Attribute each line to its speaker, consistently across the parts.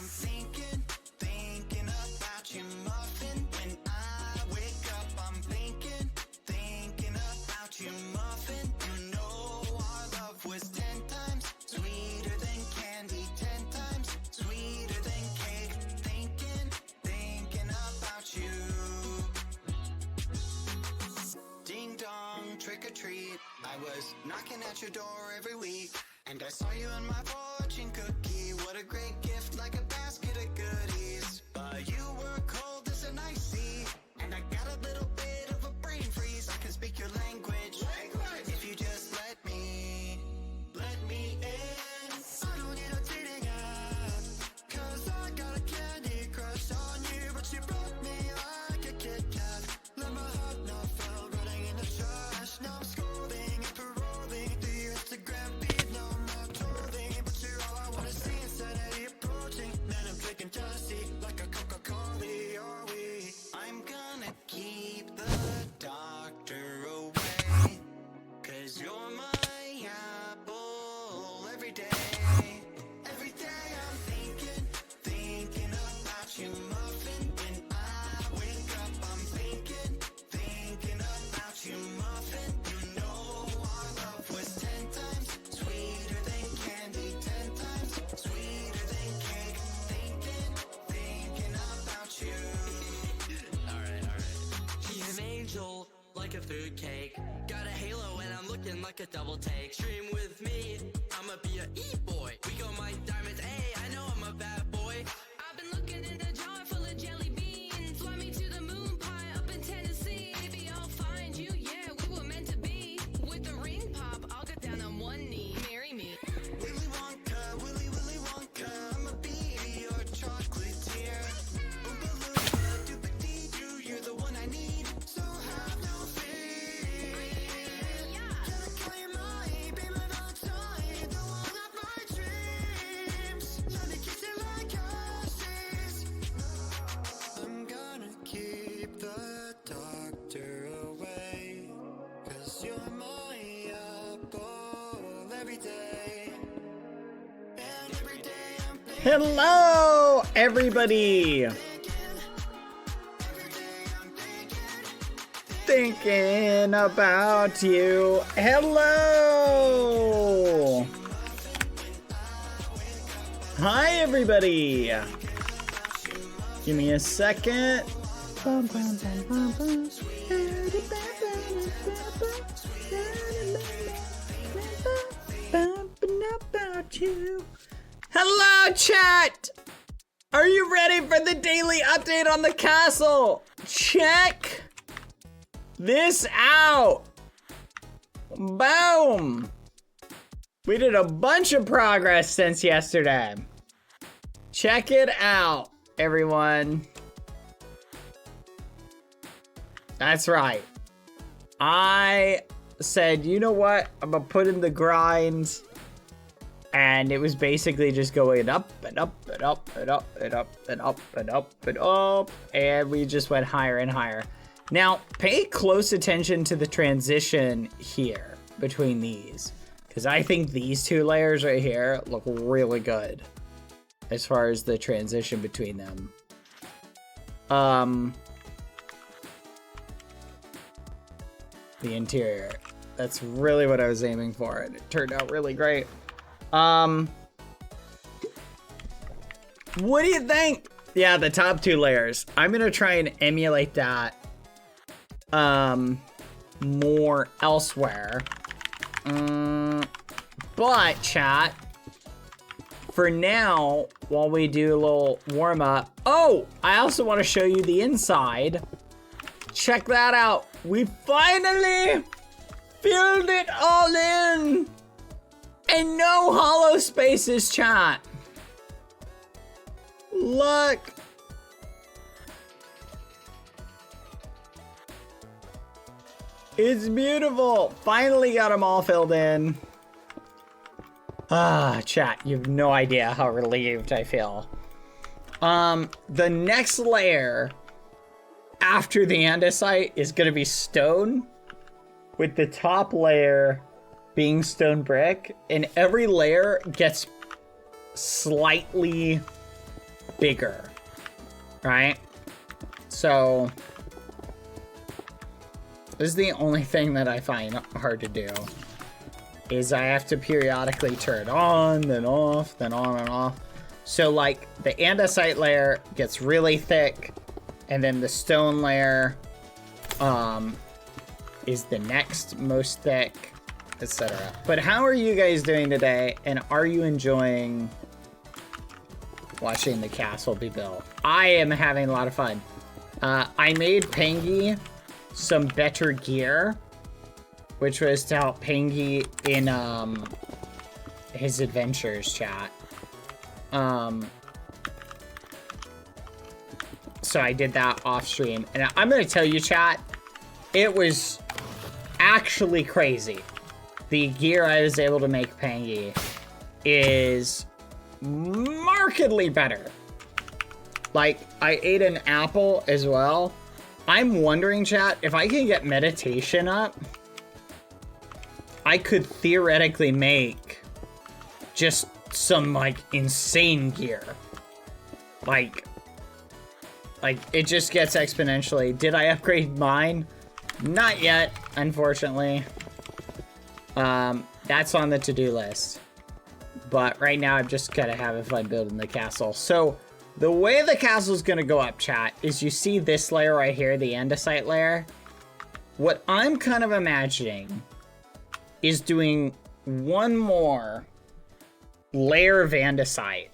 Speaker 1: thinking about you, muffin. When I wake up, I'm thinking about you, muffin. You know our love was 10 times sweeter than candy, 10 times sweeter than cake. Thinking about you. Ding dong, trick or treat. I was knocking at your door every week, and I saw you in my fortune cookie. What a great gift, like a basket of goodies. But you were cold as an ice sea, and I got a little bit of a brain freeze. I can speak your language. If you just let me in. I don't need a dating app, 'cause I got a candy crush on you. But you broke me like a Kit Kat. Let my heart not fell running in the trash. Now I'm scolding and paroling through your Instagram feed. No, I'm not trolling, but you're all I wanna see. Insanity approaching, man, I'm drinking Tennessee like a Coca-Cola. Are we? I'm gonna keep the doctor away, 'cause you're my apple every day. Every day I'm thinking about you, muffin. When I wake up, I'm thinking about you, muffin. You know our love was 10 times sweeter than candy, 10 times sweeter than cake. Thinking about you.
Speaker 2: Alright. He's an angel, like a fruitcake. Got a halo and I'm looking like a double take. Stream with me, I'ma be a E-boy. We go my diamonds, hey, I know I'm a bad boy. I've been looking in a jar full of jelly beans. Fly me to the moon pie up in Tennessee. Maybe I'll find you, yeah, we were meant to be. With the ring pop, I'll get down on one knee. Marry me.
Speaker 1: Willy Wonka, Willy Wonka, I'ma be your chocolatier. Oompa Loompa, Doopa-Dee-Doo, you're the one I need, so have no fear. Can I call you mine, be my Valentine, the one of my dreams? Let me kiss you like ashes. I'm gonna keep the doctor away, 'cause you're my apple every day. And every day I'm
Speaker 3: Hello, everybody. Thinking about you. Hello. Hi, everybody. Give me a second. About you. Hello, chat. Are you ready for the daily update on the castle? Check this out. Boom. We did a bunch of progress since yesterday. Check it out, everyone. That's right. I said, you know what? I'm gonna put in the grind. And it was basically just going up and up and up and up and up and up and up and up. And we just went higher and higher. Now, pay close attention to the transition here between these, because I think these two layers right here look really good as far as the transition between them. The interior. That's really what I was aiming for, and it turned out really great. What do you think? Yeah, the top two layers. I'm gonna try and emulate that more elsewhere. But chat, for now, while we do a little warm up. Oh, I also want to show you the inside. Check that out. We finally filled it all in. And no hollow spaces, chat. Look. It's beautiful. Finally got them all filled in. Ah, chat, you have no idea how relieved I feel. The next layer after the andesite is gonna be stone, with the top layer being stone brick, and every layer gets slightly bigger, right? So this is the only thing that I find hard to do, is I have to periodically turn it on, then off, then on and off. So like the andesite layer gets really thick, and then the stone layer is the next most thick, etc. But how are you guys doing today, and are you enjoying watching the castle be built? I am having a lot of fun. I made Pangy some better gear, which was to help Pangy in his adventures, chat. So I did that off stream, and I'm gonna tell you, chat, it was actually crazy. The gear I was able to make Pangy is markedly better. Like, I ate an apple as well. I'm wondering, chat, if I can get meditation up, I could theoretically make just some, like, insane gear. Like, it just gets exponentially. Did I upgrade mine? Not yet, unfortunately. That's on the to-do list. But right now, I'm just kind of having fun building the castle. So, the way the castle's gonna go up, chat, is you see this layer right here, the andesite layer. What I'm kind of imagining is doing one more layer of andesite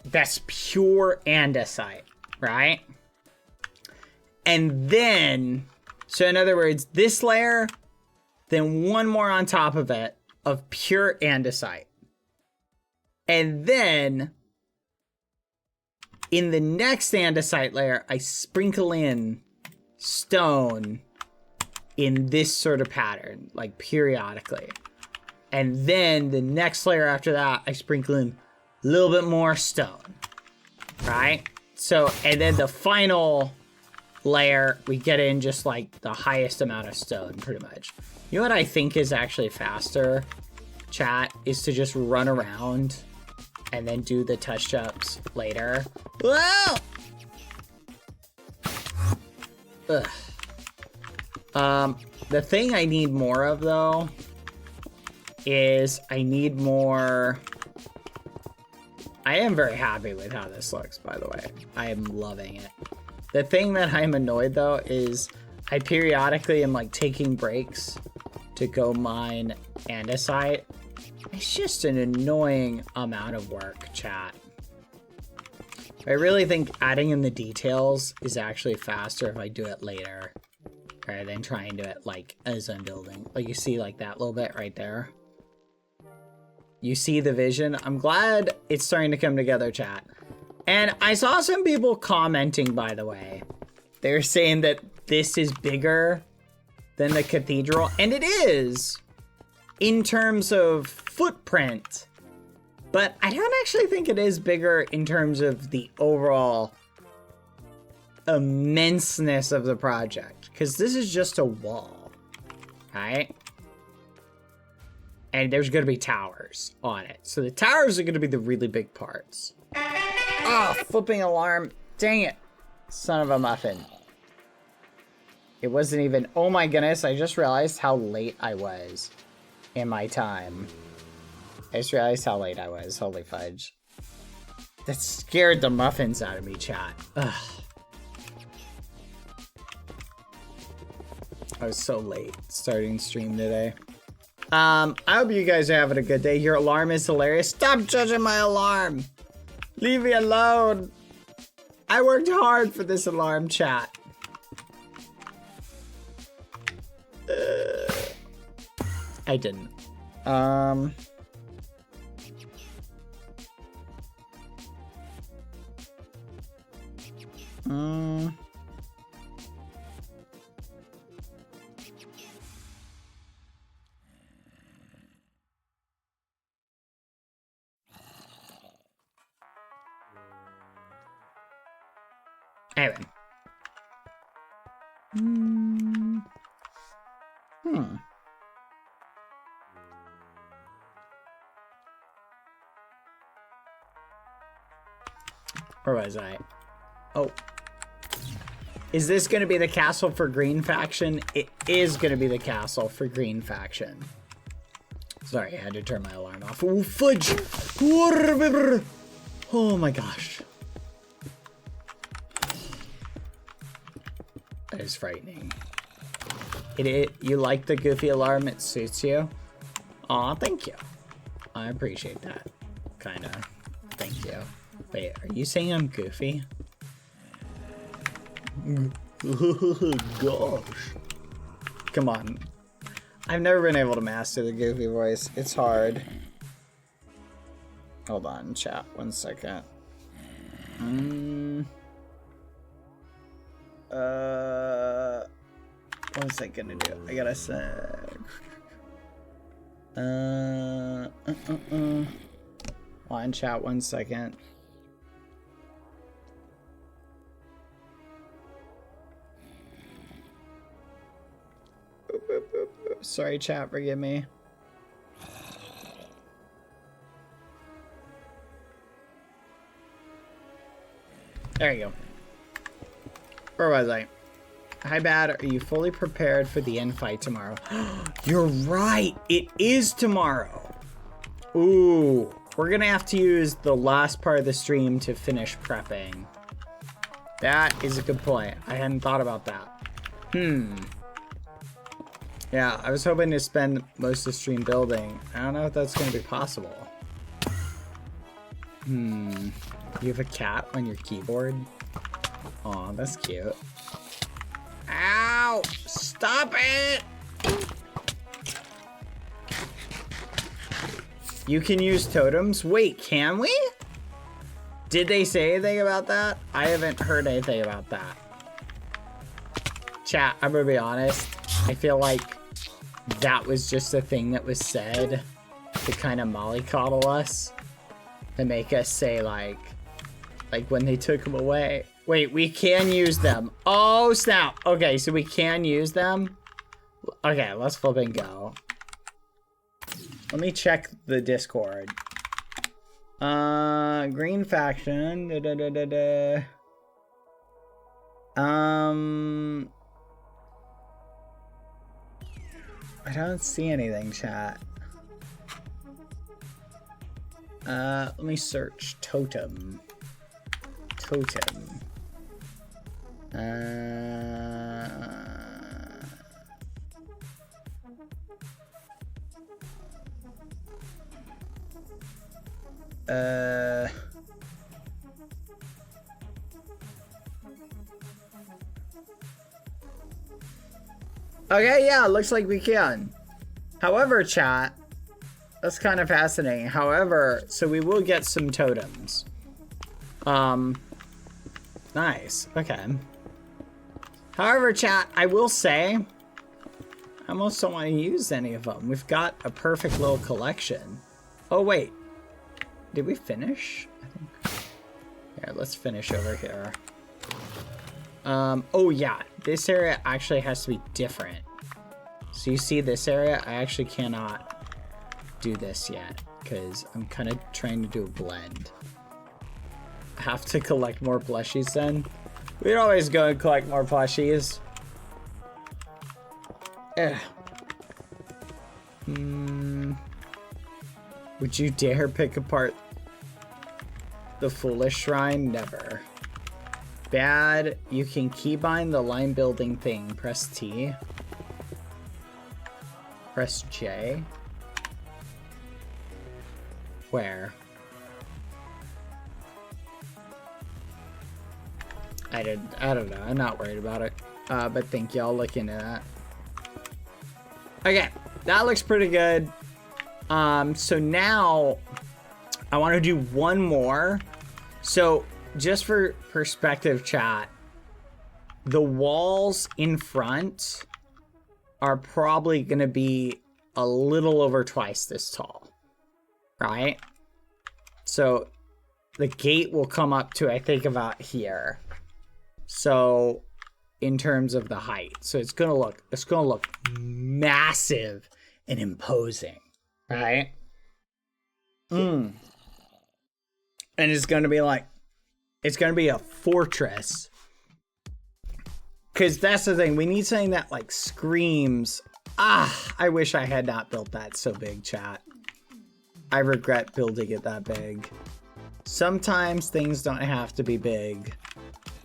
Speaker 3: that's pure andesite, right? And then, so in other words, this layer, then one more on top of it of pure andesite. And then in the next andesite layer, I sprinkle in stone in this sort of pattern, like periodically. And then the next layer after that, I sprinkle in a little bit more stone, right? So, and then the final layer, we get in just like the highest amount of stone, pretty much. You know what I think is actually faster, chat, is to just run around and then do the touch-ups later. Whoa! Ugh. The thing I need more of, though, is I need more... I am very happy with how this looks, by the way. I am loving it. The thing that I'm annoyed, though, is I periodically am, like, taking breaks to go mine andesite. It's just an annoying amount of work, chat. I really think adding in the details is actually faster if I do it later, rather than trying to do it, like, as I'm building. Like, you see, like, that little bit right there? You see the vision? I'm glad it's starting to come together, chat. And I saw some people commenting, by the way. They're saying that this is bigger than the cathedral, and it is in terms of footprint, but I don't actually think it is bigger in terms of the overall immenseness of the project, because this is just a wall, right? And there's going to be towers on it, so the towers are going to be the really big parts. Oh, flipping alarm. Dang it. Son of a muffin. It wasn't even... Oh my goodness, I just realized how late I was in my time. I just realized how late I was. Holy fudge. That scared the muffins out of me, chat. Ugh. I was so late starting stream today. I hope you guys are having a good day. Your alarm is hilarious. Stop judging my alarm. Leave me alone. I worked hard for this alarm, chat. I didn't. Anyway. Where was I? Oh. Is this going to be the castle for green faction? It is going to be the castle for green faction. Sorry, I had to turn my alarm off. Oh, fudge! Oh my gosh. That is frightening. You like the goofy alarm? It suits you? Aw, thank you. I appreciate that. Kinda. Thank you. Wait, are you saying I'm goofy? Gosh. Come on. I've never been able to master the goofy voice. It's hard. Hold on, chat. 1 second. What was I gonna do? I gotta say. Hold on, chat. 1 second. Sorry, chat. Forgive me. There you go. Where was I? Hi, Bad. Are you fully prepared for the end fight tomorrow? You're right. It is tomorrow. Ooh. We're going to have to use the last part of the stream to finish prepping. That is a good point. I hadn't thought about that. Yeah, I was hoping to spend most of the stream building. I don't know if that's going to be possible. You have a cat on your keyboard? Aw, that's cute. Ow! Stop it! You can use totems? Wait, can we? Did they say anything about that? I haven't heard anything about that. Chat, I'm gonna be honest. I feel like that was just a thing that was said to kind of mollycoddle us. To make us say like when they took them away. Wait, we can use them. Oh, snap. Okay, so we can use them. Okay, let's flip and go. Let me check the Discord. Green faction. I don't see anything, chat. Let me search totem. Totem. Okay, yeah, looks like we can. However, chat, that's kind of fascinating. However, so we will get some totems. Nice. Okay. However, chat, I will say, I almost don't want to use any of them. We've got a perfect little collection. Oh, wait. Did we finish? I think. Here, let's finish over here. Oh yeah, this area actually has to be different. So you see this area, I actually cannot do this yet because I'm kind of trying to do a blend. I have to collect more plushies then. We'd always go and collect more plushies. Would you dare pick apart the Foolish Shrine? Never. Bad, you can keybind the line building thing. Press T. Press J. Where? I don't know. I'm not worried about it. But thank you. I'll look into that. Okay, that looks pretty good. So now I want to do one more. So just for perspective, chat, the walls in front are probably going to be a little over twice this tall, right? So the gate will come up to, I think, about here. So in terms of the height, so it's going to look massive and imposing, right? And it's going to be like It's going to be a fortress. Because that's the thing. We need something that, like, screams, ah, I wish I had not built that so big, chat. I regret building it that big. Sometimes things don't have to be big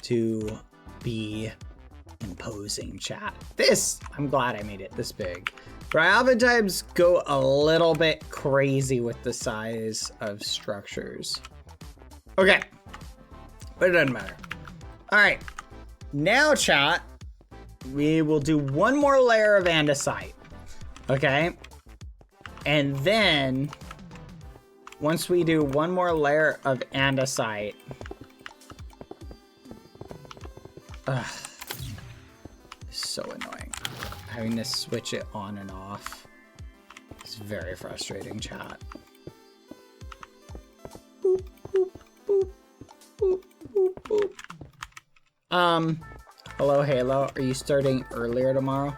Speaker 3: to be imposing, chat. This, I'm glad I made it this big. But I oftentimes go a little bit crazy with the size of structures. Okay. But it doesn't matter. Alright. Now, chat, we will do one more layer of andesite. Okay? And then, once we do one more layer of andesite... Ugh. So annoying. Having to switch it on and off. It's very frustrating, chat. Boop, boop, boop, boop, boop, boop. Hello, Halo. Are you starting earlier tomorrow?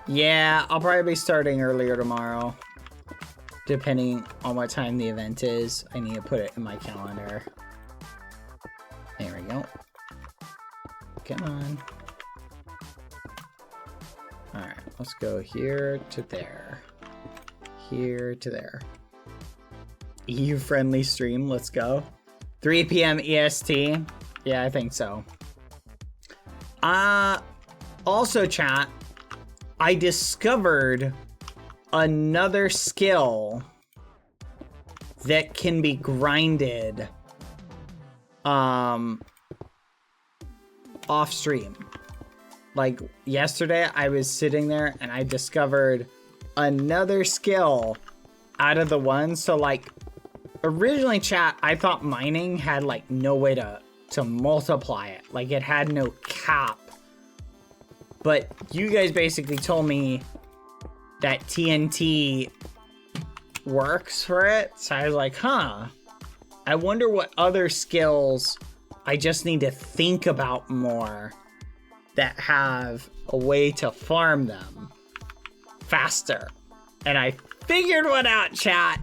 Speaker 3: Yeah, I'll probably be starting earlier tomorrow. Depending on what time the event is. I need to put it in my calendar. There we go. Come on. Alright, let's go here to there. Here to there. EU-friendly stream, let's go. 3 p.m. EST. Yeah, I think so. Also, chat, I discovered another skill that can be grinded off stream. Like yesterday I was sitting there and I discovered another skill out of the one. So like originally, chat, I thought mining had like no way to multiply it. Like it had no cap. But you guys basically told me that TNT works for it. So I was like, huh, I wonder what other skills I just need to think about more that have a way to farm them faster. And I figured one out, chat.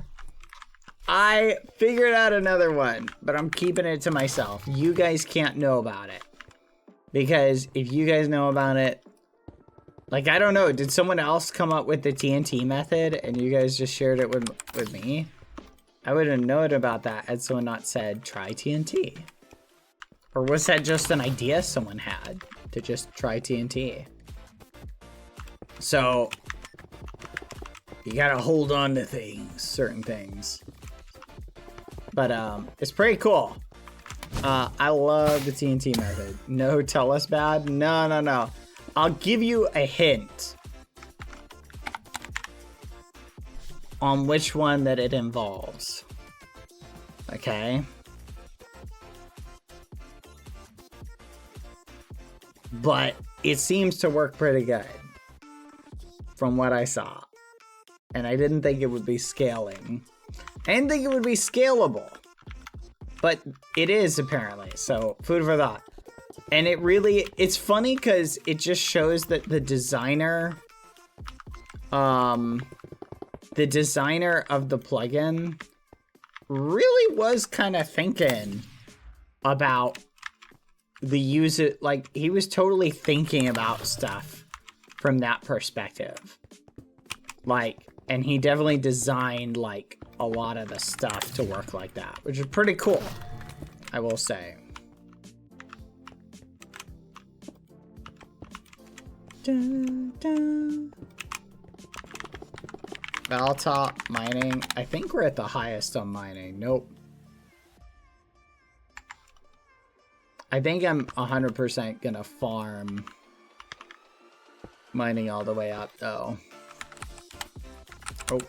Speaker 3: I figured out another one, but I'm keeping it to myself. You guys can't know about it. Because if you guys know about it, like, I don't know, did someone else come up with the TNT method and you guys just shared it with me? I would have known about that had someone not said, try TNT. Or was that just an idea someone had to just try TNT? So, you gotta hold on to things, certain things. But, it's pretty cool. I love the TNT method. No, tell us bad? No. I'll give you a hint on which one that it involves. Okay? But it seems to work pretty good from what I saw. And I didn't think it would be scaling. I didn't think it would be scalable. But it is apparently, so food for thought. And it's funny because it just shows that the designer of the plugin really was kind of thinking about the user, like he was totally thinking about stuff from that perspective. Like, and he definitely designed like a lot of the stuff to work like that, which is pretty cool, I will say. Dun, dun. Valtop mining. I think we're at the highest on mining. Nope. I think I'm 100% gonna farm mining all the way up though. Oh.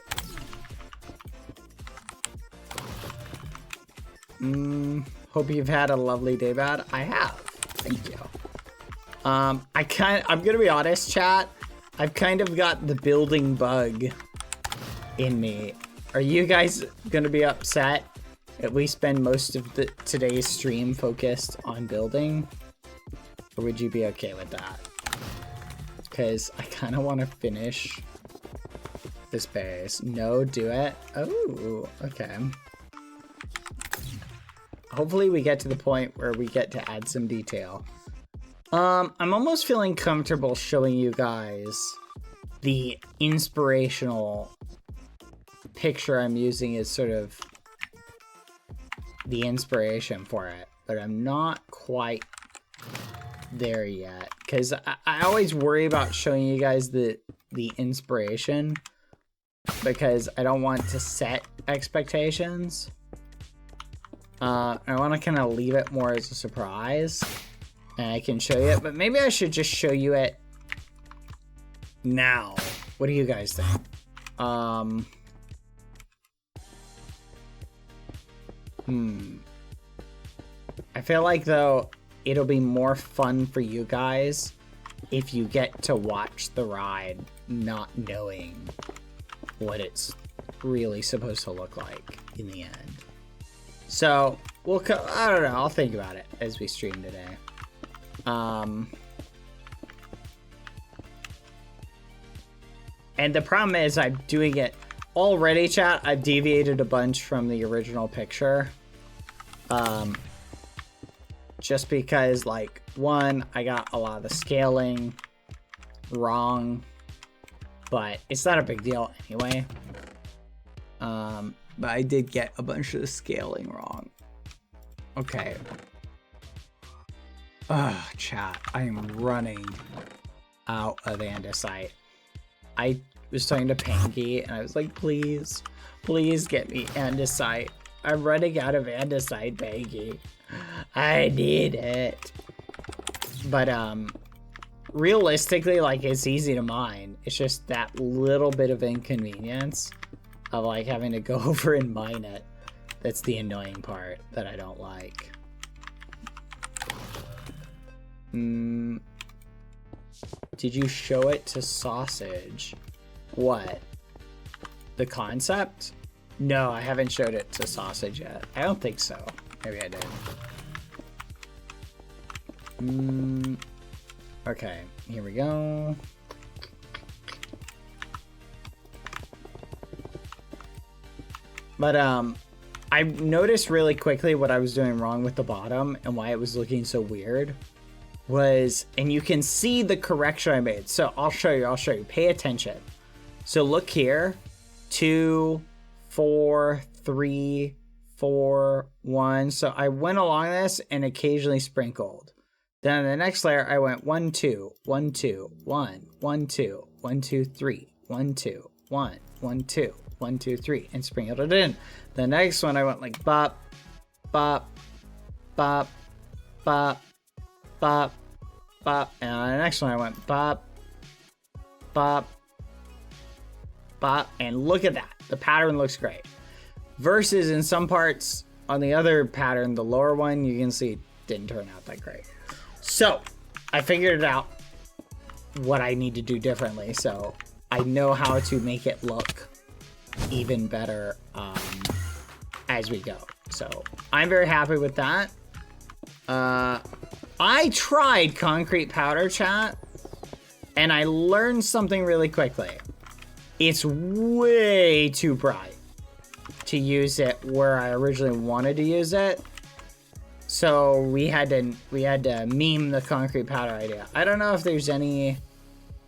Speaker 3: Hope you've had a lovely day, Bad. I have. Thank you. I'm gonna be honest, chat. I've kind of got the building bug in me. Are you guys gonna be upset if we spend most of today's stream focused on building? Or would you be okay with that? Because I kind of want to finish this base. No, do it. Oh, okay. hopefully we get to the point where we get to add some detail. I'm almost feeling comfortable showing you guys the inspirational picture I'm using as sort of the inspiration for it, but I'm not quite there yet, because I always worry about showing you guys the inspiration because I don't want to set expectations. I want to kind of leave it more as a surprise, and I can show you it, but maybe I should just show you it now. What do you guys think? I feel like, though, it'll be more fun for you guys if you get to watch the ride not knowing what it's really supposed to look like in the end. So, I don't know, I'll think about it as we stream today. And the problem is I'm doing it already, chat. I've deviated a bunch from the original picture. Just because, like, one, I got a lot of the scaling wrong, but it's not a big deal anyway. But I did get a bunch of the scaling wrong. Okay. Chat, I am running out of andesite. I was talking to Panky, and I was like, please get me andesite. I'm running out of andesite, Panky. I need it. But, realistically, like, it's easy to mine. It's just that little bit of inconvenience of, like, having to go over and mine it. That's the annoying part that I don't like. Did you show it to Sausage? What? The concept? No, I haven't showed it to Sausage yet. I don't think so. Maybe I did. Okay, here we go. But I noticed really quickly what I was doing wrong with the bottom and why it was looking so weird was, and you can see the correction I made. So I'll show you. Pay attention. So look here. 2, 4, 3, 4, 1. So I went along this and occasionally sprinkled. Then on the next layer, I went 1, 2, 1, 2, 1, 1, 2, 1, 2, 3, 1, 2, 1, 1, 2, 1, 2, 3, and sprinkled it in. The next one, I went like bop, bop, bop, bop, bop, bop. And on the next one, I went bop, bop, bop. And look at that. The pattern looks great. Versus in some parts on the other pattern, the lower one, you can see it didn't turn out that great. So I figured it out what I need to do differently. So I know how to make it look even better as we go. So I'm very happy with that. I tried concrete powder, chat, and I learned something really quickly. It's way too bright to use it where I originally wanted to use it. So we had to meme the concrete powder idea. I don't know if there's any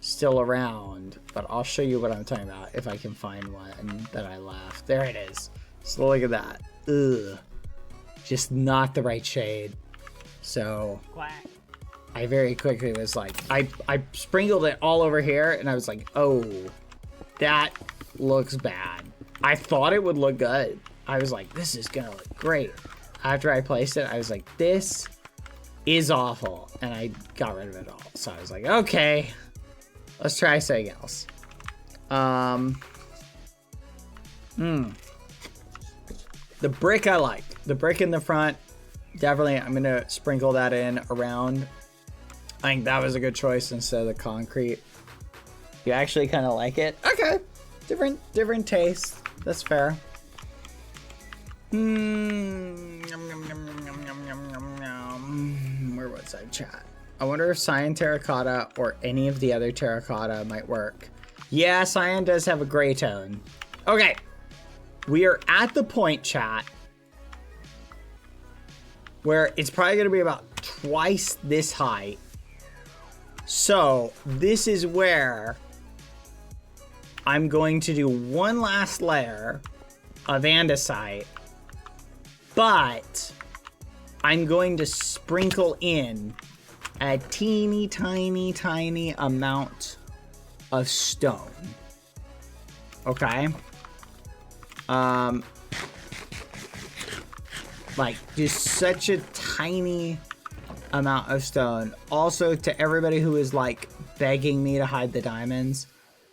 Speaker 3: still around, but I'll show you what I'm talking about if I can find one that I left. There it is. So look at that. Ugh. Just not the right shade. So I very quickly was like, I sprinkled it all over here and I was like, oh, that looks bad. I thought it would look good. I was like, this is gonna look great. After I placed it, I was like, this is awful. And I got rid of it all. So I was like, okay, let's try something else. The brick I like. The brick in the front, definitely I'm going to sprinkle that in around. I think that was a good choice instead of the concrete. You actually kind of like it? Okay. Different taste. That's fair. Where was I, chat? I wonder if cyan terracotta or any of the other terracotta might work. Yeah, cyan does have a gray tone. Okay. We are at the point, chat, where it's probably going to be about twice this height. So this is where I'm going to do one last layer of andesite, but I'm going to sprinkle in a teeny tiny amount of stone. Okay? Like, just such a tiny amount of stone. Also, to everybody who is, like, begging me to hide the diamonds,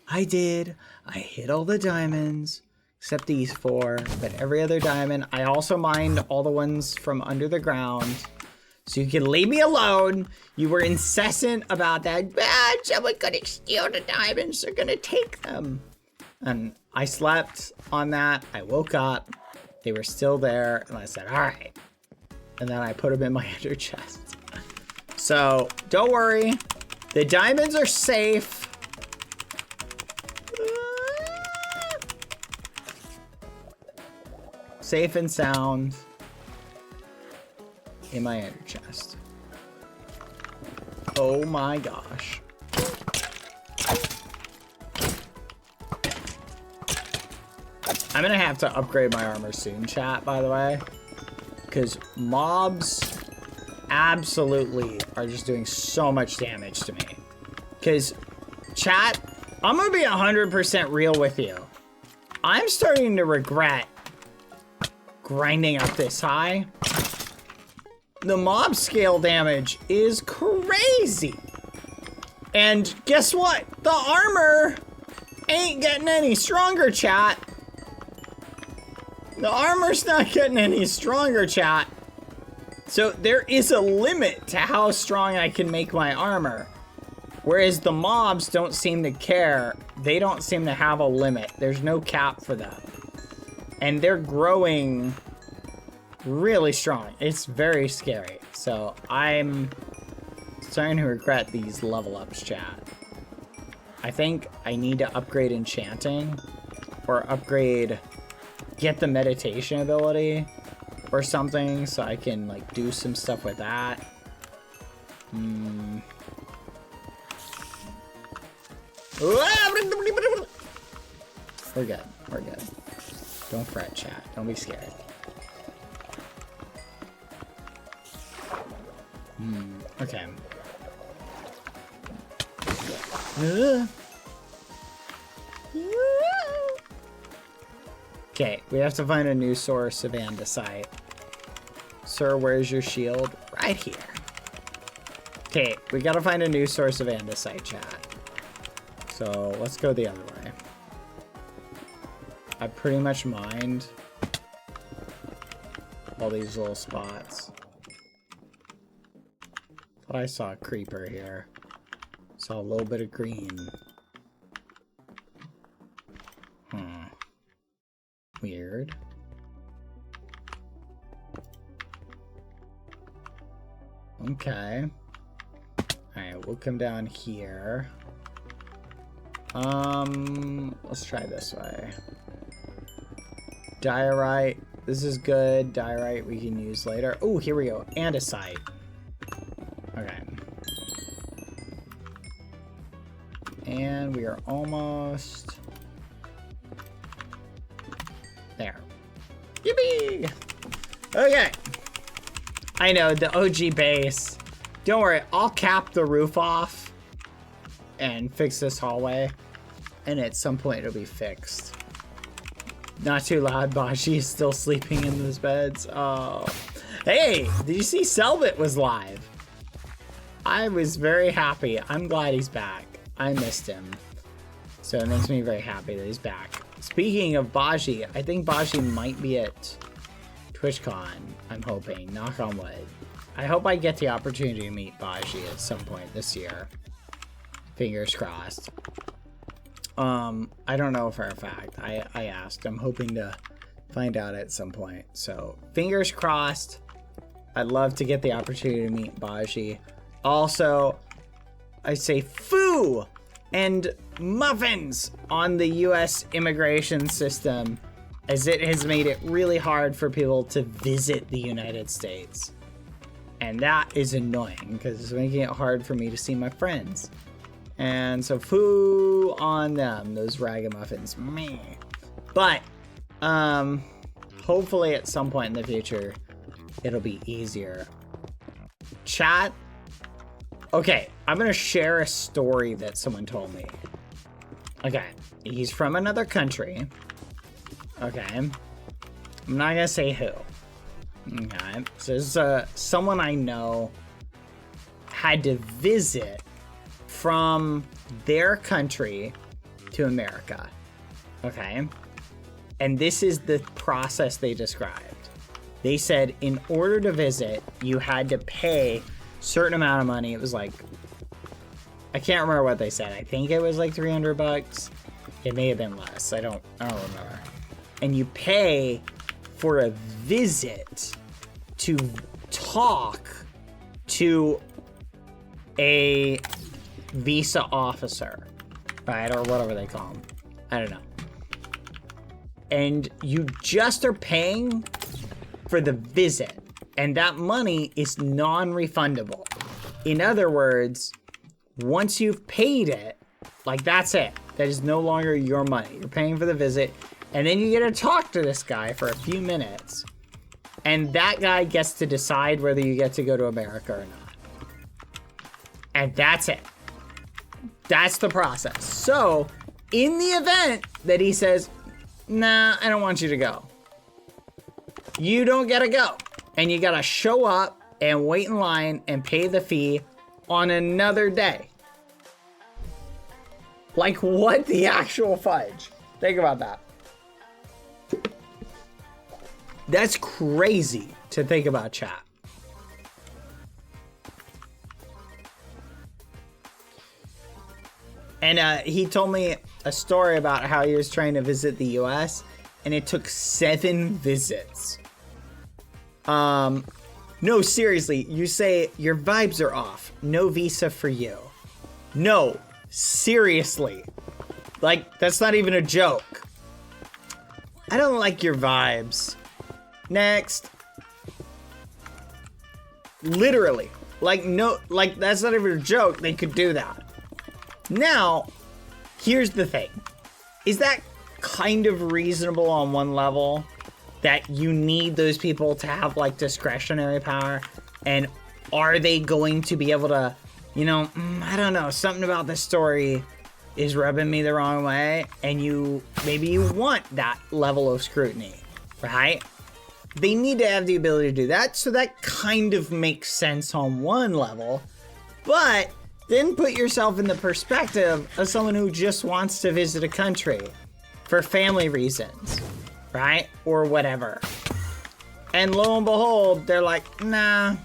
Speaker 3: I did. I hid all the diamonds, except these 4, but every other diamond. I also mined all the ones from under the ground, so you can leave me alone. You were incessant about that. Someone's gonna steal the diamonds. They're gonna take them. And I slept on that. I woke up. They were still there, and I said, all right. And then I put them in my ender chest. So, don't worry. The diamonds are safe. Safe and sound in my ender chest. Oh my gosh. I'm gonna have to upgrade my armor soon, chat, by the way. Because mobs absolutely are just doing so much damage to me. Because, chat, I'm gonna be 100% real with you. I'm starting to regret grinding up this high. The mob scale damage is crazy. And guess what? The armor ain't getting any stronger, chat. The armor's not getting any stronger, chat. So there is a limit to how strong I can make my armor. Whereas the mobs don't seem to care. They don't seem to have a limit. There's no cap for them. And they're growing really strong. It's very scary. So I'm starting to regret these level ups, chat. I think I need to upgrade enchanting or upgrade, get the meditation ability or something so I can like do some stuff with that. We're good. We're good. Don't fret, chat. Don't be scared. Okay. Okay, we have to find a new source of andesite. Sir, where's your shield? Right here. Okay, we gotta find a new source of andesite, chat. So, let's go the other way. I pretty much mined all these little spots. Thought I saw a creeper here. Saw a little bit of green. Weird. Okay. Alright, we'll come down here. Let's try this way. Diorite. This is good. Diorite we can use later. Oh, here we go. Andesite. Okay. And we are almost there. Yippee! Okay. I know, the OG base. Don't worry, I'll cap the roof off and fix this hallway. And at some point it'll be fixed. Not too loud, Bashi is still sleeping in those beds. Oh. Hey, did you see Selbit was live? I was very happy. I'm glad he's back. I missed him. So it makes me very happy that he's back. Speaking of Baji, I think Baji might be at TwitchCon. I'm hoping. Knock on wood. I hope I get the opportunity to meet Baji at some point this year. Fingers crossed. I don't know for a fact. I asked. I'm hoping to find out at some point. So, fingers crossed. I'd love to get the opportunity to meet Baji. Also, I say foo and muffins on the US immigration system, as it has made it really hard for people to visit the United States. And that is annoying because it's making it hard for me to see my friends. And so foo on them, those ragamuffins. Meh. But hopefully at some point in the future, it'll be easier. Chat. Okay, I'm gonna share a story that someone told me. Okay, he's from another country. Okay, I'm not gonna say who. Okay, so this is someone I know had to visit from their country to America. Okay, and this is the process they described. They said in order to visit, you had to pay a certain amount of money. It was like, I can't remember what they said. I think it was like $300. It may have been less. I don't remember. And you pay for a visit to talk to a visa officer, right? Or whatever they call them. I don't know. And you just are paying for the visit, and that money is non-refundable. In other words, once you've paid it, like that's it. That is no longer your money. You're paying for the visit, and then you get to talk to this guy for a few minutes, and that guy gets to decide whether you get to go to America or not. And that's it. That's the process. So, in the event that he says, nah, I don't want you to go, you don't get to go. And you gotta show up and wait in line and pay the fee on another day. Like, what the actual fudge? Think about that. That's crazy to think about, chat. And he told me a story about how he was trying to visit the US, and it took 7 visits. No, seriously, you say your vibes are off. No visa for you. No, seriously. Like, that's not even a joke. I don't like your vibes. Next. Literally. Like, no, like, that's not even a joke. They could do that. Now, here's the thing. Is that kind of reasonable on one level? That you need those people to have, like, discretionary power? And are they going to be able to, you know, I don't know, something about this story is rubbing me the wrong way, and maybe you want that level of scrutiny, right? They need to have the ability to do that, so that kind of makes sense on one level, but then put yourself in the perspective of someone who just wants to visit a country for family reasons, right? Or whatever. And lo and behold, they're like, nah,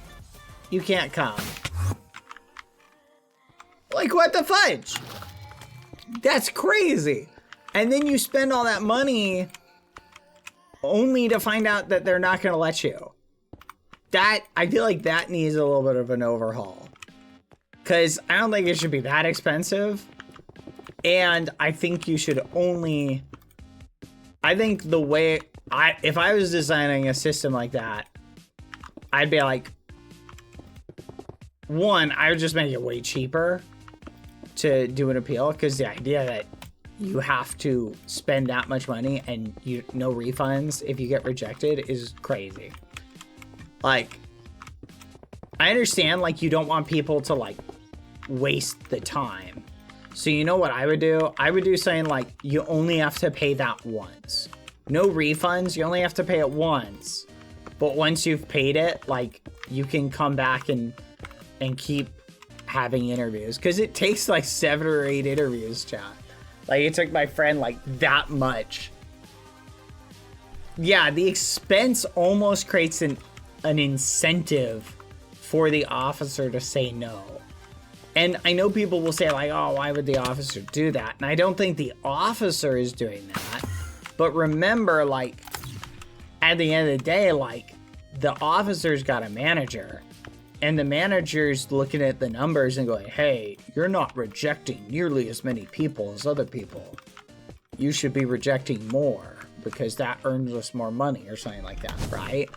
Speaker 3: you can't come. Like, what the fudge? That's crazy. And then you spend all that money only to find out that they're not going to let you. I feel like that needs a little bit of an overhaul. Because I don't think it should be that expensive. And I think you should only... I think the way... if I was designing a system like that, I'd be like... One, I would just make it way cheaper to do an appeal, because the idea that you have to spend that much money and no refunds if you get rejected is crazy. Like, I understand, like, you don't want people to, like, waste the time. So you know what I would do? I would do something like, you only have to pay that once. No refunds, you only have to pay it once. But once you've paid it, like, you can come back and keep having interviews. Because it takes, like, 7 or 8 interviews, chat. Like, it took my friend, like, that much. Yeah, the expense almost creates an incentive for the officer to say no. And I know people will say, like, oh, why would the officer do that? And I don't think the officer is doing that. But remember, like, at the end of the day, like, the officer's got a manager. And the manager's looking at the numbers and going, hey, you're not rejecting nearly as many people as other people. You should be rejecting more because that earns us more money or something like that, right?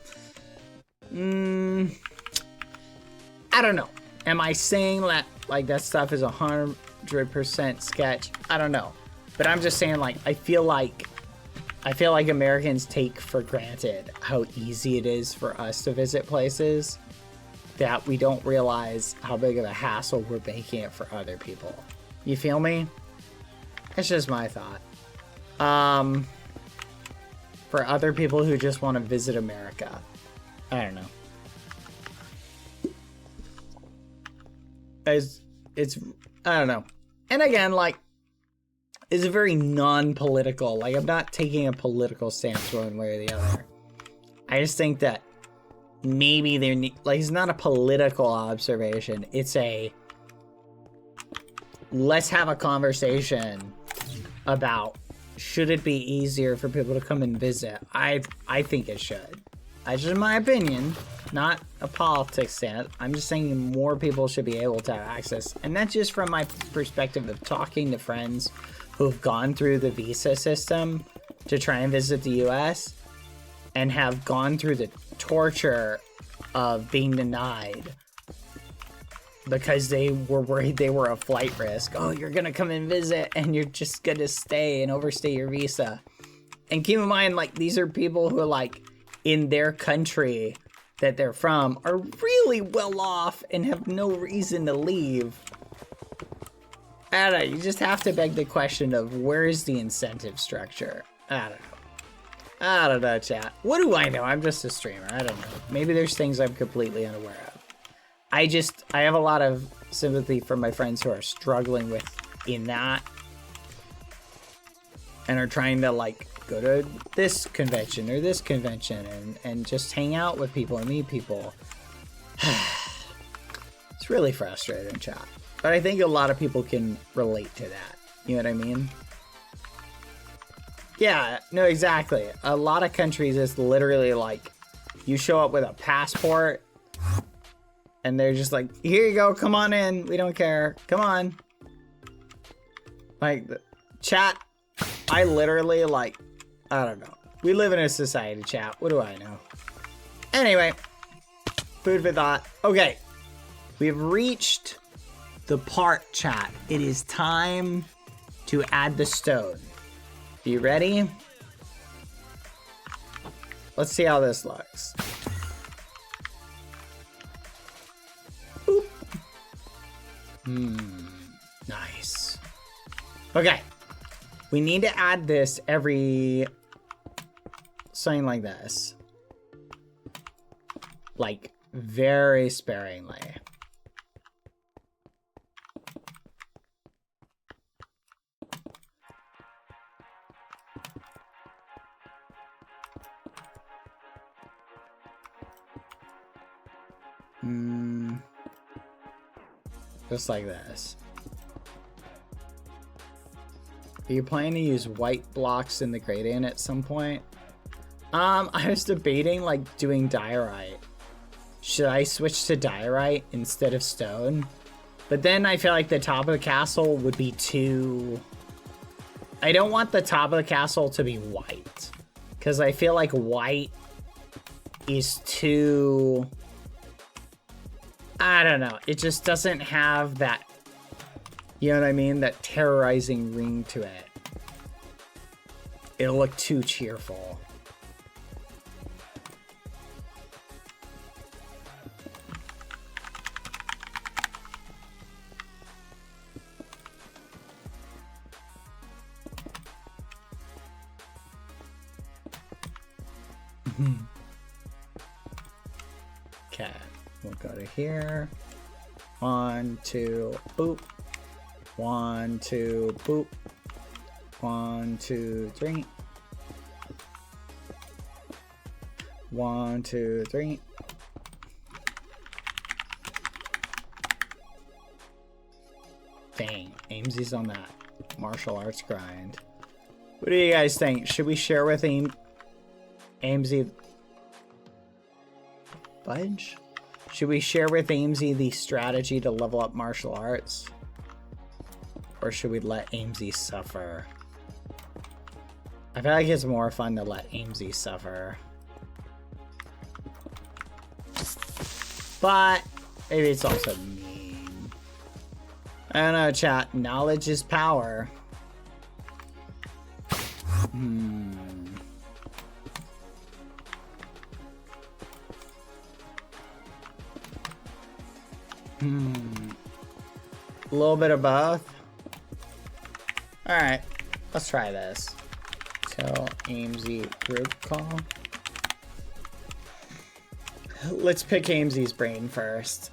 Speaker 3: I don't know. Am I saying that like that stuff is 100% sketch? I don't know. But I'm just saying, like, I feel like Americans take for granted how easy it is for us to visit places, that we don't realize how big of a hassle we're making it for other people. You feel me? It's just my thought. For other people who just want to visit America. I don't know. It's I don't know. And again, like, it's very non-political. Like, I'm not taking a political stance one way or the other. I just think that maybe like, it's not a political observation. It's a, let's have a conversation about, should it be easier for people to come and visit? I think it should. That's just my opinion, not a politics stance. I'm just saying more people should be able to have access. And that's just from my perspective of talking to friends who've gone through the visa system to try and visit the US and have gone through the torture of being denied because they were worried they were a flight risk. Oh, you're gonna come and visit and you're just gonna stay and overstay your visa. And keep in mind, like, these are people who are, like, in their country that they're from are really well off and have no reason to leave. I don't know, you just have to beg the question of, where is the incentive structure? I don't know, chat. What do I know? I'm just a streamer. I don't know. Maybe there's things I'm completely unaware of. I have a lot of sympathy for my friends who are struggling with in that and are trying to, like, go to this convention or this convention and just hang out with people and meet people. It's really frustrating, chat. But I think a lot of people can relate to that. You know what I mean? Yeah, no, exactly. A lot of countries, it's literally like, you show up with a passport and they're just like, here you go, come on in. We don't care. Come on. Like, chat, I literally, like, I don't know. We live in a society, chat. What do I know? Anyway, food for thought. Okay, we've reached the part, chat. It is time to add the stone. Are you ready? Let's see how this looks. Boop. Nice. Okay. We need to add this every... something like this. Like, very sparingly. Just like this. Are you planning to use white blocks in the gradient at some point? I was debating, like, doing diorite. Should I switch to diorite instead of stone? But then I feel like the top of the castle would be too... I don't want the top of the castle to be white, because I feel like white is too... I don't know. It just doesn't have that, you know what I mean? That terrorizing ring to it. It'll look too cheerful. Okay. We'll go to here. 1, 2, boop. 1, 2, boop. 1, 2, 3. 1, 2, 3. Dang, Aimsy's on that martial arts grind. What do you guys think? Should we share with Aimsy? Fudge? Should we share with Aimsy the strategy to level up martial arts? Or should we let Aimsy suffer? I feel like it's more fun to let Aimsy suffer. But Maybe it's also mean. I don't know, chat. Knowledge is power. A little bit of both. Alright, let's try this. Tell AMZ group call. Let's pick AMZ's brain first.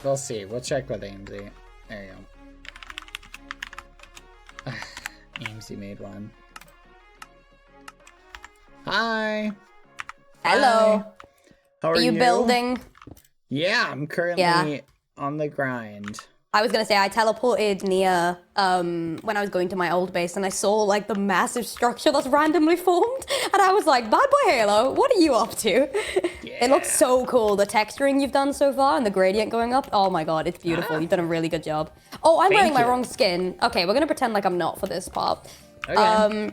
Speaker 3: We'll see. We'll check with AMZ. There you go. AMZ made one. Hi.
Speaker 4: Hello.
Speaker 3: Hi. How are
Speaker 4: you building?
Speaker 3: Yeah, I'm currently on the grind.
Speaker 4: I was gonna say I teleported near when I was going to my old base and I saw like the massive structure that's randomly formed and I was like, BadBoyHalo, what are you up to?
Speaker 3: Yeah.
Speaker 4: It looks so cool. The texturing you've done so far and the gradient going up. Oh my god, it's beautiful. You've done a really good job. Oh, I'm wearing my wrong skin. Okay, we're gonna pretend like I'm not for this part.
Speaker 3: Okay.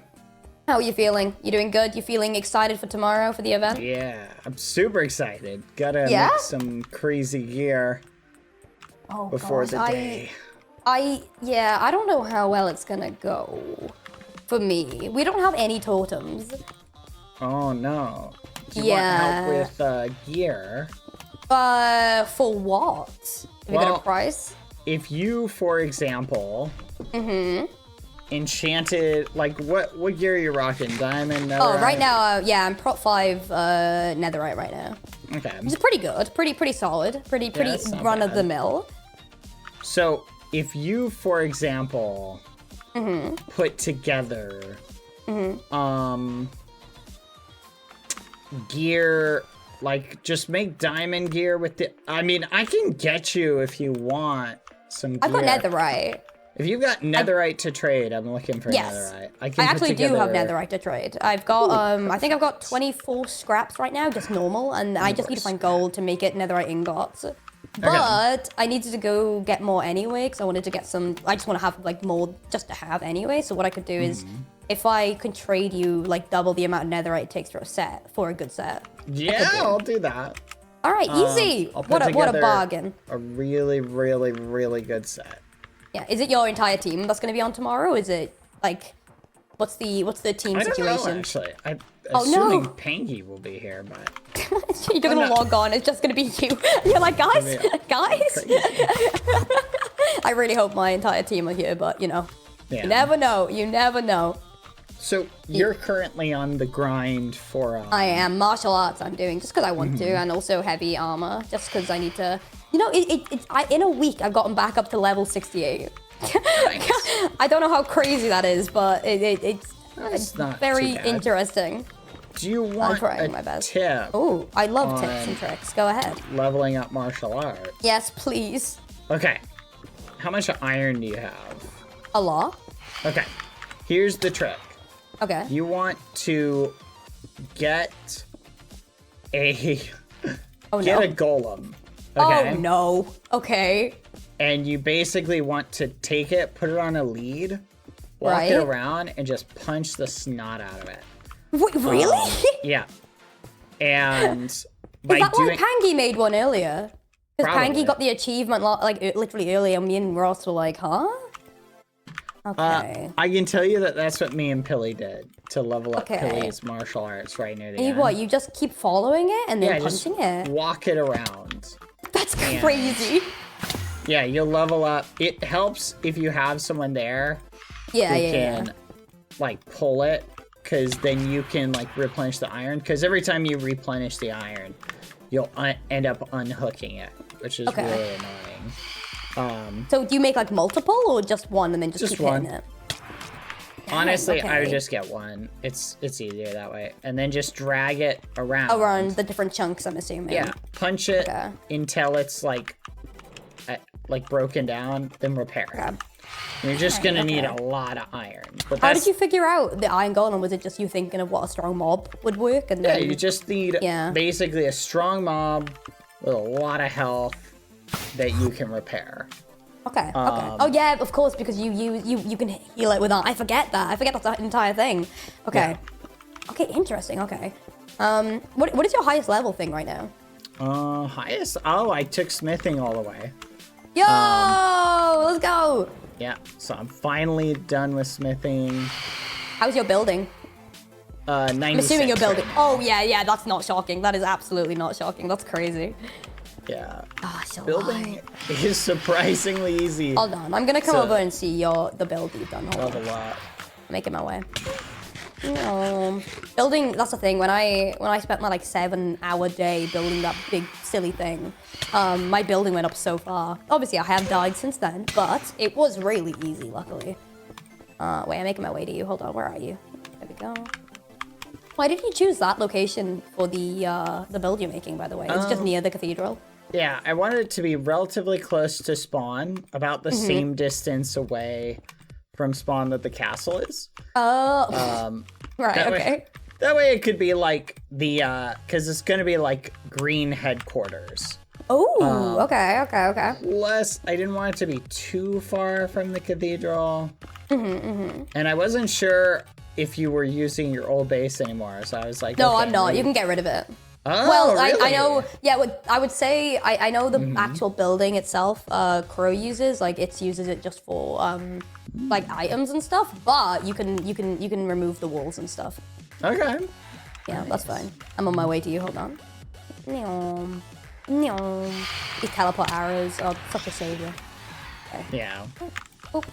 Speaker 4: How are you feeling? You doing good? You feeling excited for tomorrow for the event?
Speaker 3: Yeah, I'm super excited. Gotta
Speaker 4: Yeah?
Speaker 3: make some crazy gear before the day.
Speaker 4: Yeah, I don't know how well it's gonna go for me. We don't have any totems.
Speaker 3: Oh no. Do you want help with gear?
Speaker 4: For what? Have you got a price?
Speaker 3: If you, for example, enchanted, like what gear are you rocking? Diamond, netherite?
Speaker 4: Oh, right now, yeah, I'm prot 5 netherite right now.
Speaker 3: Okay.
Speaker 4: Which is pretty good, pretty solid, pretty
Speaker 3: that's not
Speaker 4: run of the
Speaker 3: bad.
Speaker 4: mill.
Speaker 3: So if you, for example, put together gear, like just make diamond gear with the, I mean, I can get you if you want some gear.
Speaker 4: I've got netherite.
Speaker 3: If you've got netherite to trade, I'm looking for netherite.
Speaker 4: I actually do have netherite to trade. I've got, I think I've got 24 scraps right now, just normal, and I just need to find gold to make it netherite ingots. But I needed to go get more anyway, because I wanted to get some, I just want to have like more just to have anyway. So what I could do is, if I can trade you like double the amount of netherite it takes for a set, for a good set.
Speaker 3: Yeah, I'll do that.
Speaker 4: All right, easy. What a bargain.
Speaker 3: A really, really, really good set.
Speaker 4: Yeah, is it your entire team that's going to be on tomorrow? Or is it like, what's the team
Speaker 3: I don't
Speaker 4: situation?
Speaker 3: know, actually. I'm
Speaker 4: Oh,
Speaker 3: assuming
Speaker 4: no.
Speaker 3: Pangy will be here, but
Speaker 4: You're gonna log on. It's just gonna be you. You're like, guys, guys. I really hope my entire team are here, but you know, you never know. You never know.
Speaker 3: So you're currently on the grind for.
Speaker 4: I am martial arts. I'm doing just because I want to, and also heavy armor, just because I need to. You know, in a week I've gotten back up to level 68.
Speaker 3: Nice.
Speaker 4: I don't know how crazy that is, but it's
Speaker 3: not
Speaker 4: very
Speaker 3: too bad.
Speaker 4: interesting.
Speaker 3: Do you want a tip?
Speaker 4: Oh, I love tips and tricks. Go ahead.
Speaker 3: Leveling up martial arts.
Speaker 4: Yes, please.
Speaker 3: Okay. How much iron do you have?
Speaker 4: A lot.
Speaker 3: Okay. Here's the trick.
Speaker 4: Okay.
Speaker 3: You want to get a get a golem. Okay?
Speaker 4: Oh no. Okay.
Speaker 3: And you basically want to take it, put it on a lead, walk it around, and just punch the snot out of it.
Speaker 4: Wait, really?
Speaker 3: Yeah. And
Speaker 4: Is that why Pangy made one earlier? Because Pangy got the achievement like literally earlier, and me and Ross were like, huh? Okay.
Speaker 3: I can tell you that that's what me and Pilly did to level up
Speaker 4: Okay.
Speaker 3: Pilly's martial arts right near the
Speaker 4: And
Speaker 3: end.
Speaker 4: what? You just keep following it and then punching it?
Speaker 3: Walk it around.
Speaker 4: That's crazy.
Speaker 3: Yeah, you'll level up. It helps if you have someone there who can like pull it, because then you can like replenish the iron. Because every time you replenish the iron, you'll end up unhooking it, which is really annoying.
Speaker 4: So do you make like multiple or just one and then just keep hitting it?
Speaker 3: Honestly, I would just get one. It's easier that way. And then just drag it around.
Speaker 4: Around the different chunks, I'm assuming.
Speaker 3: Yeah, punch it until it's like broken down, then repair it. You're just gonna need a lot of iron. But
Speaker 4: how did you figure out the iron golem? Was it just you thinking of what a strong mob would work? And then
Speaker 3: you just need basically a strong mob with a lot of health that you can repair.
Speaker 4: Okay. Oh yeah, of course, because you can heal it with that. I forget that. I forget that's the entire thing. Okay.
Speaker 3: Yeah.
Speaker 4: Okay, interesting. Okay. What is your highest level thing right now?
Speaker 3: Highest? Oh, I took smithing all the way.
Speaker 4: Yo, let's go.
Speaker 3: Yeah, so I'm finally done with smithing.
Speaker 4: How's your building?
Speaker 3: 96.
Speaker 4: I'm assuming you're building.
Speaker 3: right now.
Speaker 4: Oh yeah, that's not shocking. That is absolutely not shocking. That's crazy.
Speaker 3: Yeah.
Speaker 4: Oh, so
Speaker 3: Building is surprisingly easy.
Speaker 4: Hold on, I'm gonna come
Speaker 3: So-
Speaker 4: over and see the build you've done. Hold
Speaker 3: Love
Speaker 4: on.
Speaker 3: a lot.
Speaker 4: Making my way. No. Building, that's the thing. When I spent my like 7-hour day building that big silly thing, my building went up so far. Obviously I have died since then, but it was really easy, luckily. Wait, I'm making my way to you. Hold on, where are you? There we go. Why did you choose that location for the build you're making, by the way? It's just near the cathedral.
Speaker 3: Yeah, I wanted it to be relatively close to spawn, about the same distance away from spawn that the castle is.
Speaker 4: Oh. Right,
Speaker 3: That
Speaker 4: okay.
Speaker 3: way, that way it could be like the, because it's going to be like green headquarters.
Speaker 4: Oh, okay.
Speaker 3: Plus, I didn't want it to be too far from the cathedral. And I wasn't sure if you were using your old base anymore, so I was like,
Speaker 4: No,
Speaker 3: okay,
Speaker 4: I'm not.
Speaker 3: maybe-
Speaker 4: You can get rid of it.
Speaker 3: Oh,
Speaker 4: Well, I
Speaker 3: really?
Speaker 4: know, yeah, I would say, I know the actual building itself, Crow uses, like, it uses it just for, like, items and stuff, but you can remove the walls and stuff.
Speaker 3: Okay.
Speaker 4: Yeah, that's fine. I'm on my way to you, hold on. Neom. Neom. These teleport arrows are such a savior.
Speaker 3: Yeah.
Speaker 4: Oh.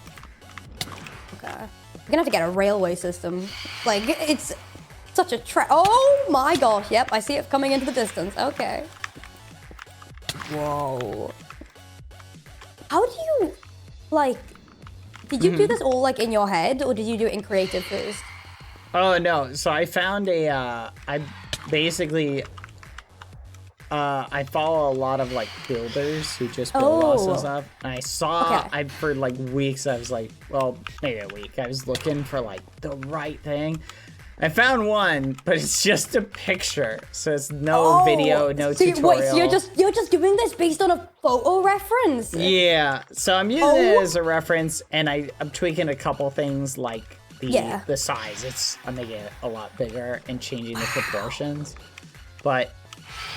Speaker 4: Okay. We're gonna have to get a railway system. Like, it's such a oh my gosh, yep, I see it coming into the distance. Okay. Whoa. How do you, like, did you do this all, like, in your head, or did you do it in creative first?
Speaker 3: Oh, no. So I found I basically, I follow a lot of, like, builders who just build awesome stuff. And I saw, for, like, weeks, I was like, well, maybe a week. I was looking for, like, the right thing. I found one, but it's just a picture. So it's no video, no tutorial.
Speaker 4: Wait, so you're just doing this based on a photo reference?
Speaker 3: Yeah. So I'm using it as a reference, and I'm tweaking a couple things like the size. I'm making it a lot bigger and changing the proportions. But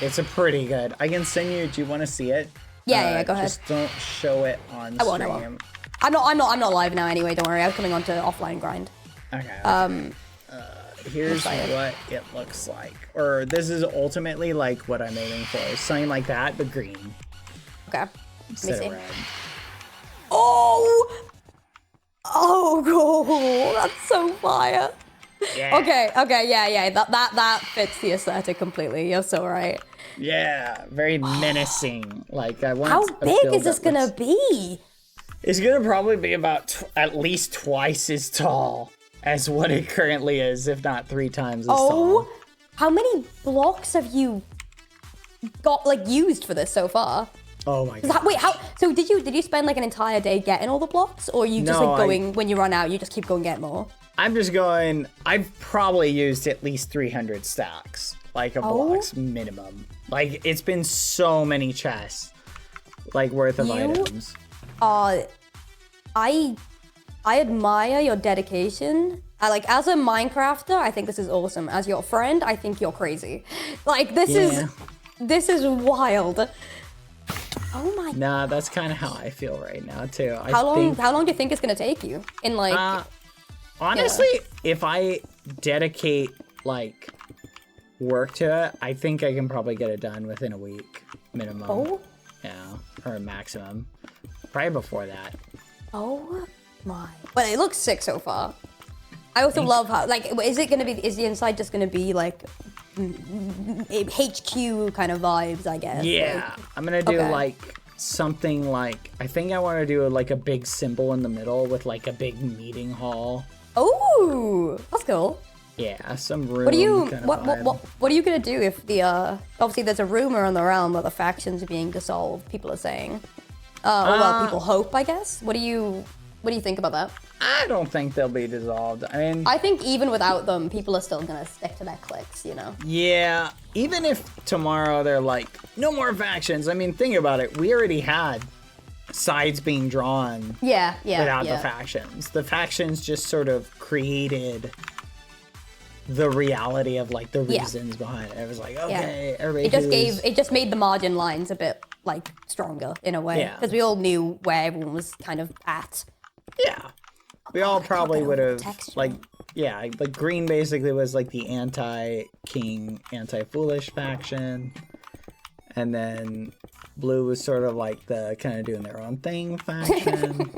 Speaker 3: it's a pretty good. I can send you. Do you want to see it?
Speaker 4: Yeah, go ahead.
Speaker 3: Just don't show it on stream.
Speaker 4: I won't. I'm not live now anyway. Don't worry. I'm coming on to offline grind.
Speaker 3: Okay. Here's what it looks like. Or this is ultimately like what I'm aiming for. Something like that, but green.
Speaker 4: Okay. Let me
Speaker 3: Instead
Speaker 4: see.
Speaker 3: of red.
Speaker 4: Oh, that's so fire.
Speaker 3: Yeah.
Speaker 4: Okay, yeah. That fits the aesthetic completely. You're so right.
Speaker 3: Yeah, very menacing. Like I want.
Speaker 4: How
Speaker 3: a
Speaker 4: big
Speaker 3: build
Speaker 4: is this
Speaker 3: that
Speaker 4: gonna
Speaker 3: looks-
Speaker 4: be?
Speaker 3: It's gonna probably be about at least twice as tall as what it currently is, if not 3 times as tall.
Speaker 4: How many blocks have you got like used for this so far?
Speaker 3: Oh my god.
Speaker 4: Wait, so did you spend like an entire day getting all the blocks, or you just
Speaker 3: No,
Speaker 4: like going when you run out, you just keep going get more?
Speaker 3: I'm just going. I've probably used at least 300 stacks, like of blocks minimum. Like it's been so many chests, like worth of items.
Speaker 4: I admire your dedication. Like as a Minecrafter, I think this is awesome. As your friend, I think you're crazy. Like this is wild. Oh my.
Speaker 3: Nah, that's kind of how I feel right now too.
Speaker 4: How long do you think it's gonna take you? In like.
Speaker 3: Honestly, if I dedicate like work to it, I think I can probably get it done within a week minimum.
Speaker 4: Oh.
Speaker 3: Yeah, or a maximum. Probably before that.
Speaker 4: Oh my. But it looks sick so far. I also love how, like, is the inside just gonna be like HQ kind of vibes, I guess?
Speaker 3: Yeah,
Speaker 4: Like,
Speaker 3: I'm gonna do
Speaker 4: okay.
Speaker 3: like something like, I think I want to do like a big symbol in the middle with like a big meeting hall.
Speaker 4: Oh, that's cool.
Speaker 3: Yeah, some room.
Speaker 4: What are you
Speaker 3: kind of
Speaker 4: what
Speaker 3: vibe.
Speaker 4: what are you gonna do if the obviously there's a rumor in the realm that the factions are being dissolved, people are saying. Well, people hope, I guess. What do you think about that?
Speaker 3: I don't think they'll be dissolved. I mean,
Speaker 4: I think even without them, people are still gonna stick to their cliques, you know?
Speaker 3: yeah, even if tomorrow they're like, no more factions. I mean, think about it. We already had sides being drawn
Speaker 4: Yeah,
Speaker 3: without
Speaker 4: yeah.
Speaker 3: the factions. The factions just sort of created the reality of like the reasons behind it. It was like, okay, everybody.
Speaker 4: It just made the margin lines a bit like stronger in a way.
Speaker 3: Yeah.
Speaker 4: Because we all knew where everyone was kind of at.
Speaker 3: Yeah. We all probably would have like,
Speaker 4: texture.
Speaker 3: yeah, like green basically was like the anti-king, anti-foolish faction. And then blue was sort of like the kind of doing their own thing faction.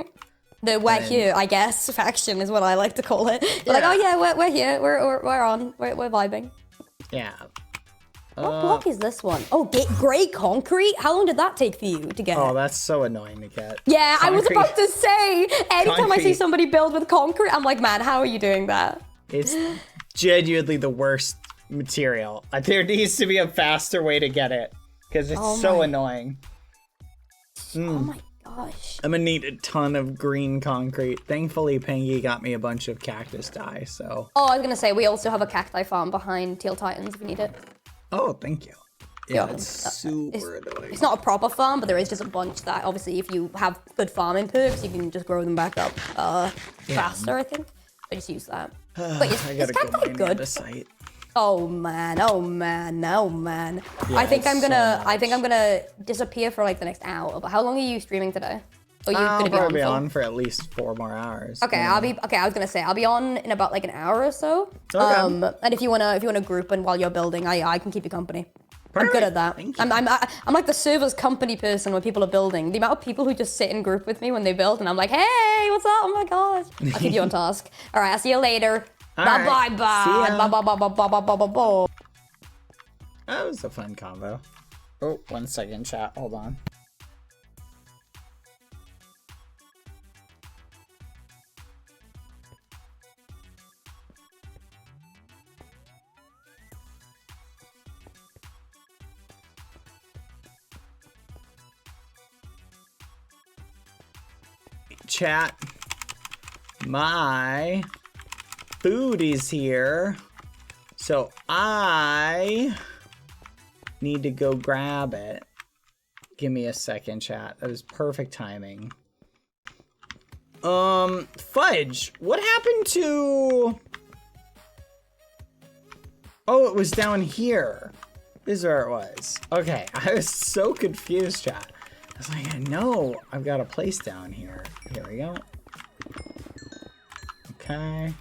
Speaker 4: The we're here, I guess, faction is what I like to call it. Like, oh yeah, we're here, we're on, we're vibing.
Speaker 3: Yeah.
Speaker 4: What block is this one? Oh, grey concrete? How long did that take for you to get?
Speaker 3: Oh, that's so annoying to get.
Speaker 4: Yeah, I was
Speaker 3: Concrete.
Speaker 4: about to say, anytime I see
Speaker 3: Concrete.
Speaker 4: somebody build with concrete, I'm like, man, how are you doing that?
Speaker 3: It's genuinely the worst material. There needs to be a faster way to get it. Because it's so annoying.
Speaker 4: Oh my gosh.
Speaker 3: I'm gonna need a ton of green concrete. Thankfully, Pengy got me a bunch of cactus dye, so...
Speaker 4: Oh, I was gonna say, we also have a cacti farm behind Teal Titans if you need it.
Speaker 3: Oh, thank you. Yeah,
Speaker 4: Yeah,
Speaker 3: it's super annoying.
Speaker 4: It's not a proper farm, but there is just a bunch that, obviously, if you have good farming perks, you can just grow them back up faster, I think. I just use that. But
Speaker 3: I gotta go
Speaker 4: cacti
Speaker 3: mine
Speaker 4: good?
Speaker 3: the site.
Speaker 4: Oh man, oh man, oh man.
Speaker 3: Yeah,
Speaker 4: I think
Speaker 3: it's
Speaker 4: I'm
Speaker 3: so
Speaker 4: gonna disappear for like the next hour. But how long are you streaming today? Are you
Speaker 3: I'll
Speaker 4: gonna
Speaker 3: probably be
Speaker 4: for?
Speaker 3: on for at least 4 more hours.
Speaker 4: Okay,
Speaker 3: Yeah.
Speaker 4: I was gonna say I'll be on in about like an hour or so.
Speaker 3: Okay.
Speaker 4: And if you wanna group and while you're building, I can keep you company. I'm good
Speaker 3: Perfect.
Speaker 4: at that.
Speaker 3: Thank you.
Speaker 4: I'm like the server's company person when people are building. The amount of people who just sit in group with me when they build, and I'm like, hey, what's up? Oh my gosh. I'll keep you on task. All right, I'll see you later.
Speaker 3: All
Speaker 4: Bye
Speaker 3: right.
Speaker 4: bye bye.
Speaker 3: See ya.
Speaker 4: Bye bye bye bye bye bye bye bye.
Speaker 3: That was a fun combo. Oh, 1 second, chat. Hold on. Chat. My food is here. So I need to go grab it. Give me a second, chat. That was perfect timing. Fudge, what happened to... Oh, it was down here. This is where it was. Okay, I was so confused, chat. I was like, I know I've got a place down here. Here we go. Okay.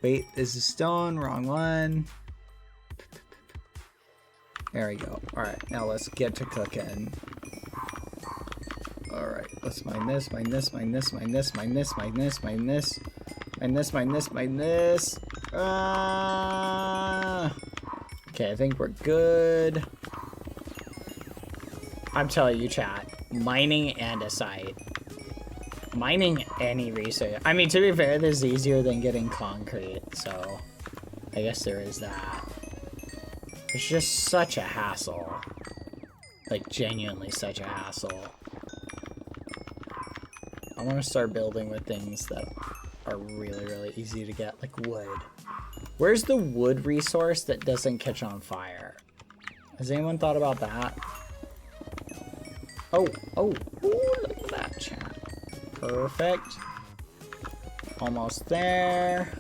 Speaker 3: Wait, this is stone, wrong one. There we go. Alright, now let's get to cooking. Alright, let's mine this, mine this, mine this, mine this, mine this, mine this, mine this. Mine this, mine this, mine this. Okay, I think we're good. I'm telling you, chat. Mining and a site. Mining any resource. I mean, to be fair, this is easier than getting concrete, so I guess there is that. It's just such a hassle. Like, genuinely such a hassle. I want to start building with things that are really, really easy to get, like wood. Where's the wood resource that doesn't catch on fire? Has anyone thought about that? Oh, ooh, look at that, chat. Perfect. Almost there.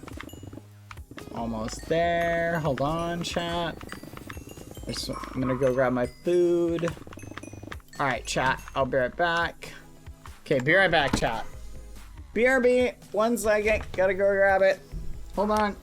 Speaker 3: Almost there. Hold on, chat. I'm gonna go grab my food. Alright, chat. I'll be right back. Okay, be right back, chat. BRB, 1 second. Gotta go grab it. Hold on.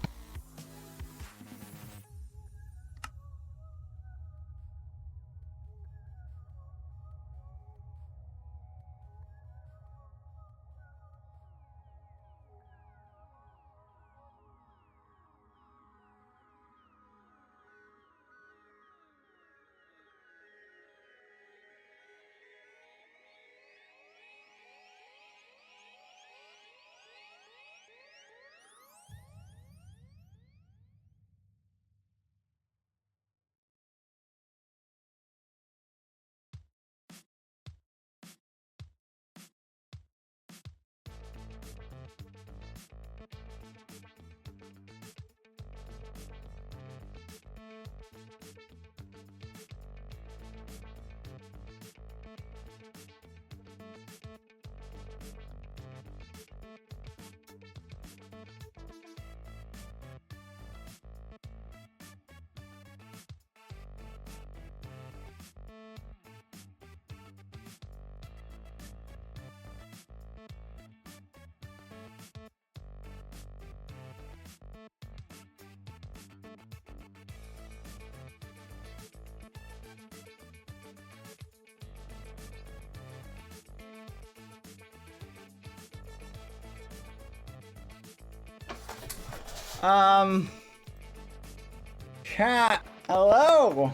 Speaker 3: Chat, hello.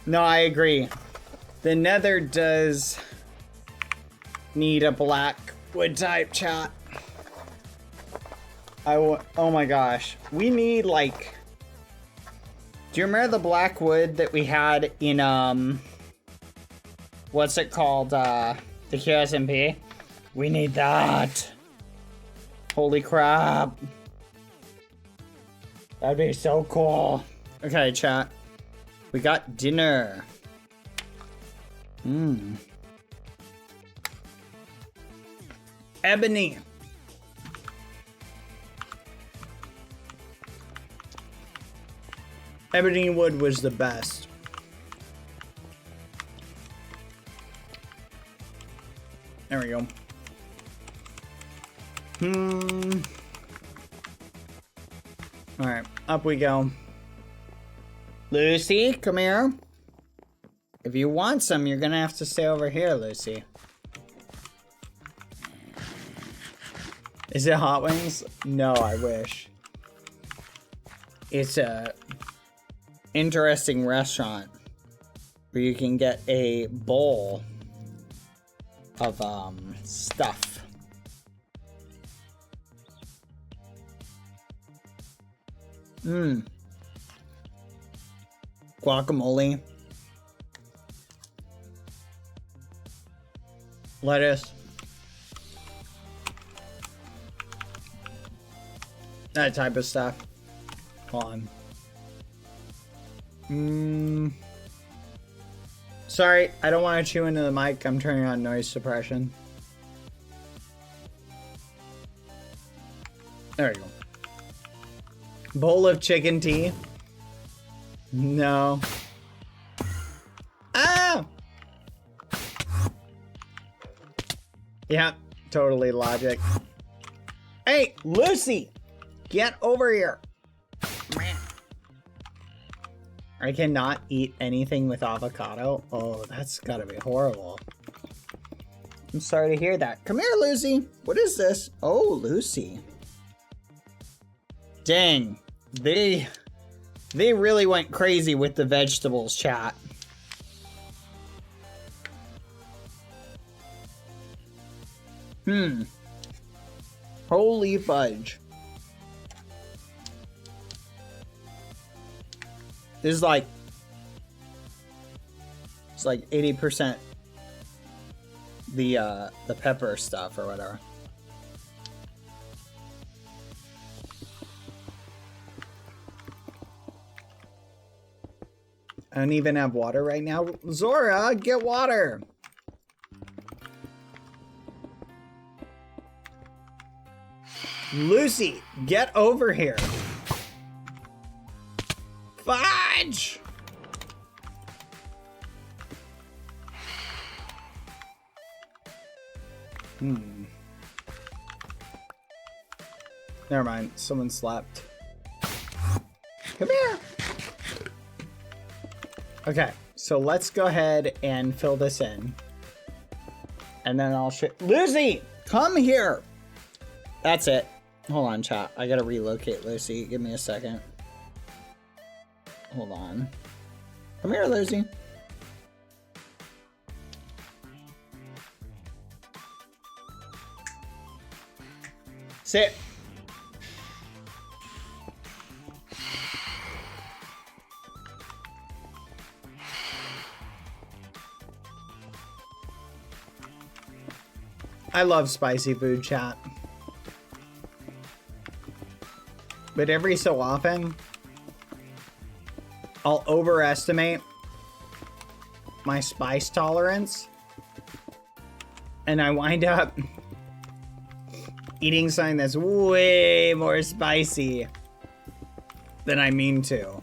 Speaker 3: No, I agree. The Nether does need a black wood type, chat. Oh my gosh. We need like... Do you remember the black wood that we had in, what's it called? The SMP? We need that. Holy crap. That'd be so cool. Okay, chat. We got dinner. Ebony. Ebony wood was the best. There we go. Alright, up we go. Lucy, come here. If you want some, you're gonna have to stay over here, Lucy. Is it hot wings? No, I wish. It's a interesting restaurant where you can get a bowl of stuff. Guacamole. Lettuce. That type of stuff. Hold on. Sorry, I don't want to chew into the mic. I'm turning on noise suppression. There we go. Bowl of chicken tea. No. Ah! Yeah, totally logic. Hey, Lucy! Get over here! Man. I cannot eat anything with avocado. Oh, that's gotta be horrible. I'm sorry to hear that. Come here, Lucy. What is this? Oh, Lucy. Dang. They really went crazy with the vegetables, chat. Holy fudge. This is like... It's like 80% the pepper stuff or whatever. I don't even have water right now. Zora, get water. Lucy, get over here. Fudge! Never mind. Someone slept. Come here. Okay, so let's go ahead and fill this in. And then I'll Lucy, come here. That's it. Hold on, chat. I gotta relocate Lucy. Give me a second. Hold on. Come here, Lucy. Sit. I love spicy food, chat. But every so often, I'll overestimate my spice tolerance. And I wind up eating something that's way more spicy than I mean to.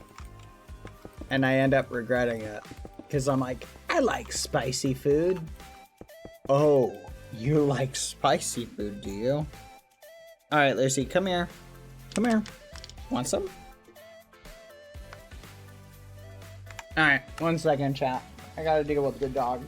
Speaker 3: And I end up regretting it. Because I'm like, I like spicy food. Oh, you like spicy food, do you? Alright, Lucy, come here. Come here. Want some? Alright, 1 second, chat. I gotta deal with the dog.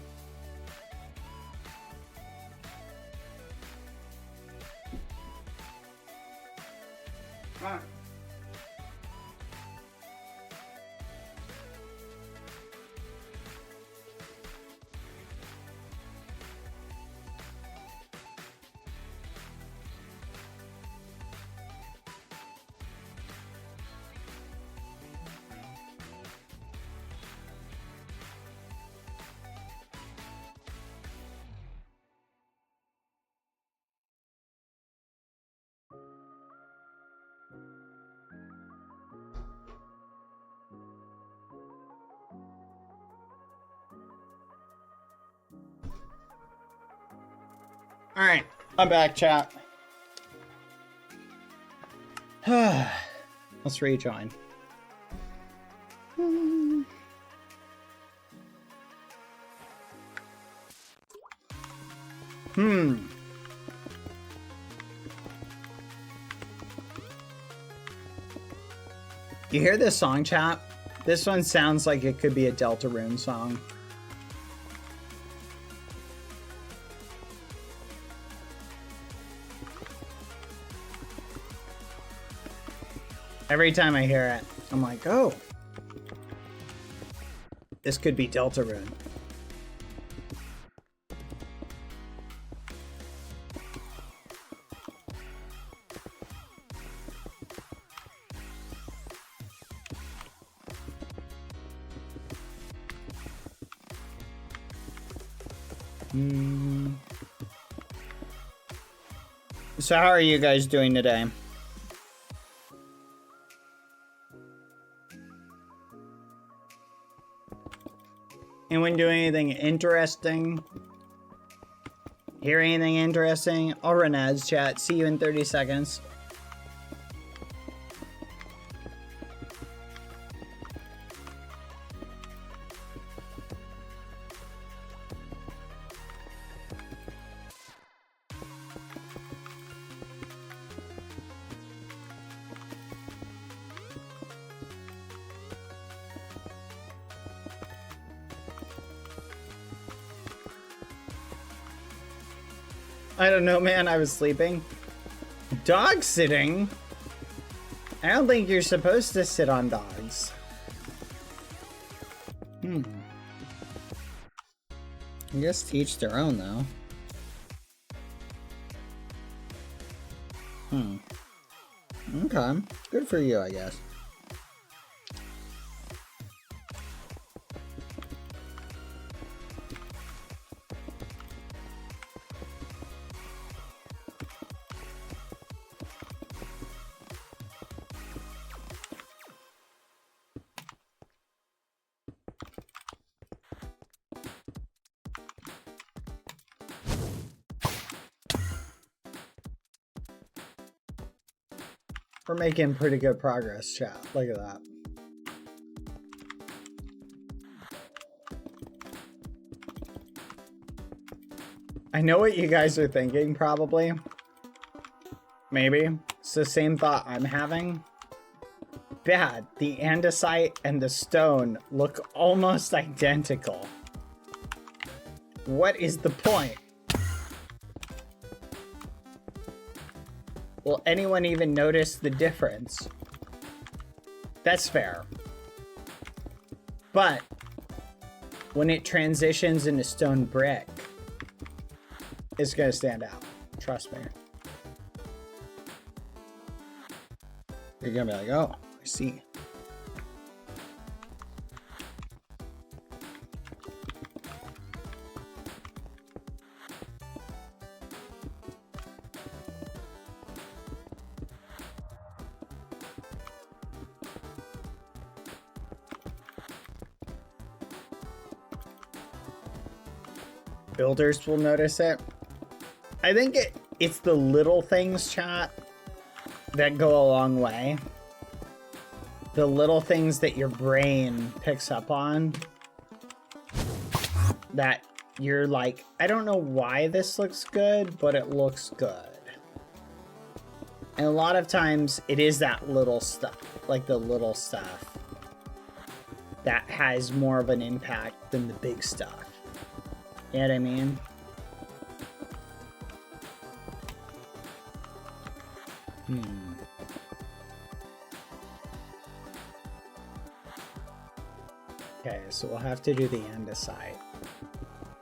Speaker 3: Alright, I'm back, chat. Let's rejoin. You hear this song, chat? This one sounds like it could be a Deltarune song. Every time I hear it, I'm like, oh, this could be Deltarune. So how are you guys doing today? Anyone doing anything interesting? Hear anything interesting? I'll run ads, chat. See you in 30 seconds. I don't know, man. I was sleeping. Dog sitting? I don't think you're supposed to sit on dogs. I guess to each their own, though. Okay. Good for you, I guess. We're making pretty good progress, chat. Look at that. I know what you guys are thinking, probably. Maybe. It's the same thought I'm having. Bad. The andesite and the stone look almost identical. What is the point? Will anyone even notice the difference? That's fair. But when it transitions into stone brick, it's gonna stand out. Trust me. You're gonna be like, oh, I see. Builders will notice it. I think it's the little things, chat, that go a long way. The little things that your brain picks up on. That you're like, I don't know why this looks good, but it looks good. And a lot of times it is that little stuff, like the little stuff, that has more of an impact than the big stuff. You know what I mean? Okay, so we'll have to do the andesite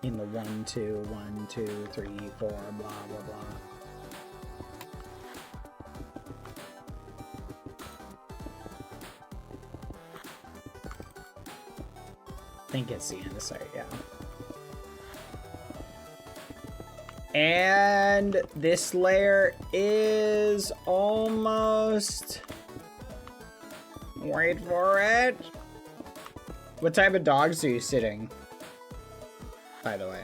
Speaker 3: in the 1, 2, 1, 2, 3, 4, blah, blah, blah. I think it's the andesite, yeah. And this layer is almost... Wait for it. What type of dogs are you sitting? By the way.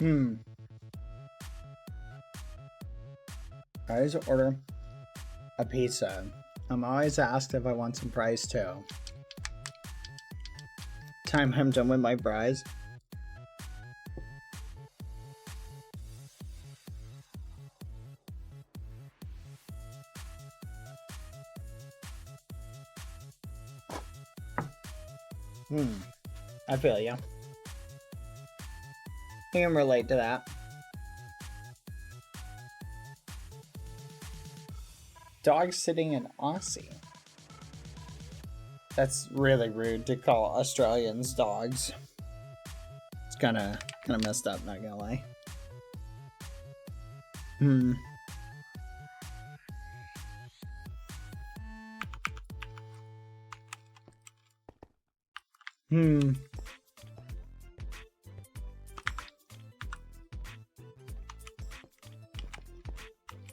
Speaker 3: Hmm. I always order a pizza. I'm always asked if I want some fries too. Time I'm done with my fries. I feel you. I can relate to that. Dog sitting in Aussie. That's really rude to call Australians dogs. It's kind of messed up, not gonna lie.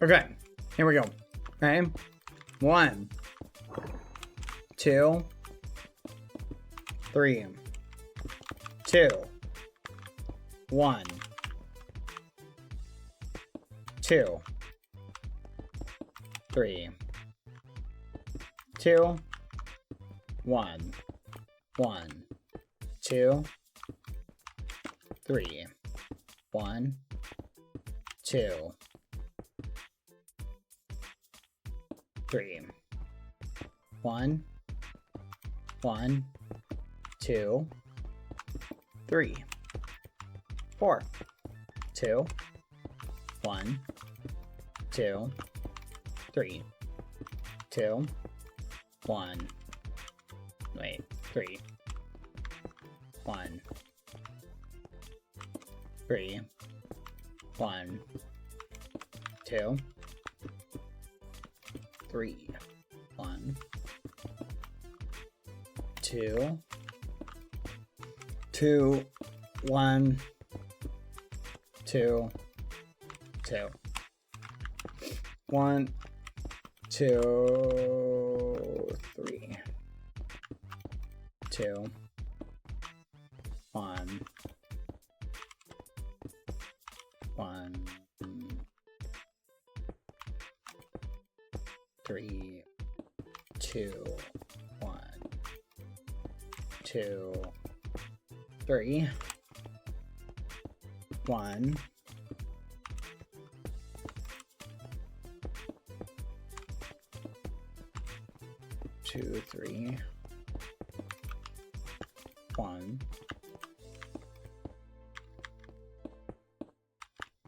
Speaker 3: Okay, here we go. Okay, 1, 2, 3, 2, 1, 2, 3, 2, 1, 1, 2, 3, 1, 2, 3, 1, 1, 2, 3, 4, 2, 1, 2, 3, 2, 1, wait, 3, 1, 3, 1, 2, 3, 1, 2, 2, 1, 2, 2, 1, 2, 3, 2, 1, 1, 3, 2, 1, 2, 3, 1, 2, 3, 1,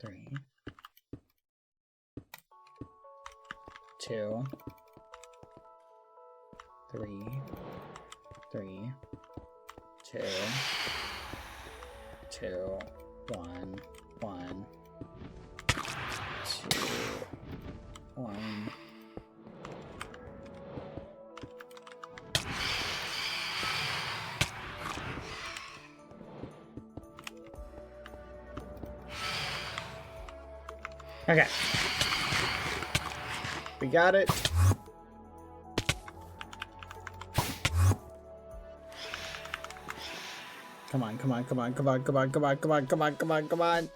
Speaker 3: 3, 2, 3, 3, 2, 2, 1, 1, 2, 1. Okay. We got it. Come on, come on, come on, come on, come on, come on, come on, come on, come on, come on.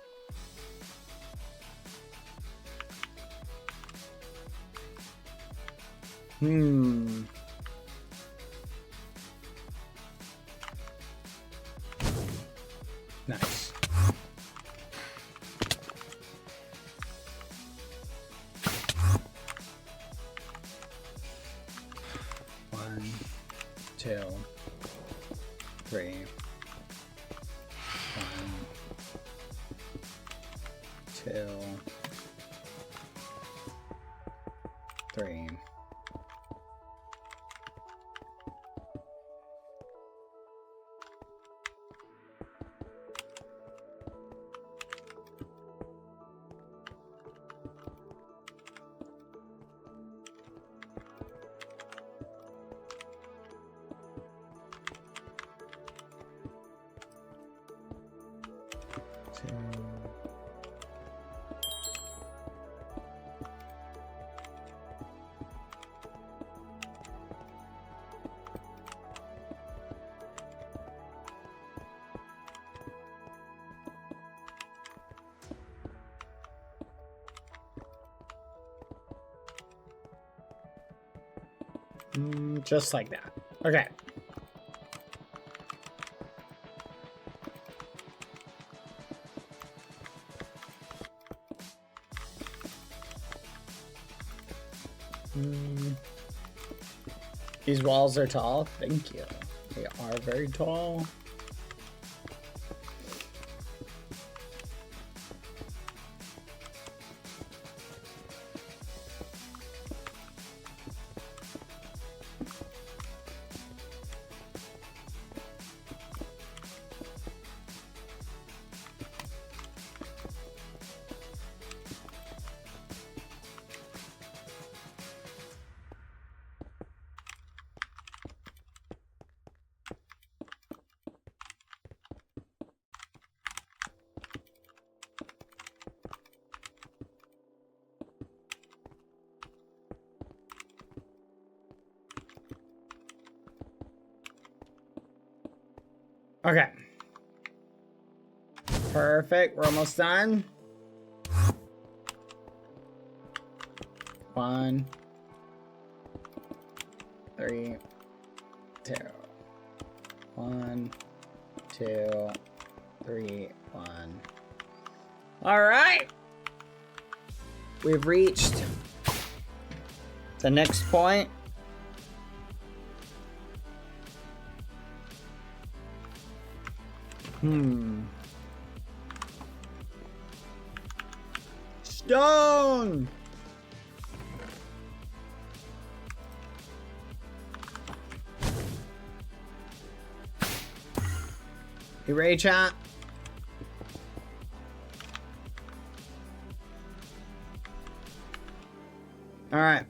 Speaker 3: Nice. One, 2, 3. 1, 2, 3. Just like that. Okay. These walls are tall. Thank you. They are very tall. Okay. Perfect. We're almost done. 1, 3, 2. 1, 2, 3, 1. All right. We've reached the next point. Stone! You ready, chat? Alright.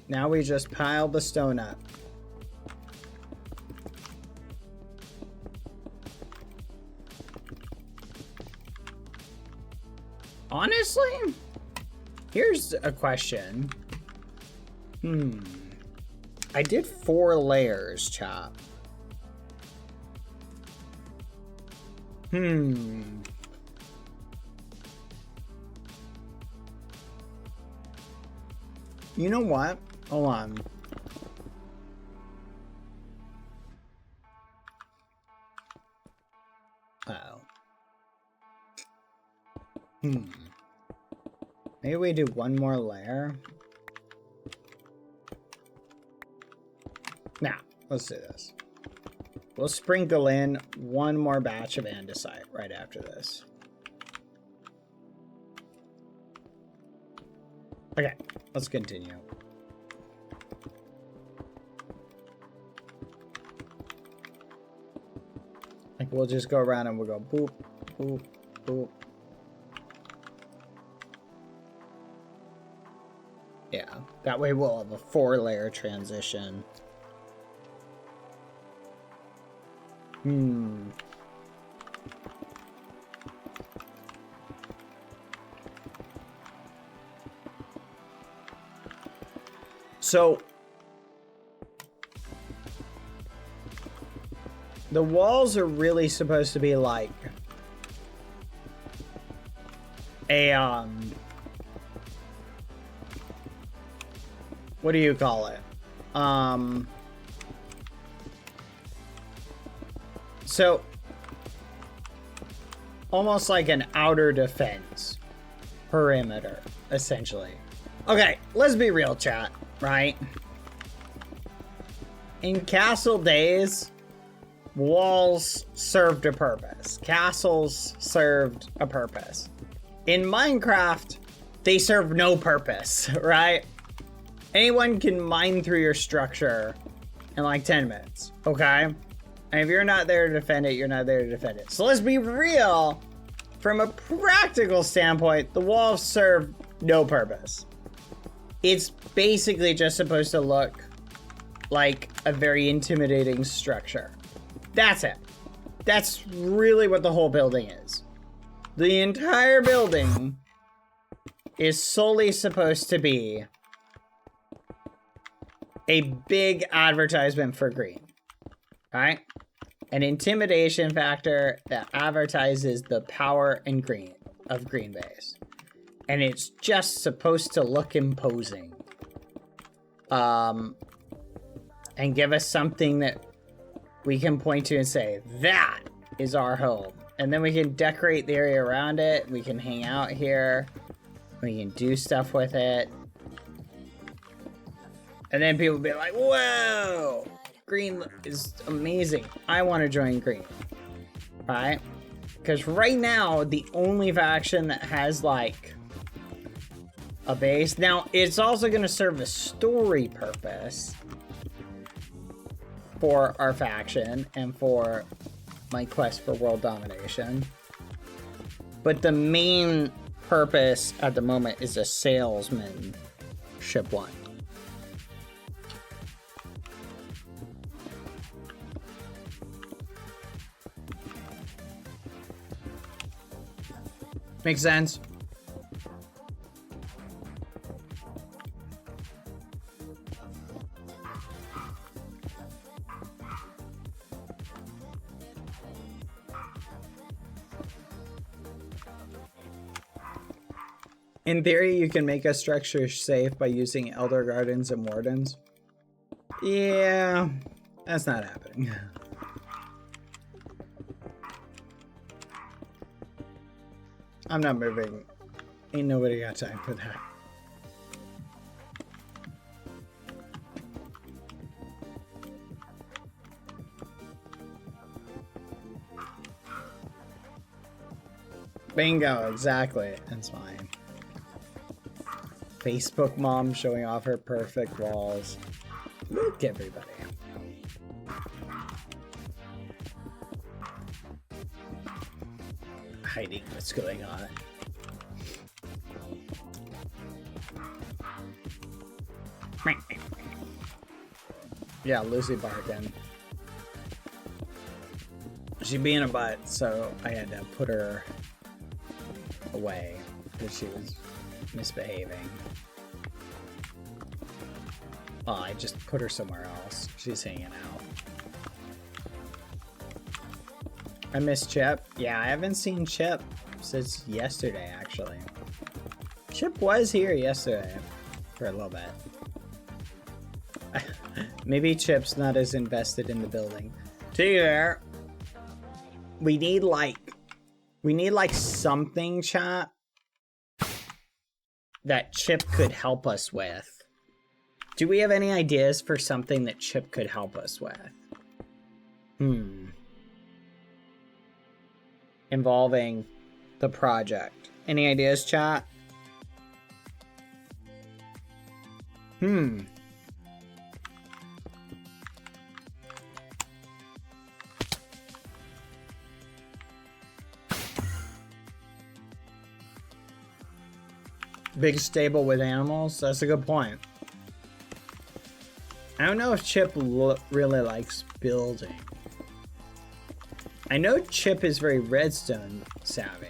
Speaker 3: Now we just pile the stone up. Honestly, here's a question. I did 4 layers, chop. You know what? Hold on. Uh-oh. Maybe we do one more layer. Now, let's do this. We'll sprinkle in one more batch of andesite right after this. Okay, let's continue. Like, we'll just go around and we'll go boop, boop, boop. Yeah, that way we'll have a 4-layer transition. So the walls are really supposed to be like a what do you call it? So almost like an outer defense perimeter, essentially. Okay, let's be real, chat, right? In castle days, walls served a purpose. Castles served a purpose. In Minecraft, they serve no purpose, right? Anyone can mine through your structure in like 10 minutes, okay? And if you're not there to defend it, you're not there to defend it. So let's be real. From a practical standpoint, the walls serve no purpose. It's basically just supposed to look like a very intimidating structure. That's it. That's really what the whole building is. The entire building is solely supposed to be a big advertisement for green, right? An intimidation factor that advertises the power and green of Green Base. And it's just supposed to look imposing. and give us something that we can point to and say, that is our home. And then we can decorate the area around it. We can hang out here. We can do stuff with it. And then people will be like, whoa, green is amazing. I want to join green, right? Because right now, the only faction that has like a base. Now, it's also going to serve a story purpose for our faction and for my quest for world domination. But the main purpose at the moment is a salesmanship one. Makes sense? In theory, you can make a structure safe by using Elder Gardens and Wardens. Yeah, that's not happening. I'm not moving. Ain't nobody got time for that. Bingo, exactly. That's fine. Facebook mom showing off her perfect walls. Look, everybody. Hiding what's going on. Yeah, Lucy barking. She being a butt, so I had to put her away because she was misbehaving. Oh, I just put her somewhere else. She's hanging out. I miss Chip. Yeah, I haven't seen Chip since yesterday, actually. Chip was here yesterday for a little bit. Maybe Chip's not as invested in the building. To be fair, we need like something, chat, that Chip could help us with. Do we have any ideas for something that Chip could help us with? Involving the project. Any ideas, chat? Big stable with animals? That's a good point. I don't know if Chip really likes building. I know Chip is very redstone savvy.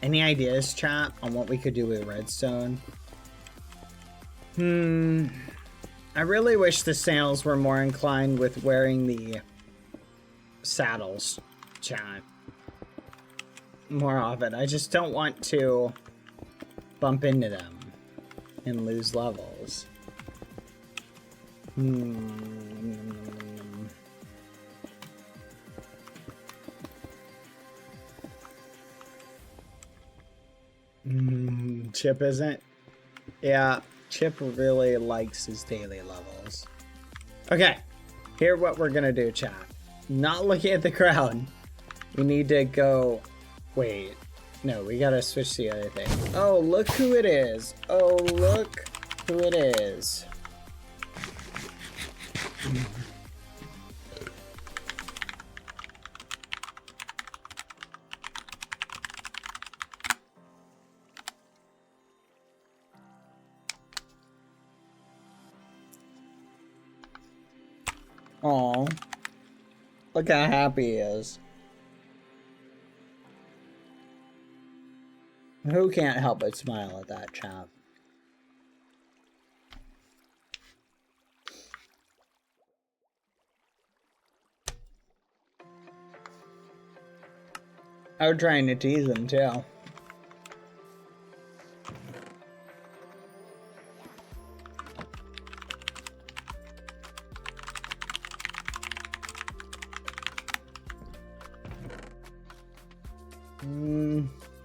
Speaker 3: Any ideas, chat, on what we could do with redstone? I really wish the sales were more inclined with wearing the saddles, chat, more often. I just don't want to bump into them and lose levels. Chip isn't? Yeah, Chip really likes his daily levels. Okay, here's what we're gonna do, chat. Not looking at the crowd. We need to go... Wait. No, we gotta switch the other thing. Oh, look who it is. Oh, look who it is. Aw. Look how happy he is. Who can't help but smile at that, chap? I was trying to tease him, too.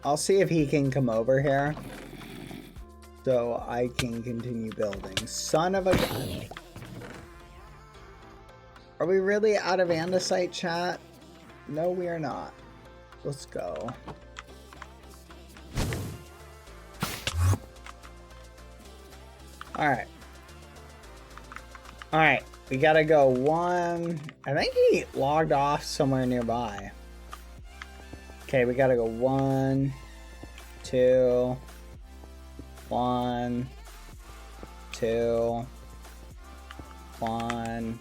Speaker 3: I'll see if he can come over here. So I can continue building. Son of a gun. Are we really out of andesite, chat? No, we are not. Let's go. Alright. Alright. We gotta go one. I think he logged off somewhere nearby. Okay, we gotta go 1, 2, 1, 2, 1,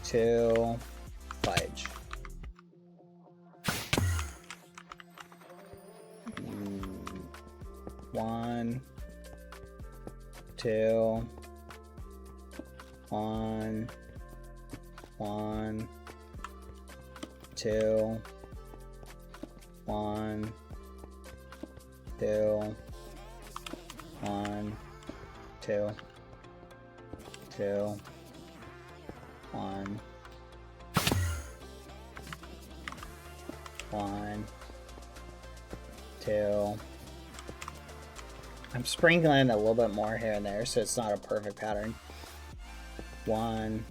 Speaker 3: 2, fudge. 1, 2, 1, 1, 2, 1, 2, 1, 2, 2, 1, 1, 2. I'm sprinkling a little bit more here and there, so it's not a perfect pattern. 1,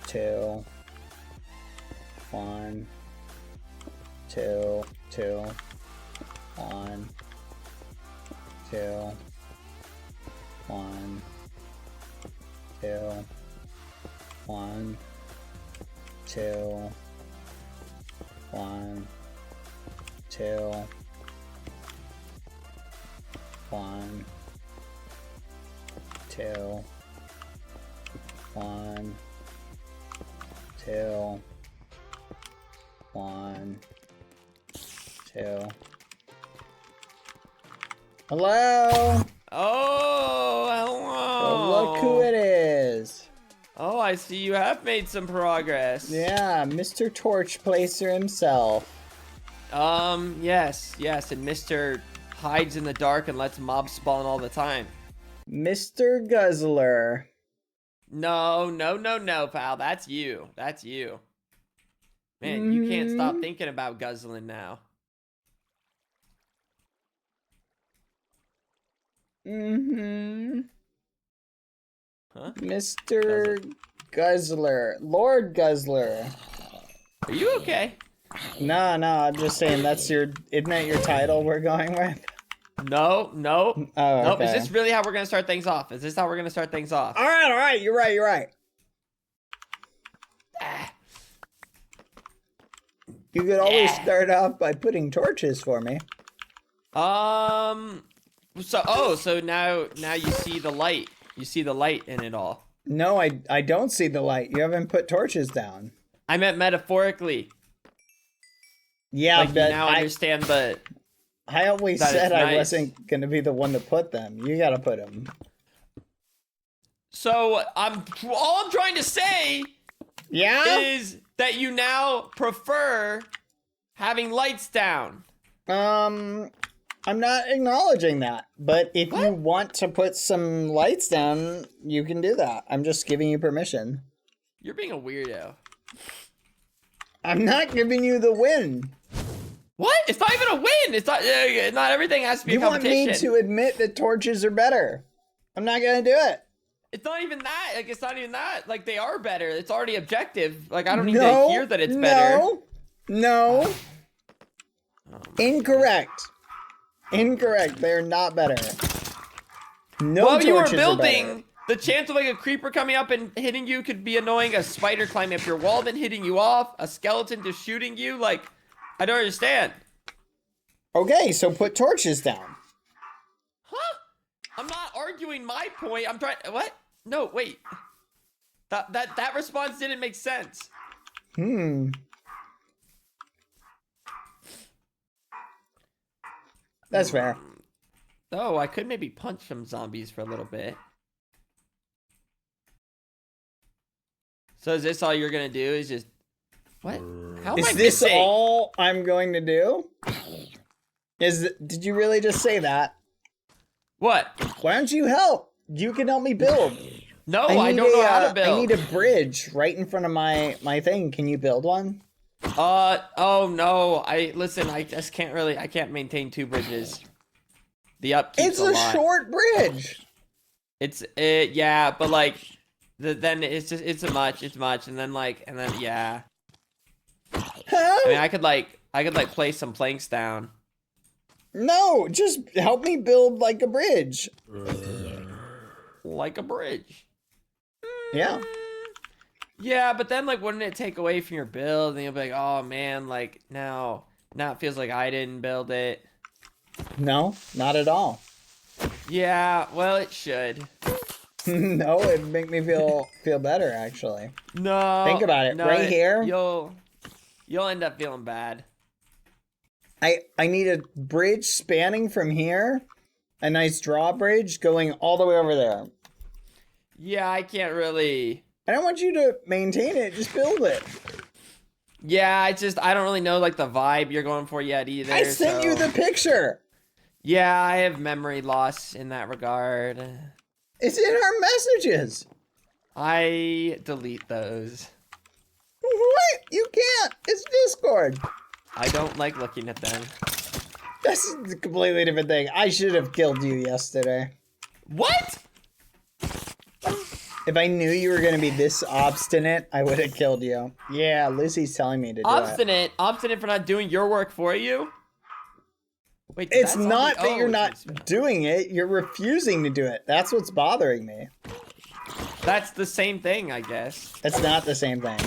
Speaker 3: 2, 1, 2, 2, 1, 2, 1, 2, 1, 2, 1, 2, 1, 2, 1, 2, 1, 2. Hello?
Speaker 5: Oh, hello.
Speaker 3: Oh, look who it is.
Speaker 5: Oh, I see you have made some progress.
Speaker 3: Yeah, Mr. Torch Placer himself.
Speaker 5: Yes, and Mr. hides in the dark and lets mobs spawn all the time.
Speaker 3: Mr. Guzzler.
Speaker 5: No, pal. That's you. Man, you can't stop thinking about guzzling now. Huh?
Speaker 3: Mr. Guzzler. Lord Guzzler.
Speaker 5: Are you okay?
Speaker 3: No, I'm just saying isn't that your title we're going with?
Speaker 5: No.
Speaker 3: Oh,
Speaker 5: Nope.
Speaker 3: okay.
Speaker 5: Is this really how we're gonna start things off? All
Speaker 3: right, you're right. You could always start off by putting torches for me.
Speaker 5: So now you see the light. You see the light in it all.
Speaker 3: No, I don't see the light. You haven't put torches down.
Speaker 5: I meant metaphorically.
Speaker 3: Yeah,
Speaker 5: like
Speaker 3: but
Speaker 5: you now understand the.
Speaker 3: I always
Speaker 5: that
Speaker 3: said
Speaker 5: it's
Speaker 3: I
Speaker 5: nice.
Speaker 3: wasn't gonna be the one to put them. You gotta put them.
Speaker 5: So all I'm trying to say
Speaker 3: Yeah?
Speaker 5: is that you now prefer having lights down.
Speaker 3: I'm not acknowledging that. But if you want to put some lights down, you can do that. I'm just giving you permission.
Speaker 5: You're being a weirdo.
Speaker 3: I'm not giving you the win.
Speaker 5: What? It's not even a win. It's not everything has to be
Speaker 3: You
Speaker 5: a competition.
Speaker 3: want me to admit that torches are better. I'm not gonna do it.
Speaker 5: It's not even that. Like, it's not even that. Like, they are better. It's already objective. Like, I don't need to hear that it's better.
Speaker 3: No. Incorrect. They're not better. No
Speaker 5: While you were
Speaker 3: torches are better.
Speaker 5: building, the chance of like a creeper coming up and hitting you could be annoying. A spider climbing up your wall then hitting you off. A skeleton just shooting you. Like, I don't understand.
Speaker 3: Okay, so put torches down.
Speaker 5: Huh? I'm not arguing my point. I'm trying. What? No, wait. That response didn't make sense.
Speaker 3: That's fair.
Speaker 5: Oh, I could maybe punch some zombies for a little bit. So is this all you're gonna do? Is just what? How am I
Speaker 3: Is this
Speaker 5: missing?
Speaker 3: all I'm going to do? Did you really just say that?
Speaker 5: What?
Speaker 3: Why don't you help? You can help me build.
Speaker 5: No, I don't know how to build.
Speaker 3: I need a bridge right in front of my thing. Can you build one?
Speaker 5: Oh no. Listen, I just can't really, I can't maintain 2 bridges. The upkeep's
Speaker 3: It's
Speaker 5: a
Speaker 3: a
Speaker 5: lot.
Speaker 3: short bridge.
Speaker 5: Yeah, but like, then it's much, and then yeah.
Speaker 3: How?
Speaker 5: I mean, I could like place some planks down.
Speaker 3: No, just help me build like a bridge.
Speaker 5: Like a bridge.
Speaker 3: Yeah.
Speaker 5: Yeah, but then like, wouldn't it take away from your build? And you'll be like, oh man, like now it feels like I didn't build it.
Speaker 3: No, not at all.
Speaker 5: Yeah, well, it should.
Speaker 3: No, it'd make me feel better actually.
Speaker 5: No.
Speaker 3: Think about it.
Speaker 5: No,
Speaker 3: Right here.
Speaker 5: You'll end up feeling bad.
Speaker 3: I need a bridge spanning from here, a nice drawbridge going all the way over there.
Speaker 5: Yeah, I can't really.
Speaker 3: I don't want you to maintain it, just build it.
Speaker 5: Yeah, I don't really know like the vibe you're going for yet either.
Speaker 3: I sent you the picture.
Speaker 5: Yeah, I have memory loss in that regard.
Speaker 3: It's in our messages.
Speaker 5: I delete those.
Speaker 3: What? You can't. It's Discord.
Speaker 5: I don't like looking at them.
Speaker 3: That's a completely different thing. I should have killed you yesterday.
Speaker 5: What?
Speaker 3: If I knew you were going to be this obstinate, I would have killed you. Yeah, Lizzie's telling me to do it.
Speaker 5: Obstinate for not doing your work for you? Wait,
Speaker 3: It's not that you're not doing it. You're refusing to do it. That's what's bothering me.
Speaker 5: That's the same thing, I guess.
Speaker 3: It's not the same thing.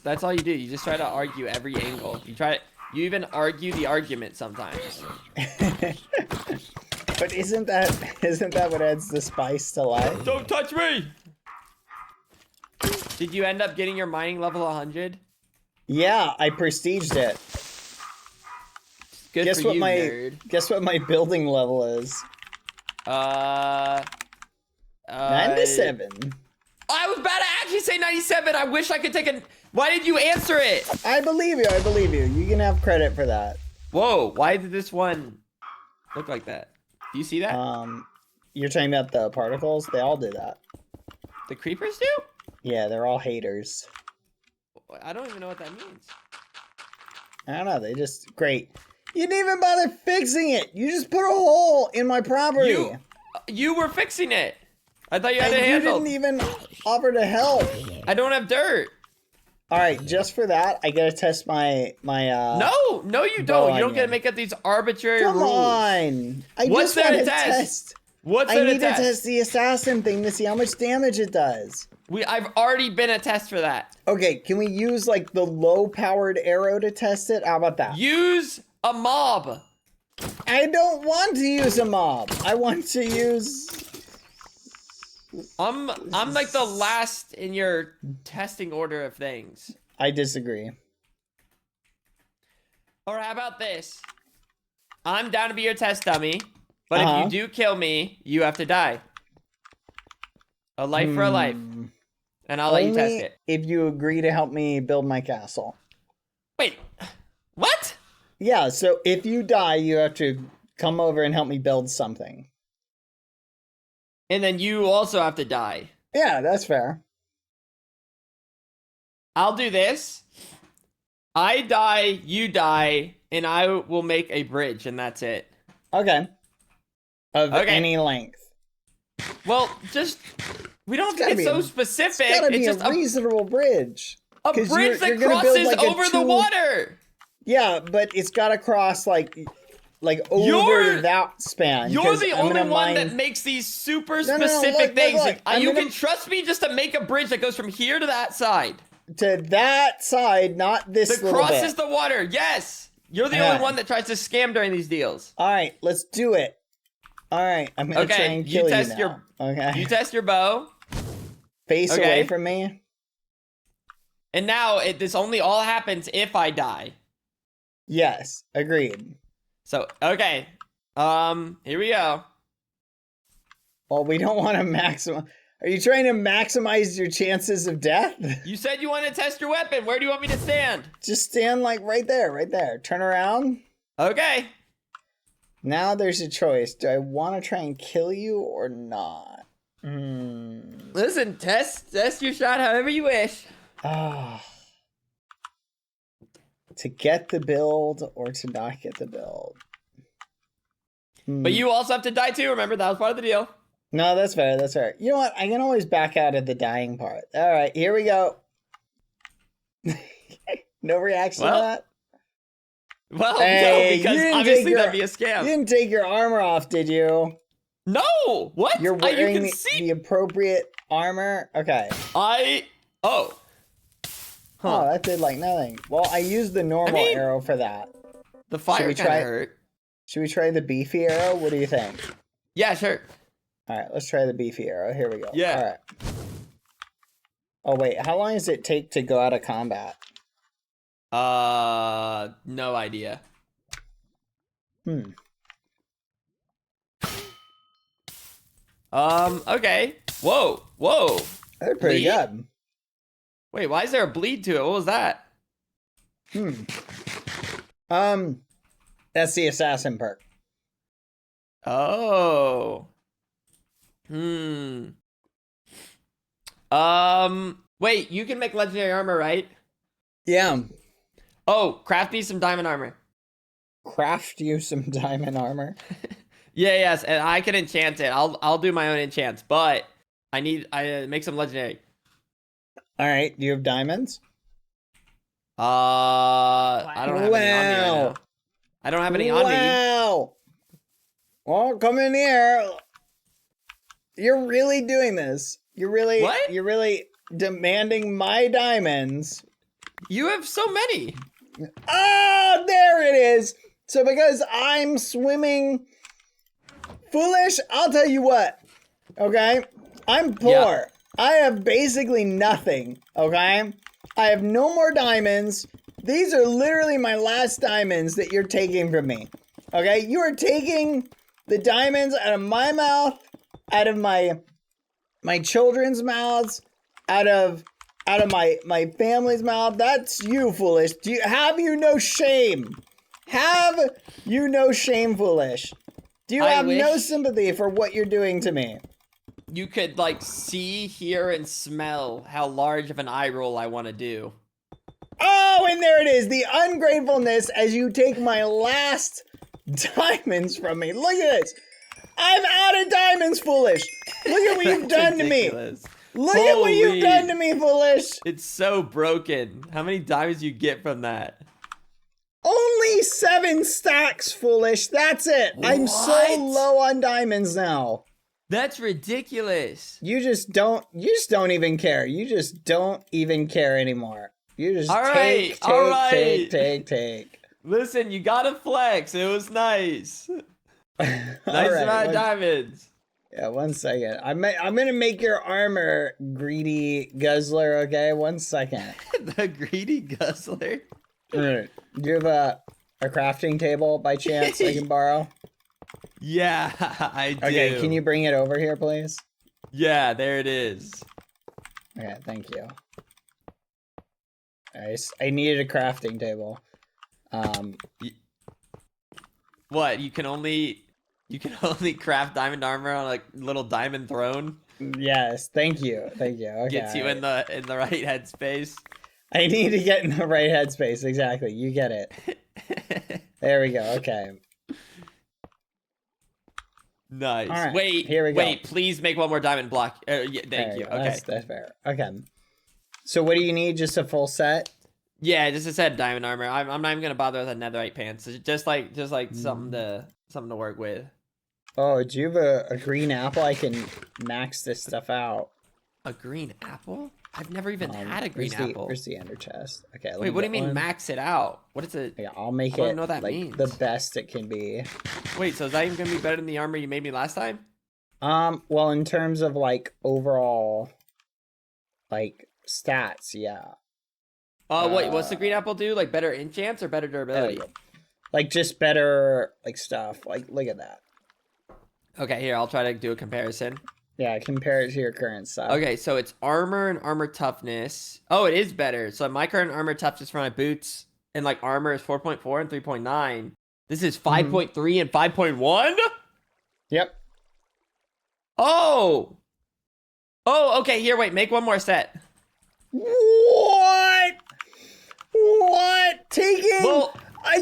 Speaker 5: That's all you do. You just try to argue every angle. You even argue the argument sometimes.
Speaker 3: But isn't that what adds the spice to life?
Speaker 5: Don't touch me! Did you end up getting your mining level 100?
Speaker 3: Yeah, I prestiged it.
Speaker 5: Good for you, nerd.
Speaker 3: Guess what my building level is? 97.
Speaker 5: I was about to actually say 97. I wish I could take a... Why did you answer it?
Speaker 3: I believe you. I believe you. You can have credit for that.
Speaker 5: Whoa, why did this one look like that? Do you see that?
Speaker 3: You're talking about the particles? They all do that.
Speaker 5: The creepers do?
Speaker 3: Yeah, they're all haters.
Speaker 5: I don't even know what that means.
Speaker 3: I don't know. They just... Great. You didn't even bother fixing it. You just put a hole in my property.
Speaker 5: You were fixing it. I thought you had it handled.
Speaker 3: You didn't even offer to help.
Speaker 5: I don't have dirt.
Speaker 3: All right, just for that, I gotta test my
Speaker 5: No, you don't. You don't get to make up these arbitrary rules.
Speaker 3: Come on.
Speaker 5: What's there to test? What's there to test?
Speaker 3: I need to test the assassin thing to see how much damage it does.
Speaker 5: I've already been a test for that.
Speaker 3: Okay, can we use like the low-powered arrow to test it? How about that?
Speaker 5: Use a mob.
Speaker 3: I don't want to use a mob. I want to use...
Speaker 5: I'm like the last in your testing order of things.
Speaker 3: I disagree.
Speaker 5: Or how about this? I'm down to be your test dummy, but if you do kill me, you have to die. A life for a life. And I'll let you test it.
Speaker 3: If you agree to help me build my castle.
Speaker 5: Wait, what?
Speaker 3: Yeah, so if you die, you have to come over and help me build something.
Speaker 5: And then you also have to die.
Speaker 3: Yeah, that's fair.
Speaker 5: I'll do this. I die, you die, and I will make a bridge, and that's it.
Speaker 3: Okay. Of any length.
Speaker 5: Well, just... We don't have to get so specific.
Speaker 3: It's gotta be a reasonable bridge.
Speaker 5: A bridge that crosses like over the water.
Speaker 3: Yeah, but it's gotta cross like over that span.
Speaker 5: You're the only one that makes these super specific things. Look, you can trust me just to make a bridge that goes from here to that side.
Speaker 3: To that side, not this
Speaker 5: that
Speaker 3: little
Speaker 5: crosses
Speaker 3: bit.
Speaker 5: the water. Yes. You're the only one that tries to scam during these deals.
Speaker 3: All right, let's do it. All right, I'm gonna try and kill you now. Okay.
Speaker 5: You test your bow.
Speaker 3: Face away from me.
Speaker 5: And now this only all happens if I die.
Speaker 3: Yes, agreed.
Speaker 5: So, okay. Here we go.
Speaker 3: Well, we don't want to maximize. Are you trying to maximize your chances of death?
Speaker 5: You said you want to test your weapon. Where do you want me to stand?
Speaker 3: Just stand like right there. Turn around.
Speaker 5: Okay.
Speaker 3: Now there's a choice. Do I want to try and kill you or not?
Speaker 5: Listen, test your shot however you wish.
Speaker 3: Ah. To get the build or to not get the build.
Speaker 5: But you also have to die too. Remember, that was part of the deal.
Speaker 3: No, that's fair. That's fair. You know what? I can always back out of the dying part. All right, here we go. No reaction to that?
Speaker 5: Well,
Speaker 3: Hey,
Speaker 5: no, because obviously that'd be a scam.
Speaker 3: You didn't take your armor off, did you?
Speaker 5: No! What?
Speaker 3: You're
Speaker 5: You
Speaker 3: wearing
Speaker 5: can
Speaker 3: the,
Speaker 5: see.
Speaker 3: the appropriate armor? Okay.
Speaker 5: Oh.
Speaker 3: Oh, that did like nothing. Well, I used the normal
Speaker 5: I mean,
Speaker 3: arrow for that.
Speaker 5: The fire kind of hurt.
Speaker 3: Should we try the beefy arrow? What do you think?
Speaker 5: Yeah, sure.
Speaker 3: All right, let's try the beefy arrow. Here we go.
Speaker 5: Yeah.
Speaker 3: All right. Oh, wait. How long does it take to go out of combat?
Speaker 5: No idea. Okay. Whoa.
Speaker 3: They're pretty good.
Speaker 5: Wait, why is there a bleed to it? What was that?
Speaker 3: That's the assassin perk.
Speaker 5: Oh. Wait, you can make legendary armor, right?
Speaker 3: Yeah.
Speaker 5: Oh, craft me some diamond armor.
Speaker 3: Craft you some diamond armor.
Speaker 5: Yes, and I can enchant it. I'll do my own enchants, but I make some legendary.
Speaker 3: All right, do you have diamonds?
Speaker 5: I don't have any on me right now. I don't have any on me.
Speaker 3: Wow. Well, come in here. You're really doing this. You're really demanding my diamonds.
Speaker 5: You have so many.
Speaker 3: Oh, there it is. So because I'm swimming foolish, I'll tell you what. Okay? I'm poor.
Speaker 5: Yeah.
Speaker 3: I have basically nothing. Okay? I have no more diamonds. These are literally my last diamonds that you're taking from me. Okay? You are taking the diamonds out of my mouth, out of my children's mouths, out of my family's mouth. That's you, foolish. Have you no shame? Have you no shame, foolish? Do you have no sympathy for what you're doing to me?
Speaker 5: You could like see, hear, and smell how large of an eye roll I want to do.
Speaker 3: Oh, and there it is. The ungratefulness as you take my last diamonds from me. Look at this. I'm out of diamonds, foolish. Look at what you've done to me. Look at what you've done to me, foolish.
Speaker 5: It's so broken. How many diamonds you get from that?
Speaker 3: Only 7 stacks, foolish. That's it. I'm so low on diamonds now.
Speaker 5: That's ridiculous.
Speaker 3: You just don't even care. You just don't even care anymore. You just take.
Speaker 5: Listen, you gotta flex. It was nice. Nice amount of diamonds.
Speaker 3: Yeah, 1 second. I'm gonna make your armor, greedy guzzler. Okay, 1 second.
Speaker 5: The greedy guzzler.
Speaker 3: Do you have a crafting table by chance I can borrow?
Speaker 5: Yeah, I do.
Speaker 3: Okay, can you bring it over here, please?
Speaker 5: Yeah, there it is.
Speaker 3: Okay, thank you. I needed a crafting table.
Speaker 5: What? You can only craft diamond armor on a little diamond throne?
Speaker 3: Yes, thank you. Okay.
Speaker 5: Gets you in the right headspace.
Speaker 3: I need to get in the right headspace. Exactly. You get it. There we go. Okay.
Speaker 5: Nice.
Speaker 3: All right,
Speaker 5: wait.
Speaker 3: here we go.
Speaker 5: Wait. Please make one more diamond block. Yeah, thank you. Okay.
Speaker 3: That's fair. Okay. So what do you need? Just a full set?
Speaker 5: Yeah, just a set of diamond armor. I'm not even gonna bother with a netherite pants. Just like something to work with.
Speaker 3: Oh, do you have a green apple? I can max this stuff out.
Speaker 5: A green apple? I've never even had a green apple.
Speaker 3: Where's the ender chest? Okay.
Speaker 5: Wait, what do you mean max it out? What is it?
Speaker 3: Yeah, I'll make
Speaker 5: I
Speaker 3: it
Speaker 5: don't know what that
Speaker 3: like
Speaker 5: means.
Speaker 3: the best it can be.
Speaker 5: Wait, so is that even gonna be better than the armor you made me last time?
Speaker 3: Well, in terms of like overall, like stats, yeah.
Speaker 5: Wait, what's the green apple do? Like better enchants or better durability?
Speaker 3: Like just better like stuff. Like look at that.
Speaker 5: Okay, here, I'll try to do a comparison.
Speaker 3: Yeah, compare it to your current stuff.
Speaker 5: Okay, so it's armor and armor toughness. Oh, it is better. So my current armor toughness for my boots and like armor is 4.4 and 3.9. This is 5.3 and 5.1?
Speaker 3: Yep.
Speaker 5: Oh! Oh, okay. Here, wait. Make one more set.
Speaker 3: What? What? Taking...
Speaker 5: Well,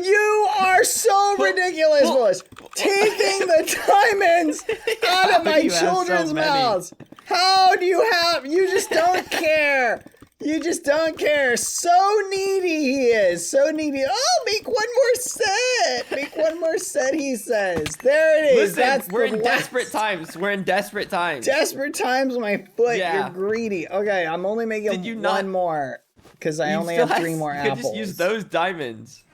Speaker 3: you are so ridiculous,
Speaker 5: well-
Speaker 3: Willis. Taking the diamonds out
Speaker 5: How
Speaker 3: of my
Speaker 5: do you have so
Speaker 3: children's
Speaker 5: many?
Speaker 3: mouths. How do you have... You just don't care. You just don't care. So needy he is. So needy. Oh, make one more set. Make one more set, he says. There it is.
Speaker 5: Listen,
Speaker 3: That's
Speaker 5: we're
Speaker 3: the
Speaker 5: in
Speaker 3: last.
Speaker 5: desperate times. We're in desperate times.
Speaker 3: Desperate times, my foot.
Speaker 5: Yeah.
Speaker 3: You're greedy. Okay, I'm only making
Speaker 5: Did you not-
Speaker 3: one more. Because I
Speaker 5: You
Speaker 3: only
Speaker 5: still
Speaker 3: have 3 more
Speaker 5: You could
Speaker 3: apples.
Speaker 5: just use those diamonds.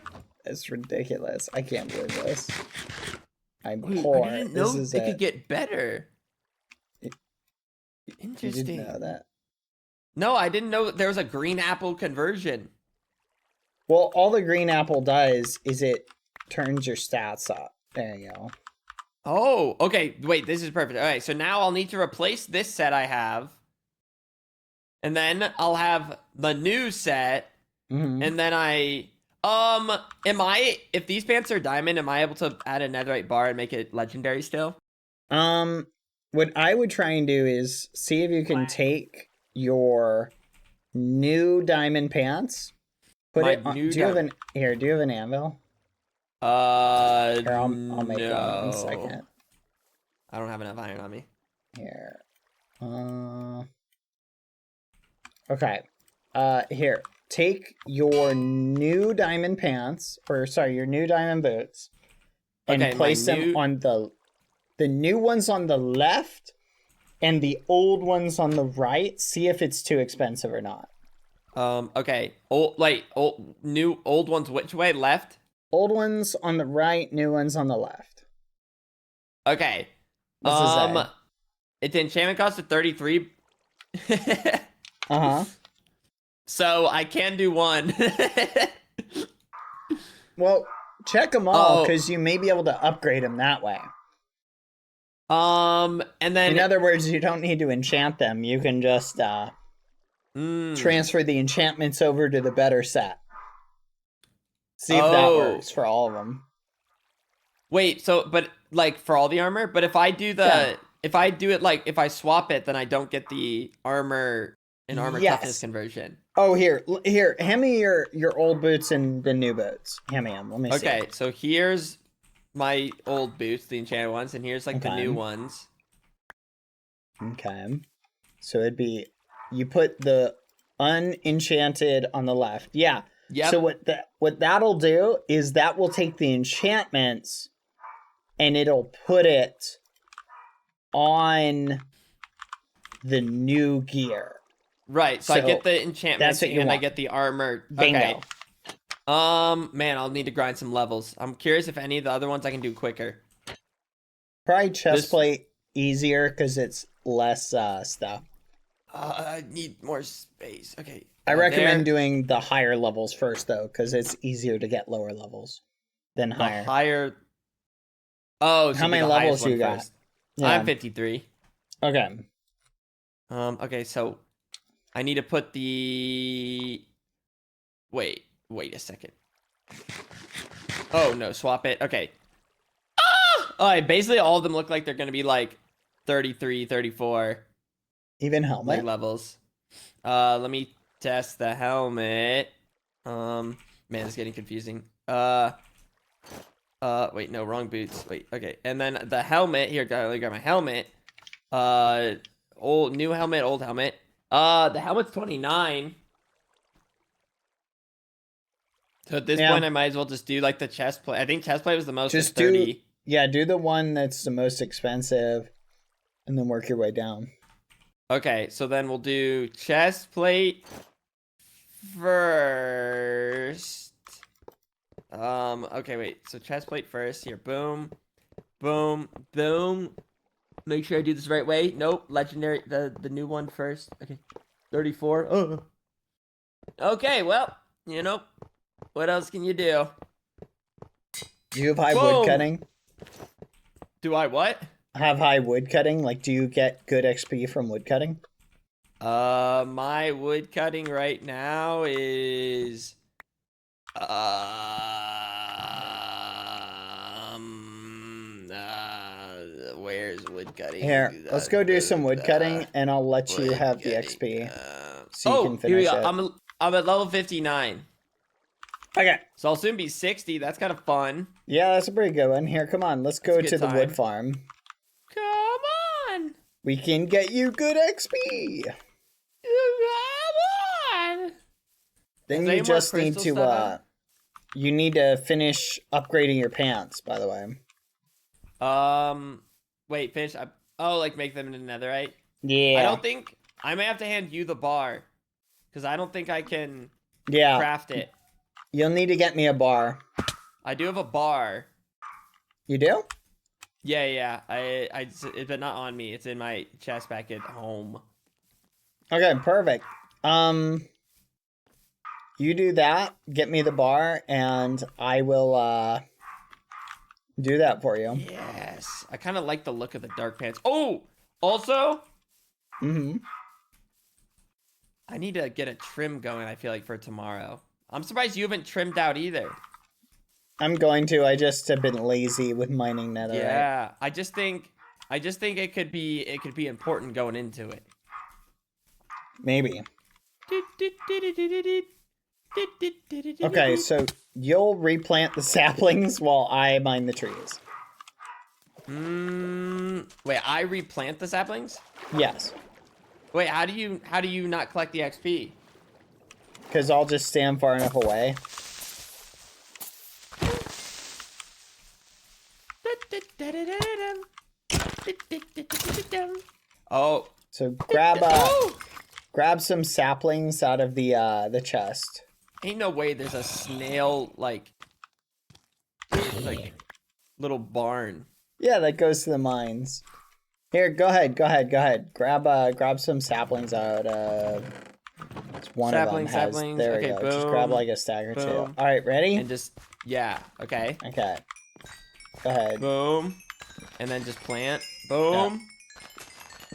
Speaker 3: It's ridiculous. I can't believe this. I'm
Speaker 5: Wait,
Speaker 3: poor.
Speaker 5: I didn't
Speaker 3: This
Speaker 5: know
Speaker 3: is
Speaker 5: it
Speaker 3: it.
Speaker 5: could get better.
Speaker 3: You
Speaker 5: Interesting.
Speaker 3: didn't know that.
Speaker 5: No, I didn't know there was a green apple conversion.
Speaker 3: Well, all the green apple does is it turns your stats up. There you go.
Speaker 5: Oh, okay. Wait, this is perfect. All right, so now I'll need to replace this set I have. And then I'll have the new set.
Speaker 3: Mhm.
Speaker 5: And then if these pants are diamond, am I able to add a netherite bar and make it legendary still?
Speaker 3: What I would try and do is see if you can take your new diamond pants, put
Speaker 5: My
Speaker 3: it on.
Speaker 5: new
Speaker 3: Do you have an here? Do you have an anvil? Here, I'll make
Speaker 5: no.
Speaker 3: one second.
Speaker 5: I don't have enough iron on me.
Speaker 3: Here. Okay. Here. Take your new diamond pants, or sorry, your new diamond boots, and
Speaker 5: Okay, my
Speaker 3: place them
Speaker 5: new-
Speaker 3: on the new ones on the left, and the old ones on the right. See if it's too expensive or not.
Speaker 5: Okay. Old ones which way? Left?
Speaker 3: Old ones on the right, new ones on the left.
Speaker 5: Okay.
Speaker 3: What's it say?
Speaker 5: Its enchantment cost of 33.
Speaker 3: Uh-huh.
Speaker 5: So I can do one.
Speaker 3: Well, check them all,
Speaker 5: Oh.
Speaker 3: because you may be able to upgrade them that way.
Speaker 5: And then
Speaker 3: In other words, you don't need to enchant them. You can just
Speaker 5: Mm.
Speaker 3: transfer the enchantments over to the better set. See if that
Speaker 5: Oh.
Speaker 3: works for all of them.
Speaker 5: Wait, so but like for all the armor, but if I do
Speaker 3: Yeah.
Speaker 5: if I do it like if I swap it, then I don't get the armor and armor
Speaker 3: Yes.
Speaker 5: toughness conversion.
Speaker 3: Oh, here, hand me your old boots and the new boots. Hand me them. Let me see.
Speaker 5: Okay, so here's my old boots, the enchanted ones, and here's like the
Speaker 3: Okay.
Speaker 5: new ones.
Speaker 3: Okay. So it'd be, you put the unenchanted on the left. Yeah.
Speaker 5: Yep.
Speaker 3: So what that'll do is that will take the enchantments and it'll put it on the new gear.
Speaker 5: Right, so I
Speaker 3: So
Speaker 5: get the enchantments
Speaker 3: that's what you
Speaker 5: and I
Speaker 3: want.
Speaker 5: get the armor.
Speaker 3: Bingo.
Speaker 5: Okay. Man, I'll need to grind some levels. I'm curious if any of the other ones I can do quicker.
Speaker 3: Probably chest
Speaker 5: This-
Speaker 3: plate easier because it's less stuff.
Speaker 5: I need more space. Okay.
Speaker 3: I recommend
Speaker 5: there.
Speaker 3: doing the higher levels first though, because it's easier to get lower levels than
Speaker 5: The
Speaker 3: higher.
Speaker 5: higher. Oh, so
Speaker 3: How
Speaker 5: do
Speaker 3: many
Speaker 5: the
Speaker 3: levels
Speaker 5: highest
Speaker 3: you
Speaker 5: one
Speaker 3: got?
Speaker 5: first.
Speaker 3: Yeah.
Speaker 5: I'm 53.
Speaker 3: Okay.
Speaker 5: Okay, so I need to put the. Wait a second. Oh no, swap it. Okay. Alright, basically all of them look like they're gonna be like 33, 34
Speaker 3: Even
Speaker 5: like
Speaker 3: helmet.
Speaker 5: levels. Let me test the helmet. Man, it's getting confusing. Wait, no, wrong boots. Wait, okay. And then the helmet, here, I got my helmet. New helmet, old helmet. The helmet's 29. So at this
Speaker 3: Yeah.
Speaker 5: point, I might as well just do like the chest plate. I think chest plate was the most.
Speaker 3: Just
Speaker 5: at 30.
Speaker 3: do do the one that's the most expensive, and then work your way down.
Speaker 5: Okay, so then we'll do chest plate first. Okay, wait. So chest plate first. Here, boom, boom, boom. Make sure I do this the right way. Nope, legendary. The new one first. Okay, 34. Oh. Okay, well, what else can you do?
Speaker 3: Do you have high
Speaker 5: Boom.
Speaker 3: wood cutting?
Speaker 5: Do I what?
Speaker 3: Have high wood cutting? Like, do you get good XP from wood cutting?
Speaker 5: My wood cutting right now is where's wood wood cutting.
Speaker 3: Here, let's go do some wood cutting, and I'll let you have the XP. So you can
Speaker 5: here we
Speaker 3: finish
Speaker 5: go.
Speaker 3: it.
Speaker 5: I'm at level 59.
Speaker 3: Okay.
Speaker 5: So I'll soon be 60. That's kind of fun.
Speaker 3: Yeah, that's a pretty good one. Here, come on. Let's go
Speaker 5: That's a
Speaker 3: to
Speaker 5: good
Speaker 3: the wood
Speaker 5: time.
Speaker 3: farm.
Speaker 5: Come on.
Speaker 3: We can get you good XP.
Speaker 5: Come on.
Speaker 3: Then
Speaker 5: Is
Speaker 3: you
Speaker 5: there
Speaker 3: just
Speaker 5: more
Speaker 3: need
Speaker 5: crystal
Speaker 3: to,
Speaker 5: stuff
Speaker 3: you need to finish upgrading your pants, by the way.
Speaker 5: Wait, finish. Oh, like make them into netherite?
Speaker 3: Yeah.
Speaker 5: I don't think... I may have to hand you the bar. Because I don't think I can
Speaker 3: Yeah.
Speaker 5: craft it.
Speaker 3: You'll need to get me a bar.
Speaker 5: I do have a bar.
Speaker 3: You do?
Speaker 5: Yeah. But not on me. It's in my chest back at home.
Speaker 3: Okay, perfect. You do that, get me the bar, and I will, do that for you.
Speaker 5: Yes. I kind of like the look of the dark pants. Oh! Also...
Speaker 3: Mm-hmm.
Speaker 5: I need to get a trim going, I feel like, for tomorrow. I'm surprised you haven't trimmed out either.
Speaker 3: I'm going to. I just have been lazy with mining netherite.
Speaker 5: Yeah, I just think it could be important going into it.
Speaker 3: Maybe. Okay, so you'll replant the saplings while I mine the trees.
Speaker 5: Wait, I replant the saplings?
Speaker 3: Yes.
Speaker 5: Wait, how do you not collect the XP?
Speaker 3: Because I'll just stand far enough away.
Speaker 5: Oh.
Speaker 3: So grab some saplings out of the chest.
Speaker 5: Ain't no way there's a snail like little barn.
Speaker 3: Yeah, that goes to the mines. Here, go ahead. Grab some saplings out of. One of them has.
Speaker 5: Saplings.
Speaker 3: There
Speaker 5: Okay,
Speaker 3: we go.
Speaker 5: boom,
Speaker 3: Just grab like a stack or two.
Speaker 5: boom.
Speaker 3: All right, ready?
Speaker 5: And just okay.
Speaker 3: Okay. Go ahead.
Speaker 5: Boom. And then just plant. Boom. Yeah.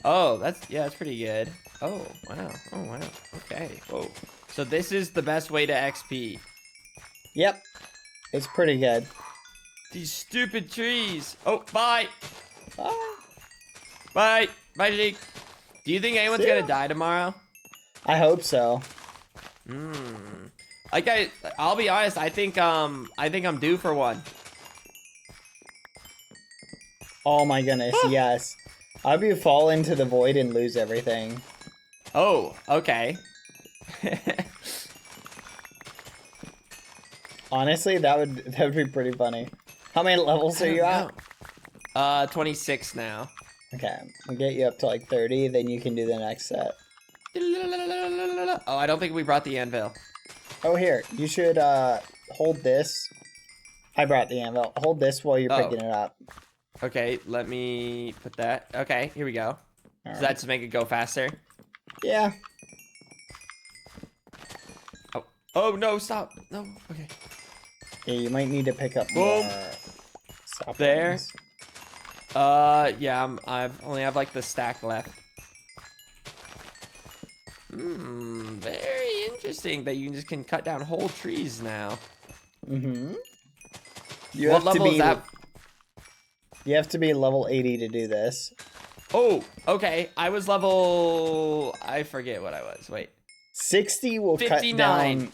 Speaker 5: Oh, that's pretty good. Oh, wow. Okay. Whoa. So this is the best way to XP.
Speaker 3: Yep. It's pretty good.
Speaker 5: These stupid trees. Oh, bye.
Speaker 3: Bye.
Speaker 5: Bye. Bye, Jake. Do you think anyone's gonna die tomorrow?
Speaker 3: I hope so.
Speaker 5: Like I'll be honest, I think I'm due for one.
Speaker 3: Oh my goodness, yes. I'll be fall into the void and lose everything.
Speaker 5: Oh, okay.
Speaker 3: Honestly, that would be pretty funny. How many levels are you at?
Speaker 5: 26 now.
Speaker 3: Okay, we'll get you up to like 30, then you can do the next set.
Speaker 5: Oh, I don't think we brought the anvil.
Speaker 3: Oh, here, you should hold this. I brought the anvil. Hold this while you're picking it up.
Speaker 5: Okay, let me put that. Okay, here we go. Does that just make it go faster?
Speaker 3: Yeah.
Speaker 5: Oh no, stop. No, okay.
Speaker 3: Yeah, you might need to pick up more saplings.
Speaker 5: There. Yeah, I only have like the stack left. Very interesting that you just can cut down whole trees now.
Speaker 3: Mm-hmm.
Speaker 5: What level is that?
Speaker 3: You have to be level 80 to do this.
Speaker 5: Oh, okay. I was level... I forget what I was. Wait.
Speaker 3: 60 will
Speaker 5: 59.
Speaker 3: cut down...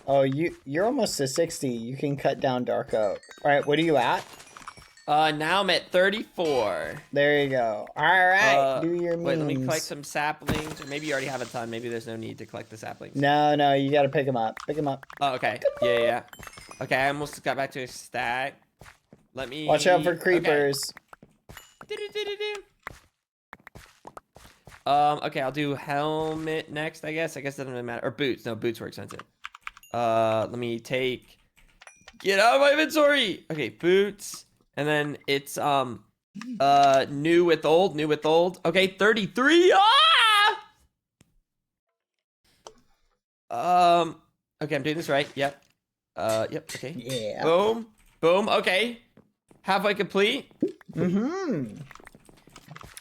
Speaker 3: Oh, you're almost to 60. You can cut down dark oak. All right, what are you at?
Speaker 5: Now I'm at 34.
Speaker 3: There you go. All right, do your means.
Speaker 5: Wait, let me collect some saplings. Or maybe you already have a ton. Maybe there's no need to collect the saplings.
Speaker 3: No, you got to pick them up. Pick them up.
Speaker 5: Oh, okay. Yeah. Okay, I almost got back to a stack. Let me...
Speaker 3: Watch out for creepers.
Speaker 5: Okay, I'll do helmet next, I guess. I guess that doesn't really matter. Or boots. No, boots were expensive. Let me take... Get out of my inventory! Okay, boots. And then it's, new with old. Okay, 33. Ah! Okay, I'm doing this right. Yep. Yep, okay.
Speaker 3: Yeah.
Speaker 5: Boom. Okay. Halfway complete.
Speaker 3: Mm-hmm.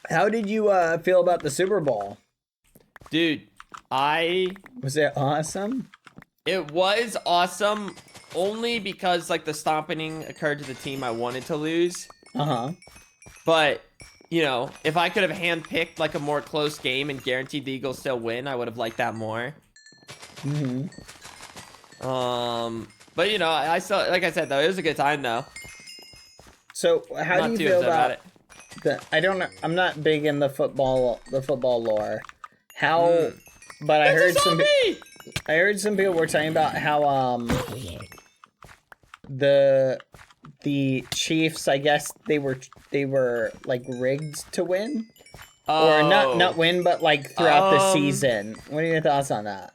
Speaker 3: How did you, feel about the Super Bowl?
Speaker 5: Dude,
Speaker 3: Was it awesome?
Speaker 5: It was awesome only because, like, the stomping occurred to the team I wanted to lose.
Speaker 3: Uh-huh.
Speaker 5: But you know, if I could have handpicked like a more close game and guaranteed the Eagles still win, I would have liked that more. But you know, I still, like I said though, it was a good time though.
Speaker 3: So how do you feel about
Speaker 5: it?
Speaker 3: I don't know. I'm not big in the football lore. How? But I heard some people were talking about how the Chiefs, I guess they were like rigged to win, or not win, but like throughout the season. What are your thoughts on that?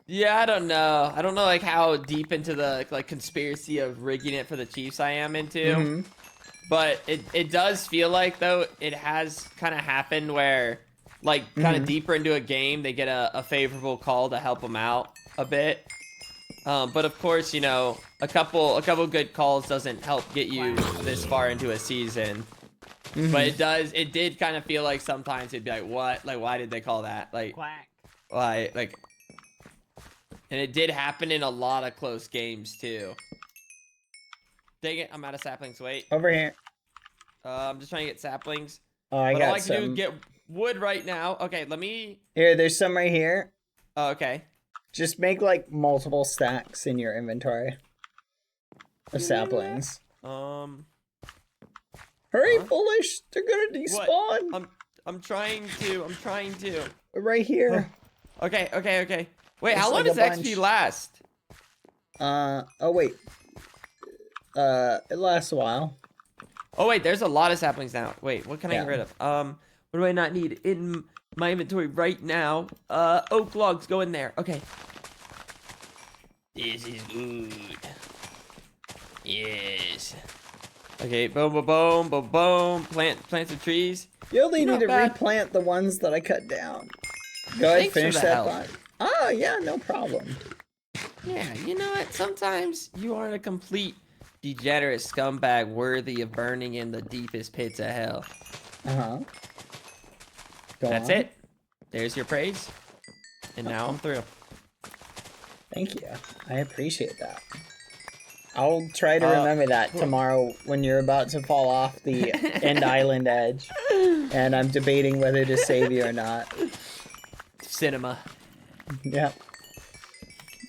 Speaker 5: Yeah, I don't know. I don't know like how deep into the like conspiracy of rigging it for the Chiefs I am into. But it does feel like though it has kind of happened where like kind of deeper into a game they get a favorable call to help them out a bit. But of course, you know, a couple good calls doesn't help get you this far into a season. But it did kind of feel like sometimes it'd be like, what? Like, why did they call that? Like, why? Like, and it did happen in a lot of close games too. Dang it, I'm out of saplings. Wait.
Speaker 3: Over here.
Speaker 5: I'm just trying to get saplings.
Speaker 3: Oh, I got
Speaker 5: all I
Speaker 3: some.
Speaker 5: can do is get wood right now. Okay, let me...
Speaker 3: Here, there's some right here.
Speaker 5: Oh, okay.
Speaker 3: Just make, like, multiple stacks in your inventory of saplings. Hurry, Foolish! They're gonna despawn!
Speaker 5: What? I'm trying to.
Speaker 3: Right here.
Speaker 5: Okay. Wait,
Speaker 3: It's
Speaker 5: how long
Speaker 3: like
Speaker 5: does
Speaker 3: a bunch.
Speaker 5: XP last?
Speaker 3: Oh, wait. It lasts a while.
Speaker 5: Oh, wait, there's a lot of saplings now. Wait, what can I get rid of? What do I not need in my inventory right now? Oak logs go in there. Okay. This is good. Yes. Okay, boom. Plant some trees.
Speaker 3: You only
Speaker 5: Not
Speaker 3: need to
Speaker 5: bad.
Speaker 3: replant the ones that I cut down. Go ahead,
Speaker 5: Thanks for
Speaker 3: finish
Speaker 5: the
Speaker 3: that
Speaker 5: help.
Speaker 3: thought. Oh, yeah, no problem.
Speaker 5: Yeah, you know what? Sometimes you are a complete degenerate scumbag worthy of burning in the deepest pits of hell.
Speaker 3: Uh-huh.
Speaker 5: That's it. There's your praise. And now I'm through.
Speaker 3: Thank you. I appreciate that. I'll try to remember that tomorrow when you're about to fall off the end island edge. And I'm debating whether to save you or not.
Speaker 5: Cinema.
Speaker 3: Yep.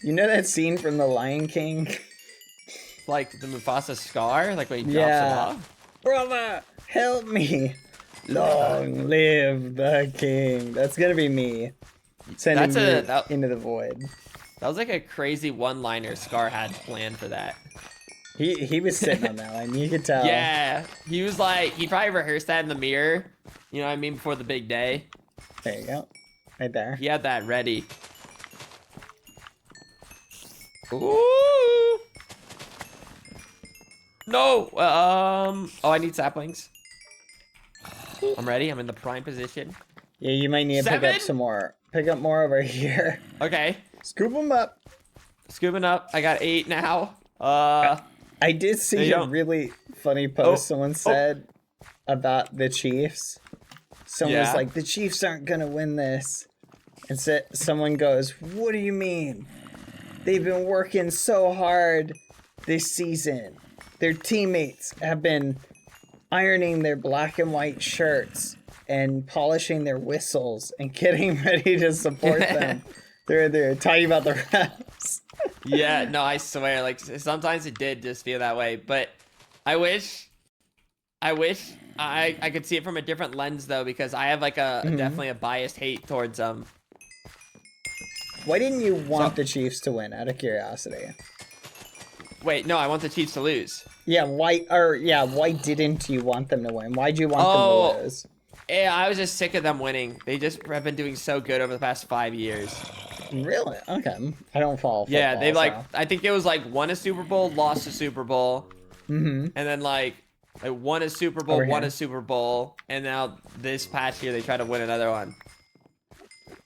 Speaker 3: You know that scene from The Lion King?
Speaker 5: Like the Mufasa scar? Like when he drops him off?
Speaker 3: Brother, help me. Long live the king. That's gonna be me. Sending you into the void.
Speaker 5: That was like a crazy one-liner Scar had planned for that.
Speaker 3: He was sitting on that one. You could tell.
Speaker 5: Yeah. He was like, he probably rehearsed that in the mirror. You know what I mean? Before the big day.
Speaker 3: There you go. Right there.
Speaker 5: He had that ready. Ooh. No. Oh, I need saplings. I'm ready. I'm in the prime position.
Speaker 3: Yeah, you might need to pick up some more. Pick up more over here.
Speaker 5: Okay.
Speaker 3: Scoop them up.
Speaker 5: Scooping up. I got 8 now.
Speaker 3: I did see a really funny post someone said about the Chiefs. Someone was like, the Chiefs aren't going to win this. And someone goes, what do you mean? They've been working so hard this season. Their teammates have been ironing their black and white shirts and polishing their whistles and getting ready to support them. They're talking about the refs.
Speaker 5: Yeah, no, I swear, like, sometimes it did just feel that way, but I wish I could see it from a different lens, though, because I have, like, definitely a biased hate towards them.
Speaker 3: Why didn't you want the Chiefs to win, out of curiosity?
Speaker 5: Wait, no, I want the Chiefs to lose.
Speaker 3: Yeah, why didn't you want them to win? Why'd you want them to lose?
Speaker 5: Yeah, I was just sick of them winning. They just have been doing so good over the past 5 years.
Speaker 3: Really? Okay. I don't follow football.
Speaker 5: Yeah, they I think it was like won a Super Bowl, lost a Super Bowl, and then like won a Super Bowl, won a Super Bowl, and now this past year they try to win another one.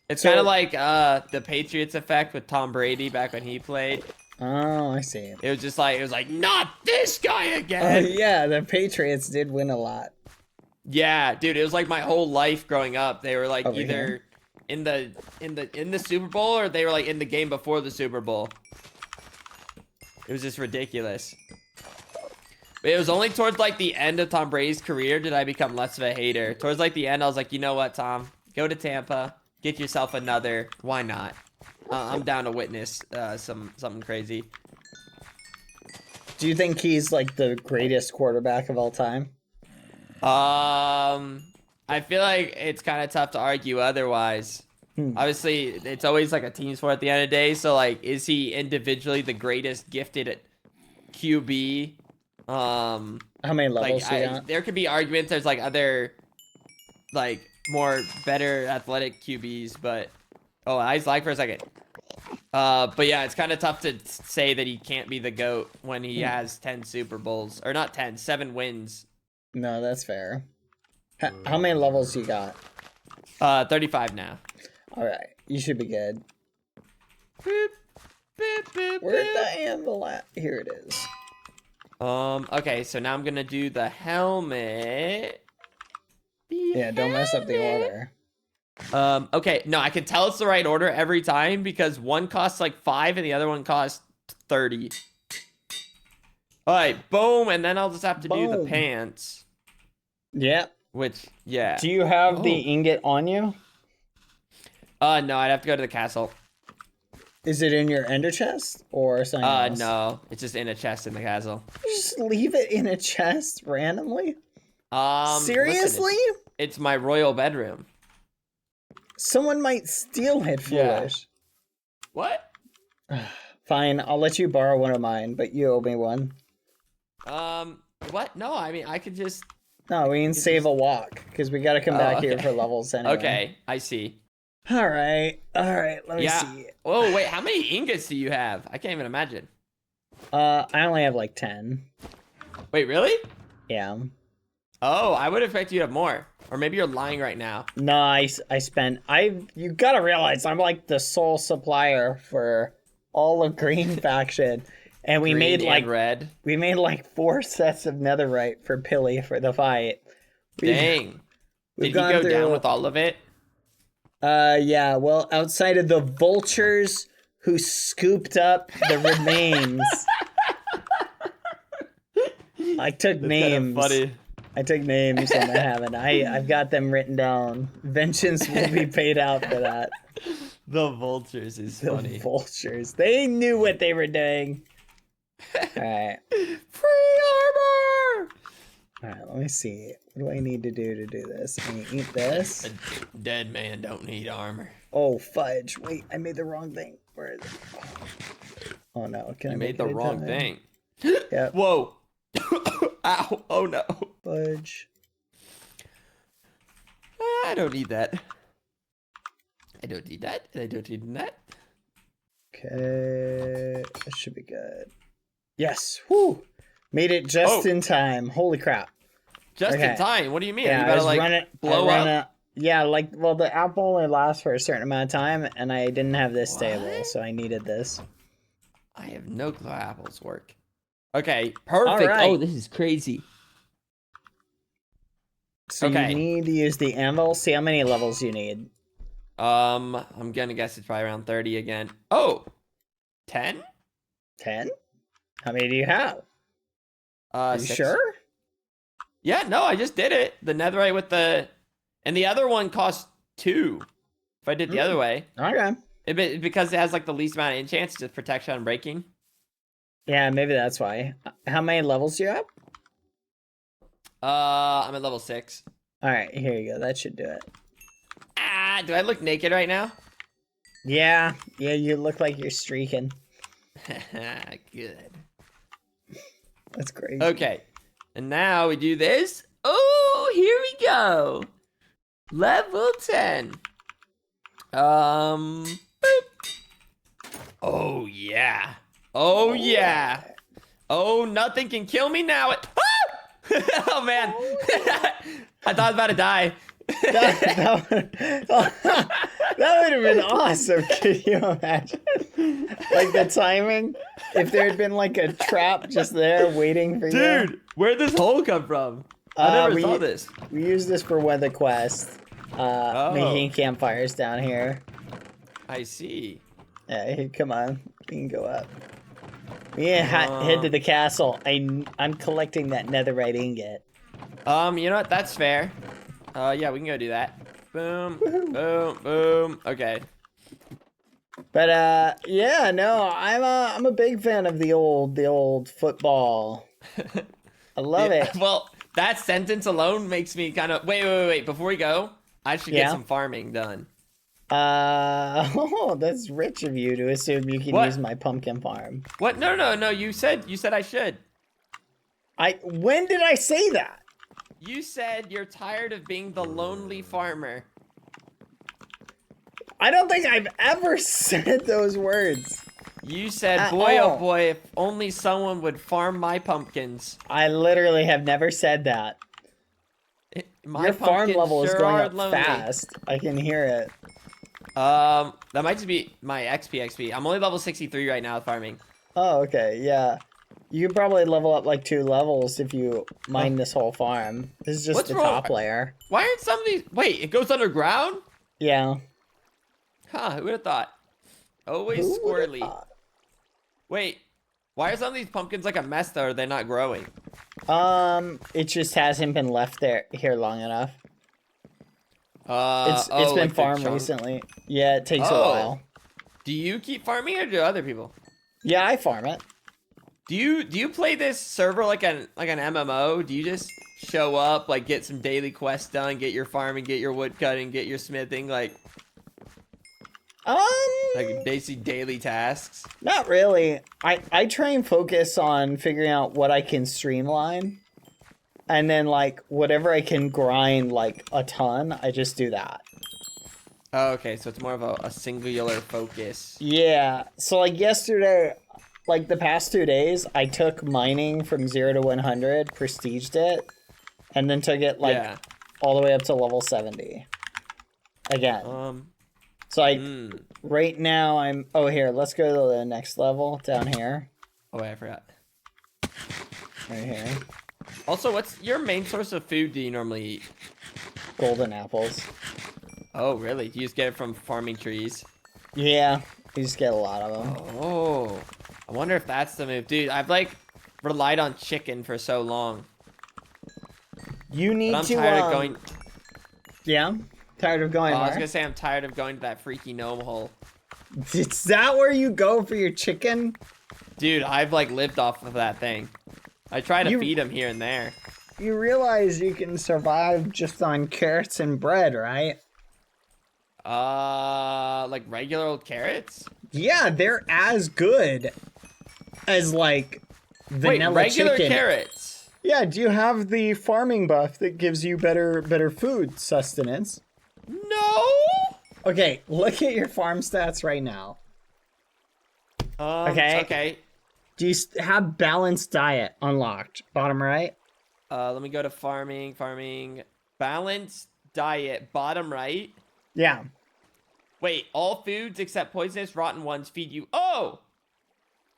Speaker 5: It's kind of like the Patriots effect with Tom Brady back when he played.
Speaker 3: Oh, I see.
Speaker 5: It was like, not this guy again.
Speaker 3: Yeah, the Patriots did win a lot.
Speaker 5: Yeah, dude, it was like my whole life growing up. They were like either in the Super Bowl or they were like in the game before the Super Bowl. It was just ridiculous. It was only towards like the end of Tom Brady's career did I become less of a hater. Towards like the end, I was like, you know what, Tom? Go to Tampa, get yourself another. Why not? I'm down to witness something crazy.
Speaker 3: Do you think he's like the greatest quarterback of all time?
Speaker 5: I feel like it's kind of tough to argue otherwise. Obviously, it's always like a team sport at the end of the day. So like, is he individually the greatest gifted QB?
Speaker 3: How many levels
Speaker 5: Like,
Speaker 3: do you got?
Speaker 5: there could be arguments. There's like other, like more better athletic QBs, but eyes like for a second. But yeah, it's kind of tough to say that he can't be the GOAT when he has 10 Super Bowls or not 10, 7 wins.
Speaker 3: No, that's fair. How many levels you got?
Speaker 5: 35 now.
Speaker 3: All right, you should be good.
Speaker 5: Boop, boop, boop,
Speaker 3: Where'd
Speaker 5: boop.
Speaker 3: the anvil at? Here it is.
Speaker 5: Okay, so now I'm gonna do the helmet.
Speaker 3: Yeah, don't mess up the order.
Speaker 5: Okay, no, I can tell it's the right order every time because one costs like 5 and the other one costs 30. All right, boom, and then I'll just have to do the
Speaker 3: Boom.
Speaker 5: pants,
Speaker 3: Yeah.
Speaker 5: which, yeah.
Speaker 3: Do you have the ingot on you?
Speaker 5: No, I'd have to go to the castle.
Speaker 3: Is it in your ender chest or something else?
Speaker 5: No, it's just in a chest in the castle.
Speaker 3: Just leave it in a chest randomly?
Speaker 5: Listen,
Speaker 3: Seriously?
Speaker 5: it's my royal bedroom.
Speaker 3: Someone might steal it,
Speaker 5: Yeah.
Speaker 3: foolish.
Speaker 5: What?
Speaker 3: Fine, I'll let you borrow one of mine, but you owe me one.
Speaker 5: What? No, I mean, I could just...
Speaker 3: No, we can save a walk, because we gotta come back here
Speaker 5: okay.
Speaker 3: for levels anyway.
Speaker 5: Okay, I see.
Speaker 3: Alright, let me
Speaker 5: Yeah.
Speaker 3: see.
Speaker 5: Oh, wait, how many ingots do you have? I can't even imagine.
Speaker 3: I only have like 10.
Speaker 5: Wait, really?
Speaker 3: Yeah.
Speaker 5: Oh, I would expect you to have more. Or maybe you're lying right now.
Speaker 3: No, I spent, you gotta realize, I'm like the sole supplier for all of Green Faction. And we
Speaker 5: Green
Speaker 3: made
Speaker 5: and
Speaker 3: like,
Speaker 5: red.
Speaker 3: we made like 4 sets of netherite for Pilly for the fight.
Speaker 5: Dang.
Speaker 3: we've
Speaker 5: Did he
Speaker 3: gone
Speaker 5: go
Speaker 3: through-
Speaker 5: down with all of it?
Speaker 3: Yeah, well, outside of the vultures who scooped up the remains. I took names.
Speaker 5: Funny.
Speaker 3: I took names and I haven't. I've got them written down. Vengeance will be paid out for that.
Speaker 5: The vultures is
Speaker 3: The
Speaker 5: funny.
Speaker 3: vultures. They knew what they were doing. Alright.
Speaker 5: Free armor!
Speaker 3: Alright, let me see. What do I need to do this? I need to eat this.
Speaker 5: A dead man don't need armor.
Speaker 3: Oh, fudge. Wait, I made the wrong thing. Where is it? Oh no. Can I
Speaker 5: You
Speaker 3: make
Speaker 5: made the
Speaker 3: it in
Speaker 5: wrong
Speaker 3: time?
Speaker 5: thing.
Speaker 3: Yep.
Speaker 5: Whoa. Ow. Oh no.
Speaker 3: Fudge.
Speaker 5: I don't need that. I don't need that. And I don't need that.
Speaker 3: Okay. That should be good. Yes. Whew. Made it just
Speaker 5: Oh.
Speaker 3: in time. Holy crap.
Speaker 5: Just
Speaker 3: Okay.
Speaker 5: in time. What do you mean?
Speaker 3: Yeah,
Speaker 5: you
Speaker 3: I
Speaker 5: gotta
Speaker 3: was
Speaker 5: like
Speaker 3: running,
Speaker 5: blow
Speaker 3: I ran
Speaker 5: up.
Speaker 3: yeah, like, well, the apple only lasts for a certain amount of time, and I didn't have this stable,
Speaker 5: What?
Speaker 3: so I needed this.
Speaker 5: I have no clue how apples work. Okay, perfect.
Speaker 3: Alright.
Speaker 5: Oh, this is crazy.
Speaker 3: So
Speaker 5: Okay.
Speaker 3: you need to use the anvil. See how many levels you need.
Speaker 5: I'm gonna guess it's probably around 30 again. Oh, 10?
Speaker 3: 10? How many do you have? Are you
Speaker 5: 6.
Speaker 3: sure?
Speaker 5: Yeah, no, I just did it. The netherite with the... And the other one costs 2. If I did the other way.
Speaker 3: Okay.
Speaker 5: Because it has like the least amount of enchants, just protection on breaking.
Speaker 3: Yeah, maybe that's why. How many levels do you have?
Speaker 5: I'm at level 6.
Speaker 3: Alright, here you go. That should do it.
Speaker 5: Ah, do I look naked right now?
Speaker 3: Yeah, you look like you're streaking.
Speaker 5: Good.
Speaker 3: That's crazy.
Speaker 5: Okay. And now we do this. Oh, here we go. Level 10. Boop. Oh, yeah. Oh, yeah. Oh, nothing can kill me now. Oh, man. I thought I was about to die.
Speaker 3: that would have been awesome. Can you imagine? Like the timing? If there had been like a trap just there waiting for you.
Speaker 5: Dude, where'd this hole come from? I never saw this.
Speaker 3: We use this for weather quest. Making campfires down here.
Speaker 5: I see.
Speaker 3: Yeah, here, come on. We can go up. Yeah, head to the castle. I'm collecting that netherite ingot.
Speaker 5: You know what? That's fair. Yeah, we can go do that. Boom, boom, boom. Okay.
Speaker 3: But yeah, no, I'm a big fan of the old football. I love
Speaker 5: Yeah,
Speaker 3: it.
Speaker 5: well, that sentence alone makes me kind of wait. Before we go, I should get
Speaker 3: Yeah?
Speaker 5: some farming done.
Speaker 3: Oh, that's rich of you to assume you can
Speaker 5: What?
Speaker 3: use my pumpkin farm.
Speaker 5: What? No. You said I should.
Speaker 3: When did I say that?
Speaker 5: You said you're tired of being the lonely farmer.
Speaker 3: I don't think I've ever said those words.
Speaker 5: You said,
Speaker 3: At
Speaker 5: boy,
Speaker 3: all.
Speaker 5: oh boy, if only someone would farm my pumpkins.
Speaker 3: I literally have never said that.
Speaker 5: My
Speaker 3: Your farm
Speaker 5: pumpkins
Speaker 3: level is
Speaker 5: sure
Speaker 3: going
Speaker 5: are
Speaker 3: up
Speaker 5: lonely.
Speaker 3: fast. I can hear it.
Speaker 5: That might just be my XP. I'm only level 63 right now with farming.
Speaker 3: Oh, okay, yeah. You could probably level up like 2 levels if you mine this whole farm. This is just
Speaker 5: What's
Speaker 3: the
Speaker 5: wrong?
Speaker 3: top layer.
Speaker 5: Why aren't some of these... Wait, it goes underground?
Speaker 3: Yeah.
Speaker 5: Huh, who would have thought? Always
Speaker 3: Who would've
Speaker 5: squirrely.
Speaker 3: thought?
Speaker 5: Wait, why are some of these pumpkins like a mess though? Or they're not growing?
Speaker 3: It just hasn't been left here long enough. It's been
Speaker 5: like the
Speaker 3: farmed
Speaker 5: chunk?
Speaker 3: recently. Yeah, it takes a
Speaker 5: Oh.
Speaker 3: while.
Speaker 5: Do you keep farming or do other people?
Speaker 3: Yeah, I farm it.
Speaker 5: Do you play this server like an MMO? Do you just show up, like get some daily quests done, get your farming, get your wood cutting, get your smithing, like basically daily tasks?
Speaker 3: Not really. I try and focus on figuring out what I can streamline. And then, like, whatever I can grind, like, a ton, I just do that.
Speaker 5: Oh, okay, so it's more of a singular focus.
Speaker 3: Yeah. So, like, yesterday, like, the past 2 days, I took mining from 0 to 100, prestiged it, and then took it, like,
Speaker 5: Yeah.
Speaker 3: all the way up to level 70. Again. So, right now, oh, here, let's go to the next level, down here.
Speaker 5: Oh, wait, I forgot.
Speaker 3: Right here.
Speaker 5: Also, what's your main source of food do you normally eat?
Speaker 3: Golden apples.
Speaker 5: Oh, really? Do you just get it from farming trees?
Speaker 3: Yeah, you just get a lot of them.
Speaker 5: Oh, I wonder if that's the move. Dude, I've, like, relied on chicken for so long.
Speaker 3: You need
Speaker 5: But I'm
Speaker 3: to,
Speaker 5: tired of going...
Speaker 3: Yeah? Tired of going
Speaker 5: I was
Speaker 3: where?
Speaker 5: gonna say I'm tired of going to that freaky gnome hole.
Speaker 3: Is that where you go for your chicken?
Speaker 5: Dude, I've, like, lived off of that thing. I try to feed him here and there.
Speaker 3: You realize you can survive just on carrots and bread, right?
Speaker 5: Like regular old carrots?
Speaker 3: Yeah, they're as good as, like, vanilla
Speaker 5: Wait, regular
Speaker 3: chicken.
Speaker 5: carrots?
Speaker 3: Yeah, do you have the farming buff that gives you better food sustenance?
Speaker 5: No!
Speaker 3: Okay, look at your farm stats right now.
Speaker 5: Okay.
Speaker 3: Do you have balanced diet unlocked? Bottom right?
Speaker 5: Let me go to farming. Balanced diet, bottom right.
Speaker 3: Yeah.
Speaker 5: Wait, all foods except poisonous, rotten ones feed you. Oh!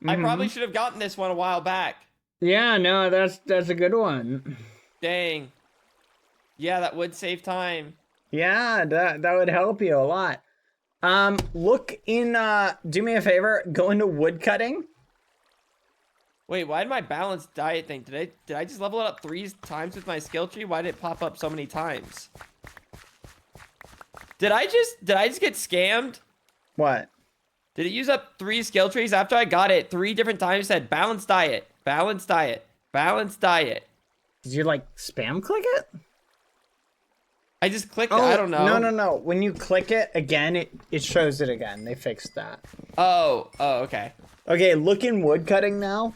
Speaker 5: I probably should have gotten this one a while back.
Speaker 3: Yeah, no, that's a good one.
Speaker 5: Dang. Yeah, that would save time.
Speaker 3: Yeah, that would help you a lot. Look in, do me a favor, go into wood cutting.
Speaker 5: Wait, why did my balanced diet thing? Did I just level it up 3 times with my skill tree? Why did it pop up so many times? Did I just get scammed?
Speaker 3: What?
Speaker 5: Did it use up 3 skill trees after I got it 3 different times? Said balanced diet, balanced diet, balanced diet.
Speaker 3: Did you, like, spam click it?
Speaker 5: I just clicked it. I don't know.
Speaker 3: No. When you click it again, it shows it again. They fixed that.
Speaker 5: Oh, okay.
Speaker 3: Okay, look in wood cutting now.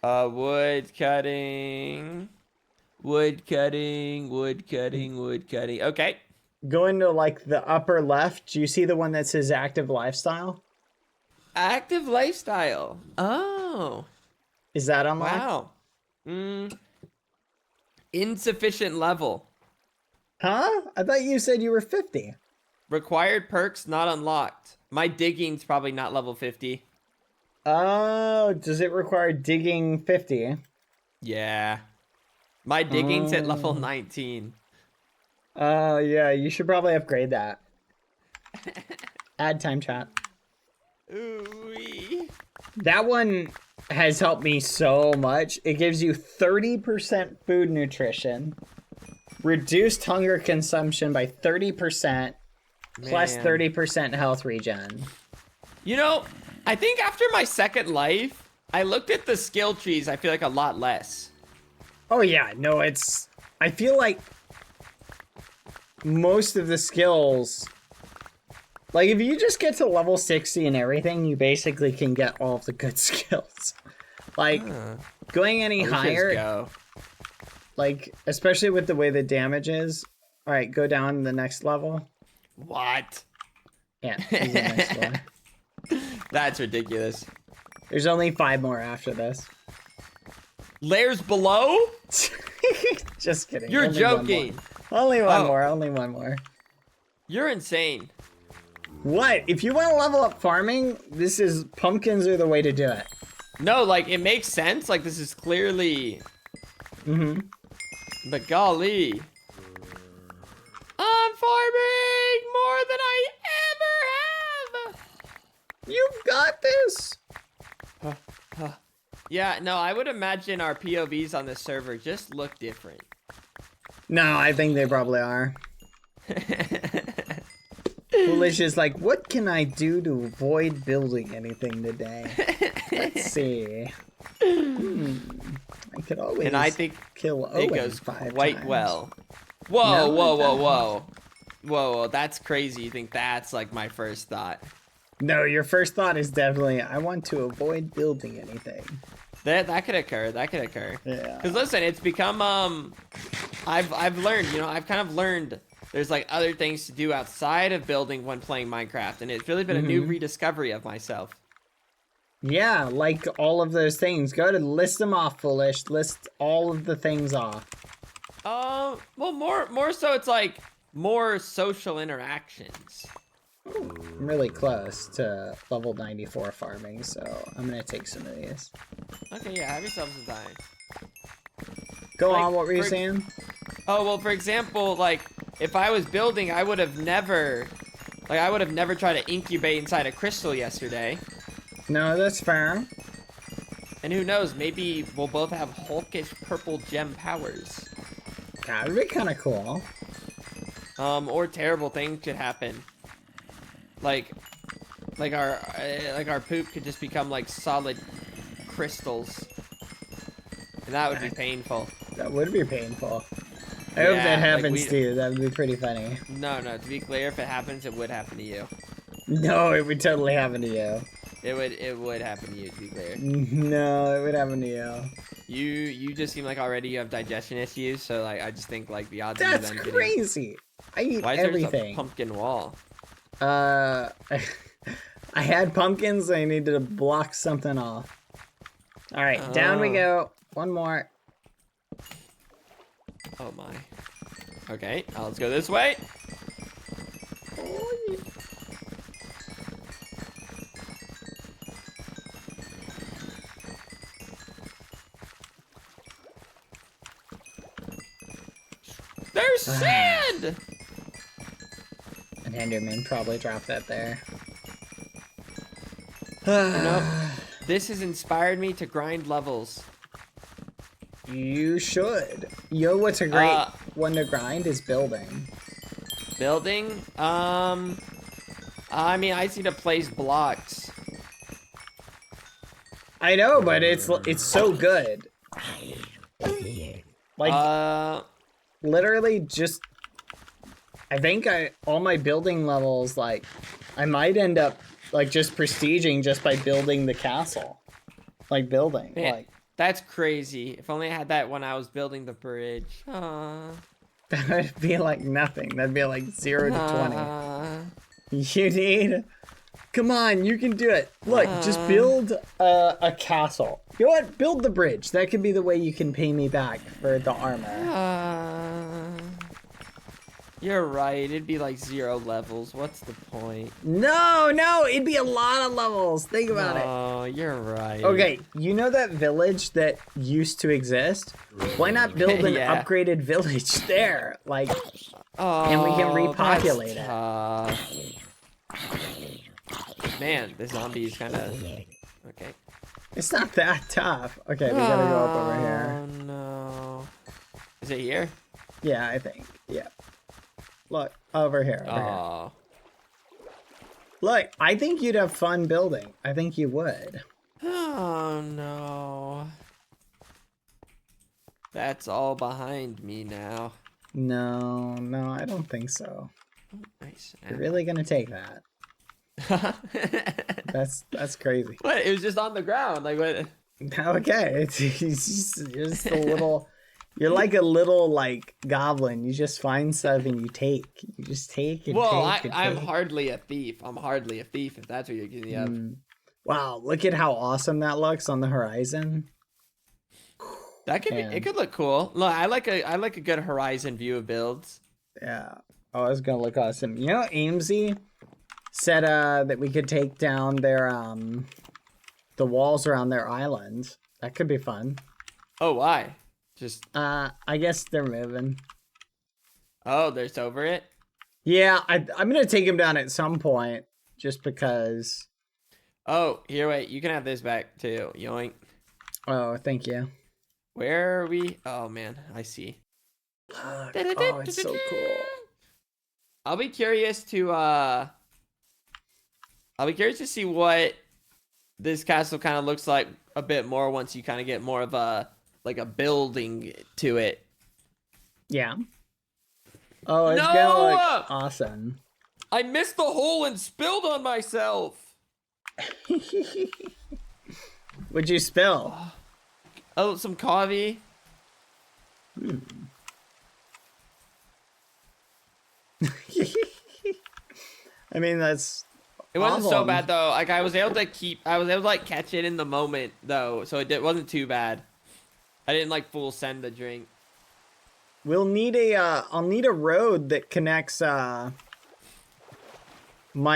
Speaker 5: Wood cutting. Okay.
Speaker 3: Go into, like, the upper left. Do you see the one that says active lifestyle?
Speaker 5: Active lifestyle. Oh.
Speaker 3: Is that unlocked?
Speaker 5: Wow. Insufficient level.
Speaker 3: Huh? I thought you said you were 50.
Speaker 5: Required perks not unlocked. My digging's probably not level 50.
Speaker 3: Oh, does it require digging 50?
Speaker 5: Yeah. My digging's at level 19.
Speaker 3: Oh, yeah, you should probably upgrade that. Add time chat.
Speaker 5: Ooh-wee.
Speaker 3: That one has helped me so much. It gives you 30% food nutrition, reduced hunger consumption by 30%, plus
Speaker 5: Man.
Speaker 3: 30% health regen.
Speaker 5: You know, I think after my second life, I looked at the skill trees, I feel like a lot less.
Speaker 3: Oh yeah, no, it's... I feel like most of the skills... Like, if you just get to level 60 and everything, you basically can get all of the good skills. Like, going any higher...
Speaker 5: Go.
Speaker 3: Like, especially with the way the damage is. Alright, go down to the next level.
Speaker 5: What?
Speaker 3: Yeah, this is the next one.
Speaker 5: That's ridiculous.
Speaker 3: There's only 5 more after this.
Speaker 5: Layers below?
Speaker 3: Just kidding.
Speaker 5: You're
Speaker 3: Only one
Speaker 5: joking.
Speaker 3: more. Only one
Speaker 5: Oh.
Speaker 3: more, only one more.
Speaker 5: You're insane.
Speaker 3: What? If you want to level up farming, this is... Pumpkins are the way to do it.
Speaker 5: No, like, it makes sense. Like, this is clearly...
Speaker 3: Mm-hmm.
Speaker 5: But golly. I'm farming more than I ever have.
Speaker 3: You've got this!
Speaker 5: Yeah, no, I would imagine our POVs on this server just look different.
Speaker 3: No, I think they probably are. Foolish is like, what can I do to avoid building anything today? Let's see. I could always
Speaker 5: And I think
Speaker 3: kill
Speaker 5: it
Speaker 3: Owen
Speaker 5: goes
Speaker 3: 5
Speaker 5: quite
Speaker 3: times.
Speaker 5: well. Whoa,
Speaker 3: No,
Speaker 5: whoa,
Speaker 3: it
Speaker 5: whoa,
Speaker 3: doesn't.
Speaker 5: whoa. Whoa, that's crazy. You think that's like my first thought.
Speaker 3: No, your first thought is definitely, I want to avoid building anything.
Speaker 5: That could occur. That could occur.
Speaker 3: Yeah.
Speaker 5: Cause listen, it's become I've learned, you know, I've kind of learned there's like other things to do outside of building when playing Minecraft, and it's really been a new rediscovery of myself.
Speaker 3: Yeah, like all of those things. Go to list them off, Foolish. List all of the things off.
Speaker 5: Well, more so it's like more social interactions.
Speaker 3: I'm really close to level 94 farming, so I'm gonna take some of these.
Speaker 5: Okay, yeah, have yourself some time.
Speaker 3: Go
Speaker 5: Like,
Speaker 3: on, what were you
Speaker 5: for-
Speaker 3: saying?
Speaker 5: Oh, well, for example, like, if I was building, I would have never tried to incubate inside a crystal yesterday.
Speaker 3: No, that's fair.
Speaker 5: And who knows, maybe we'll both have hulkish purple gem powers.
Speaker 3: That would be kind of cool.
Speaker 5: Or terrible things could happen. Like our poop could just become like solid crystals. And that would be painful.
Speaker 3: That would be painful. I hope
Speaker 5: Yeah,
Speaker 3: that
Speaker 5: like
Speaker 3: happens to you. That would be pretty funny.
Speaker 5: No, to be clear, if it happens, it would happen to you.
Speaker 3: No, it would totally happen to you.
Speaker 5: It would happen to you, to be clear.
Speaker 3: No, it would happen to you.
Speaker 5: You just seem like already you have digestion issues, so like I just think like the odds
Speaker 3: That's
Speaker 5: of you then
Speaker 3: crazy. I eat
Speaker 5: Why is there
Speaker 3: everything.
Speaker 5: a pumpkin wall?
Speaker 3: I had pumpkins. I needed to block something off. All right, down we go. One more.
Speaker 5: Oh my. Okay, let's go this way. There's sand!
Speaker 3: An Enderman probably dropped that there.
Speaker 5: This has inspired me to grind levels.
Speaker 3: You should. Yo, what's a great
Speaker 5: Uh,
Speaker 3: one to grind is building.
Speaker 5: Building? I mean, I just need to place blocks.
Speaker 3: I know, but it's so good. Like literally just. I think all my building levels, like, I might end up like just prestiging just by building the castle, like building.
Speaker 5: Man,
Speaker 3: Like
Speaker 5: that's crazy. If only I had that when I was building the bridge.
Speaker 3: that would be like nothing. That'd be like 0 to 20. You need. Come on, you can do it. Look, just build a castle. You know what? Build the bridge. That could be the way you can pay me back for the armor.
Speaker 5: You're right. It'd be like 0 levels. What's the point?
Speaker 3: No, it'd be a lot of levels. Think about it.
Speaker 5: Oh, you're right.
Speaker 3: Okay, you know that village that used to exist? Why not build an
Speaker 5: Yeah.
Speaker 3: upgraded village there? Like,
Speaker 5: Oh,
Speaker 3: and we can repopulate
Speaker 5: that's
Speaker 3: it.
Speaker 5: tough. Man, the zombies kind of. Okay.
Speaker 3: It's not that tough. Okay, we gotta go up over here.
Speaker 5: Oh no. Is it here?
Speaker 3: Yeah, I think. Yeah. Look, over here. Over here.
Speaker 5: Oh.
Speaker 3: Look, I think you'd have fun building. I think you would.
Speaker 5: Oh no. That's all behind me now.
Speaker 3: No, I don't think so.
Speaker 5: Nice.
Speaker 3: You're really gonna take that? That's crazy.
Speaker 5: What? It was just on the ground. Like what?
Speaker 3: Okay, you're just a little. You're like a little like goblin. You just find stuff and you take. You just take and
Speaker 5: Well,
Speaker 3: take.
Speaker 5: I'm
Speaker 3: take.
Speaker 5: hardly a thief. I'm hardly a thief. If that's what you're getting up.
Speaker 3: Wow, look at how awesome that looks on the horizon.
Speaker 5: That could be.
Speaker 3: Man.
Speaker 5: It could look cool. Look, I like a good horizon view of builds.
Speaker 3: Yeah. Oh, it's gonna look awesome. You know, Amesy said that we could take down their the walls around their island. That could be fun.
Speaker 5: Oh, why? Just
Speaker 3: I guess they're moving.
Speaker 5: oh, there's over it.
Speaker 3: Yeah, I'm gonna take him down at some point, just because.
Speaker 5: Oh, here, wait. You can have this back too. Yoink.
Speaker 3: Oh, thank you.
Speaker 5: Where are we? Oh man, I see.
Speaker 3: Oh, it's so cool.
Speaker 5: I'll be curious to see what this castle kind of looks like a bit more once you kind of get more of a like a building to it.
Speaker 3: Yeah. Oh, it's
Speaker 5: No!
Speaker 3: gonna look awesome.
Speaker 5: I missed the hole and spilled on myself.
Speaker 3: What'd you spill?
Speaker 5: Oh, some coffee.
Speaker 3: I mean, that's.
Speaker 5: It wasn't so
Speaker 3: awful.
Speaker 5: bad though. Like I was able to like catch it in the moment though, so it wasn't too bad. I didn't like full send the drink.
Speaker 3: We'll need I'll need a road that connects my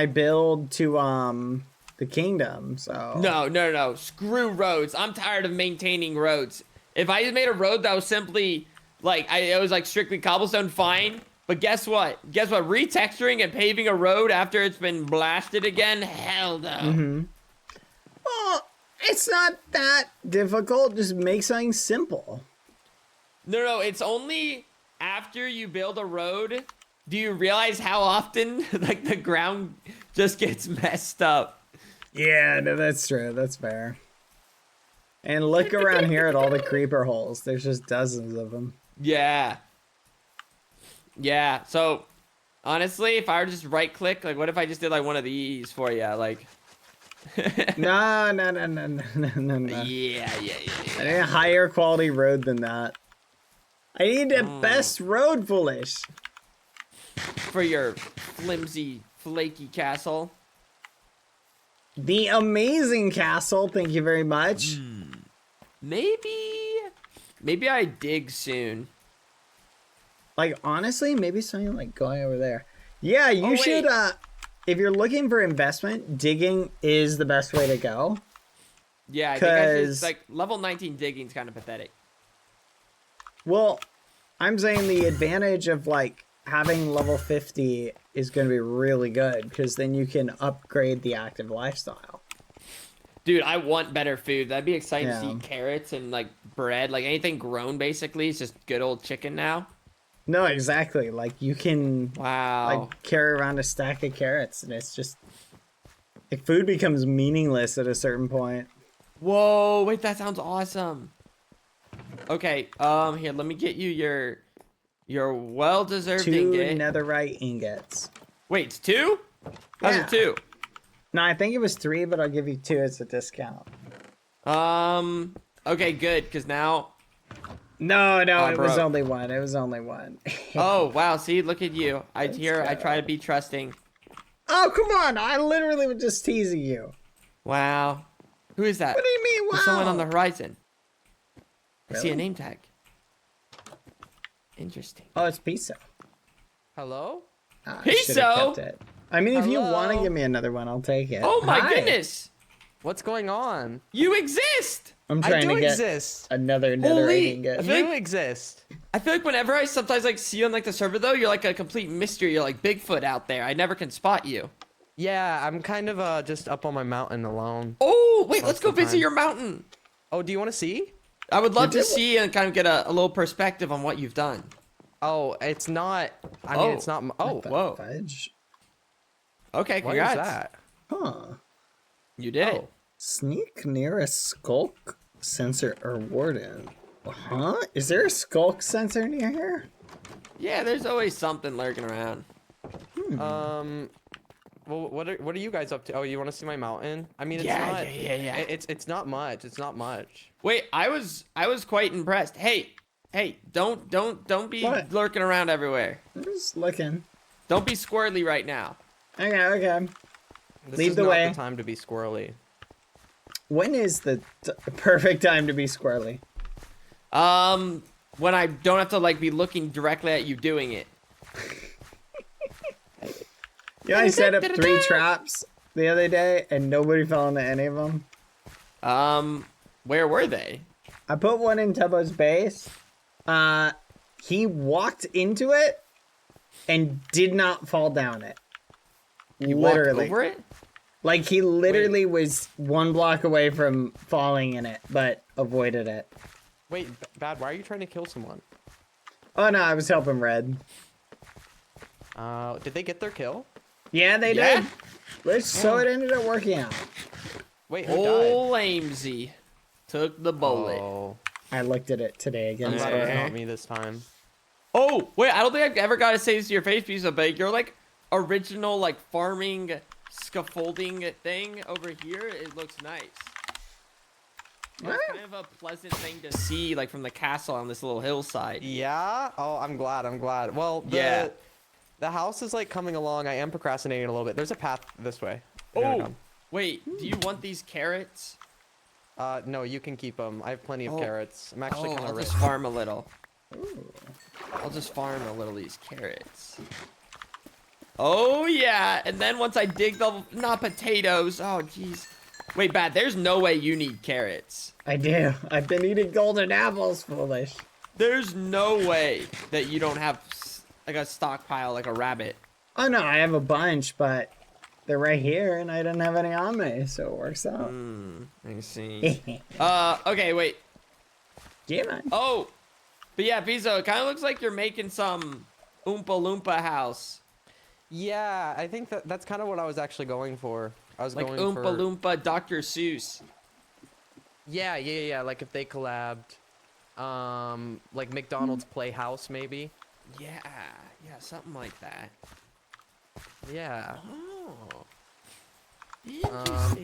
Speaker 3: build to the kingdom. So
Speaker 5: No. Screw roads. I'm tired of maintaining roads. If I made a road that was simply like it was like strictly cobblestone, fine. But guess what? Retexturing and paving a road after it's been blasted again? Hell no.
Speaker 3: Well, it's not that difficult. Just make something simple.
Speaker 5: No. It's only after you build a road do you realize how often like the ground just gets messed up.
Speaker 3: Yeah, no, that's true. That's fair. And look around here at all the creeper holes. There's just dozens of them.
Speaker 5: Yeah, so honestly, if I were to just right click, like what if I just did like one of these for you? Like
Speaker 3: No.
Speaker 5: Yeah.
Speaker 3: I need a higher quality road than that. I need the best road, foolish.
Speaker 5: For your flimsy, flaky castle.
Speaker 3: The amazing castle, thank you very much.
Speaker 5: Maybe I dig soon.
Speaker 3: Like, honestly, maybe something like going over there. Yeah, you
Speaker 5: Oh,
Speaker 3: should,
Speaker 5: wait.
Speaker 3: if you're looking for investment, digging is the best way to go.
Speaker 5: Yeah, I think I should,
Speaker 3: 'Cause-
Speaker 5: like level 19 digging's kind of pathetic.
Speaker 3: Well, I'm saying the advantage of, like, having level 50 is going to be really good, because then you can upgrade the active lifestyle.
Speaker 5: Dude, I want better food. That'd be exciting to
Speaker 3: Yeah.
Speaker 5: see carrots and like bread, like anything grown basically. It's just good old chicken now.
Speaker 3: No, exactly. Like, you can,
Speaker 5: Wow.
Speaker 3: like, carry around a stack of carrots, and it's just... Like, food becomes meaningless at a certain point.
Speaker 5: Whoa, wait, that sounds awesome. Okay, here, let me get you your well-deserved
Speaker 3: 2
Speaker 5: ingot.
Speaker 3: netherite ingots.
Speaker 5: Wait, it's 2? How's
Speaker 3: Yeah.
Speaker 5: it 2?
Speaker 3: No, I think it was 3, but I'll give you 2 as a discount.
Speaker 5: Okay, good, because now...
Speaker 3: No, it was
Speaker 5: bro.
Speaker 3: only 1. It was only 1.
Speaker 5: Oh, wow, see, look at you. I
Speaker 3: go.
Speaker 5: try to be trusting.
Speaker 3: Oh, come on. I literally was just teasing you.
Speaker 5: Wow. Who is that?
Speaker 3: What do you mean, wow?
Speaker 5: There's someone on the horizon. I see a
Speaker 3: Really?
Speaker 5: name tag. Interesting.
Speaker 3: Oh, it's Piso.
Speaker 6: Hello?
Speaker 3: I
Speaker 5: Piso?
Speaker 3: should've kept it. I mean, if you want to
Speaker 6: Hello?
Speaker 3: give me another one, I'll take it.
Speaker 5: Oh my
Speaker 3: Hi.
Speaker 5: goodness!
Speaker 6: What's going on?
Speaker 5: You exist!
Speaker 3: I'm
Speaker 6: I
Speaker 3: trying
Speaker 6: do
Speaker 3: to get
Speaker 6: exist.
Speaker 3: another netherite
Speaker 5: Holy-
Speaker 3: ingot.
Speaker 5: I feel
Speaker 6: You
Speaker 5: like-
Speaker 6: exist.
Speaker 5: I feel like whenever I sometimes like see you on like the server though, you're like a complete mystery. You're like Bigfoot out there. I never can spot you.
Speaker 6: Yeah, I'm kind of just up on my mountain alone.
Speaker 5: Oh, wait,
Speaker 6: Most
Speaker 5: let's go
Speaker 6: of the
Speaker 5: visit
Speaker 6: time.
Speaker 5: your mountain.
Speaker 6: Oh, do you want to see?
Speaker 5: I would love to
Speaker 3: did-
Speaker 5: see and kind of get a little perspective on what you've done.
Speaker 6: Oh, it's not. I mean, it's not. Oh,
Speaker 5: Whoa.
Speaker 3: Fudge.
Speaker 5: Okay,
Speaker 6: what is
Speaker 5: congrats.
Speaker 6: that?
Speaker 3: Huh.
Speaker 5: You did
Speaker 6: Oh.
Speaker 5: it.
Speaker 3: Sneak near a skulk sensor or warden. Huh? Is there a skulk sensor near here?
Speaker 5: Yeah, there's always something lurking around.
Speaker 6: Well, what are you guys up to? Oh, you want to see my mountain? I mean, it's
Speaker 5: Yeah,
Speaker 6: not.
Speaker 5: yeah.
Speaker 6: It's not much. It's not much.
Speaker 5: Wait, I was quite impressed. Hey, don't be
Speaker 3: What?
Speaker 5: lurking around everywhere.
Speaker 3: I'm just looking.
Speaker 5: Don't be squirrely right now.
Speaker 3: Okay.
Speaker 6: This
Speaker 3: Lead
Speaker 6: is
Speaker 3: the
Speaker 6: not
Speaker 3: way.
Speaker 6: the time to be squirrely.
Speaker 3: When is the perfect time to be squirrely?
Speaker 5: When I don't have to like be looking directly at you doing it.
Speaker 3: Yeah, I set up 3 traps the other day and nobody fell into any of them.
Speaker 5: Where were they?
Speaker 3: I put one in Tubbo's base. He walked into it and did not fall down it.
Speaker 5: You
Speaker 3: Literally.
Speaker 5: walked over it?
Speaker 3: Like he literally was 1 block away from falling in it, but avoided it.
Speaker 6: Wait, Bad, why are you trying to kill someone?
Speaker 3: Oh no, I was helping Red.
Speaker 6: Did they get their kill?
Speaker 3: Yeah, they
Speaker 5: Yeah.
Speaker 3: did. So it ended up working out.
Speaker 6: Wait, who died?
Speaker 5: Oh, Lamesy took the bullet.
Speaker 6: Oh,
Speaker 3: I looked at it today
Speaker 6: I'm
Speaker 3: again.
Speaker 6: glad it was
Speaker 5: Yeah.
Speaker 6: not me this time.
Speaker 5: Oh, wait, I don't think I've ever got to say this to your face, piece of bake. Your like original like farming scaffolding thing over here, it looks nice. It's kind of a pleasant thing to see, like from the castle on this little hillside.
Speaker 6: Yeah? Oh, I'm glad. Well, the house is like coming along. I am procrastinating a little bit. There's a path this way. I gotta
Speaker 5: Oh,
Speaker 6: come.
Speaker 5: wait, do you want these carrots?
Speaker 6: No, you can keep them. I have plenty of
Speaker 5: Oh.
Speaker 6: carrots. I'm actually kind
Speaker 5: I'll
Speaker 6: of rich.
Speaker 5: just farm a little. I'll just farm a little these carrots. Oh yeah, and then once I dig the not potatoes. Oh jeez. Wait, Bad. There's no way you need carrots.
Speaker 3: I do. I've been eating golden apples, foolish.
Speaker 5: There's no way that you don't have like a stockpile like a rabbit.
Speaker 3: Oh no, I have a bunch, but they're right here, and I didn't have any on me, so it works out.
Speaker 5: I see. Okay, wait.
Speaker 3: Yeah, man.
Speaker 5: Oh, but yeah, Pizzo, it kind of looks like you're making some Oompa Loompa house.
Speaker 6: Yeah, I think that's kind of what I was actually going for. I was
Speaker 5: Like
Speaker 6: going
Speaker 5: Oompa
Speaker 6: for...
Speaker 5: Loompa Dr. Seuss.
Speaker 6: Yeah. Like if they collabed, like McDonald's Playhouse maybe.
Speaker 5: Yeah, something like that.
Speaker 6: Yeah.
Speaker 5: Oh.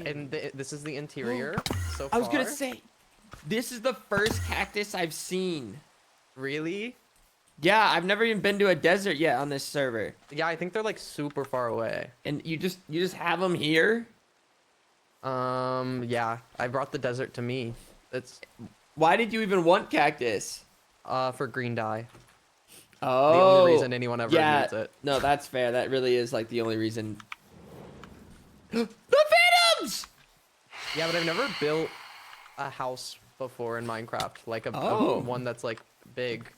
Speaker 6: And this is the interior so far.
Speaker 5: I was gonna say, this is the first cactus I've seen.
Speaker 6: Really?
Speaker 5: Yeah, I've never even been to a desert yet on this server.
Speaker 6: Yeah, I think they're like super far away.
Speaker 5: And you just have them here?
Speaker 6: Yeah, I brought the desert to me. It's
Speaker 5: Why did you even want cactus?
Speaker 6: for green dye.
Speaker 5: Oh,
Speaker 6: The only reason anyone ever needs it.
Speaker 5: No, that's fair. That really is like the only reason. The Phantoms!
Speaker 6: Yeah, but I've never built a house before in Minecraft, like a
Speaker 5: Oh.
Speaker 6: one that's like big.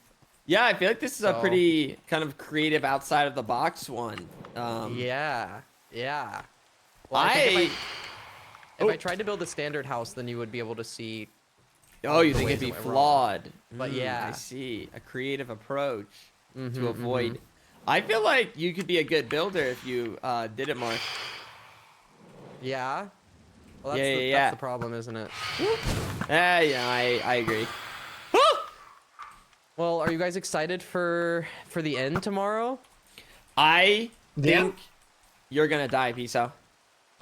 Speaker 5: Yeah, I feel like this is a
Speaker 6: So-
Speaker 5: pretty kind of creative outside of the box one.
Speaker 6: Yeah. Well, I think if
Speaker 5: Oh.
Speaker 6: I tried to build a standard house, then you would be able to see.
Speaker 5: Oh, you
Speaker 6: the
Speaker 5: think
Speaker 6: ways
Speaker 5: it'd be
Speaker 6: it went wrong.
Speaker 5: flawed?
Speaker 6: But yeah.
Speaker 5: I see. A creative approach
Speaker 6: Mm-hmm,
Speaker 5: to avoid. I feel like you could be a good builder if you did it more.
Speaker 6: Yeah. Well, that's,
Speaker 5: Yeah,
Speaker 6: the,
Speaker 5: yeah.
Speaker 6: that's the problem, isn't it?
Speaker 5: Yeah, I agree.
Speaker 6: Well, are you guys excited for the end tomorrow?
Speaker 5: I
Speaker 3: Yeah.
Speaker 5: think you're gonna die, Piso.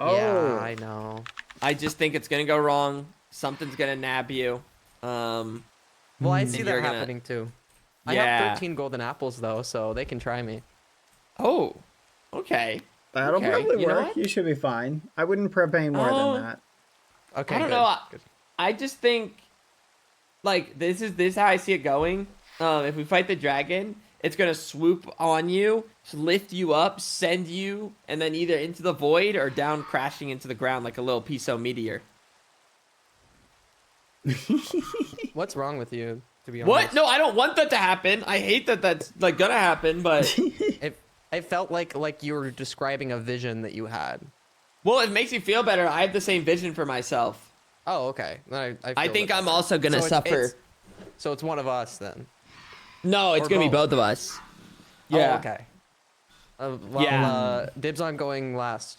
Speaker 3: Oh,
Speaker 6: Yeah, I know.
Speaker 5: I just think it's gonna go wrong. Something's gonna nab you.
Speaker 6: Well, I see
Speaker 5: And
Speaker 6: that
Speaker 5: you're gonna-
Speaker 6: happening too. I
Speaker 5: Yeah.
Speaker 6: have 13 golden apples though, so they can try me.
Speaker 5: Oh, okay.
Speaker 3: that'll
Speaker 5: Okay,
Speaker 3: probably
Speaker 5: you know
Speaker 3: work.
Speaker 5: what?
Speaker 3: You should be fine. I wouldn't prep any more
Speaker 5: Oh.
Speaker 3: than that.
Speaker 6: Okay.
Speaker 5: I don't
Speaker 6: good,
Speaker 5: know.
Speaker 6: good.
Speaker 5: I just think, like, this is how I see it going. If we fight the dragon, it's gonna swoop on you, lift you up, send you, and then either into the void or down crashing into the ground like a little Piso meteor.
Speaker 6: What's wrong with you? To be honest.
Speaker 5: What? No, I don't want that to happen. I hate that that's like gonna happen, but
Speaker 6: If I felt like you were describing a vision that you had.
Speaker 5: Well, it makes me feel better. I have the same vision for myself.
Speaker 6: Oh, okay. Then I
Speaker 5: I
Speaker 6: feel
Speaker 5: think
Speaker 6: that
Speaker 5: I'm
Speaker 6: better.
Speaker 5: also gonna
Speaker 6: So
Speaker 5: suffer.
Speaker 6: So it's one of us then.
Speaker 5: No, it's
Speaker 6: Or
Speaker 5: gonna be
Speaker 6: both.
Speaker 5: both of us. Yeah.
Speaker 6: Oh, okay. Well,
Speaker 5: Yeah.
Speaker 6: dibs on going last.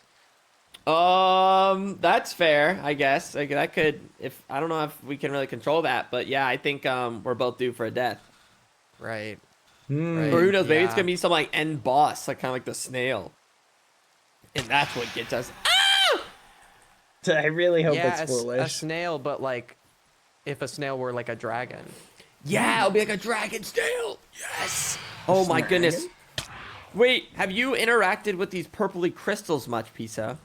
Speaker 5: That's fair, I guess. Like that could, if I don't know if we can really control that, but yeah, I think we're both due for a death.
Speaker 6: Right.
Speaker 3: Hmm.
Speaker 6: Right.
Speaker 5: Or who knows? Maybe it's
Speaker 6: Yeah.
Speaker 5: gonna be some like end boss, like kind of like the snail, and that's what gets us.
Speaker 3: I really hope
Speaker 6: Yeah,
Speaker 3: it's
Speaker 6: a
Speaker 3: foolish.
Speaker 6: snail, but like, if a snail were like a dragon.
Speaker 5: Yeah, it'll be like a dragon snail. Yes. Oh my goodness. Wait, have you interacted with these purpley crystals much, Pisa?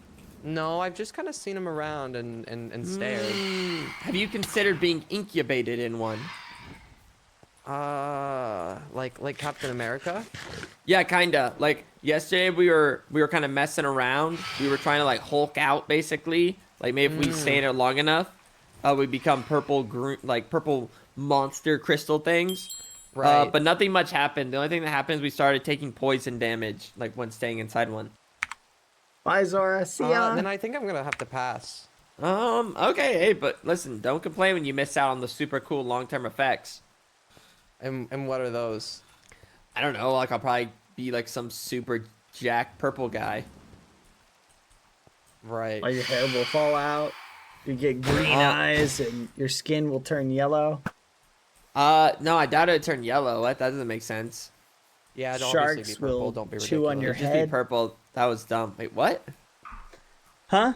Speaker 6: No, I've just kind of seen them around and stared.
Speaker 5: Have you considered being incubated in one?
Speaker 6: Like Captain America.
Speaker 5: Yeah, kinda. Like yesterday, we were kind of messing around. We were trying to like Hulk out, basically. Like maybe if we stay in there long enough, we become purple, like purple monster crystal things.
Speaker 6: Right.
Speaker 5: But nothing much happened. The only thing that happened is we started taking poison damage, like when staying inside one.
Speaker 3: Bye, Zora. See ya.
Speaker 6: Then I think I'm gonna have to pass.
Speaker 5: Okay, hey, but listen, don't complain when you miss out on the super cool long-term effects.
Speaker 6: And what are those?
Speaker 5: I don't know, like I'll probably be like some super jack purple guy.
Speaker 6: Right.
Speaker 3: Like your hair will fall out. You get green eyes, and your skin will turn yellow.
Speaker 5: No, I doubt it'd turn yellow. What? That doesn't make sense.
Speaker 6: Yeah, it'll
Speaker 3: Sharks
Speaker 6: obviously be purple.
Speaker 3: will
Speaker 6: Don't be
Speaker 3: chew on
Speaker 6: ridiculous.
Speaker 3: your
Speaker 5: It'd just be
Speaker 3: head.
Speaker 5: purple. That was dumb. Wait, what?
Speaker 3: Huh?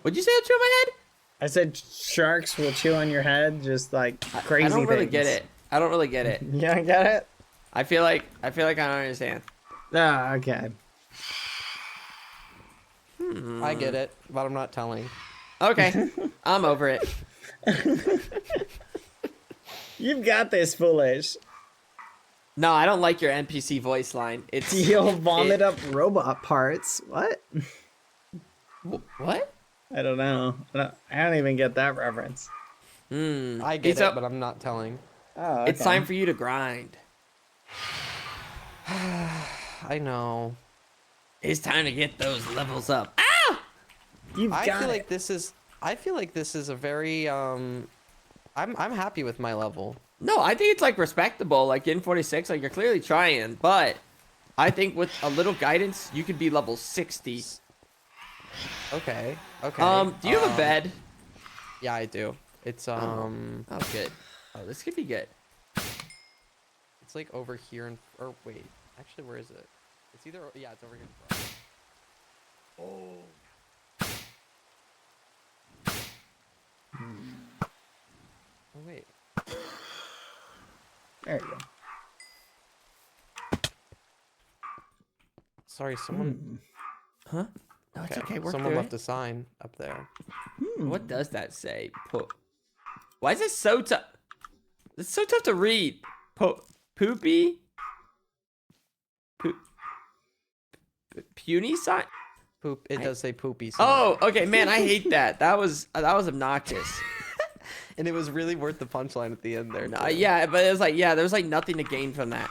Speaker 5: What'd you say? Chew on my head?
Speaker 3: I said sharks will chew on your head, just like crazy
Speaker 5: I don't really
Speaker 3: things.
Speaker 5: get it. I don't really get it.
Speaker 3: You don't get it?
Speaker 5: I feel like I don't understand.
Speaker 3: Ah, okay.
Speaker 6: I get it, but I'm not telling.
Speaker 5: Okay, I'm over it.
Speaker 3: You've got this, foolish.
Speaker 5: No, I don't like your NPC voice line. It's
Speaker 3: You'll vomit up robot parts. What?
Speaker 5: What?
Speaker 3: I don't know. I don't even get that reference.
Speaker 6: I get it, but I'm not telling.
Speaker 3: Oh,
Speaker 5: It's time for you to grind.
Speaker 6: I know.
Speaker 5: It's time to get those levels up.
Speaker 3: You've
Speaker 6: I
Speaker 3: got
Speaker 6: feel
Speaker 3: it.
Speaker 6: like this is. I feel like this is a very I'm happy with my level.
Speaker 5: No, I think it's like respectable. Like in 46, like you're clearly trying, but I think with a little guidance, you could be level 60.
Speaker 6: Okay. Okay.
Speaker 5: Do you have a bed?
Speaker 6: Yeah, I do. It's
Speaker 5: Oh, good. Oh, this could be good.
Speaker 6: it's like over here or wait. Actually, where is it? It's either it's over here. Oh wait.
Speaker 3: There you go.
Speaker 6: Sorry, someone.
Speaker 5: Huh? No, it's okay. Work
Speaker 6: Someone
Speaker 5: through
Speaker 6: left a sign up there.
Speaker 5: What does that say? Why is this so tough? It's so tough to read. Poopy? Puny sign?
Speaker 6: Poop. It does say poopy. Sign.
Speaker 5: Oh, okay, man. I hate that. That was obnoxious.
Speaker 6: And it was really worth the punchline at the end there. too.
Speaker 5: Yeah, but it was like, there was like nothing to gain from that.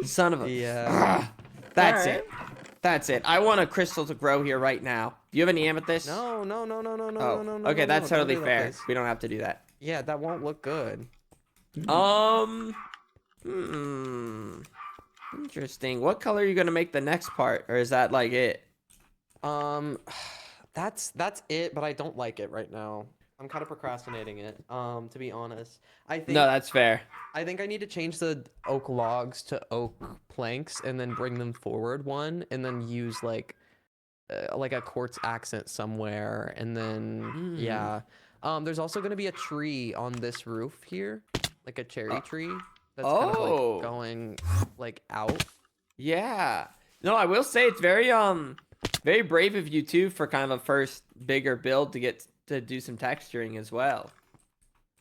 Speaker 5: Son of a.
Speaker 6: Yeah.
Speaker 5: That's
Speaker 3: Alright.
Speaker 5: it. That's it. I want a crystal to grow here right now. Do you have any amethyst?
Speaker 6: No.
Speaker 5: Oh,
Speaker 6: No.
Speaker 5: okay, that's
Speaker 6: Don't
Speaker 5: totally
Speaker 6: do that,
Speaker 5: fair.
Speaker 6: please.
Speaker 5: We don't have to do that.
Speaker 6: Yeah, that won't look good.
Speaker 5: Interesting. What color are you gonna make the next part, or is that like it?
Speaker 6: That's it, but I don't like it right now. I'm kind of procrastinating it. To be honest, I think
Speaker 5: No, that's fair.
Speaker 6: I think I need to change the oak logs to oak planks and then bring them forward one, and then use like a quartz accent somewhere, and then yeah. There's also gonna be a tree on this roof here, like a cherry tree that's kind of
Speaker 5: Oh.
Speaker 6: like going like out.
Speaker 5: Yeah. No, I will say it's very very brave of you too for kind of a first bigger build to get to do some texturing as well.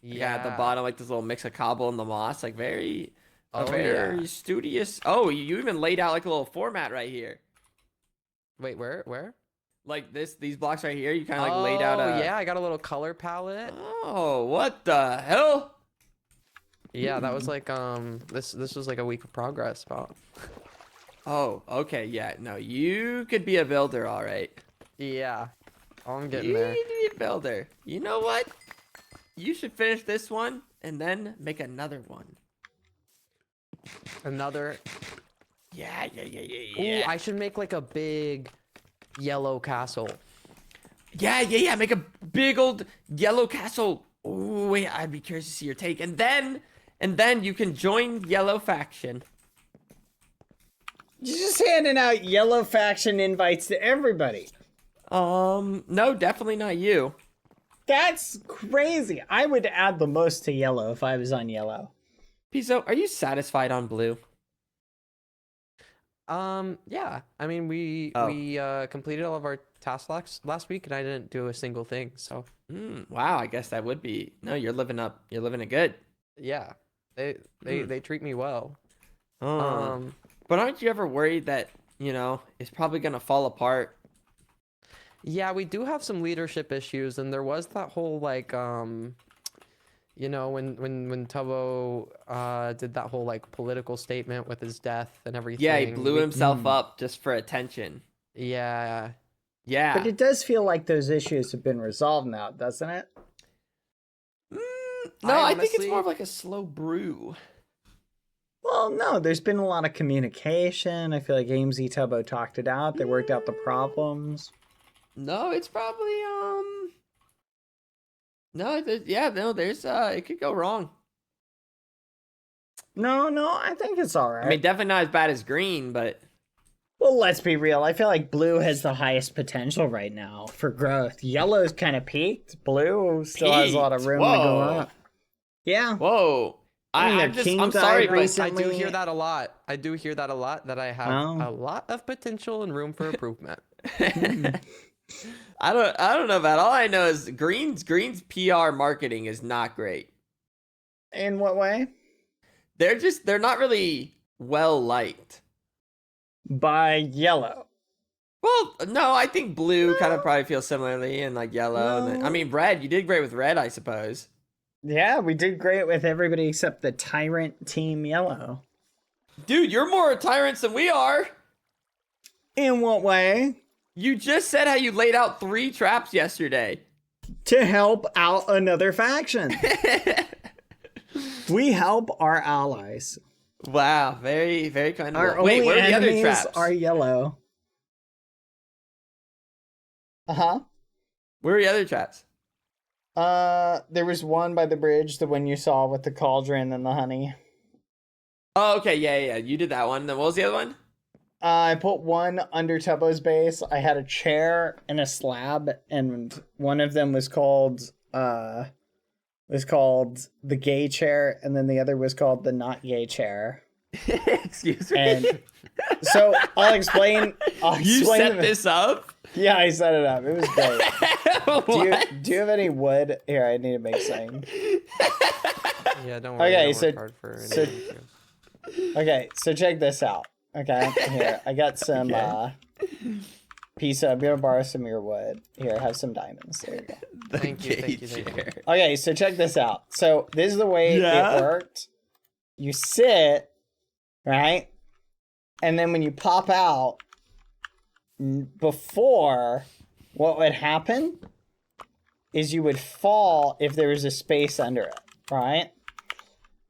Speaker 5: Yeah, at the bottom, like this little mix of cobble and the moss, like very, very studious. Oh, you even laid out like a little format right here.
Speaker 6: Wait, where?
Speaker 5: Like these blocks right here, you kind of like laid out a.
Speaker 6: Yeah, I got a little color palette.
Speaker 5: Oh, what the hell?
Speaker 6: Yeah, that was like this was like a week of progress, about.
Speaker 5: Oh, okay, yeah. No, you could be a builder, all right.
Speaker 6: Yeah. I'm getting
Speaker 5: You
Speaker 6: there.
Speaker 5: need to be a builder. You know what? You should finish this one and then make another one.
Speaker 6: Another.
Speaker 5: Yeah.
Speaker 6: Ooh, I should make like a big yellow castle.
Speaker 5: Yeah. Make a big old yellow castle. Ooh, wait, I'd be curious to see your take. And then you can join Yellow Faction.
Speaker 3: You're just handing out yellow faction invites to everybody.
Speaker 5: No, definitely not you.
Speaker 3: That's crazy. I would add the most to yellow if I was on yellow.
Speaker 5: Piso, are you satisfied on blue?
Speaker 6: Yeah. I mean, we completed all of our tasks last week, and I didn't do a single thing. So
Speaker 5: Wow, I guess that would be. No, you're living up. You're living it good.
Speaker 6: yeah, they treat me well.
Speaker 5: But aren't you ever worried that, it's probably gonna fall apart?
Speaker 6: Yeah, we do have some leadership issues, and there was that whole like when Tubbo did that whole like political statement with his death and everything.
Speaker 5: Yeah, he blew himself up just for attention.
Speaker 6: Yeah.
Speaker 5: Yeah.
Speaker 3: But it does feel like those issues have been resolved now, doesn't it?
Speaker 5: No, I think it's
Speaker 6: honestly-
Speaker 5: more of like a slow brew.
Speaker 3: Well, no, there's been a lot of communication. I feel like AMZ Tubbo talked it out. They worked out the problems.
Speaker 5: No, it's probably no, there's it could go wrong.
Speaker 3: No, I think it's all right.
Speaker 5: I mean, definitely not as bad as green, but
Speaker 3: Well, let's be real. I feel like blue has the highest potential right now for growth. Yellow's kind of peaked. Blue still has a lot of
Speaker 5: Peaked?
Speaker 3: room to go
Speaker 5: Whoa.
Speaker 3: up. Yeah.
Speaker 5: whoa.
Speaker 3: I mean,
Speaker 5: I'm
Speaker 3: their king
Speaker 5: I'm
Speaker 3: died
Speaker 5: sorry, but
Speaker 3: recently.
Speaker 6: I do hear that a lot. That I have
Speaker 3: Oh.
Speaker 6: a lot of potential and room for improvement.
Speaker 5: I don't know about. All I know is green's PR marketing is not great.
Speaker 3: In what way?
Speaker 5: They're not really well liked.
Speaker 3: By yellow.
Speaker 5: Well, no, I think blue kind of probably feels similarly, and like yellow. And then, I
Speaker 3: No.
Speaker 5: mean, red. You did great with red, I suppose.
Speaker 3: Yeah, we did great with everybody except the Tyrant Team Yellow.
Speaker 5: Dude, you're more tyrants than we are.
Speaker 3: In what way?
Speaker 5: You just said how you laid out 3 traps yesterday.
Speaker 3: To help out another faction. We help our allies.
Speaker 5: Wow, very, very kind of.
Speaker 3: Our
Speaker 5: Wait,
Speaker 3: only
Speaker 5: where are the other
Speaker 3: enemies
Speaker 5: traps?
Speaker 3: are yellow. Uh-huh.
Speaker 5: Where are the other traps?
Speaker 3: There was one by the bridge, the one you saw with the cauldron and the honey.
Speaker 5: Oh, okay, yeah. You did that one. Then what was the other one?
Speaker 3: I put one under Tubbo's base. I had a chair and a slab, and one of them was called the gay chair, and then the other was called the not gay chair.
Speaker 5: Excuse me.
Speaker 3: And so I'll explain.
Speaker 5: You set
Speaker 3: the-
Speaker 5: this up?
Speaker 3: Yeah, I set it up. It was great.
Speaker 5: What?
Speaker 3: Do you have any wood? Here, I need to make something.
Speaker 6: Yeah, don't worry.
Speaker 3: Okay,
Speaker 6: I
Speaker 3: so-
Speaker 6: work hard for
Speaker 3: so-
Speaker 6: anything, too.
Speaker 3: Okay, so check this out. Okay, here I got some pizza. I'm gonna borrow some of your wood. Here, have some diamonds. There you go.
Speaker 6: Thank you.
Speaker 5: Chair.
Speaker 3: Okay, so check this out. So this is the way
Speaker 5: Yeah?
Speaker 3: it worked. You sit, right? And then when you pop out, before, what would happen is you would fall if there was a space under it, right?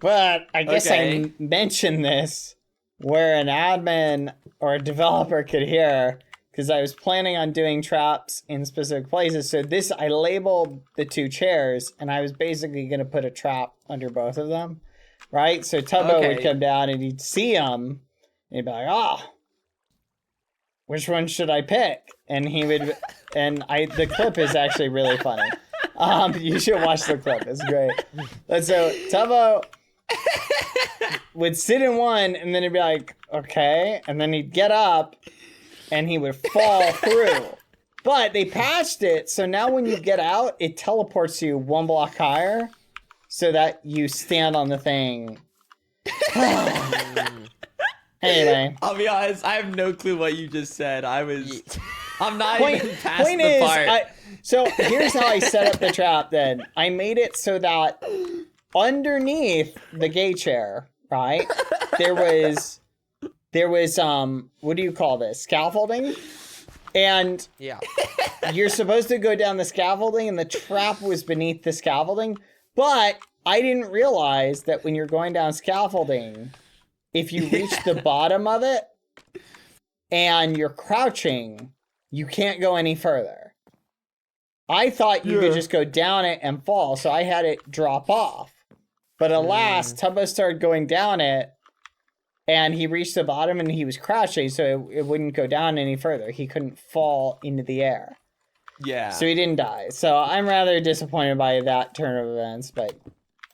Speaker 3: But I guess
Speaker 5: Okay.
Speaker 3: I mentioned this where an admin or a developer could hear, because I was planning on doing traps in specific places. So this, I labeled the 2 chairs, and I was basically going to put a trap under both of them, right? So Tubbo would
Speaker 5: Okay.
Speaker 3: come down and he'd see them, and he'd be like, which one should I pick? And he would, the clip is actually really funny. You should watch the clip. It's great. But so Tubbo would sit in one, and then he'd be like, okay. And then he'd get up, and he would fall through. But they patched it, so now when you get out, it teleports you 1 block higher, so that you stand on the thing. Anyway.
Speaker 5: I'll be honest, I have no clue what you just said. I'm not
Speaker 3: Point
Speaker 5: even past the
Speaker 3: is,
Speaker 5: part.
Speaker 3: so here's how I set up the trap then. I made it so that underneath the gay chair, right, there was there was what do you call this? Scaffolding, and
Speaker 6: Yeah.
Speaker 3: you're supposed to go down the scaffolding, and the trap was beneath the scaffolding. But I didn't realize that when you're going down scaffolding, if you reach the bottom of it and you're crouching, you can't go any further. I thought you could just go down it and fall, so I had it drop off. But alas, Tubbo started going down it, and he reached the bottom and he was crouching, so it wouldn't go down any further. He couldn't fall into the air.
Speaker 5: Yeah.
Speaker 3: So he didn't die. So I'm rather disappointed by that turn of events, but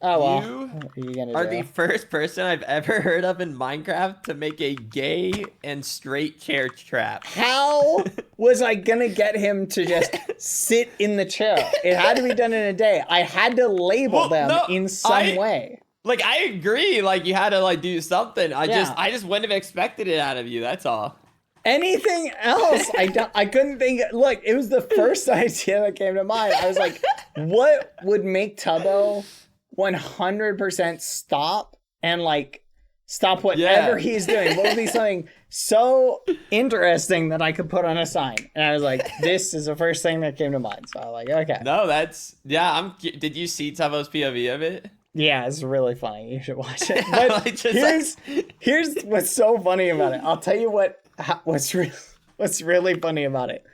Speaker 3: oh well. What are you gonna
Speaker 5: are
Speaker 3: do?
Speaker 5: the first person I've ever heard of in Minecraft to make a gay and straight chair trap.
Speaker 3: How was I gonna get him to just sit in the chair? It had to be done in a day. I had to label them in some way.
Speaker 5: Like, I agree. Like, you had to, like, do something. I just wouldn't have expected it out of you. That's all.
Speaker 3: Anything else? I couldn't think. Look, it was the first idea that came to mind. I was like, what would make Tubbo 100% stop and like stop whatever he's doing? What would be something so interesting that I could put on a sign? And I was like, this is the first thing that came to mind. So I was like, okay.
Speaker 5: No, that's did you see Tubbo's POV of it?
Speaker 3: Yeah, it's really funny. You should watch it. But here's what's so funny about it. I'll tell you what's really funny about it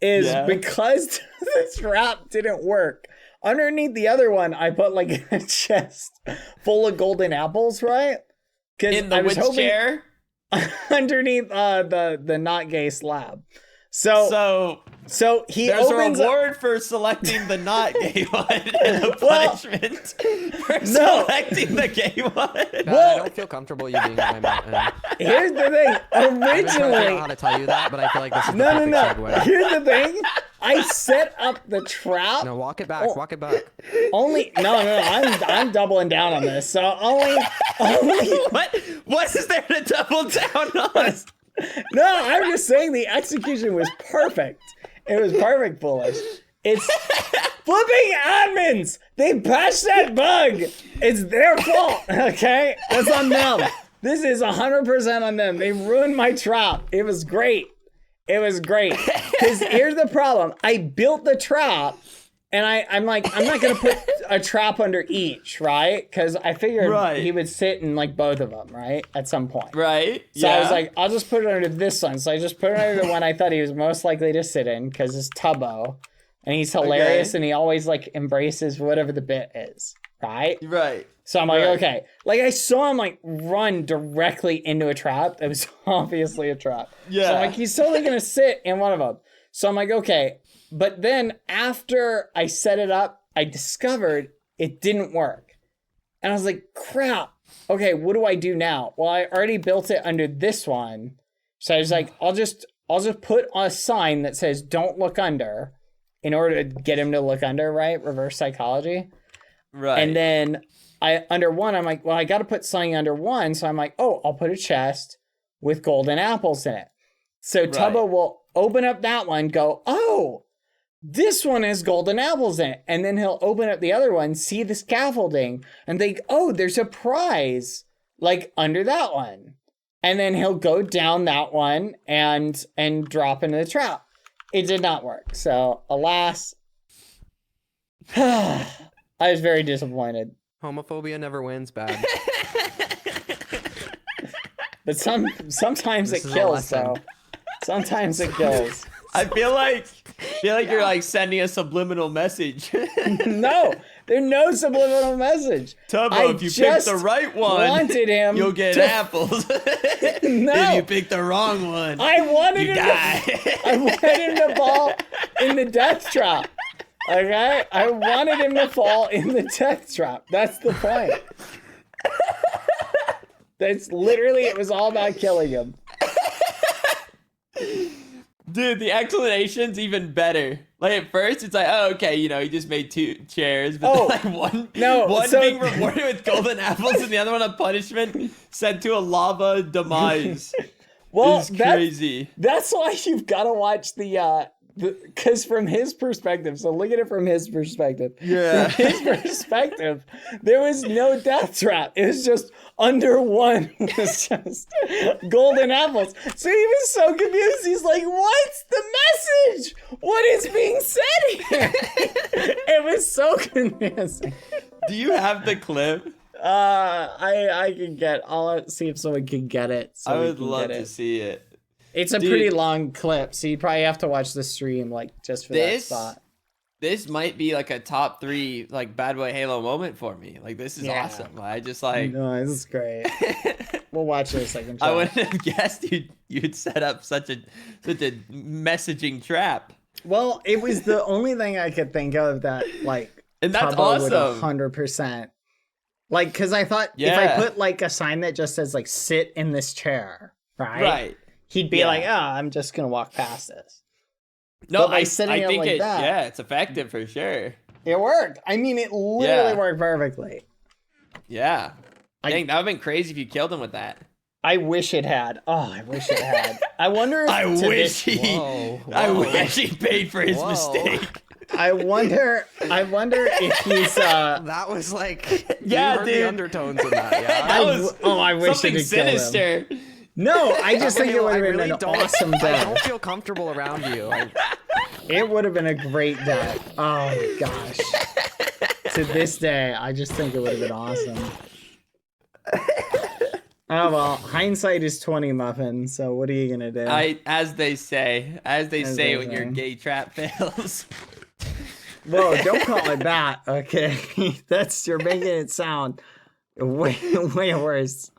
Speaker 3: is because the trap didn't work. Underneath the other one, I put like a chest full of golden apples, right?
Speaker 5: In the witch chair?
Speaker 3: Underneath the not gay slab. So he
Speaker 5: there's
Speaker 3: opens
Speaker 5: a reward for selecting the not gay one and a punishment for selecting the gay one.
Speaker 6: I don't feel comfortable you being on my mountain.
Speaker 3: Here's the thing.
Speaker 6: I don't know how to tell you that, but I feel like this is the perfect segue.
Speaker 3: Here's the thing. I set up the trap.
Speaker 6: No, walk it back. Walk it back.
Speaker 3: Only no. I'm doubling down on this. So only.
Speaker 5: What is there to double down on?
Speaker 3: No, I'm just saying the execution was perfect. It was perfect, Foolish. It's flipping admins. They patched that bug. It's their fault. Okay, that's on them. This is 100% on them. They ruined my trap. It was great. It was great. Because here's the problem. I built the trap, and I'm like, I'm not going to put a trap under each, right? Because I figured he would sit in like both of them, right? At some point.
Speaker 5: Right.
Speaker 3: So I was like, I'll just put it under this one. So I just put it under the one I thought he was most likely to sit in because it's Tubbo. And he's hilarious and he always like embraces whatever the bit is, right?
Speaker 5: Right.
Speaker 3: So I'm like, okay. Like I saw him like run directly into a trap. It was obviously a trap.
Speaker 5: Yeah.
Speaker 3: So I'm like, he's totally going to sit in one of them. So I'm like, okay. But then after I set it up, I discovered it didn't work. And I was like, crap. Okay, what do I do now? Well, I already built it under this one. So I was like, I'll just put a sign that says don't look under in order to get him to look under, right? Reverse psychology.
Speaker 5: Right.
Speaker 3: And then under one, I'm like, well, I got to put something under one. So I'm like, oh, I'll put a chest with golden apples in it. So Tubbo will open up that one, go, oh, this one has golden apples in it. And then he'll open up the other one, see the scaffolding, and think, oh, there's a prize, like, under that one. And then he'll go down that one and drop into the trap. It did not work. So, alas, I was very disappointed.
Speaker 6: Homophobia never wins, bad.
Speaker 3: But sometimes it kills, though. Sometimes it kills.
Speaker 5: I feel like you're like sending a subliminal message.
Speaker 3: No, there's no subliminal message.
Speaker 5: Tubbo, if you pick the right one,
Speaker 3: wanted him
Speaker 5: you'll get apples.
Speaker 3: No.
Speaker 5: If you pick the wrong one,
Speaker 3: I wanted
Speaker 5: you
Speaker 3: him
Speaker 5: die.
Speaker 3: I wanted him to fall in the death trap. Okay? I wanted him to fall in the death trap. That's the point. That's literally, it was all about killing him.
Speaker 5: Dude, the explanation's even better. Like at first, it's like, oh, okay, you know, he just made 2 chairs, but then, like one being rewarded with golden apples and the other one a punishment sent to a lava demise.
Speaker 3: Well,
Speaker 5: it's crazy.
Speaker 3: That's why you've got to watch the because from his perspective, so look at it from his perspective.
Speaker 5: Yeah.
Speaker 3: From his perspective, there was no death trap. It was just under one was just golden apples. So he was so confused. He's like, "What's the message? What is being said here?" It was so confusing.
Speaker 5: Do you have the clip?
Speaker 3: I can get. I'll see if someone can get it. So
Speaker 5: I
Speaker 3: we
Speaker 5: would
Speaker 3: can
Speaker 5: love
Speaker 3: get
Speaker 5: to
Speaker 3: it.
Speaker 5: see it.
Speaker 3: It's a
Speaker 5: Dude.
Speaker 3: pretty long clip, so you probably have to watch the stream like just for that
Speaker 5: This
Speaker 3: spot.
Speaker 5: this might be like a top 3 like Bad Boy Halo moment for me. Like this is
Speaker 3: Yeah.
Speaker 5: awesome. I just like
Speaker 3: No, this is great. We'll watch it a second.
Speaker 5: I wouldn't have guessed you'd set up such a messaging trap.
Speaker 3: Well, it was the only thing I could think of that like
Speaker 5: And that's
Speaker 3: Tubbo would
Speaker 5: awesome.
Speaker 3: 100%. Like, because I thought if
Speaker 5: Yeah.
Speaker 3: I put like a sign that just says like "sit in this chair," right? He'd be
Speaker 5: Yeah.
Speaker 3: like, "Oh, I'm just gonna walk past this."
Speaker 5: No,
Speaker 3: But by
Speaker 5: I
Speaker 3: setting it
Speaker 5: think
Speaker 3: like that-
Speaker 5: yeah, it's effective for sure.
Speaker 3: It worked. I mean, it literally
Speaker 5: Yeah.
Speaker 3: worked perfectly.
Speaker 5: Yeah.
Speaker 3: I-
Speaker 5: Dang, that would have been crazy if you killed him with that.
Speaker 3: I wish it had. Oh, I wish it had. I wonder if
Speaker 5: I
Speaker 3: to
Speaker 5: wish
Speaker 3: this-
Speaker 6: Whoa,
Speaker 5: I
Speaker 6: whoa.
Speaker 5: wish he paid for his
Speaker 6: Whoa.
Speaker 5: mistake.
Speaker 3: I wonder if he's
Speaker 6: That was like,
Speaker 5: Yeah,
Speaker 6: you heard
Speaker 5: dude.
Speaker 6: the undertones in that, yeah?
Speaker 5: That was
Speaker 3: I wish
Speaker 5: something
Speaker 3: it had killed him.
Speaker 5: sinister.
Speaker 3: No, I just think it would have been an awesome
Speaker 6: I
Speaker 3: death.
Speaker 6: don't feel comfortable around you.
Speaker 3: It would have been a great death. Oh my gosh. To this day, I just think it would have been awesome. Oh well, hindsight is 20, Muffin, so what are you gonna do?
Speaker 5: As they say
Speaker 3: As
Speaker 5: when
Speaker 3: they
Speaker 5: your
Speaker 3: say.
Speaker 5: gay trap fails.
Speaker 3: Whoa, don't call it that, okay? You're making it sound way worse.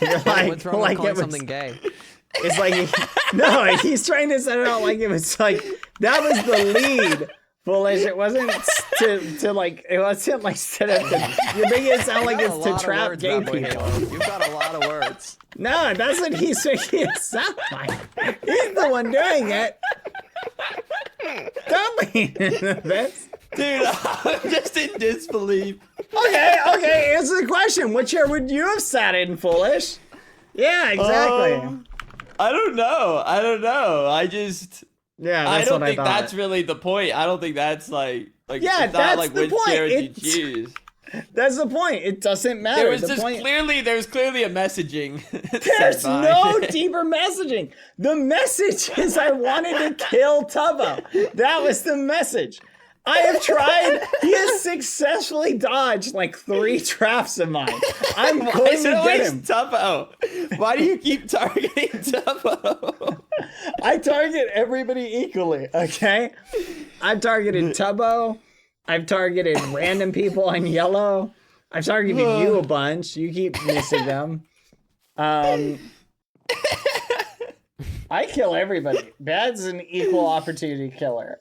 Speaker 3: You're like,
Speaker 6: What's wrong with calling something gay?
Speaker 3: It's like, no, he's trying to set it out like it was like, that was the lead, Foolish. It wasn't to like, it wasn't like set up to, you're making it sound like
Speaker 6: You
Speaker 3: it's
Speaker 6: got a
Speaker 3: to
Speaker 6: lot of
Speaker 3: trap
Speaker 6: words,
Speaker 3: gay
Speaker 6: Bad Boy
Speaker 3: people.
Speaker 6: Halo. You've got a lot of words.
Speaker 3: No, that's what he's making it sound like. He's the one doing it. Don't lean into this.
Speaker 5: Dude, I'm just in disbelief.
Speaker 3: Okay, answer the question. What chair would you have sat in, Foolish? Yeah, exactly.
Speaker 5: I don't know. I just
Speaker 3: Yeah,
Speaker 5: I
Speaker 3: that's
Speaker 5: don't
Speaker 3: what
Speaker 5: think
Speaker 3: I thought.
Speaker 5: that's really the point. I don't think that's like
Speaker 3: Yeah,
Speaker 5: it's not
Speaker 3: that's
Speaker 5: like
Speaker 3: the
Speaker 5: which
Speaker 3: point.
Speaker 5: chair would you
Speaker 3: It's-
Speaker 5: choose.
Speaker 3: That's the point. It doesn't matter.
Speaker 5: There was
Speaker 3: the
Speaker 5: just
Speaker 3: point.
Speaker 5: there's clearly a messaging.
Speaker 3: There's
Speaker 5: set by.
Speaker 3: no deeper messaging. The message is I wanted to kill Tubbo. That was the message. I have tried. He has successfully dodged like 3 traps of mine. I'm
Speaker 5: Why
Speaker 3: going
Speaker 5: is
Speaker 3: to
Speaker 5: it
Speaker 3: get
Speaker 5: always
Speaker 3: him.
Speaker 5: Tubbo? Why do you keep targeting Tubbo?
Speaker 3: I target everybody equally, okay? I've targeted Tubbo. I've targeted random people on yellow. I've targeted you a bunch. You keep missing them. I kill everybody. Bad's an equal opportunity killer.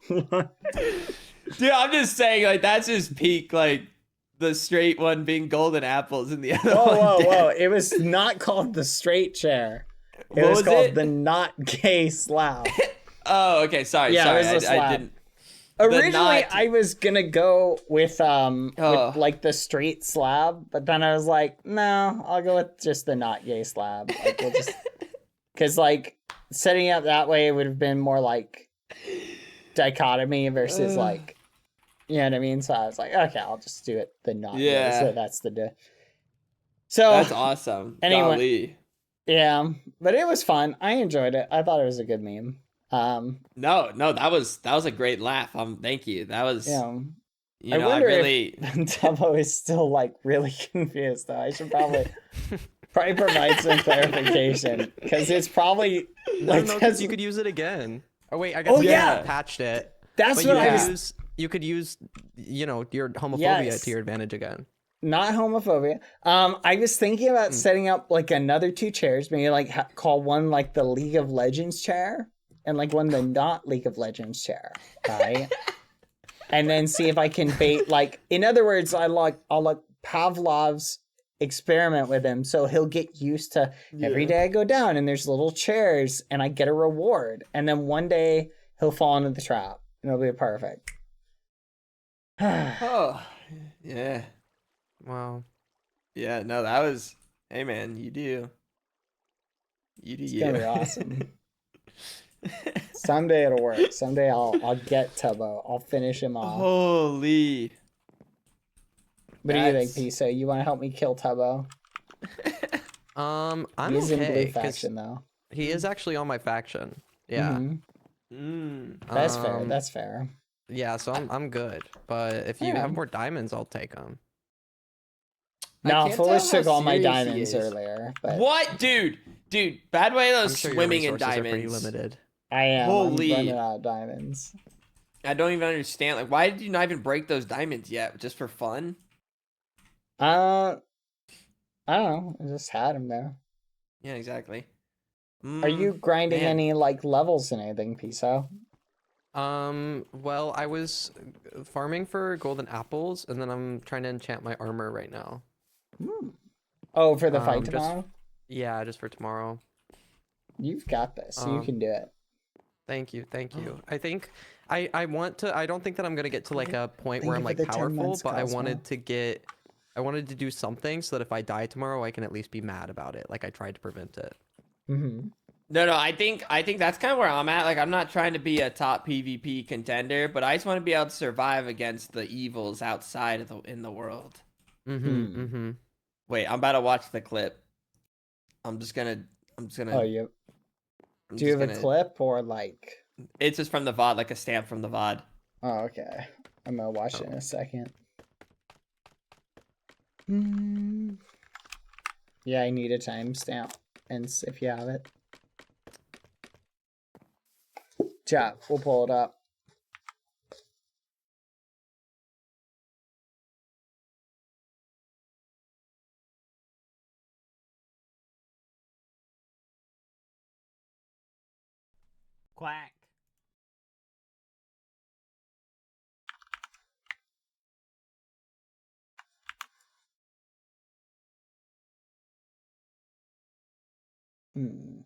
Speaker 5: Dude, I'm just saying, like, that's his peak, like, the straight one being golden apples and the other one
Speaker 3: Whoa.
Speaker 5: dead.
Speaker 3: It was not called the straight chair. It
Speaker 5: What
Speaker 3: was
Speaker 5: was
Speaker 3: called
Speaker 5: it?
Speaker 3: the not gay slab.
Speaker 5: Oh, okay, sorry,
Speaker 3: Yeah, it
Speaker 5: sorry.
Speaker 3: was a
Speaker 5: I
Speaker 3: slab.
Speaker 5: didn't.
Speaker 3: Originally,
Speaker 5: not-
Speaker 3: I was gonna go with
Speaker 5: Oh.
Speaker 3: like the straight slab, but then I was like, no, I'll go with just the not gay slab. Like, we'll just, because like setting it up that way would have been more like dichotomy versus like, you know what I mean? So I was like, okay, I'll just do it the not gay.
Speaker 5: Yeah.
Speaker 3: So that's the. So
Speaker 5: That's awesome.
Speaker 3: Anyway.
Speaker 5: Golly.
Speaker 3: yeah, but it was fun. I enjoyed it. I thought it was a good meme.
Speaker 5: No, that was a great laugh. Thank you. That was,
Speaker 3: Yeah.
Speaker 5: you
Speaker 3: I
Speaker 5: know, I
Speaker 3: wonder
Speaker 5: really.
Speaker 3: if Tubbo is still like really confused though. I should probably provide some clarification because it's probably
Speaker 6: No,
Speaker 3: like
Speaker 6: no, 'cause
Speaker 3: that's,
Speaker 6: you could use it again. Oh wait, I guess
Speaker 3: Oh,
Speaker 6: you
Speaker 3: yeah.
Speaker 6: patched it.
Speaker 3: that's
Speaker 6: But
Speaker 3: what
Speaker 6: you
Speaker 3: I
Speaker 6: could
Speaker 3: was.
Speaker 6: you could use, you know, your homophobia
Speaker 3: Yes.
Speaker 6: to your advantage again.
Speaker 3: Not homophobia. I was thinking about setting up like another 2 chairs, maybe like call one like the League of Legends chair and like one the not League of Legends chair, right? And then see if I can bait like, in other words, I'll like Pavlov's experiment with him, so he'll get used to every day I go down and there's little chairs and I get a reward, and then one day he'll fall into the trap and it'll be perfect.
Speaker 5: Oh, yeah.
Speaker 6: Wow.
Speaker 5: Yeah, no, that was. Hey, man, you do. You do
Speaker 3: It's
Speaker 5: you.
Speaker 3: gonna be awesome. Someday it'll work. Someday I'll get Tubbo. I'll finish him off.
Speaker 5: Holy.
Speaker 3: What do you think,
Speaker 5: That's-
Speaker 3: Piso? You want to help me kill Tubbo?
Speaker 6: I'm
Speaker 3: He's in blue
Speaker 6: okay, 'cause
Speaker 3: faction though.
Speaker 6: he is actually on my faction. Yeah.
Speaker 3: Mhm.
Speaker 5: Mm.
Speaker 3: That's fair.
Speaker 6: Um,
Speaker 3: That's fair.
Speaker 6: Yeah, so I'm good. But if you
Speaker 3: Yeah.
Speaker 6: have more diamonds, I'll take them.
Speaker 5: I
Speaker 3: No,
Speaker 5: can't
Speaker 3: Foolish
Speaker 5: tell
Speaker 3: took
Speaker 5: how
Speaker 3: all my
Speaker 5: serious he
Speaker 3: diamonds
Speaker 5: is.
Speaker 3: earlier. But
Speaker 5: What, dude? Dude, BadBoyHalo's
Speaker 6: I'm sure your
Speaker 5: swimming in
Speaker 6: resources are pretty
Speaker 5: diamonds.
Speaker 6: limited.
Speaker 3: I am.
Speaker 5: Holy.
Speaker 3: I'm running out of diamonds.
Speaker 5: I don't even understand. Like, why did you not even break those diamonds yet? Just for fun?
Speaker 3: I don't know. I just had them there.
Speaker 5: Yeah, exactly.
Speaker 3: Are you grinding
Speaker 5: man.
Speaker 3: any like levels in anything, Piso?
Speaker 6: Well, I was farming for golden apples, and then I'm trying to enchant my armor right now.
Speaker 3: Oh, for the fight
Speaker 6: Just-
Speaker 3: tomorrow?
Speaker 6: Yeah, just for tomorrow.
Speaker 3: You've got this. You can do it.
Speaker 6: Thank you. I think I want to. I don't think that I'm gonna get to like a point
Speaker 3: Thank
Speaker 6: where
Speaker 3: you
Speaker 6: I'm
Speaker 3: for
Speaker 6: like
Speaker 3: the 10
Speaker 6: powerful,
Speaker 3: months,
Speaker 6: but I
Speaker 3: Cosmo.
Speaker 6: wanted to do something so that if I die tomorrow, I can at least be mad about it. Like I tried to prevent it.
Speaker 3: Mm-hmm.
Speaker 5: No, I think that's kind of where I'm at. Like, I'm not trying to be a top PvP contender, but I just want to be able to survive against the evils outside of in the world. Wait, I'm about to watch the clip. I'm just gonna.
Speaker 3: Oh, you. Do you have a clip or like?
Speaker 5: It's just from the VOD, like a stamp from the VOD.
Speaker 3: Oh, okay. I'm gonna watch it in a second. Yeah, I need a timestamp, and if you have it, chat. We'll pull it up.
Speaker 7: Quack.
Speaker 3: Hmm.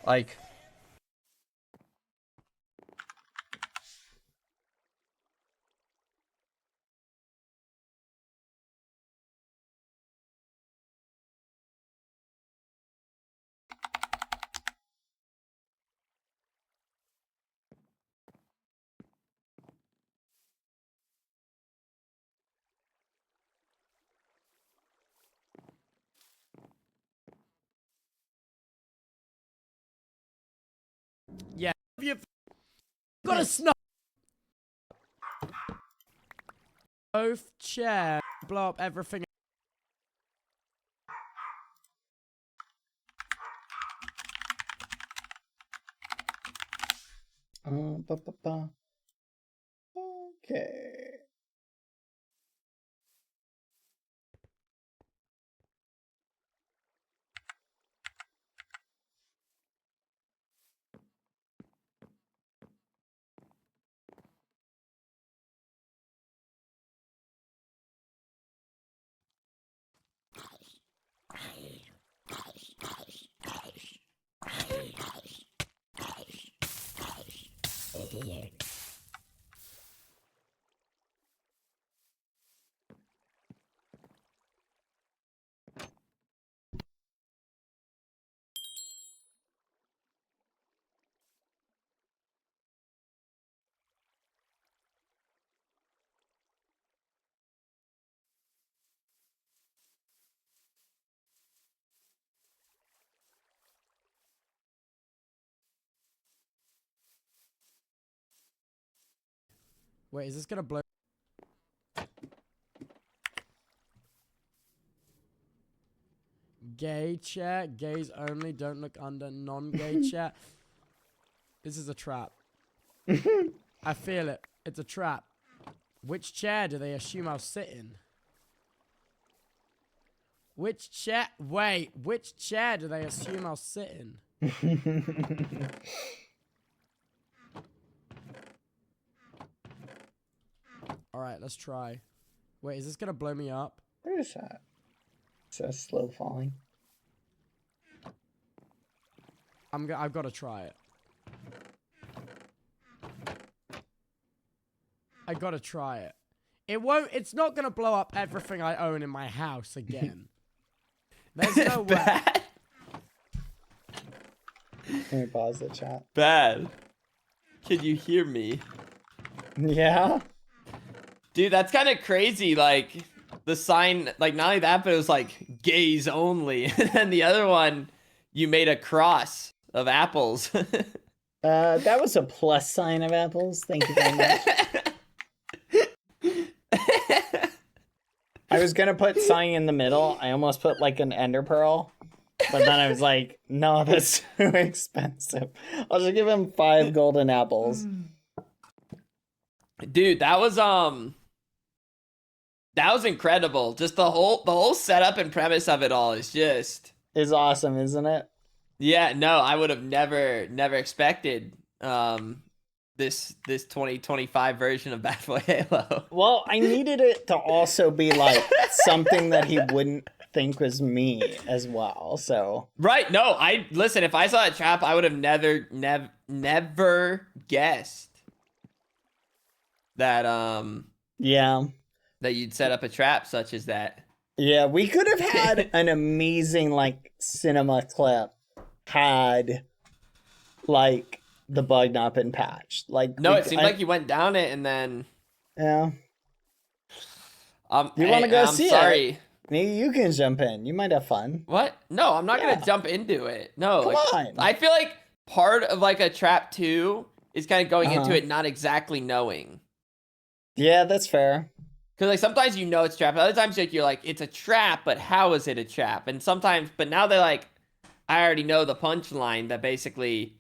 Speaker 6: Like.
Speaker 7: Yeah. You've got a snuff. Both chair. Blow up everything.
Speaker 3: Ba-ba-ba. Okay.
Speaker 7: Wait, is this gonna blow? Gay chair. Gays only. Don't look under. Non-gay chair. This is a trap. I feel it. It's a trap. Which chair do they assume I'll sit in? Which chair? Wait. Which chair do they assume I'll sit in? All right, let's try. Wait, is this gonna blow me up?
Speaker 3: What is that? It's a slow falling.
Speaker 7: I've got to try it. I gotta try it. It won't. It's not gonna blow up everything I own in my house again. There's no way.
Speaker 5: Bad.
Speaker 3: Let me pause the chat.
Speaker 5: Bad. Can you hear me?
Speaker 3: Yeah.
Speaker 5: Dude, that's kind of crazy. Like, the sign, like, not only that, but it was like gays only. And then the other one, you made a cross of apples.
Speaker 3: That was a plus sign of apples. Thank you very much. I was gonna put sign in the middle. I almost put like an ender pearl. But then I was like, no, that's too expensive. I'll just give him 5 golden apples.
Speaker 5: Dude, that was incredible. Just the whole setup and premise of it all is just
Speaker 3: Is awesome, isn't it?
Speaker 5: yeah, no, I would have never expected this 2025 version of BadBoyHalo.
Speaker 3: Well, I needed it to also be like something that he wouldn't think was me as well. So
Speaker 5: Right, no, listen, if I saw a trap, I would have never guessed that
Speaker 3: yeah.
Speaker 5: that you'd set up a trap such as that.
Speaker 3: Yeah, we could have had an amazing like cinema clip had like the bug not been patched. Like
Speaker 5: No, it seemed like you went down it and then
Speaker 3: yeah.
Speaker 5: you
Speaker 3: wanna go
Speaker 5: I'm
Speaker 3: see it?
Speaker 5: sorry.
Speaker 3: Maybe you can jump in. You might have fun.
Speaker 5: What? No, I'm not
Speaker 3: Yeah.
Speaker 5: gonna jump into it. No,
Speaker 3: Come
Speaker 5: like,
Speaker 3: on.
Speaker 5: I feel like part of like a trap 2 is kind of going into
Speaker 3: Uh-huh.
Speaker 5: it not exactly knowing.
Speaker 3: Yeah, that's fair.
Speaker 5: Because like sometimes you know it's a trap, other times like you're like it's a trap, but how is it a trap? And sometimes, but now they're like, I already know the punchline that basically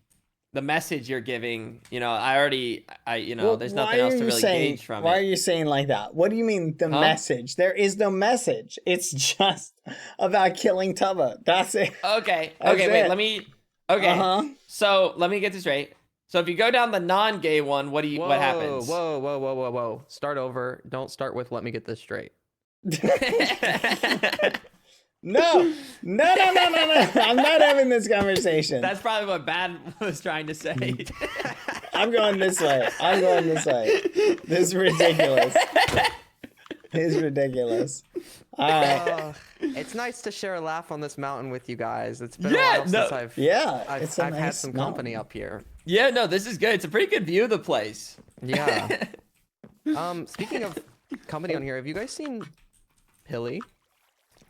Speaker 5: the message you're giving. You know,
Speaker 3: Well,
Speaker 5: there's
Speaker 3: why
Speaker 5: nothing
Speaker 3: are
Speaker 5: else to
Speaker 3: you
Speaker 5: really
Speaker 3: saying,
Speaker 5: gauge from
Speaker 3: why
Speaker 5: it.
Speaker 3: are you saying like that? What do you mean the
Speaker 5: Huh?
Speaker 3: message? There is no message. It's just about killing Tubba. That's it.
Speaker 5: Okay,
Speaker 3: That's
Speaker 5: wait,
Speaker 3: it.
Speaker 5: let me. Okay,
Speaker 3: Uh-huh.
Speaker 5: so let me get this right. So if you go down the non-gay one, what happens?
Speaker 6: Whoa. Start over. Don't start with let me get this straight.
Speaker 3: No. I'm not having this conversation.
Speaker 5: That's probably what Bad was trying to say.
Speaker 3: I'm going this way. This is ridiculous. It's ridiculous. All right.
Speaker 6: It's nice to share a laugh on this mountain with you guys. It's been
Speaker 5: Yeah,
Speaker 6: a while since I've
Speaker 3: It's a
Speaker 6: I've had
Speaker 3: nice
Speaker 6: some
Speaker 3: mountain.
Speaker 6: company up here.
Speaker 5: Yeah, no, this is good. It's a pretty good view of the place.
Speaker 6: Yeah. Speaking of company on here, have you guys seen Pilly?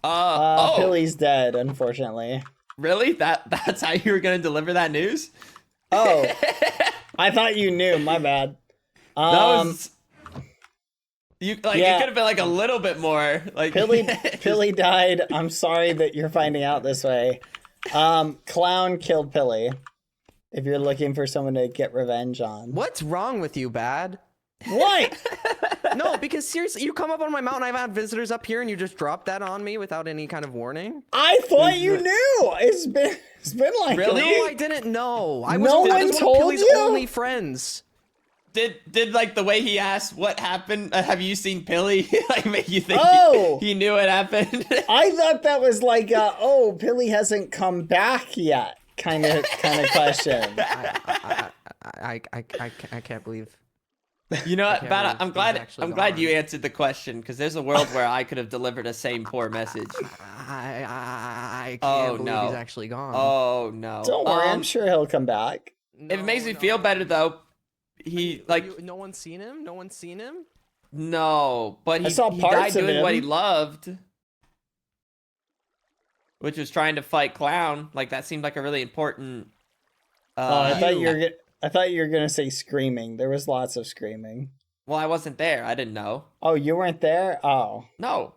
Speaker 3: Billy's dead, unfortunately.
Speaker 5: Really? That's how you were gonna deliver that news?
Speaker 3: Oh, I thought you knew. My bad.
Speaker 5: That was you like
Speaker 3: yeah.
Speaker 5: it could have been like a little bit more like
Speaker 3: Pilly died. I'm sorry that you're finding out this way. Clown killed Pilly. If you're looking for someone to get revenge on.
Speaker 6: What's wrong with you, Bad?
Speaker 3: What?
Speaker 6: No, because seriously, you come up on my mountain, I've had visitors up here, and you just drop that on me without any kind of warning?
Speaker 3: I thought you knew. It's been like
Speaker 5: Really?
Speaker 6: No, I didn't know. I
Speaker 3: No
Speaker 6: was
Speaker 3: one
Speaker 6: one of
Speaker 3: told
Speaker 6: Pilly's
Speaker 3: you?
Speaker 6: only friends.
Speaker 5: Did like the way he asked what happened? Have you seen Pilly? Like make you think
Speaker 3: Oh!
Speaker 5: he knew what happened?
Speaker 3: I thought that was like, Pilly hasn't come back yet, kind of question.
Speaker 6: I can't believe.
Speaker 5: You know what,
Speaker 6: can't
Speaker 5: Bad?
Speaker 6: believe
Speaker 5: I'm
Speaker 6: he's
Speaker 5: glad.
Speaker 6: actually
Speaker 5: I'm glad
Speaker 6: gone.
Speaker 5: you answered the question because there's a world where I could have delivered a same poor message.
Speaker 6: I
Speaker 5: Oh,
Speaker 6: can't believe
Speaker 5: no.
Speaker 6: he's actually gone.
Speaker 5: Oh no!
Speaker 3: Don't worry, I'm sure he'll come back.
Speaker 5: If it makes me feel better though, he like
Speaker 6: no one's seen him. No one's seen him.
Speaker 5: no, but
Speaker 3: I
Speaker 5: he
Speaker 3: saw
Speaker 5: died
Speaker 3: parts of
Speaker 5: doing what he
Speaker 3: him.
Speaker 5: loved, which was trying to fight Clown. Like that seemed like a really important.
Speaker 3: I thought you were gonna say screaming. There was lots of screaming.
Speaker 5: Well, I wasn't there. I didn't know.
Speaker 3: Oh, you weren't there? Oh.
Speaker 5: No.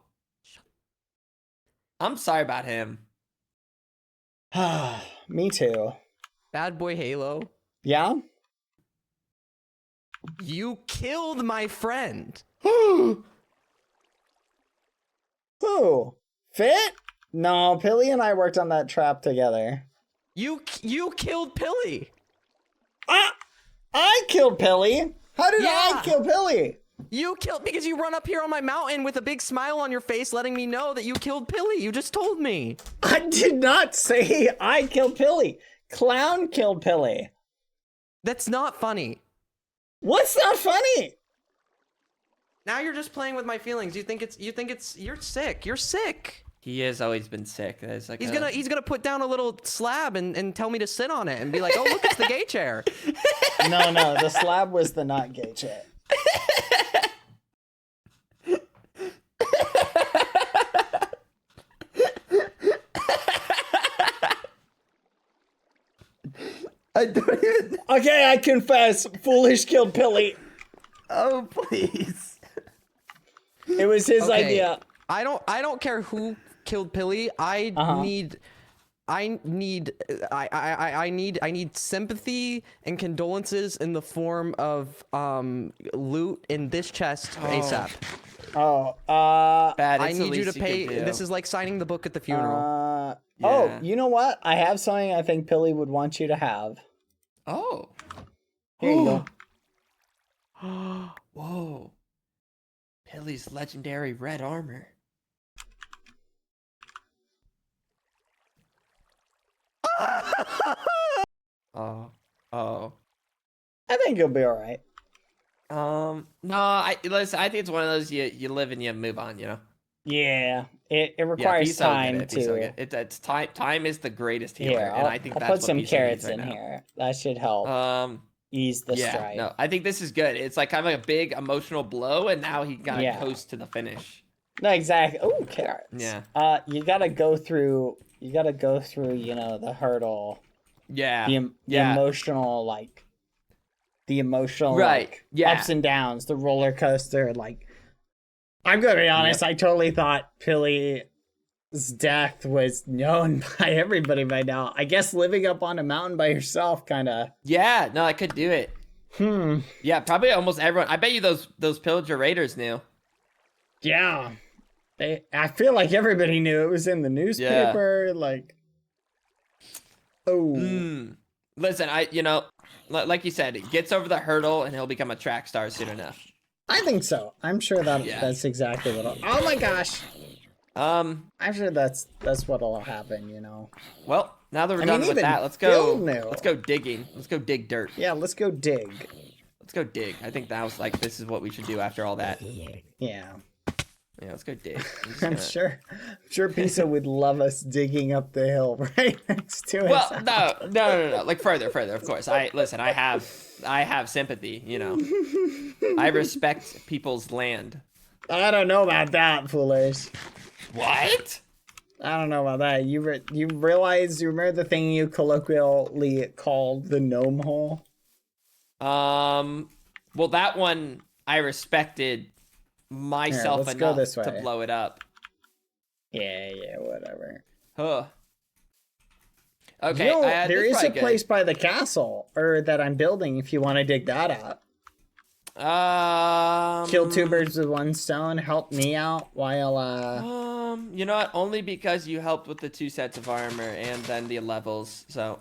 Speaker 5: I'm sorry about him.
Speaker 3: Me too.
Speaker 6: BadBoyHalo,
Speaker 3: Yeah?
Speaker 6: you killed my friend.
Speaker 3: Who? Fit? No, Pilly and I worked on that trap together.
Speaker 6: You killed Pilly.
Speaker 3: I killed Pilly? How did I
Speaker 6: Yeah.
Speaker 3: kill Pilly?
Speaker 6: You killed because you run up here on my mountain with a big smile on your face, letting me know that you killed Pilly. You just told me.
Speaker 3: I did not say I killed Pilly. Clown killed Pilly.
Speaker 6: That's not funny.
Speaker 3: What's not funny?
Speaker 6: Now you're just playing with my feelings. You're sick. You're sick.
Speaker 5: He has always been sick. It's like
Speaker 6: He's gonna put down a little slab and tell me to sit on it and be like, oh look, it's the gay chair.
Speaker 3: No, the slab was the not gay chair.
Speaker 5: I don't even.
Speaker 3: Okay, I confess. Foolish killed Pilly.
Speaker 5: Oh please.
Speaker 3: It was his
Speaker 6: Okay.
Speaker 3: idea.
Speaker 6: I don't care who killed Pilly. I need sympathy and condolences in the form of loot in this chest ASAP.
Speaker 3: Oh,
Speaker 5: Bad.
Speaker 6: I
Speaker 5: It's the
Speaker 6: need you to
Speaker 5: least
Speaker 6: pay.
Speaker 5: could do.
Speaker 6: This is like signing the book at the funeral.
Speaker 3: Oh,
Speaker 5: Yeah.
Speaker 3: you know what? I have something I think Pilly would want you to have.
Speaker 5: Oh.
Speaker 3: Here you go.
Speaker 5: Whoa. Pilly's legendary red armor. Oh.
Speaker 3: I think you'll be all right.
Speaker 5: No, listen, I think it's one of those you live and you move on, you know?
Speaker 3: Yeah, it
Speaker 5: Yeah,
Speaker 3: requires
Speaker 5: Piso will get
Speaker 3: time
Speaker 5: it, Piso will
Speaker 3: to.
Speaker 5: get it. It's time is the greatest healer,
Speaker 3: Here,
Speaker 5: and
Speaker 3: I'll,
Speaker 5: I think
Speaker 3: I'll
Speaker 5: that's
Speaker 3: put
Speaker 5: what
Speaker 3: some
Speaker 5: Piso
Speaker 3: carrots
Speaker 5: needs right
Speaker 3: in
Speaker 5: now.
Speaker 3: here. That should help ease the
Speaker 5: Yeah,
Speaker 3: strife.
Speaker 5: no, I think this is good. It's like kind of like a big emotional blow, and now he got to coast to the finish.
Speaker 3: No, exactly. Oh, carrots.
Speaker 5: Yeah.
Speaker 3: You gotta go through. You gotta go through. You know, the hurdle.
Speaker 5: Yeah.
Speaker 3: The emotional, like. The emotional,
Speaker 5: Right,
Speaker 3: like,
Speaker 5: yeah.
Speaker 3: ups and downs. The roller coaster, like. I'm gonna be honest. I totally thought Pilly's death was known by everybody by now. I guess living up on a mountain by yourself, kind of.
Speaker 5: Yeah, no, I could do it. Yeah, probably almost everyone. I bet you those pillager raiders knew.
Speaker 3: Yeah. I feel like everybody knew it was in the newspaper. Like, oh.
Speaker 5: Listen, like you said, it gets over the hurdle and he'll become a track star soon enough.
Speaker 3: I think so. I'm sure that's exactly what. Oh my gosh. I'm sure that's what'll happen. You know.
Speaker 5: Well, now that we're
Speaker 3: I
Speaker 5: done
Speaker 3: mean,
Speaker 5: with
Speaker 3: even
Speaker 5: that, let's
Speaker 3: Phil
Speaker 5: go.
Speaker 3: knew.
Speaker 5: Let's go digging. Let's go dig dirt.
Speaker 3: Yeah. Let's go dig.
Speaker 5: Let's go dig. I think that was like this is what we should do after all that.
Speaker 3: Yeah.
Speaker 5: Yeah, let's go dig.
Speaker 3: I'm sure Pisa would love us digging up the hill right next to it.
Speaker 5: Well, no. Like further, of course. I have sympathy, you know. I respect people's land.
Speaker 3: I don't know about that, foolish.
Speaker 5: What?
Speaker 3: I don't know about that. You remember the thing you colloquially called the gnome hole?
Speaker 5: Well, that one I respected myself
Speaker 3: let's go
Speaker 5: enough
Speaker 3: this
Speaker 5: to
Speaker 3: way.
Speaker 5: blow it up.
Speaker 3: Yeah, whatever.
Speaker 5: Huh. Okay,
Speaker 3: You know,
Speaker 5: this
Speaker 3: there is
Speaker 5: probably
Speaker 3: a
Speaker 5: good.
Speaker 3: place by the castle, or that I'm building. If you want to dig that out, kill two birds with one stone. Help me out while
Speaker 5: you know what? Only because you helped with the 2 sets of armor and then the levels. So,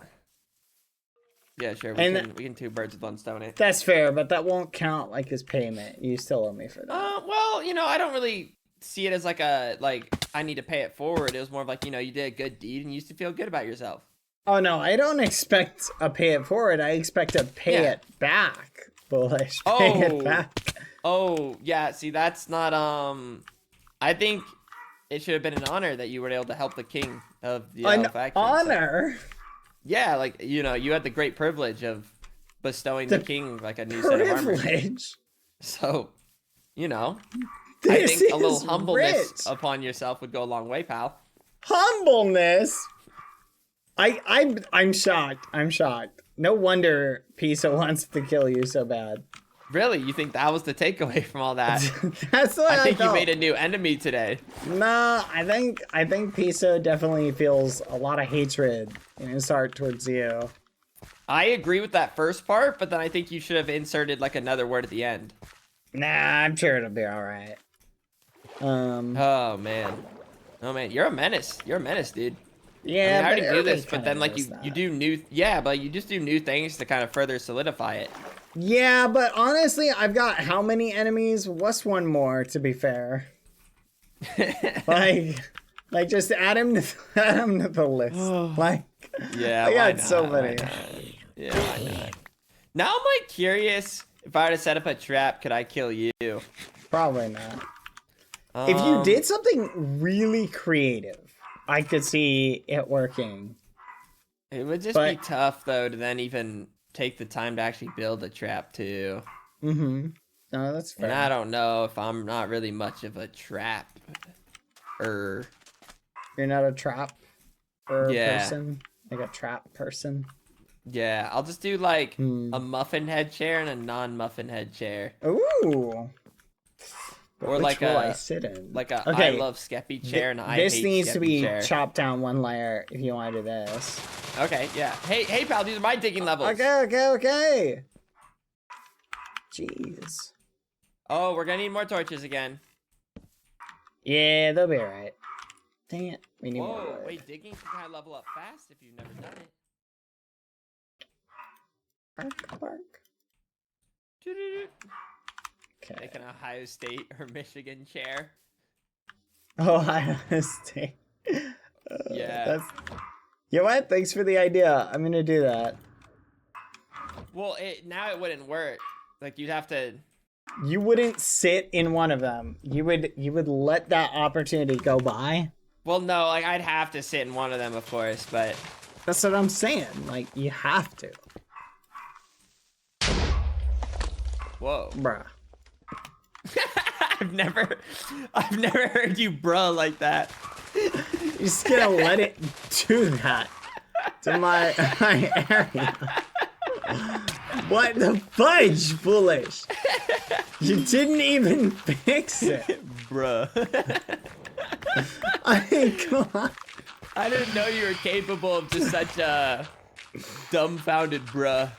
Speaker 5: yeah, sure. We can 2 birds with one stone it.
Speaker 3: That's fair, but that won't count like as payment. You still owe me for that.
Speaker 5: Well, you know, I don't really see it as like I need to pay it forward. It was more of like, you know, you did a good deed and you used to feel good about yourself.
Speaker 3: Oh no, I don't expect a pay it forward. I expect to pay it back. Bullish. Pay it back.
Speaker 5: Oh, yeah. See, that's not I think it should have been an honor that you were able to help the king of the
Speaker 3: An
Speaker 5: faction.
Speaker 3: honor.
Speaker 5: Yeah, like, you know, you had the great privilege of bestowing the king like a new set of armor.
Speaker 3: Privilege.
Speaker 5: So, you know, I
Speaker 3: This
Speaker 5: think a little
Speaker 3: is
Speaker 5: humbleness
Speaker 3: rich.
Speaker 5: upon yourself would go a long way, pal.
Speaker 3: Humbleness. I'm shocked. I'm shocked. No wonder Pisa wants to kill you so bad.
Speaker 5: Really? You think that was the takeaway from all that?
Speaker 3: That's what
Speaker 5: I think you
Speaker 3: felt.
Speaker 5: made a new enemy today.
Speaker 3: No, I think Piso definitely feels a lot of hatred in his heart towards you.
Speaker 5: I agree with that first part, but then I think you should have inserted like another word at the end.
Speaker 3: Nah, I'm sure it'll be all right.
Speaker 5: Oh man, you're a menace. You're a menace, dude.
Speaker 3: Yeah,
Speaker 5: I already
Speaker 3: but
Speaker 5: knew this,
Speaker 3: everybody
Speaker 5: but then
Speaker 3: kinda
Speaker 5: like
Speaker 3: knows
Speaker 5: you
Speaker 3: that.
Speaker 5: do new, but you just do new things to kind of further solidify it.
Speaker 3: Yeah, but honestly, I've got how many enemies? What's one more, to be fair? like just add him to the list. Like,
Speaker 5: Yeah,
Speaker 3: I
Speaker 5: why
Speaker 3: got so
Speaker 5: not?
Speaker 3: many.
Speaker 5: Why not? Yeah, why not? Now I'm like curious, if I were to set up a trap, could I kill you?
Speaker 3: Probably not. If you
Speaker 5: Um,
Speaker 3: did something really creative, I could see it working.
Speaker 5: It would just
Speaker 3: but-
Speaker 5: be tough though to then even take the time to actually build a trap too.
Speaker 3: Mm-hmm. No, that's fair.
Speaker 5: And I don't know if I'm not really much of a trap.
Speaker 3: You're not a trap
Speaker 5: Yeah.
Speaker 3: person? Like a trap person?
Speaker 5: Yeah, I'll just do like
Speaker 3: Hmm.
Speaker 5: a muffin head chair and a non-muffin head chair.
Speaker 3: Ooh. But
Speaker 5: Or
Speaker 3: which
Speaker 5: like
Speaker 3: will I
Speaker 5: a-
Speaker 3: sit in?
Speaker 5: Like a
Speaker 3: Okay,
Speaker 5: I love Skeppy chair and I
Speaker 3: this
Speaker 5: hate
Speaker 3: needs to
Speaker 5: Skeppy
Speaker 3: be
Speaker 5: chair.
Speaker 3: chopped down one layer if you want to do this.
Speaker 5: Okay, yeah. Hey pal, these are my digging levels.
Speaker 3: Okay. Jeez.
Speaker 5: Oh, we're gonna need more torches again.
Speaker 3: Yeah, they'll be alright. Dang it. We need more
Speaker 5: Whoa,
Speaker 3: wood.
Speaker 5: wait, digging can kind of level up fast if you've never done it.
Speaker 3: Bark.
Speaker 5: Doo-doo-doo.
Speaker 3: Okay.
Speaker 5: Like an Ohio State or Michigan chair.
Speaker 3: Ohio State.
Speaker 5: Yeah.
Speaker 3: That's. You know what? Thanks for the idea. I'm gonna do that.
Speaker 5: Well, now it wouldn't work. Like you'd have to.
Speaker 3: You wouldn't sit in one of them. You would let that opportunity go by.
Speaker 5: Well, no, like I'd have to sit in one of them, of course, but.
Speaker 3: That's what I'm saying. Like you have to.
Speaker 5: Whoa.
Speaker 3: Bruh.
Speaker 5: I've never heard you bruh like that.
Speaker 3: You're just gonna let it do that to my area. What the fudge, foolish? You didn't even fix it.
Speaker 5: Bruh.
Speaker 3: I mean, come on.
Speaker 5: I didn't know you were capable of just such a dumbfounded bruh.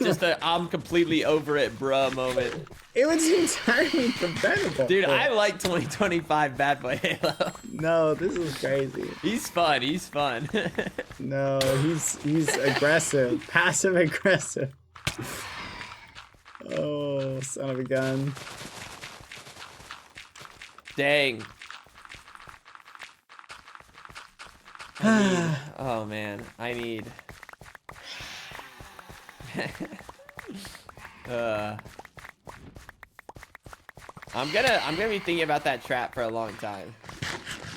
Speaker 5: Just a I'm completely over it bruh moment.
Speaker 3: It was entirely preventable.
Speaker 5: Dude, I like 2025 BadBoyHalo.
Speaker 3: No, this is crazy.
Speaker 5: He's fun.
Speaker 3: No, he's aggressive. Passive aggressive. Oh, son of a gun.
Speaker 5: Dang. Oh man, I need. I'm gonna be thinking about that trap for a long time.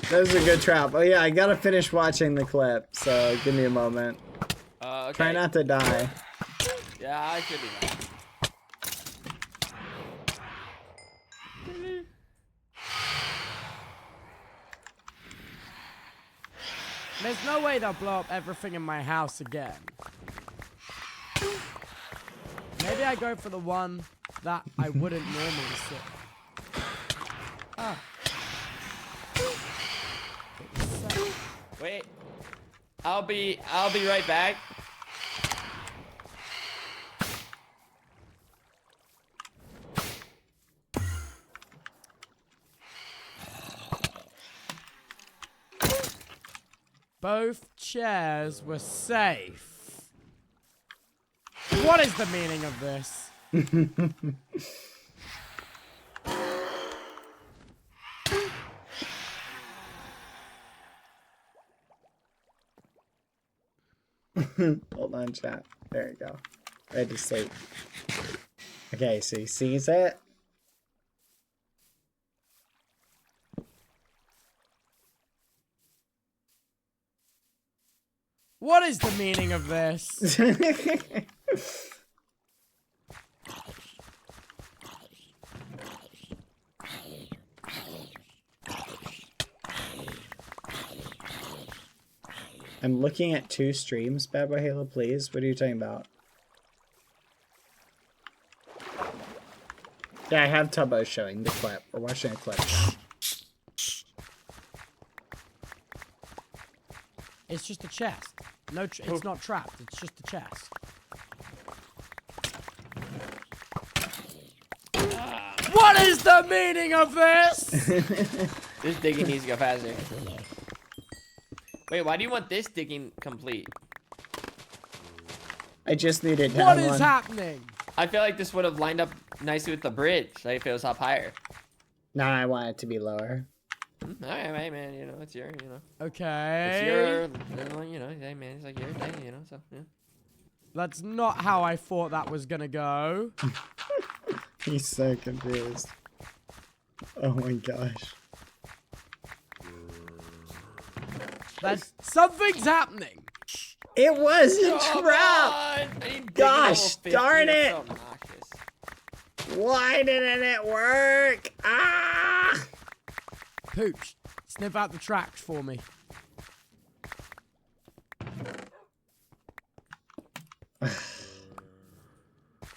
Speaker 3: That was a good trap. Oh yeah, I gotta finish watching the clip, so give me a moment.
Speaker 5: Okay.
Speaker 3: Try not to die.
Speaker 5: Yeah, I should be that.
Speaker 7: There's no way they'll blow up everything in my house again. Maybe I go for the one that I wouldn't normally sit. Ah.
Speaker 5: Wait. I'll be right back.
Speaker 7: Both chairs were safe. What is the meaning of this?
Speaker 3: Hold on, chat. There you go. Ready to sleep. Okay, so he sees it.
Speaker 7: What is the meaning of this?
Speaker 3: I'm looking at 2 streams, BadBoyHalo, please. What are you talking about? Yeah, I have Tubbo showing the clip. We're watching a clip.
Speaker 7: It's just a chest. No, it's not trapped. It's just a chest. What is the meaning of this?
Speaker 5: This digging needs to go faster. Wait, why do you want this digging complete?
Speaker 3: I just needed down
Speaker 7: What is
Speaker 3: one.
Speaker 7: happening?
Speaker 5: I feel like this would have lined up nicely with the bridge, like if it was up higher.
Speaker 3: Nah, I want it to be lower.
Speaker 5: All right, man. You know, it's your, you know,
Speaker 7: Okay.
Speaker 5: it's your, you know, hey, man, it's like your thing, you know. So yeah.
Speaker 7: That's not how I thought that was gonna go.
Speaker 3: He's so confused. Oh my gosh.
Speaker 7: That's something's happening.
Speaker 3: It was a
Speaker 5: Come
Speaker 3: trap!
Speaker 5: on! I need
Speaker 3: Gosh,
Speaker 5: digging level 50.
Speaker 3: darn
Speaker 5: That's
Speaker 3: it.
Speaker 5: so obnoxious.
Speaker 3: Why didn't it work? Ah!
Speaker 7: Pooch, sniff out the tracks for me.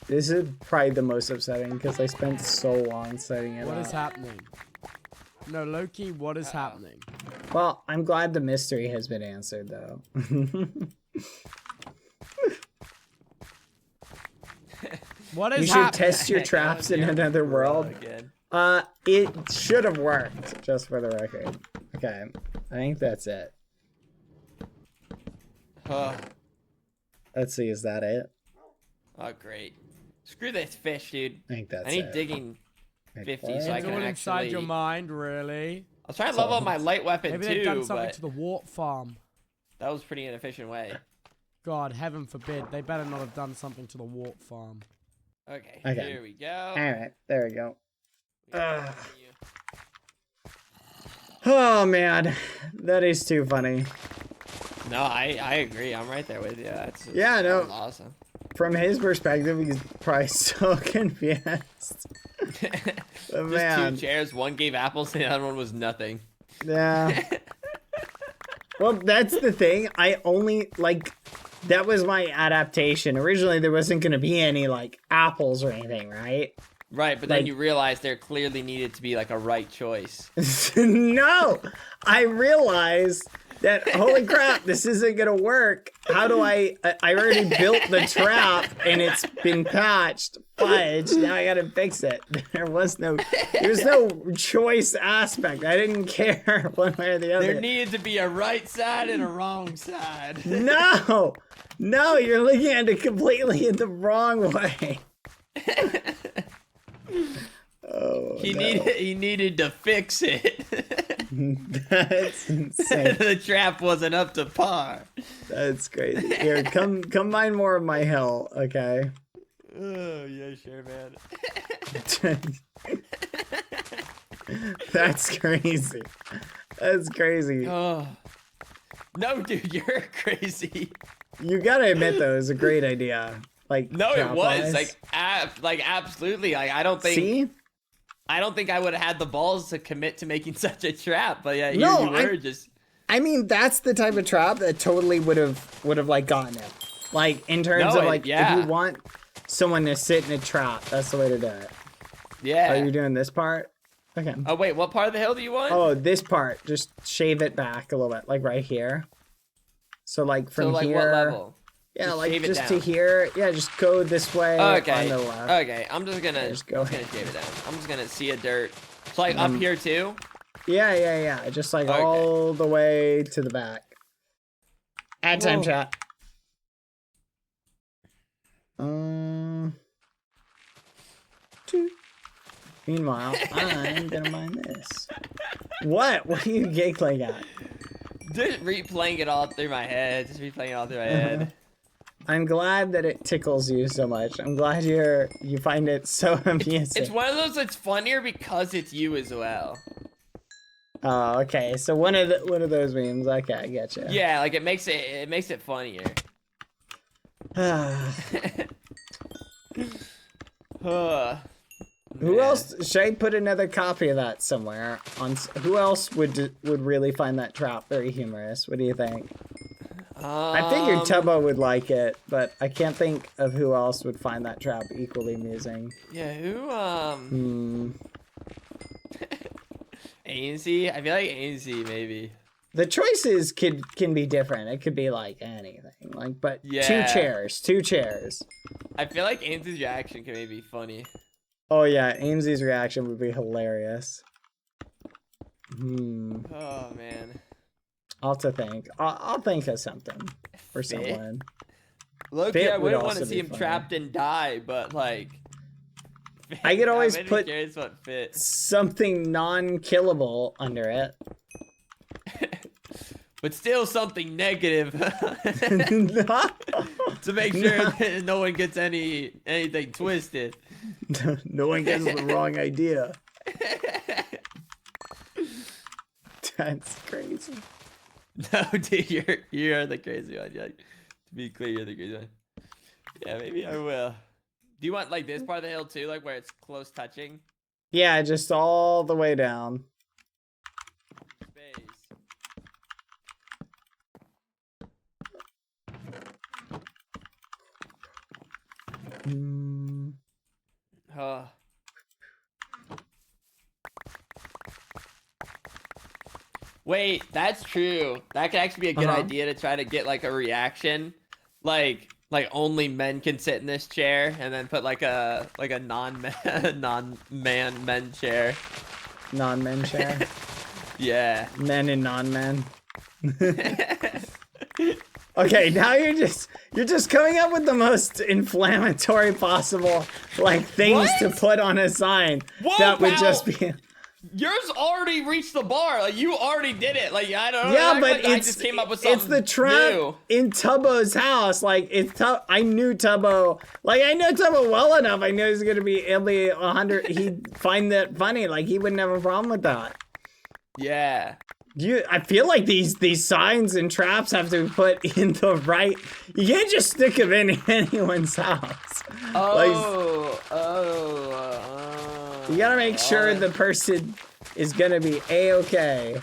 Speaker 3: This is probably the most upsetting because I spent so long setting it
Speaker 7: What
Speaker 3: up.
Speaker 7: is happening? No, Loki, what is happening?
Speaker 3: Well, I'm glad the mystery has been answered, though.
Speaker 7: What
Speaker 3: You
Speaker 7: is
Speaker 3: should
Speaker 7: happening?
Speaker 3: test your traps in another world.
Speaker 5: Again.
Speaker 3: It should have worked, just for the record. Okay, I think that's it.
Speaker 5: Oh,
Speaker 3: Let's see, is that it?
Speaker 5: oh, great. Screw this fish, dude.
Speaker 3: I think that's
Speaker 5: I need
Speaker 3: it.
Speaker 5: digging
Speaker 3: Wait,
Speaker 5: 50
Speaker 3: what?
Speaker 5: so I
Speaker 7: It's
Speaker 5: can
Speaker 7: all
Speaker 5: actually...
Speaker 7: inside your mind, really.
Speaker 5: I was trying to level up my light weapon
Speaker 7: Maybe they've done
Speaker 5: too,
Speaker 7: something
Speaker 5: but
Speaker 7: to the wart farm.
Speaker 5: that was a pretty inefficient way.
Speaker 7: God, heaven forbid. They better not have done something to the wart farm.
Speaker 5: Okay,
Speaker 3: Okay.
Speaker 5: here we go.
Speaker 3: Alright, there we go.
Speaker 5: Yeah,
Speaker 3: Ugh.
Speaker 5: continue.
Speaker 3: Oh, man. That is too funny.
Speaker 5: No, I agree. I'm right there with you. That's just,
Speaker 3: Yeah, no.
Speaker 5: that was awesome.
Speaker 3: From his perspective, he's probably so confused.
Speaker 5: Just
Speaker 3: Man.
Speaker 5: 2 chairs. One gave apples, and the other one was nothing.
Speaker 3: Yeah. Well, that's the thing. I only, like, that was my adaptation. Originally, there wasn't going to be any, like, apples or anything, right?
Speaker 5: Right, but then
Speaker 3: Like-
Speaker 5: you realize there clearly needed to be like a right choice.
Speaker 3: No! I realized that, holy crap, this isn't going to work. How do I already built the trap, and it's been patched. Fudge. Now I got to fix it. There's no choice aspect. I didn't care one way or the other.
Speaker 5: There needed to be a right side and a wrong side.
Speaker 3: No! No, you're looking at it completely in the wrong way. Oh,
Speaker 5: He
Speaker 3: no.
Speaker 5: needed to fix it.
Speaker 3: That's insane.
Speaker 5: The trap wasn't up to par.
Speaker 3: That's crazy. Here, come mine more of my hill, okay?
Speaker 5: Oh yeah, sure, man.
Speaker 3: That's crazy. That's crazy.
Speaker 5: Oh. No, dude, you're crazy.
Speaker 3: You gotta admit though, it was a great idea. Like
Speaker 5: No, it was
Speaker 3: trap-wise.
Speaker 5: like absolutely. Like I don't think
Speaker 3: See?
Speaker 5: I don't think I would have had the balls to commit to making such a trap. But yeah, here
Speaker 3: No,
Speaker 5: you were just.
Speaker 3: I mean, that's the type of trap that totally would have like gotten it. Like in terms
Speaker 5: No,
Speaker 3: of like
Speaker 5: yeah.
Speaker 3: if you want someone to sit in a trap, that's the way to do it.
Speaker 5: Yeah.
Speaker 3: Are you doing this part? Okay.
Speaker 5: Oh wait, what part of the hill do you want?
Speaker 3: Oh, this part. Just shave it back a little bit, like right here. So like from
Speaker 5: so like
Speaker 3: here.
Speaker 5: what level?
Speaker 3: Yeah,
Speaker 5: Just
Speaker 3: like
Speaker 5: shave it
Speaker 3: just to
Speaker 5: down.
Speaker 3: here. Yeah, just go this way
Speaker 5: Okay.
Speaker 3: on the left.
Speaker 5: Okay, I'm just gonna
Speaker 3: Just go
Speaker 5: shave it down. I'm just gonna see a dirt. So like up here too.
Speaker 3: Yeah. Just like
Speaker 5: Okay.
Speaker 3: all the way to the back. Add time
Speaker 5: Whoa.
Speaker 3: chat. Meanwhile, I'm gonna mine this. What? What are you giggling at?
Speaker 5: Just replaying it all through my head. Just replaying it all through my head.
Speaker 3: I'm glad that it tickles you so much. I'm glad you find it so amusing.
Speaker 5: It's one of those that's funnier because it's you as well.
Speaker 3: Oh, okay. So one of those memes. Okay, I get you.
Speaker 5: Yeah, like it makes it funnier.
Speaker 3: Who else? Should I put another copy of that somewhere? Who else would really find that trap very humorous? What do you think? I figured Tubbo would like it, but I can't think of who else would find that trap equally amusing.
Speaker 5: Yeah, who, ANZ? I feel like ANZ, maybe.
Speaker 3: The choices can be different. It could be like anything. Like, but
Speaker 5: Yeah.
Speaker 3: two chairs.
Speaker 5: I feel like ANZ's reaction can maybe be funny.
Speaker 3: Oh yeah, Ames's reaction would be hilarious.
Speaker 5: Oh, man.
Speaker 3: I'll have to think. I'll think of something for
Speaker 5: Fit?
Speaker 3: someone.
Speaker 5: Look,
Speaker 3: Fit
Speaker 5: yeah, I
Speaker 3: would
Speaker 5: wouldn't want
Speaker 3: also
Speaker 5: to see
Speaker 3: be
Speaker 5: him
Speaker 3: funny.
Speaker 5: trapped and die, but like...
Speaker 3: I could always
Speaker 5: bet he
Speaker 3: put
Speaker 5: cares what fits.
Speaker 3: something non-killable under it.
Speaker 5: But still something negative to make sure that no one gets anything twisted.
Speaker 3: No one gets the wrong idea. That's crazy.
Speaker 5: No, dude, you're the crazy one. Yeah, to be clear, you're the crazy one. Yeah, maybe I will. Do you want like this part of the hill too, like where it's close touching?
Speaker 3: Yeah, just all the way down.
Speaker 5: Space. Huh. Wait, that's true. That could actually be a good idea to try to get like a reaction. Like only men can sit in this chair, and then put like a non-man men chair.
Speaker 3: Non-men chair.
Speaker 5: Yeah.
Speaker 3: Men and non-men. Okay, now you're just coming up with the most inflammatory possible like things to put on a sign.
Speaker 5: Whoa,
Speaker 3: that would
Speaker 5: pal!
Speaker 3: just be.
Speaker 5: Yours already reached the bar. Like you already did it. Like I don't know.
Speaker 3: Yeah, but
Speaker 5: like I just came up with
Speaker 3: it's
Speaker 5: something
Speaker 3: the trap
Speaker 5: new.
Speaker 3: in Tubbo's house. Like it's I knew Tubbo. Like I know Tubbo well enough. I know he's gonna be it'll be 100. He'd find that funny. Like he wouldn't have a problem with that.
Speaker 5: Yeah.
Speaker 3: I feel like these signs and traps have to be put in the right. You can't just stick them in anyone's house. You gotta make sure the person is gonna be a-okay.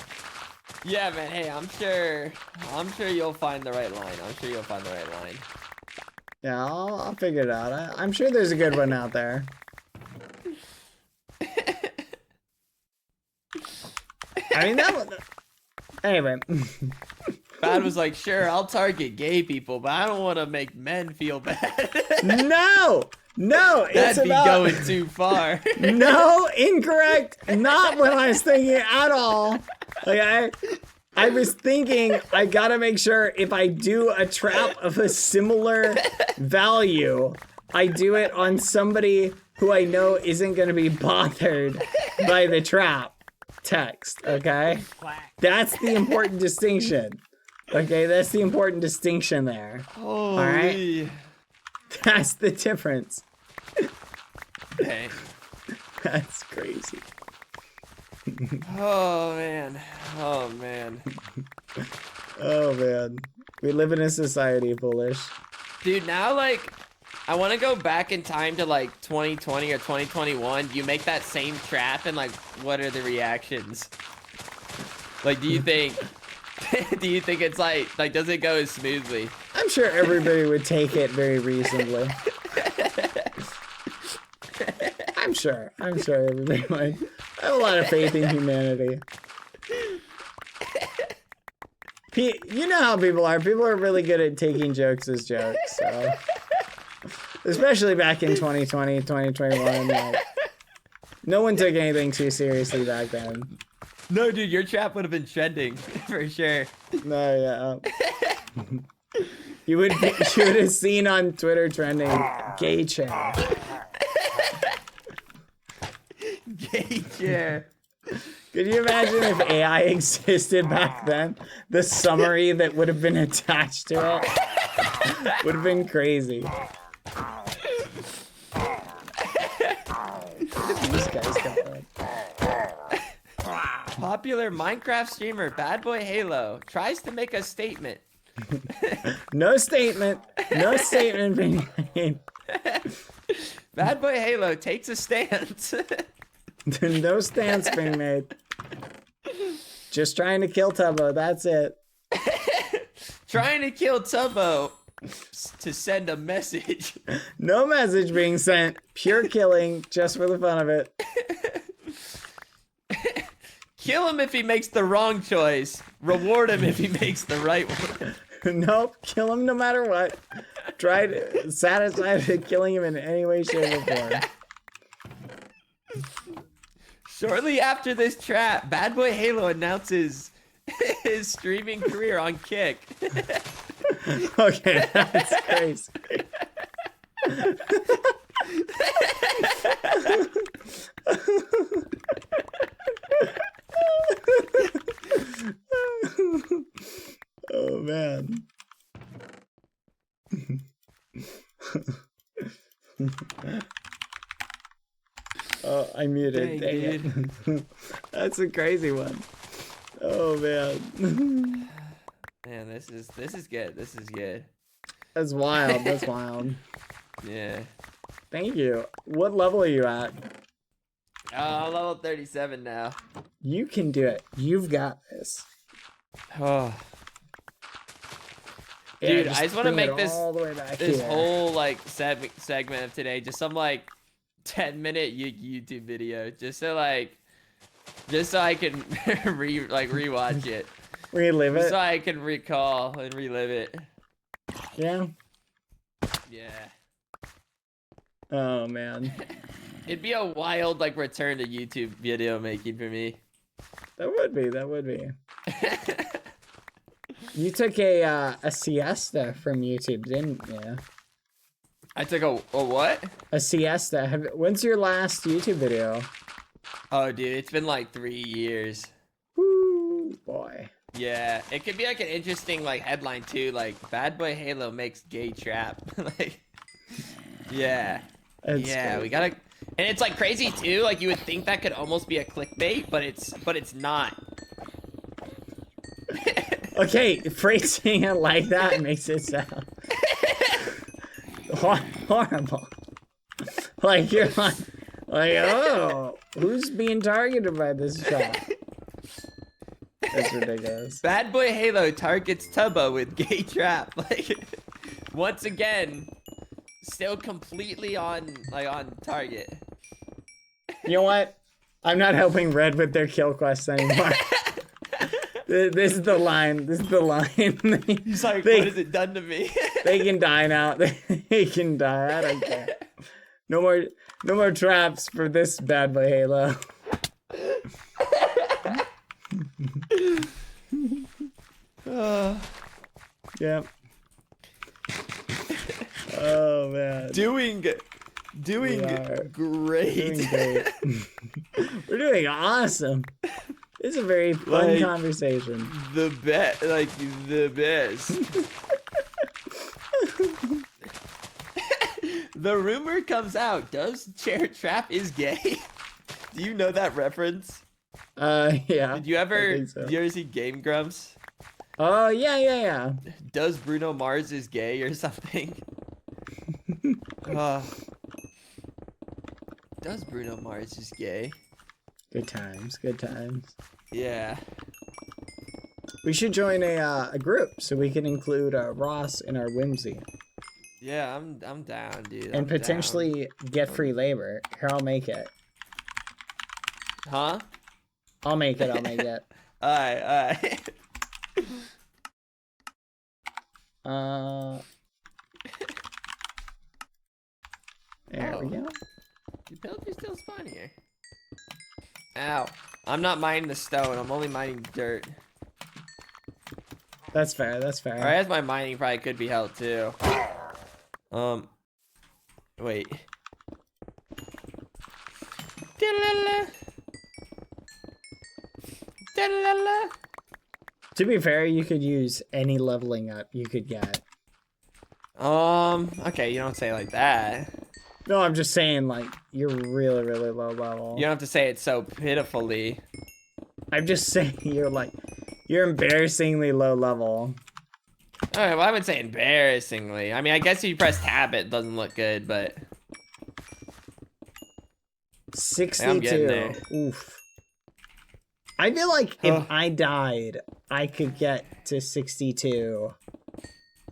Speaker 5: Yeah, man. Hey, I'm sure you'll find the right line. I'm sure you'll find the right line.
Speaker 3: Yeah, I'll figure it out. I'm sure there's a good one out there. I mean that one. Anyway.
Speaker 5: Bad was like, sure, I'll target gay people, but I don't want to make men feel bad.
Speaker 3: No, it's
Speaker 5: That'd be
Speaker 3: about
Speaker 5: going too far.
Speaker 3: No, incorrect. Not what I was thinking at all. Like I was thinking I gotta make sure if I do a trap of a similar value, I do it on somebody who I know isn't gonna be bothered by the trap text, okay? That's the important distinction. Okay, that's the important distinction there.
Speaker 5: Holy.
Speaker 3: All right? That's the difference.
Speaker 5: Okay.
Speaker 3: That's crazy.
Speaker 5: Oh man. Oh man.
Speaker 3: Oh man. We live in a society, foolish.
Speaker 5: Dude, now like I want to go back in time to like 2020 or 2021. You make that same trap and like what are the reactions? Like do you think it's like does it go as smoothly?
Speaker 3: I'm sure everybody would take it very reasonably. I'm sure everybody would. I have a lot of faith in humanity. You know how people are. People are really good at taking jokes as jokes, so. Especially back in 2020, 2021. Like, no one took anything too seriously back then.
Speaker 5: No, dude, your trap would have been trending for sure.
Speaker 3: No, yeah. You would have seen on Twitter trending gay chair.
Speaker 5: Gay chair.
Speaker 3: Could you imagine if AI existed back then? The summary that would have been attached to it would have been crazy. These guys got it.
Speaker 5: Popular Minecraft streamer BadBoyHalo tries to make a statement.
Speaker 3: No statement. No statement being made.
Speaker 5: BadBoyHalo takes a stance.
Speaker 3: No stance being made. Just trying to kill Tubbo. That's it.
Speaker 5: Trying to kill Tubbo to send a message.
Speaker 3: No message being sent. Pure killing, just for the fun of it.
Speaker 5: Kill him if he makes the wrong choice. Reward him if he makes the right one.
Speaker 3: Nope, kill him no matter what. Try to satisfy killing him in any way, shape, or form.
Speaker 5: Shortly after this trap, BadBoyHalo announces his streaming career on Kick.
Speaker 3: Okay, that's crazy. Oh man. Oh, I muted. Dang it. That's a crazy one. Oh man.
Speaker 5: Man, this is good. This is good.
Speaker 3: That's wild. That's wild.
Speaker 5: Yeah.
Speaker 3: Thank you. What level are you at?
Speaker 5: I'm level 37 now.
Speaker 3: You can do it. You've got this.
Speaker 5: Oh.
Speaker 3: Yeah,
Speaker 5: Dude, I just want to
Speaker 3: bring it
Speaker 5: make this
Speaker 3: all the way back
Speaker 5: this
Speaker 3: here.
Speaker 5: whole like segment of today just some like 10-minute YouTube video, just so I can rewatch it.
Speaker 3: Relive it.
Speaker 5: So I can recall and relive it.
Speaker 3: Yeah.
Speaker 5: Yeah.
Speaker 3: Oh man.
Speaker 5: It'd be a wild like return to YouTube video making for me.
Speaker 3: That would be. That would be. You took a siesta from YouTube, didn't you?
Speaker 5: I took a what?
Speaker 3: A siesta. When's your last YouTube video?
Speaker 5: Oh, dude, it's been like 3 years.
Speaker 3: Woo, boy.
Speaker 5: Yeah, it could be like an interesting like headline too, like BadBoyHalo makes gay trap. Like, yeah,
Speaker 3: That's
Speaker 5: yeah,
Speaker 3: crazy.
Speaker 5: we gotta, and it's like crazy too. Like you would think that could almost be a clickbait, but it's not.
Speaker 3: Okay, phrasing it like that makes it sound horrible. Like you're like, oh, who's being targeted by this shot? That's ridiculous.
Speaker 5: BadBoyHalo targets Tubbo with gay trap. Like, once again, still completely on target.
Speaker 3: You know what? I'm not helping Red with their kill quests anymore. This is the line. This is the line.
Speaker 5: He's like,
Speaker 3: They-
Speaker 5: what has it done to me?
Speaker 3: They can die now. They can die. I don't care. No more traps for this bad boy Halo. Yep. Oh man.
Speaker 5: Doing
Speaker 3: We are
Speaker 5: great.
Speaker 3: doing great. We're doing awesome. This is a very fun
Speaker 5: Like-
Speaker 3: conversation.
Speaker 5: The best, like the best. The rumor comes out. Does Chair Trap is gay? Do you know that reference?
Speaker 3: Yeah.
Speaker 5: Did you
Speaker 3: I
Speaker 5: ever?
Speaker 3: think so.
Speaker 5: Did you ever see Game Grumps?
Speaker 3: Oh yeah.
Speaker 5: Does Bruno Mars is gay or something? Does Bruno Mars is gay?
Speaker 3: Good times. Good times.
Speaker 5: Yeah.
Speaker 3: We should join a group so we can include Ross in our whimsy
Speaker 5: Yeah, I'm down, dude.
Speaker 3: and
Speaker 5: I'm
Speaker 3: potentially get free labor. Here, I'll make it.
Speaker 5: down. Huh?
Speaker 3: I'll make it. I'll make it.
Speaker 5: Alright.
Speaker 3: There we go.
Speaker 5: The penalty's still spawn here. Ow. I'm not mining the stone, I'm only mining dirt.
Speaker 3: That's fair. That's fair.
Speaker 5: Alright, as my mining probably could be held too. Wait. Da-la-la. Da-la-la.
Speaker 3: To be fair, you could use any leveling up you could get.
Speaker 5: Okay, you don't say it like that.
Speaker 3: No, I'm just saying, like, you're really, really low level.
Speaker 5: You don't have to say it so pitifully.
Speaker 3: I'm just saying you're embarrassingly low level.
Speaker 5: Alright, well, I would say embarrassingly. I mean, I guess if you press tab, it doesn't look good, but...
Speaker 3: 62.
Speaker 5: I'm getting there.
Speaker 3: Oof. I feel like if I died, I could get to 62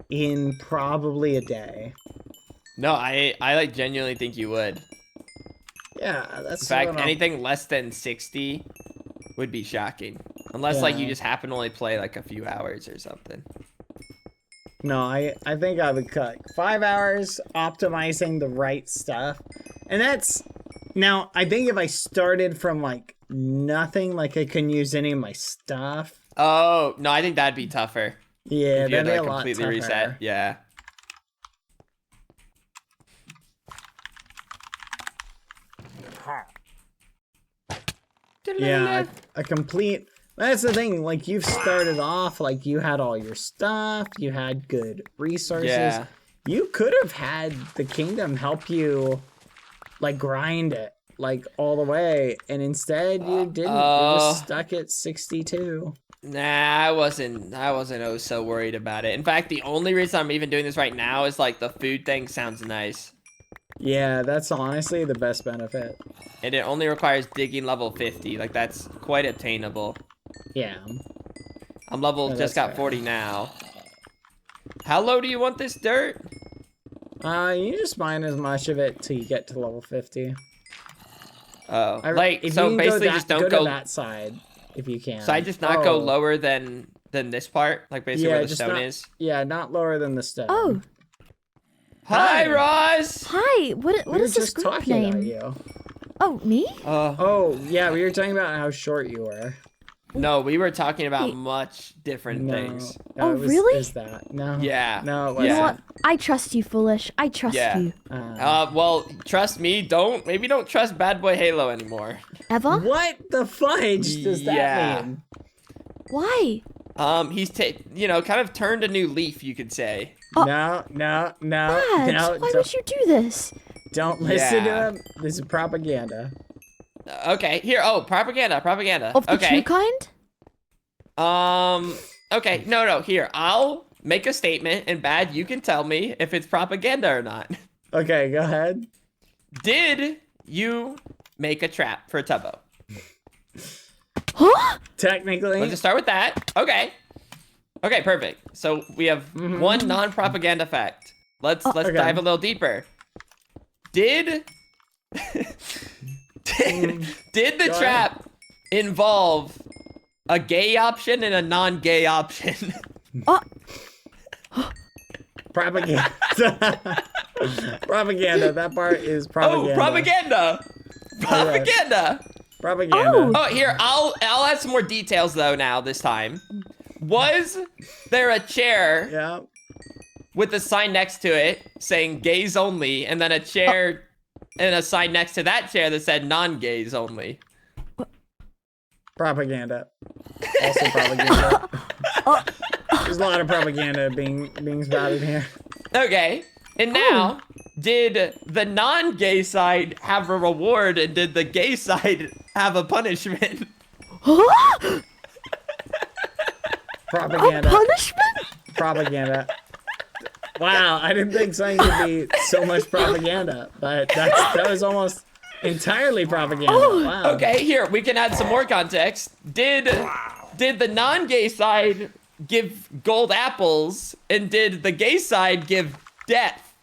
Speaker 3: in probably a day.
Speaker 5: No, I like genuinely think you would.
Speaker 3: Yeah, that's
Speaker 5: In fact,
Speaker 3: what I'm-
Speaker 5: anything less than 60 would be shocking. Unless like you
Speaker 3: Yeah.
Speaker 5: just happen to only play like a few hours or something.
Speaker 3: No, I think I would cut 5 hours optimizing the right stuff. And that's now I think if I started from like nothing, like I couldn't use any of my stuff.
Speaker 5: Oh, no, I think that'd be tougher.
Speaker 3: Yeah,
Speaker 5: If you had
Speaker 3: that'd be
Speaker 5: to
Speaker 3: a lot
Speaker 5: completely
Speaker 3: tougher.
Speaker 5: reset. Yeah.
Speaker 3: Yeah, a complete. That's the thing. Like you've started off, like you had all your stuff, you had good resources.
Speaker 5: Yeah.
Speaker 3: You could have had the kingdom help you, like grind it like all the way, and instead you didn't. You're just stuck at 62.
Speaker 5: Nah, I wasn't oh so worried about it. In fact, the only reason I'm even doing this right now is like the food thing sounds nice.
Speaker 3: Yeah, that's honestly the best benefit.
Speaker 5: And it only requires digging level 50. Like that's quite obtainable.
Speaker 3: Yeah.
Speaker 5: I'm level
Speaker 3: Yeah,
Speaker 5: just
Speaker 3: that's
Speaker 5: got
Speaker 3: fair.
Speaker 5: 40 now. How low do you want this dirt?
Speaker 3: You just mine as much of it till you get to level 50.
Speaker 5: Oh,
Speaker 3: If
Speaker 5: so
Speaker 3: you can
Speaker 5: basically
Speaker 3: go
Speaker 5: just
Speaker 3: that,
Speaker 5: don't
Speaker 3: go
Speaker 5: go.
Speaker 3: to that side if you can.
Speaker 5: So I just not go
Speaker 3: Oh,
Speaker 5: lower than this part, like basically
Speaker 3: Yeah,
Speaker 5: where the
Speaker 3: just
Speaker 5: stone
Speaker 3: not-
Speaker 5: is.
Speaker 3: Yeah, not lower than the stone.
Speaker 8: Oh,
Speaker 5: Hi, Roz.
Speaker 8: hi. What
Speaker 3: we were
Speaker 8: is this
Speaker 3: just
Speaker 8: group
Speaker 3: talking about
Speaker 8: name?
Speaker 3: you.
Speaker 8: Oh, me?
Speaker 3: Oh, yeah, we were talking about how short you were.
Speaker 5: No, we were talking about
Speaker 8: Wait.
Speaker 5: much different
Speaker 3: No.
Speaker 5: things.
Speaker 3: No,
Speaker 8: Oh,
Speaker 3: it was,
Speaker 8: really?
Speaker 3: Is that? No.
Speaker 5: Yeah.
Speaker 3: No, it
Speaker 5: You
Speaker 3: wasn't.
Speaker 8: You know what? I trust you, Foolish. I trust
Speaker 5: Yeah.
Speaker 8: you.
Speaker 5: Well, trust me. Maybe don't trust BadBoyHalo anymore.
Speaker 8: Ever?
Speaker 3: What the fudge does that
Speaker 5: Yeah.
Speaker 3: mean?
Speaker 8: Why?
Speaker 5: He's kind of turned a new leaf, you could say.
Speaker 3: No, no, no,
Speaker 8: Babs,
Speaker 3: no.
Speaker 8: why
Speaker 3: Don't,
Speaker 8: would you do this?
Speaker 3: don't listen
Speaker 5: Yeah.
Speaker 3: to him. This is propaganda.
Speaker 5: Okay, here. Oh, propaganda.
Speaker 8: Of the
Speaker 5: Okay.
Speaker 8: true kind?
Speaker 5: Okay. No. Here, I'll make a statement, and Bad, you can tell me if it's propaganda or not.
Speaker 3: Okay, go ahead.
Speaker 5: Did you make a trap for Tubbo?
Speaker 8: Huh?
Speaker 3: Technically,
Speaker 5: Let's just start with that. Okay. Okay, perfect. So we have one non-propaganda fact. Let's
Speaker 3: okay.
Speaker 5: dive a little deeper. Did did the
Speaker 3: Go
Speaker 5: trap involve a gay option and a non-gay option?
Speaker 3: propaganda. Propaganda. That part is propaganda.
Speaker 5: Oh, propaganda! Propaganda!
Speaker 3: Propaganda.
Speaker 5: Oh, here, I'll add some more details though now this time. Was there a chair
Speaker 3: Yeah.
Speaker 5: with a sign next to it saying gays only, and then a chair and a sign next to that chair that said non-gays only?
Speaker 3: Propaganda. Also propaganda. There's a lot of propaganda being spouted here.
Speaker 5: Okay, and now, did the non-gay side have a reward, and did the gay side have a punishment?
Speaker 8: Huh?
Speaker 3: Propaganda.
Speaker 8: Punishment?
Speaker 3: Propaganda. Wow, I didn't think something could be so much propaganda, but that was almost entirely propaganda. Wow.
Speaker 5: Okay, here, we can add some more context. Did the non-gay side give gold apples, and did the gay side give death?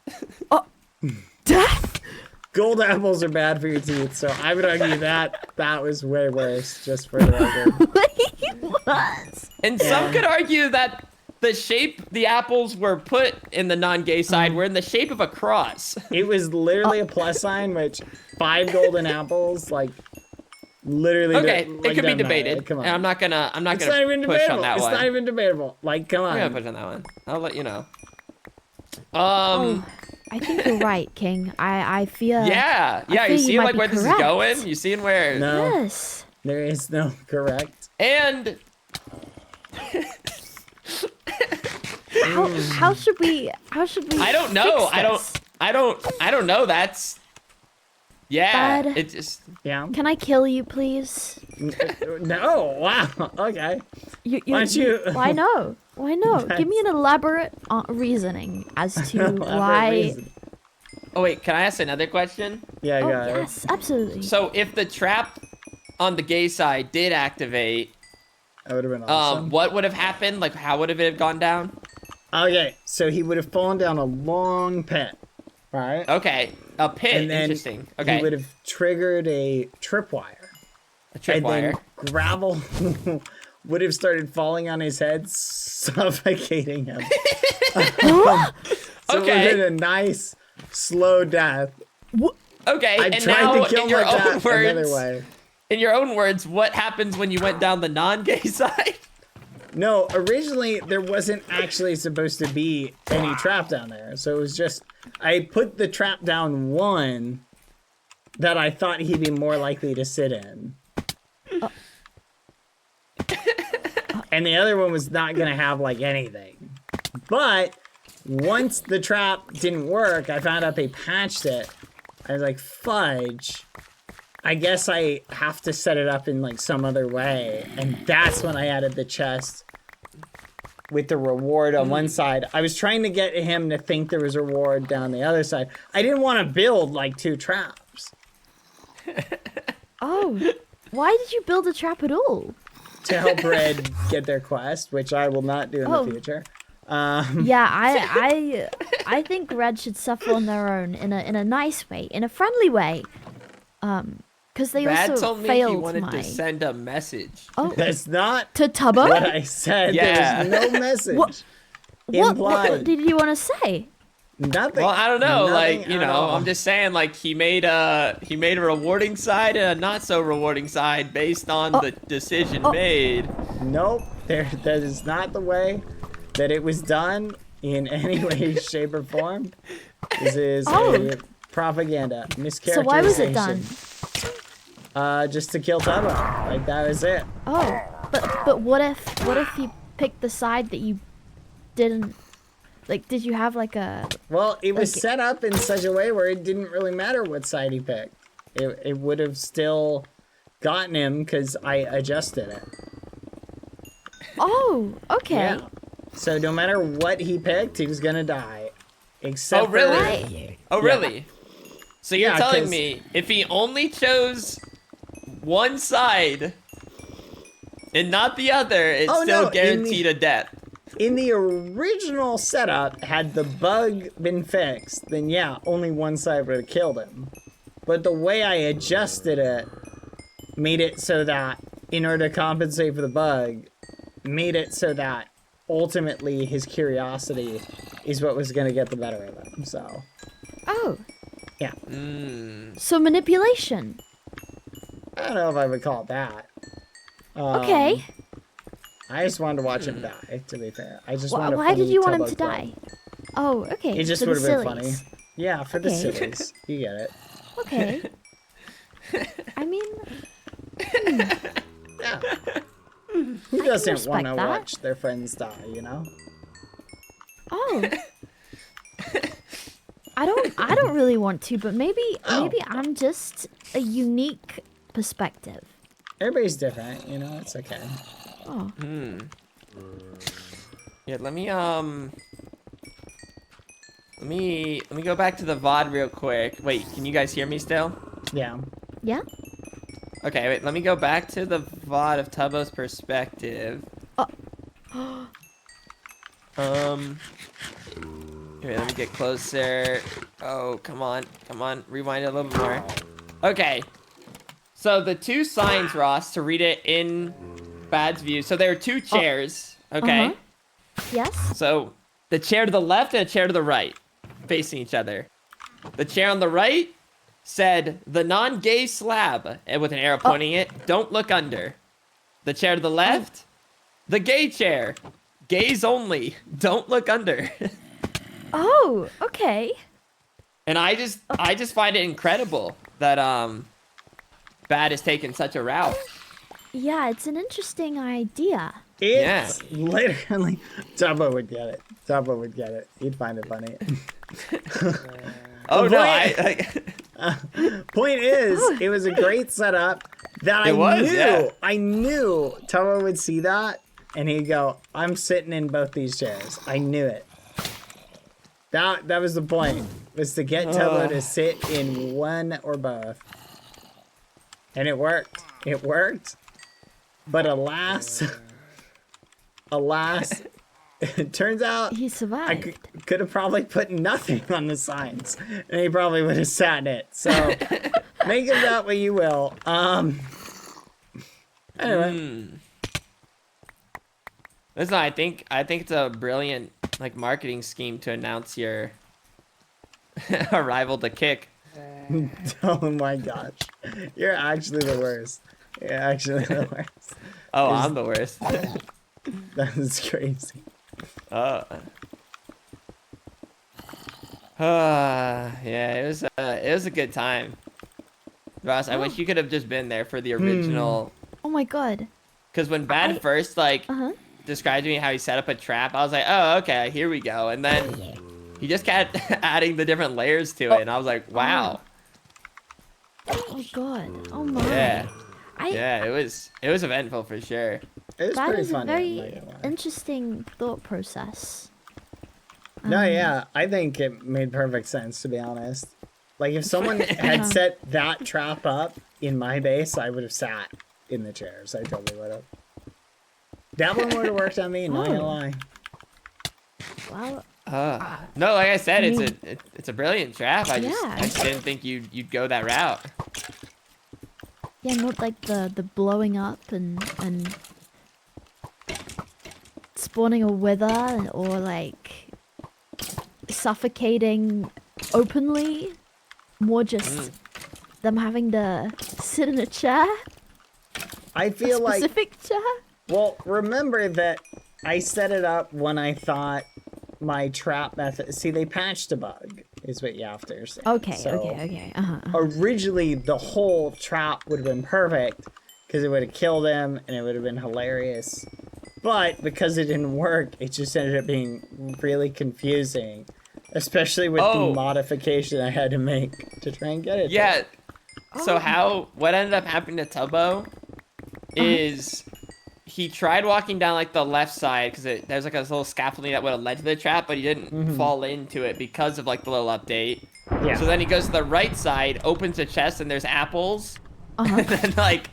Speaker 8: Death?
Speaker 3: Gold apples are bad for your teeth, so I would argue that was way worse, just for the record.
Speaker 8: Wait, what?
Speaker 5: And some could argue that the shape the apples were put in the non-gay side were in the shape of a cross.
Speaker 3: It was literally a plus sign, which 5 golden apples, like, literally.
Speaker 5: Okay,
Speaker 3: like,
Speaker 5: it could be
Speaker 3: doesn't matter.
Speaker 5: debated.
Speaker 3: Come on.
Speaker 5: And I'm not gonna
Speaker 3: It's not
Speaker 5: push
Speaker 3: even
Speaker 5: on
Speaker 3: debatable.
Speaker 5: that
Speaker 3: It's
Speaker 5: one.
Speaker 3: not even debatable. Like, come
Speaker 5: I'm gonna
Speaker 3: on.
Speaker 5: push on that one. I'll let you know.
Speaker 8: Oh, I think you're right, King. I fear.
Speaker 5: Yeah,
Speaker 8: I
Speaker 5: you
Speaker 8: fear
Speaker 5: see
Speaker 8: might
Speaker 5: like
Speaker 8: be
Speaker 5: where this is
Speaker 8: correct.
Speaker 5: going? You seeing where?
Speaker 3: No,
Speaker 8: Yes.
Speaker 3: there is no correct.
Speaker 5: And
Speaker 8: How should we?
Speaker 5: I don't know.
Speaker 8: fix this?
Speaker 5: I don't know. That's yeah.
Speaker 8: Bad.
Speaker 5: It just
Speaker 3: Yeah.
Speaker 8: Can I kill you, please?
Speaker 3: No. Wow. Okay.
Speaker 8: You,
Speaker 3: Why don't you-
Speaker 8: Why no? Why no? Give me an elaborate reasoning as to
Speaker 3: Elaborate
Speaker 8: why.
Speaker 3: reason.
Speaker 5: Oh wait, can I ask another question?
Speaker 3: Yeah,
Speaker 8: Oh
Speaker 3: got it.
Speaker 8: yes, absolutely.
Speaker 5: So if the trap on the gay side did activate,
Speaker 3: That would have been awesome.
Speaker 5: what would have happened? Like how would have it gone down?
Speaker 3: Okay, so he would have fallen down a long pit, right?
Speaker 5: Okay, a pit.
Speaker 3: And then
Speaker 5: Interesting. Okay,
Speaker 3: he would have triggered a tripwire.
Speaker 5: a tripwire.
Speaker 3: And then gravel would have started falling on his head, suffocating him. So it would have been a nice, slow death.
Speaker 5: Okay,
Speaker 3: I
Speaker 5: and
Speaker 3: tried
Speaker 5: now
Speaker 3: to kill
Speaker 5: in your
Speaker 3: my
Speaker 5: own
Speaker 3: death another
Speaker 5: words,
Speaker 3: way.
Speaker 5: in your own words, what happens when you went down the non-gay side?
Speaker 3: No, originally there wasn't actually supposed to be any trap down there. So it was just, I put the trap down one that I thought he'd be more likely to sit in. And the other one was not gonna have like anything. But once the trap didn't work, I found out they patched it. I was like, fudge. I guess I have to set it up in like some other way. And that's when I added the chest with the reward on one side. I was trying to get him to think there was a reward down the other side. I didn't want to build like 2 traps.
Speaker 8: Oh, why did you build a trap at all?
Speaker 3: To help Red get their quest, which I will not do in the future.
Speaker 8: Yeah, I think Red should suffer on their own in a nice way, in a friendly way. Because they
Speaker 5: Bad
Speaker 8: also
Speaker 5: told me
Speaker 8: failed
Speaker 5: he wanted
Speaker 8: my.
Speaker 5: to send a message.
Speaker 8: Oh,
Speaker 3: That's not
Speaker 8: to Tubbo?
Speaker 3: what I said.
Speaker 5: Yeah.
Speaker 3: There was no message.
Speaker 8: What
Speaker 3: Implied.
Speaker 8: did you want to say?
Speaker 3: Nothing.
Speaker 5: Well, I don't know.
Speaker 3: Nothing
Speaker 5: Like, you
Speaker 3: at
Speaker 5: know,
Speaker 3: all.
Speaker 5: I'm just saying, like, he made a rewarding side and a not so rewarding side based on the decision made.
Speaker 3: Nope. That is not the way that it was done in any way, shape, or form. This is a propaganda, mischaracterization.
Speaker 8: So why was it done?
Speaker 3: Just to kill Tubbo. Like, that was it.
Speaker 8: Oh, but what if you picked the side that you didn't like? Did you have like a?
Speaker 3: Well, it was
Speaker 8: Okay.
Speaker 3: set up in such a way where it didn't really matter what side he picked. It would have still gotten him because I adjusted it.
Speaker 8: Oh, okay.
Speaker 3: Yeah. So no matter what he picked, he was gonna die. Except
Speaker 5: Oh, really?
Speaker 3: for
Speaker 8: Right.
Speaker 5: Oh, really? So you're
Speaker 3: Yeah,
Speaker 5: telling
Speaker 3: 'cause-
Speaker 5: me if he only chose one side and not the other, it's
Speaker 3: Oh,
Speaker 5: still
Speaker 3: no, in the-
Speaker 5: guaranteed a death?
Speaker 3: in the original setup, had the bug been fixed, then yeah, only one side would have killed him. But the way I adjusted it made it so that, in order to compensate for the bug, made it so that ultimately his curiosity is what was going to get the better of him. So,
Speaker 8: Oh,
Speaker 3: yeah.
Speaker 8: so manipulation.
Speaker 3: I don't know if I would call it that.
Speaker 8: Okay.
Speaker 3: I just wanted to watch him die, to be fair. I just wanted a
Speaker 8: Why did
Speaker 3: funny
Speaker 8: you want him
Speaker 3: Tubbo
Speaker 8: to
Speaker 3: clip.
Speaker 8: die? Oh, okay.
Speaker 3: It just
Speaker 8: for
Speaker 3: would
Speaker 8: the
Speaker 3: have been funny.
Speaker 8: sillies.
Speaker 3: Yeah, for the
Speaker 8: Okay.
Speaker 3: sillies. You get it.
Speaker 8: Okay. I mean,
Speaker 3: Yeah. Who doesn't
Speaker 8: respect
Speaker 3: want to
Speaker 8: that.
Speaker 3: watch their friends die, you know?
Speaker 8: oh. I don't really want to, but maybe I'm just a unique perspective.
Speaker 3: Everybody's different, you know? It's okay.
Speaker 8: Oh.
Speaker 5: Yeah, let me go back to the VOD real quick. Wait, can you guys hear me still?
Speaker 3: Yeah.
Speaker 8: Yeah?
Speaker 5: Okay, wait, let me go back to the VOD of Tubbo's perspective. Wait, let me get closer. Oh, come on, rewind it a little bit more. Okay. So the 2 signs, Ross, to read it in Bad's view. So there are 2 chairs, okay?
Speaker 8: Yes?
Speaker 5: So the chair to the left and a chair to the right, facing each other. The chair on the right said, the non-gay slab, and with an arrow pointing it, don't look under. The chair to the left, the gay chair, gays only, don't look under.
Speaker 8: Oh, okay.
Speaker 5: And I just find it incredible that Bad has taken such a route.
Speaker 8: Yeah, it's an interesting idea.
Speaker 3: It's literally... Tubbo would get it. Tubbo would get it. He'd find it funny.
Speaker 5: Oh no,
Speaker 3: Point is, it was a great setup that I knew Tubbo would see that and he'd go, I'm sitting in both these chairs. I knew it. That was the point, was to get Tubbo to sit in one or both. And it worked. It worked. But alas, It turns out
Speaker 8: He
Speaker 3: I
Speaker 8: survived.
Speaker 3: could have probably put nothing on the signs, and he probably would have sat in it. So make of that what you will. Anyway,
Speaker 5: Listen, I think it's a brilliant like marketing scheme to announce your arrival to kick.
Speaker 3: oh my gosh, you're actually the worst. You're actually the worst.
Speaker 5: Oh, I'm the worst.
Speaker 3: That is crazy.
Speaker 5: Yeah, it was a good time. Ross, I wish you could have just been there for the original.
Speaker 8: Oh my god.
Speaker 5: Because when Bad first like
Speaker 8: Uh-huh.
Speaker 5: described to me how he set up a trap, I was like, oh, okay, here we go. And then he just kept adding the different layers to it, and I was like, wow.
Speaker 8: Oh god. Oh my.
Speaker 5: Yeah.
Speaker 8: I,
Speaker 5: Yeah, it was eventful for sure.
Speaker 3: It was
Speaker 8: that
Speaker 3: pretty
Speaker 8: is a
Speaker 3: funny. I'm not
Speaker 8: very
Speaker 3: gonna lie.
Speaker 8: interesting thought process.
Speaker 3: No, yeah, I think it made perfect sense, to be honest. Like, if someone had set that trap up in my base, I would have sat in the chairs. I totally would have. That one would have worked on me, not gonna lie.
Speaker 8: Well,
Speaker 5: No, like I said,
Speaker 8: I mean-
Speaker 5: it's a brilliant trap. I
Speaker 8: Yeah.
Speaker 5: just didn't think you'd go that route.
Speaker 8: yeah, not like the blowing up and spawning a wither or like suffocating openly. More just them having to sit in a chair,
Speaker 3: I
Speaker 8: a
Speaker 3: feel like,
Speaker 8: specific chair.
Speaker 3: well, remember that I set it up when I thought my trap method. See, they patched a bug, is what you have to say.
Speaker 8: Okay,
Speaker 3: So,
Speaker 8: okay.
Speaker 3: Originally, the whole trap would have been perfect because it would have killed him and it would have been hilarious. But because it didn't work, it just ended up being really confusing, especially with the modification I had to make to try and get it.
Speaker 5: Yeah.
Speaker 8: Oh.
Speaker 5: So what ended up happening to Tubbo is he tried walking down like the left side because there's like a little scaffolding that would have led to the trap, but he didn't fall into it because of like the little update.
Speaker 3: Yeah.
Speaker 5: So then he goes to the right side, opens a chest, and there's apples. And then like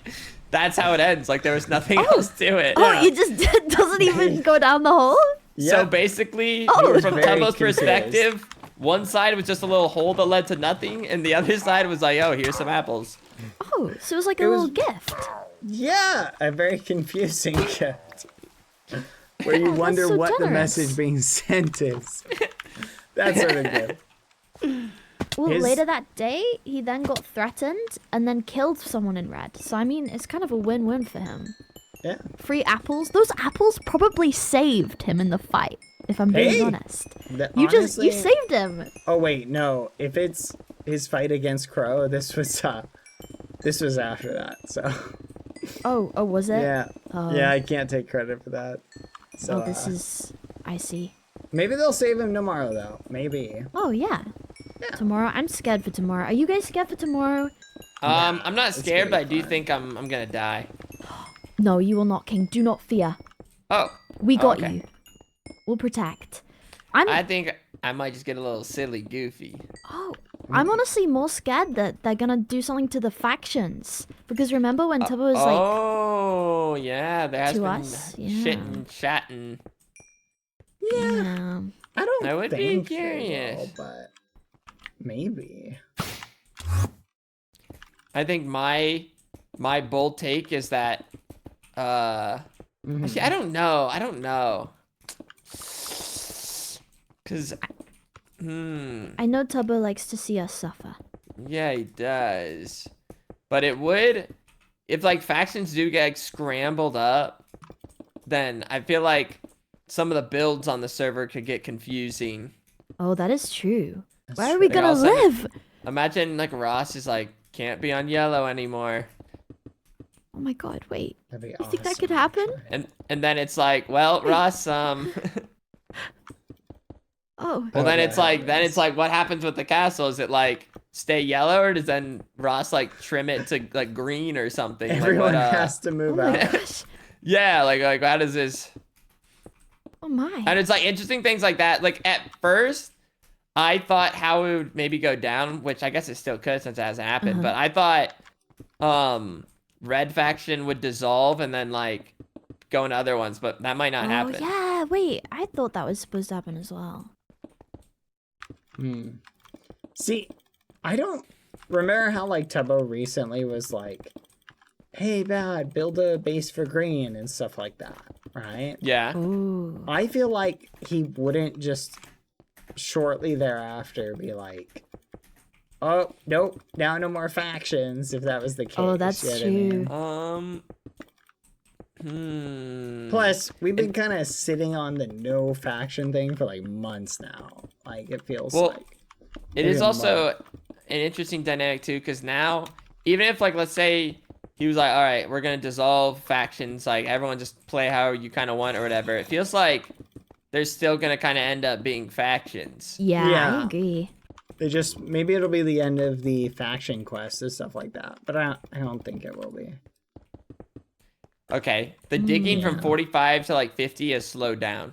Speaker 5: that's how it ends. Like there was nothing else to it.
Speaker 8: Oh, it just doesn't even go down the hole?
Speaker 5: So
Speaker 3: Yep.
Speaker 5: basically,
Speaker 3: was
Speaker 5: from
Speaker 3: very
Speaker 5: Tubbo's
Speaker 3: confused.
Speaker 5: perspective, one side was just a little hole that led to nothing, and the other side was like, oh, here's some apples.
Speaker 8: Oh, so it was like a
Speaker 3: It
Speaker 8: little
Speaker 3: was-
Speaker 8: gift.
Speaker 3: Yeah, a very confusing gift. Where you wonder
Speaker 8: so
Speaker 3: what the
Speaker 8: generous.
Speaker 3: message being sent is. That's sort of good.
Speaker 8: Well,
Speaker 3: His-
Speaker 8: later that day, he then got threatened and then killed someone in red. So, I mean, it's kind of a win-win for him.
Speaker 3: Yeah.
Speaker 8: Free apples. Those apples probably saved him in the fight, if I'm being
Speaker 3: Hey!
Speaker 8: honest.
Speaker 3: That-
Speaker 8: You
Speaker 3: honestly-
Speaker 8: saved him.
Speaker 3: Oh wait, no. If it's his fight against Crow, this was after that. So
Speaker 8: Oh, was it?
Speaker 3: yeah,
Speaker 8: Oh.
Speaker 3: yeah, I can't take credit for that. So
Speaker 8: Oh, this is... I see.
Speaker 3: maybe they'll save him tomorrow though. Maybe.
Speaker 8: Oh, yeah. Tomorrow. I'm scared for tomorrow. Are you guys scared for tomorrow?
Speaker 5: I'm not
Speaker 3: it's
Speaker 5: scared,
Speaker 3: gonna
Speaker 5: but I
Speaker 3: be
Speaker 5: do
Speaker 3: fine.
Speaker 5: think I'm gonna die.
Speaker 8: No, you will not, King. Do not fear.
Speaker 5: Oh,
Speaker 8: We got
Speaker 5: okay.
Speaker 8: you. We'll protect. I'm
Speaker 5: I think I might just get a little silly goofy.
Speaker 8: I'm honestly more scared that they're gonna do something to the factions. Because remember when Tubbo was like,
Speaker 5: Oh, yeah, there has
Speaker 8: to
Speaker 5: been
Speaker 8: us? Yeah.
Speaker 5: shitting, chatting.
Speaker 8: yeah.
Speaker 3: I don't
Speaker 5: I would be
Speaker 3: think they
Speaker 5: curious.
Speaker 3: will, but maybe.
Speaker 5: I think my bold take is that actually, I don't know. Cause
Speaker 8: I know Tubbo likes to see us suffer.
Speaker 5: yeah, he does. But it would if like factions do get like, scrambled up, then I feel like some of the builds on the server could get confusing.
Speaker 8: Oh, that is true. Where are we
Speaker 5: true.
Speaker 8: gonna
Speaker 5: Like, all of a
Speaker 8: live?
Speaker 5: Imagine like Ross is like can't be on yellow anymore.
Speaker 8: Oh my god, wait.
Speaker 3: That'd be
Speaker 8: You think that
Speaker 3: awesome,
Speaker 8: could happen?
Speaker 3: actually.
Speaker 5: And then it's like, well, Ross,
Speaker 8: Oh.
Speaker 5: well then
Speaker 3: yeah,
Speaker 5: it's like what happens with the castle? Is it like stay yellow or does then Ross like trim it to like green or something?
Speaker 3: Everyone
Speaker 5: like, what,
Speaker 3: has to
Speaker 8: Oh
Speaker 3: move
Speaker 8: my
Speaker 3: out.
Speaker 8: gosh.
Speaker 5: yeah, like how does this?
Speaker 8: Oh my.
Speaker 5: And it's like interesting things like that. Like at first, I thought how it would maybe go down, which I guess it still could since it hasn't happened. But I thought red faction would dissolve and then like go into other ones, but that might not
Speaker 8: Oh
Speaker 5: happen.
Speaker 8: yeah. Yeah, wait. I thought that was supposed to happen as well.
Speaker 3: See, I don't remember how like Tubbo recently was like, hey, Bad, build a base for green and stuff like that, right?
Speaker 5: Yeah.
Speaker 8: Ooh.
Speaker 3: I feel like he wouldn't just shortly thereafter be like, oh, nope, now no more factions, if that was the case.
Speaker 8: Oh, that's
Speaker 3: you know what I
Speaker 8: true.
Speaker 3: mean? Plus, we've been kind of sitting on the no faction thing for like months now. Like, it feels like...
Speaker 5: It
Speaker 3: maybe
Speaker 5: is
Speaker 3: a
Speaker 5: also
Speaker 3: month.
Speaker 5: an interesting dynamic too, because now, even if like, let's say he was like, all right, we're gonna dissolve factions, like everyone just play how you kind of want or whatever, it feels like there's still gonna kind of end up being factions.
Speaker 8: Yeah, I
Speaker 3: Yeah.
Speaker 8: agree.
Speaker 3: They just... Maybe it'll be the end of the faction quests and stuff like that. But I don't think it will be.
Speaker 5: Okay, the digging from 45 to like 50 has slowed down.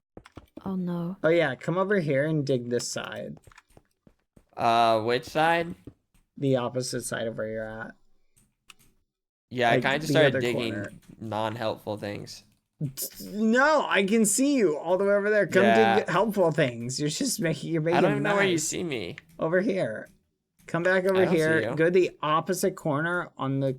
Speaker 8: Oh no.
Speaker 3: Oh yeah, come over here and dig this side.
Speaker 5: Which side?
Speaker 3: The opposite side of where you're at.
Speaker 5: Yeah, I
Speaker 3: Like,
Speaker 5: kind of just
Speaker 3: the
Speaker 5: started
Speaker 3: other
Speaker 5: digging
Speaker 3: corner.
Speaker 5: non-helpful things.
Speaker 3: No, I can see you all the way over there. Come
Speaker 5: Yeah.
Speaker 3: dig helpful things. You're just making...
Speaker 5: I don't even know where you see me.
Speaker 3: Over here. Come back over
Speaker 5: I don't see
Speaker 3: here.
Speaker 5: you.
Speaker 3: Go to the opposite corner on the...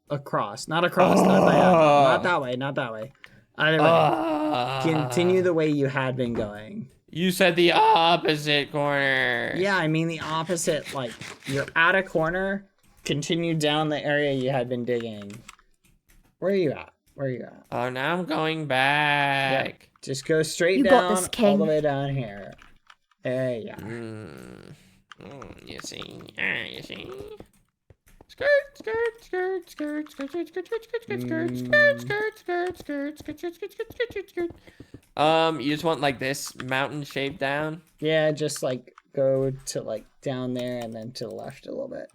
Speaker 3: across. Not across. Not diagonal. Not that way. Not that way. Either way. Continue the way you had been going.
Speaker 5: You said the opposite corner.
Speaker 3: Yeah, I mean the opposite. Like, you're at a corner. Continue down the area you had been digging. Where are you at? Where are you at?
Speaker 5: Oh, now I'm going back.
Speaker 3: Just go straight
Speaker 8: You
Speaker 3: down
Speaker 8: got this,
Speaker 3: all
Speaker 8: King.
Speaker 3: the way down here. There you are.
Speaker 5: You see? You see? Skirt, skirt, skirt, skirt, skirt, skirt, skirt, skirt, skirt, skirt, skirt, skirt, skirt, skirt, skirt, skirt, skirt, skirt, skirt, skirt. You just want like this mountain shape down?
Speaker 3: Yeah, just like go to like down there and then to the left a little bit.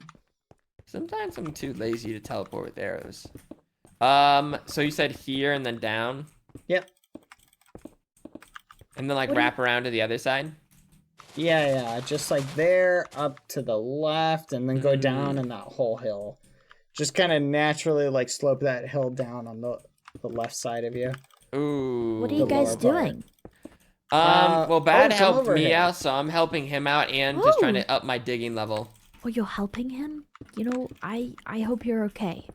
Speaker 5: Sometimes I'm too lazy to teleport with arrows. So you said here and then down?
Speaker 3: Yep.
Speaker 5: And then like wrap around to the other side?
Speaker 3: Yeah, just like there, up to the left, and then go down in that whole hill. Just kind of naturally like slope that hill down on the left side of you.
Speaker 5: Ooh.
Speaker 8: What are you
Speaker 3: The
Speaker 8: guys
Speaker 3: lower part.
Speaker 8: doing?
Speaker 5: Well, Bad
Speaker 3: come
Speaker 5: helped
Speaker 3: over
Speaker 5: me
Speaker 3: here.
Speaker 5: out, so I'm helping him out and just trying
Speaker 8: Oh.
Speaker 5: to up my digging level.
Speaker 8: Oh, you're helping him? You know, I hope you're okay.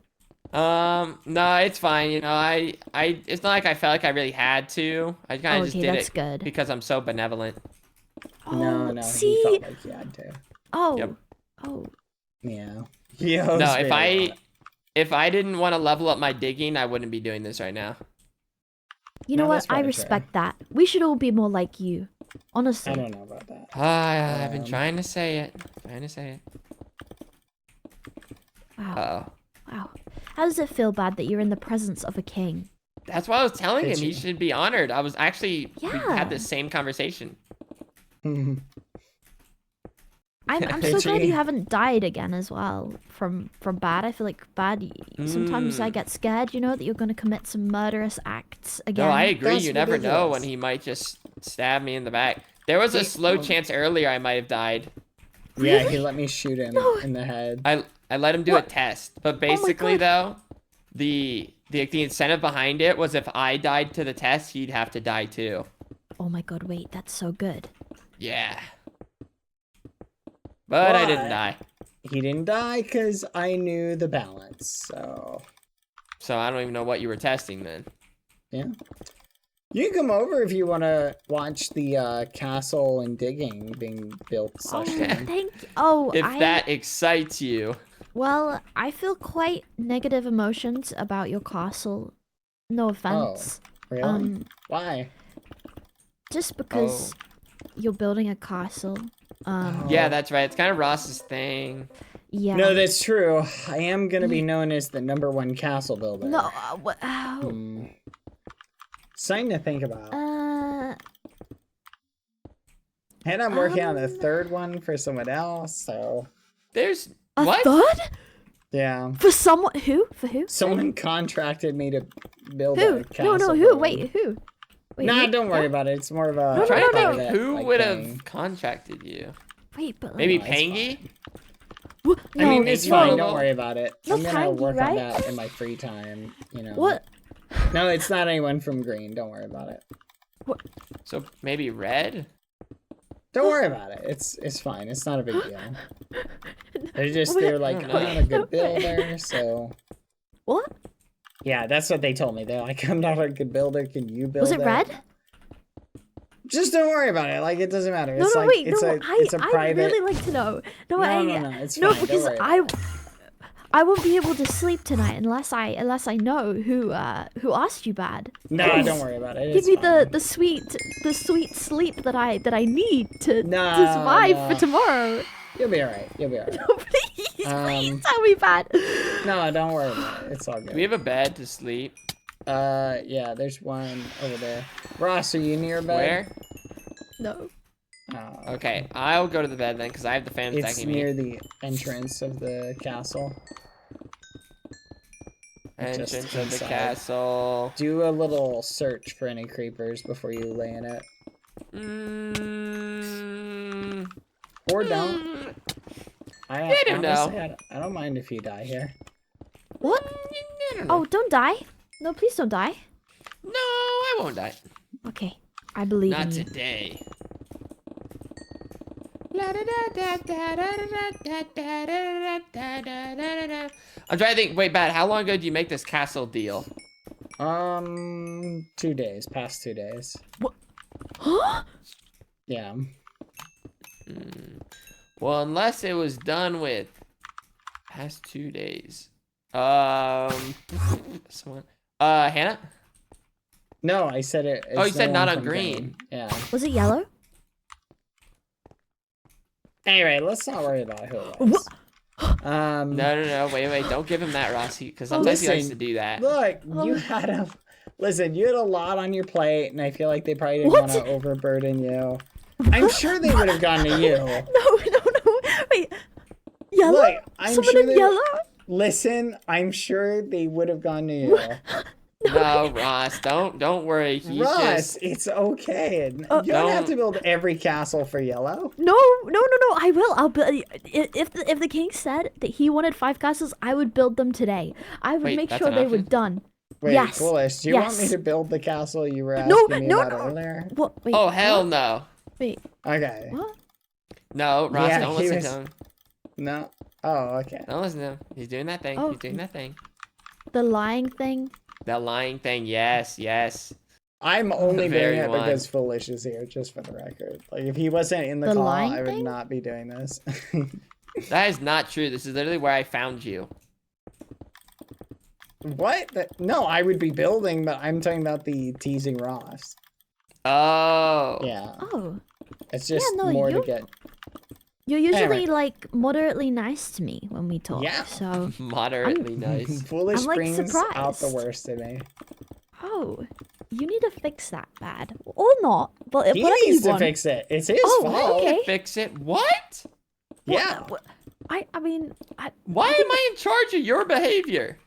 Speaker 5: No, it's fine. You know, it's not like I felt like I really had to. I kind of just
Speaker 8: Okay,
Speaker 5: did
Speaker 8: that's
Speaker 5: it
Speaker 8: good.
Speaker 5: because I'm so benevolent.
Speaker 3: No, he
Speaker 8: see?
Speaker 3: felt like he had to.
Speaker 8: Oh.
Speaker 5: Yep.
Speaker 8: Oh.
Speaker 3: Yeah. He owes
Speaker 5: No,
Speaker 3: me
Speaker 5: if
Speaker 3: a lot.
Speaker 5: if I didn't want to level up my digging, I wouldn't be doing this right now.
Speaker 8: You know
Speaker 3: No,
Speaker 8: what?
Speaker 3: that's
Speaker 8: I
Speaker 3: probably
Speaker 8: respect that. We should all be more like you. Honestly.
Speaker 3: I don't know about that.
Speaker 5: I've been trying to say it. Trying to say it.
Speaker 8: Wow.
Speaker 5: Uh-oh.
Speaker 8: Wow. How does it feel bad that you're in the presence of a king?
Speaker 5: That's what I was telling him. He
Speaker 3: Itchy.
Speaker 5: should be honored. I was actually, we
Speaker 8: Yeah.
Speaker 5: had the same conversation.
Speaker 8: I'm so glad
Speaker 3: Itchy.
Speaker 8: you haven't died again as well from Bad. I feel like Bad. Sometimes I get scared, you know, that you're gonna commit some murderous acts again.
Speaker 5: No, I agree.
Speaker 3: That's
Speaker 5: You never know
Speaker 3: ridiculous.
Speaker 5: when he might just stab me in the back. There was a slow chance earlier I might have died.
Speaker 3: Yeah, he let me shoot him in the head.
Speaker 5: I let him do a test, but basically though, the incentive behind it was if I died to the test, he'd have to die too.
Speaker 8: Oh my god! Wait, that's so good.
Speaker 5: Yeah. But I didn't
Speaker 3: But-
Speaker 5: die.
Speaker 3: He didn't die because I knew the balance, so...
Speaker 5: So I don't even know what you were testing then.
Speaker 3: Yeah. You can come over if you want to watch the castle and digging being built
Speaker 8: Oh,
Speaker 3: session.
Speaker 8: thank. Oh,
Speaker 5: If that excites you.
Speaker 8: Well, I feel quite negative emotions about your castle. No offense.
Speaker 3: Really? Why?
Speaker 8: Just because you're building a castle.
Speaker 5: Yeah, that's right. It's kind of Ross's thing.
Speaker 8: Yeah.
Speaker 3: No, that's true. I am going to be known as the #1 castle builder.
Speaker 8: No.
Speaker 3: Something to think about. And I'm working on a third one for someone else, so...
Speaker 5: There's...
Speaker 8: A
Speaker 5: what?
Speaker 8: third?
Speaker 3: Yeah.
Speaker 8: For someone who? For who?
Speaker 3: Someone contracted me to build
Speaker 8: Who?
Speaker 3: a castle.
Speaker 8: No, who?
Speaker 3: building.
Speaker 8: Wait, who? Wait,
Speaker 3: Nah,
Speaker 8: who?
Speaker 3: don't worry about it. It's more of a...
Speaker 5: Trying to think
Speaker 3: private,
Speaker 5: who
Speaker 3: like,
Speaker 5: would
Speaker 3: thing.
Speaker 5: have contracted you.
Speaker 8: Wait, but like,
Speaker 5: Maybe
Speaker 3: No, it's
Speaker 5: Pangy?
Speaker 8: What?
Speaker 3: I mean,
Speaker 8: No,
Speaker 3: it's
Speaker 8: no.
Speaker 3: fine. Don't worry about it.
Speaker 8: No
Speaker 3: I'm gonna
Speaker 8: Pangy,
Speaker 3: work
Speaker 8: right?
Speaker 3: on that in my free time. You know.
Speaker 8: What?
Speaker 3: No, it's not anyone from Green. Don't worry about it.
Speaker 5: So maybe red?
Speaker 3: Don't worry about it. It's fine. It's not a big deal. They're like, I'm not a good builder, so.
Speaker 8: What?
Speaker 3: Yeah, that's what they told me. They're like, I'm not a good builder. Can you build
Speaker 8: Was it red?
Speaker 3: Just don't worry about it. Like, it doesn't matter.
Speaker 8: No,
Speaker 3: It's
Speaker 8: no,
Speaker 3: like,
Speaker 8: wait,
Speaker 3: it's
Speaker 8: no,
Speaker 3: it's a private.
Speaker 8: I'd really like to know. No,
Speaker 3: No, it's fine. Don't
Speaker 8: because
Speaker 3: worry about
Speaker 8: I won't be able to sleep tonight unless I know who asked you bad.
Speaker 3: No,
Speaker 8: Please,
Speaker 3: don't worry about it.
Speaker 8: Give
Speaker 3: It's
Speaker 8: me
Speaker 3: fine.
Speaker 8: the sweet sleep that I need to
Speaker 3: No,
Speaker 8: survive
Speaker 3: no.
Speaker 8: for tomorrow.
Speaker 3: You'll be alright. You'll be alright.
Speaker 8: Please, please tell me bad.
Speaker 3: No, don't worry about it. It's all good.
Speaker 5: Do we have a bed to sleep?
Speaker 3: Yeah, there's one over there. Ross, are you near a bed?
Speaker 5: Where?
Speaker 8: No.
Speaker 3: Oh,
Speaker 5: Okay, I'll go to the bed then, because I have the fan
Speaker 3: it's
Speaker 5: attacking
Speaker 3: near
Speaker 5: me.
Speaker 3: the entrance of the castle.
Speaker 5: Entrance
Speaker 3: just
Speaker 5: of the
Speaker 3: inside.
Speaker 5: castle.
Speaker 3: Do a little search for any creepers before you lay in it. Or don't.
Speaker 5: I don't know.
Speaker 3: honestly, I don't mind if you die here.
Speaker 8: What? Oh, don't die. No, please don't die.
Speaker 5: No, I won't die.
Speaker 8: Okay, I believe
Speaker 5: Not
Speaker 8: in you.
Speaker 5: today. I'm trying to think. Wait, Bad, how long ago did you make this castle deal?
Speaker 3: 2 days. Past 2 days.
Speaker 8: What? Huh?
Speaker 3: Yeah.
Speaker 5: Well, unless it was done with past 2 days. Someone. Hannah?
Speaker 3: No, I said it.
Speaker 5: Oh, you
Speaker 3: it's
Speaker 5: said
Speaker 3: no
Speaker 5: not
Speaker 3: one
Speaker 5: on
Speaker 3: from
Speaker 5: green.
Speaker 3: Kane. Yeah.
Speaker 8: Was it yellow?
Speaker 3: Anyway, let's not worry about who it was.
Speaker 5: No. Wait. Don't give him that, Rossi, because sometimes he likes to
Speaker 3: Listen,
Speaker 5: do that.
Speaker 3: Look, you had a lot on your plate, and I feel like they probably didn't want to overburden you. I'm sure they would have gone to you.
Speaker 8: No. Wait. Yellow?
Speaker 3: Look, I'm
Speaker 8: Someone
Speaker 3: sure
Speaker 8: in
Speaker 3: they.
Speaker 8: yellow?
Speaker 3: Listen, I'm sure they would have gone to you.
Speaker 5: No, Ross, don't worry. He's
Speaker 3: Ross,
Speaker 5: just
Speaker 3: it's okay. You don't have to build every castle for yellow.
Speaker 8: No. I will. I'll build. If the king said that he wanted 5 castles, I would build them today. I would
Speaker 5: Wait,
Speaker 8: make
Speaker 5: that's
Speaker 8: sure
Speaker 5: an
Speaker 8: they were
Speaker 5: option?
Speaker 8: done.
Speaker 3: Wait,
Speaker 8: Yes.
Speaker 3: Foolish, do you want me
Speaker 8: Yes.
Speaker 3: to build the castle you were asking me about earlier?
Speaker 8: What? Wait.
Speaker 5: Oh hell
Speaker 8: what?
Speaker 5: no.
Speaker 8: Wait.
Speaker 3: Okay.
Speaker 8: What?
Speaker 5: No, Ross,
Speaker 3: Yeah,
Speaker 5: don't
Speaker 3: he
Speaker 5: listen
Speaker 3: was-
Speaker 5: to him.
Speaker 3: No. Oh, okay.
Speaker 5: Don't listen to him. He's doing that thing.
Speaker 8: Oh.
Speaker 5: He's doing that thing.
Speaker 8: The lying thing.
Speaker 5: The lying thing, yes.
Speaker 3: I'm only doing
Speaker 5: Very
Speaker 3: it
Speaker 5: one.
Speaker 3: because Foolish is here, just for the record. Like, if he wasn't in the
Speaker 8: The
Speaker 3: call,
Speaker 8: lying
Speaker 3: I would
Speaker 8: thing?
Speaker 3: not be doing this.
Speaker 5: That is not true. This is literally where I found you.
Speaker 3: What? No, I would be building, but I'm talking about the teasing Ross.
Speaker 5: Oh.
Speaker 3: Yeah.
Speaker 8: Oh.
Speaker 3: It's just
Speaker 8: no,
Speaker 3: more to
Speaker 8: you're-
Speaker 3: get.
Speaker 8: You're usually
Speaker 3: Anyway.
Speaker 8: like moderately nice to me when we talk.
Speaker 3: Yeah.
Speaker 8: So.
Speaker 5: Moderately nice.
Speaker 3: Foolish
Speaker 8: I'm, like,
Speaker 3: brings out the
Speaker 8: surprised.
Speaker 3: worst in me.
Speaker 8: Oh. You need to fix that, Bad. Or not. But
Speaker 3: He
Speaker 8: whatever
Speaker 3: needs
Speaker 8: you
Speaker 3: to
Speaker 8: want.
Speaker 3: fix it. It's his
Speaker 8: Oh,
Speaker 3: fault.
Speaker 8: okay.
Speaker 5: Fix it. What?
Speaker 3: Yeah.
Speaker 8: I mean,
Speaker 5: Why am I in charge of your behavior?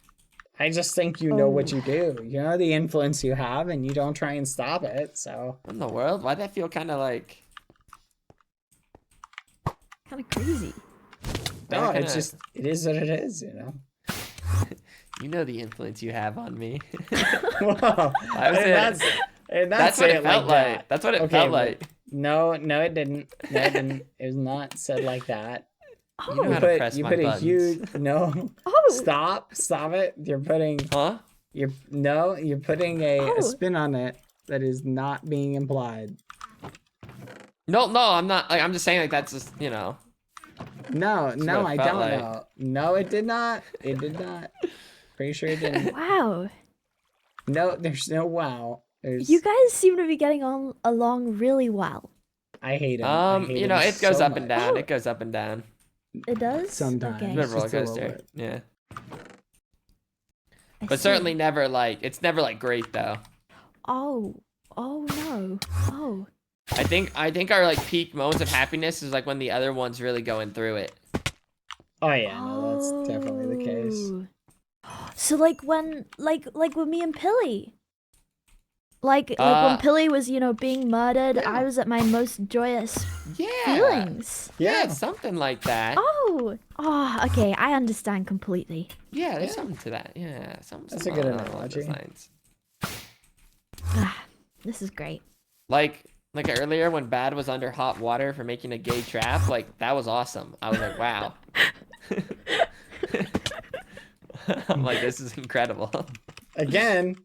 Speaker 3: I just think you know what
Speaker 8: Oh.
Speaker 3: you do. You know the influence you have, and you don't try and stop it. So
Speaker 5: What in the world? Why'd that feel kind of like...
Speaker 8: kind of crazy.
Speaker 3: no,
Speaker 5: kinda-
Speaker 3: it's just it is what it is. You know.
Speaker 5: You know the influence you have on me.
Speaker 3: Whoa.
Speaker 5: I was
Speaker 3: and
Speaker 5: in-
Speaker 3: that's
Speaker 5: That's what
Speaker 3: say
Speaker 5: it felt
Speaker 3: like
Speaker 5: like.
Speaker 3: that.
Speaker 5: That's what it
Speaker 3: Okay,
Speaker 5: felt
Speaker 3: well,
Speaker 5: like.
Speaker 3: No, it didn't. No, it didn't. It was not said like that.
Speaker 8: Oh.
Speaker 5: know how to press
Speaker 3: You
Speaker 5: my
Speaker 3: put a
Speaker 5: buttons.
Speaker 3: huge no.
Speaker 8: Oh.
Speaker 3: Stop it. You're putting
Speaker 5: Huh?
Speaker 3: you're putting
Speaker 8: Oh.
Speaker 3: a spin on it that is not being implied.
Speaker 5: No, I'm not. Like, I'm just saying, like, that's just, you know.
Speaker 3: No,
Speaker 5: what
Speaker 3: I
Speaker 5: it
Speaker 3: don't
Speaker 5: felt like.
Speaker 3: know. No, it did not. It did not. Pretty sure it didn't.
Speaker 8: Wow.
Speaker 3: No, there's no wow. There's.
Speaker 8: You guys seem to be getting on along really well.
Speaker 3: I hate him. I hate
Speaker 5: You know,
Speaker 3: him
Speaker 5: it goes
Speaker 3: so
Speaker 5: up and
Speaker 3: much.
Speaker 5: down.
Speaker 8: Oh.
Speaker 5: It goes up and down.
Speaker 8: It does?
Speaker 3: Sometimes.
Speaker 8: Okay.
Speaker 5: It's a bit of a roller
Speaker 3: Just a little
Speaker 5: coaster.
Speaker 3: bit.
Speaker 5: Yeah.
Speaker 8: I
Speaker 5: But
Speaker 8: see.
Speaker 5: certainly never like, it's never like great though.
Speaker 8: Oh no. Oh.
Speaker 5: I think our like peak moments of happiness is like when the other one's really going through it.
Speaker 3: Oh yeah, no, that's definitely the case.
Speaker 8: Oh. So like when with me and Pilly. Like when Pilly was, being murdered, I was at my most joyous
Speaker 5: Yeah.
Speaker 8: feelings.
Speaker 5: Yeah, it's something like that.
Speaker 8: Oh, okay, I understand completely.
Speaker 5: Yeah, there's something to that. Yeah, something.
Speaker 3: That's a good
Speaker 5: along those
Speaker 3: analogy.
Speaker 5: lines.
Speaker 8: This is great.
Speaker 5: Like earlier when Bad was under hot water for making a gay trap, like that was awesome. I was like, wow. I'm like, this is incredible.
Speaker 3: Again,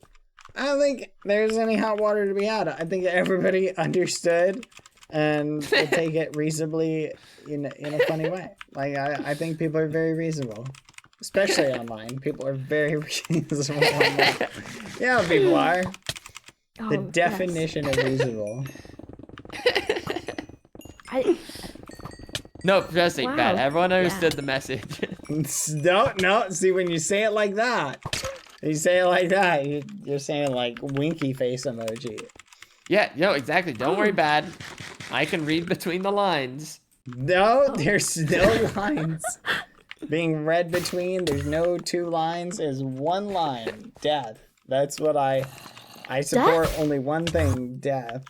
Speaker 3: I don't think there's any hot water to be had. I think everybody understood and will take it reasonably in a funny way. Like, I think people are very reasonable. Especially online. People are very reasonable online. Yeah, people are. The definition of reasonable.
Speaker 5: No, trust me,
Speaker 8: Wow.
Speaker 5: Bad. Everyone understood the message.
Speaker 3: No. See, when you say it like that, you're saying like winky face emoji.
Speaker 5: Yeah, no, exactly. Don't worry, Bad. I can read between the lines.
Speaker 3: No, there's no lines being read between. There's no two lines. There's one line. Death. That's what I support. Only one thing. Death.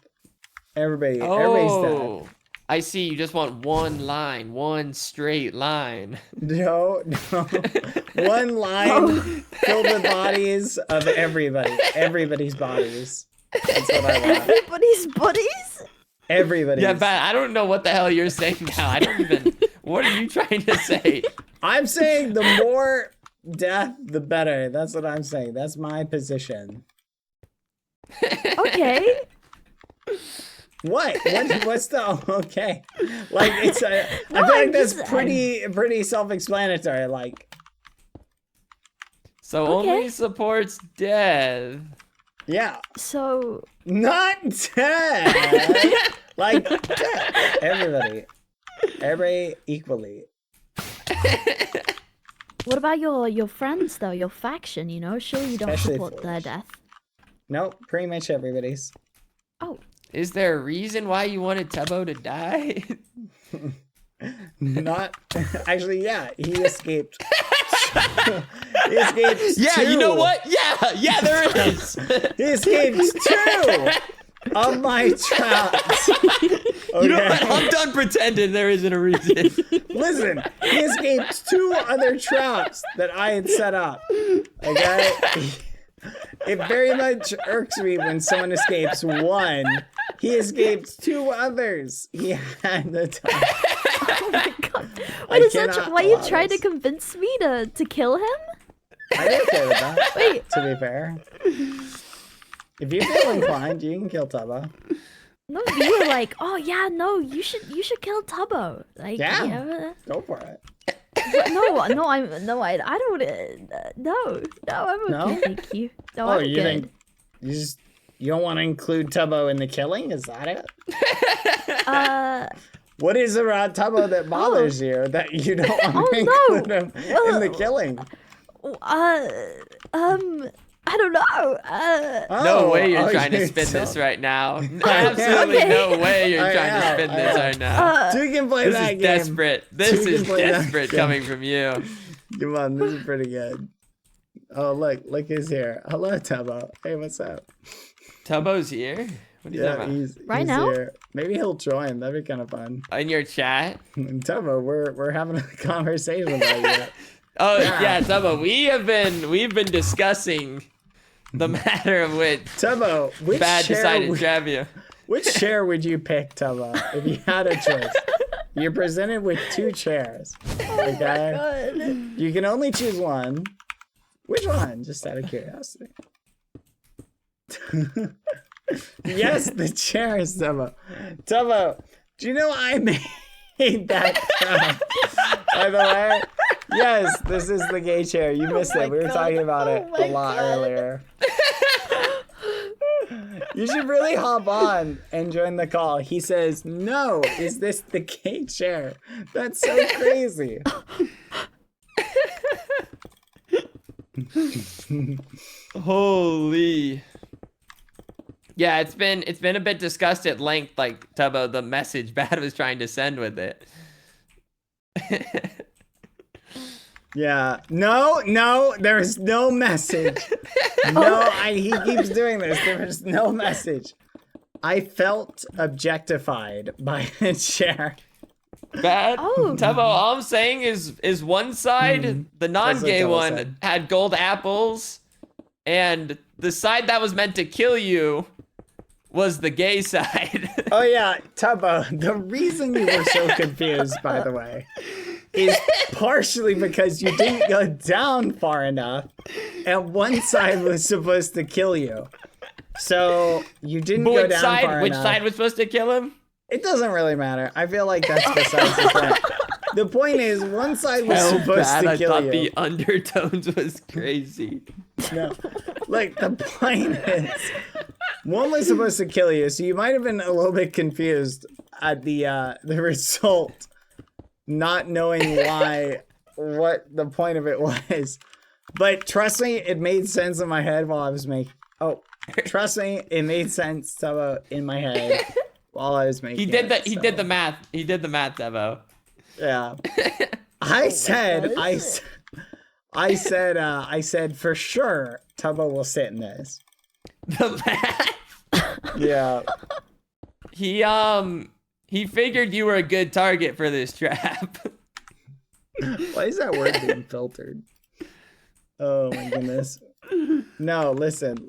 Speaker 3: Everybody's dead.
Speaker 5: I see. You just want one line, one straight line.
Speaker 3: No. One line filled with bodies of everybody. Everybody's bodies. That's what I want.
Speaker 8: Everybody's bodies?
Speaker 3: Everybody's.
Speaker 5: Yeah, Bad. I don't know what the hell you're saying now. I don't even. What are you trying to say?
Speaker 3: I'm saying the more death, the better. That's what I'm saying. That's my position.
Speaker 8: Okay.
Speaker 3: What? What's the okay? Like it's I feel like that's pretty self-explanatory. Like,
Speaker 5: So only supports death.
Speaker 3: yeah,
Speaker 8: So
Speaker 3: not dead. Like dead. Everybody equally.
Speaker 8: what about your friends though? Your faction, you know? Sure you don't
Speaker 3: Especially
Speaker 8: support their
Speaker 3: Forge.
Speaker 8: death.
Speaker 3: Nope, pretty much everybody's.
Speaker 8: Oh.
Speaker 5: Is there a reason why you wanted Tubbo to die?
Speaker 3: Not actually. Yeah, he escaped. He escaped.
Speaker 5: Yeah,
Speaker 3: two.
Speaker 5: you know what? Yeah, there is.
Speaker 3: He escaped two of my traps.
Speaker 5: You know what? I'm done pretending there isn't a reason.
Speaker 3: Listen, he escaped two other traps that I had set up. Okay? It very much irks me when someone escapes one. He escaped two others. He had the time.
Speaker 8: Oh my god. Wait, is that why you tried to convince me to kill him?
Speaker 3: I didn't care with that.
Speaker 8: Wait.
Speaker 3: To be fair. If you feel inclined, you can kill Tubbo.
Speaker 8: No, you were like, oh yeah, no, you should kill Tubbo. Like,
Speaker 3: Yeah. Go for it.
Speaker 8: No, I don't want to. No, I'm okay.
Speaker 3: No?
Speaker 8: Thank you. No,
Speaker 3: Oh,
Speaker 8: I'm
Speaker 3: you
Speaker 8: good.
Speaker 3: think you don't want to include Tubbo in the killing? Is that it? What is it about Tubbo that bothers you that you don't want to include him in the killing?
Speaker 8: I don't know.
Speaker 5: No way you're trying to
Speaker 3: you
Speaker 5: spin
Speaker 3: don't.
Speaker 5: this right now. Absolutely no way you're trying to spin this right now.
Speaker 3: Two can play
Speaker 5: This
Speaker 3: that
Speaker 5: is
Speaker 3: game.
Speaker 5: desperate. This
Speaker 3: Two
Speaker 5: is
Speaker 3: can play that
Speaker 5: desperate
Speaker 3: game.
Speaker 5: coming from you.
Speaker 3: Come on, this is pretty good. Oh, look who's here. Hello, Tubbo. Hey, what's up?
Speaker 5: Tubbo's here? What are you talking about?
Speaker 3: he's
Speaker 8: Right now?
Speaker 3: here. Maybe he'll join. That'd be kind of fun.
Speaker 5: In your chat?
Speaker 3: Tubbo, we're having a conversation about you.
Speaker 5: Oh yeah, Tubbo. We've been discussing the matter of which
Speaker 3: Tubbo, which
Speaker 5: Bad
Speaker 3: chair
Speaker 5: decided to
Speaker 3: would,
Speaker 5: grab you.
Speaker 3: which chair would you pick, Tubbo, if you had a choice? You're presented with two chairs. Okay? You can only choose one. Which one? Just out of curiosity. Yes, the chairs, Tubbo. Tubbo, do you know I made that crowd? By the way, yes, this is the gay chair. You missed it. We were talking about it a lot earlier. You should really hop on and join the call. He says, no, is this the gay chair? That's so crazy.
Speaker 5: Holy. Yeah, it's been a bit discussed at length, like Tubbo, the message Bad was trying to send with it.
Speaker 3: Yeah. No, there's no message. No, he keeps doing this. There's no message. I felt objectified by a chair.
Speaker 5: Bad.
Speaker 8: Oh.
Speaker 5: Tubbo, all I'm saying is one side, the non-gay
Speaker 3: Tubbo
Speaker 5: one,
Speaker 3: said.
Speaker 5: had gold apples, and the side that was meant to kill you was the gay side.
Speaker 3: Oh yeah, Tubbo, the reason you were so confused, by the way, is partially because you didn't go down far enough, and one side was supposed to kill you. So you didn't
Speaker 5: But
Speaker 3: go
Speaker 5: which
Speaker 3: down
Speaker 5: side?
Speaker 3: far
Speaker 5: Which
Speaker 3: enough.
Speaker 5: side was supposed to kill him?
Speaker 3: It doesn't really matter. I feel like that's besides the point. The point is, one side was
Speaker 5: How
Speaker 3: supposed
Speaker 5: bad
Speaker 3: to
Speaker 5: I
Speaker 3: kill
Speaker 5: thought
Speaker 3: you.
Speaker 5: the undertones was crazy.
Speaker 3: No. Like, the point is, one was supposed to kill you, so you might have been a little bit confused at the result, not knowing what the point of it was. But trust me, it made sense in my head while I was making... Oh, trust me, it made sense in my head while I was making
Speaker 5: He did the
Speaker 3: it,
Speaker 5: he did the math. He did the math, Devo.
Speaker 3: Yeah. I said for sure Tubbo will sit in this.
Speaker 5: The math.
Speaker 3: Yeah.
Speaker 5: He figured you were a good target for this trap.
Speaker 3: Why is that word being filtered? Oh my goodness. No, listen.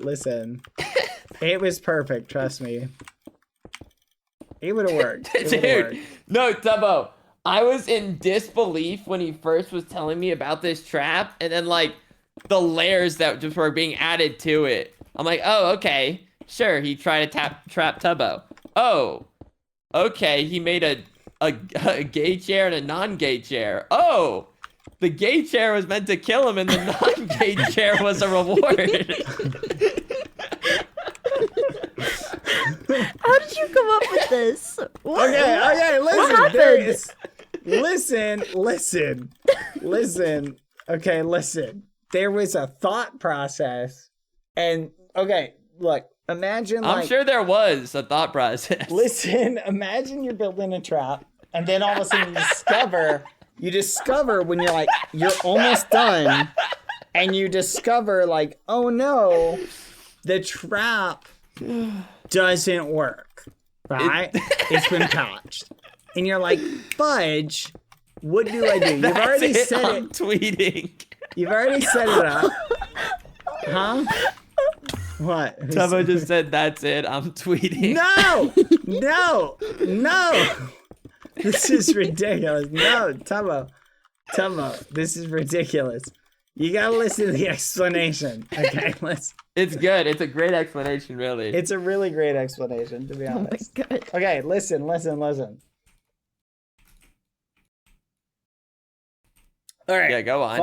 Speaker 3: It was perfect, trust me. It would have worked.
Speaker 5: Dude, no, Tubbo. I was in disbelief when he first was telling me about this trap, and then like the layers that just were being added to it. I'm like, oh, okay, sure. He tried to trap Tubbo. Oh, okay. He made a gay chair and a non-gay chair. Oh, the gay chair was meant to kill him, and the non-gay chair was a reward.
Speaker 8: How did you come up with this? What?
Speaker 3: Okay, listen.
Speaker 8: What
Speaker 3: There
Speaker 8: happened?
Speaker 3: is, listen. Okay, listen. There was a thought process, and okay, look. Imagine
Speaker 5: I'm sure there was a thought process.
Speaker 3: Listen, imagine you're building a trap, and then all of a sudden you discover when you're almost done, and you discover like, oh no, the trap doesn't work, right? It's been patched. And you're like, fudge, what do I do? You've already set
Speaker 5: I'm
Speaker 3: it.
Speaker 5: tweeting.
Speaker 3: You've already set it up. Huh? What?
Speaker 5: Tubbo just said, that's it, I'm tweeting.
Speaker 3: No! This is ridiculous. No, Tubbo, this is ridiculous. You gotta listen to the explanation. Okay,
Speaker 5: It's good. It's a great explanation, really.
Speaker 3: It's a really great explanation, to be honest.
Speaker 8: Oh my god.
Speaker 3: Okay, listen. All right.
Speaker 5: Yeah, go on.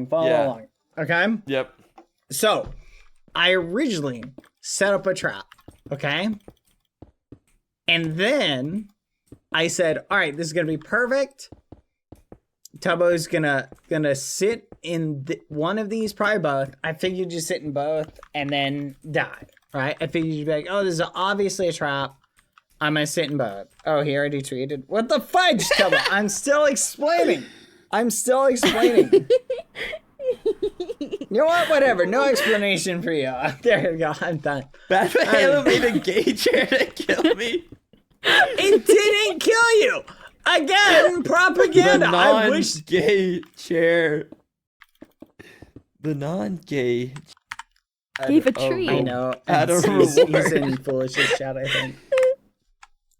Speaker 3: Follow along. Okay?
Speaker 5: Yep.
Speaker 3: So, I originally set up a trap, okay? And then I said, all right, this is going to be perfect. Tubbo's gonna sit in one of these, probably both. I figured you sit in both and then die, right? I figured you'd be like, oh, this is obviously a trap. I'm gonna sit in both. Oh, he already tweeted. What the fudge, Tubbo? I'm still explaining. You know what? Whatever. No explanation for you. There you go. I'm done.
Speaker 5: BadBoyHalo made a gay chair to kill me.
Speaker 3: It didn't kill you. Again, propaganda.
Speaker 5: The
Speaker 3: I wish.
Speaker 5: non-gay chair. The non-gay.
Speaker 8: Gave a treat.
Speaker 3: I know.
Speaker 5: Had a
Speaker 3: He's
Speaker 5: reward.
Speaker 3: in Foolish's chat, I think.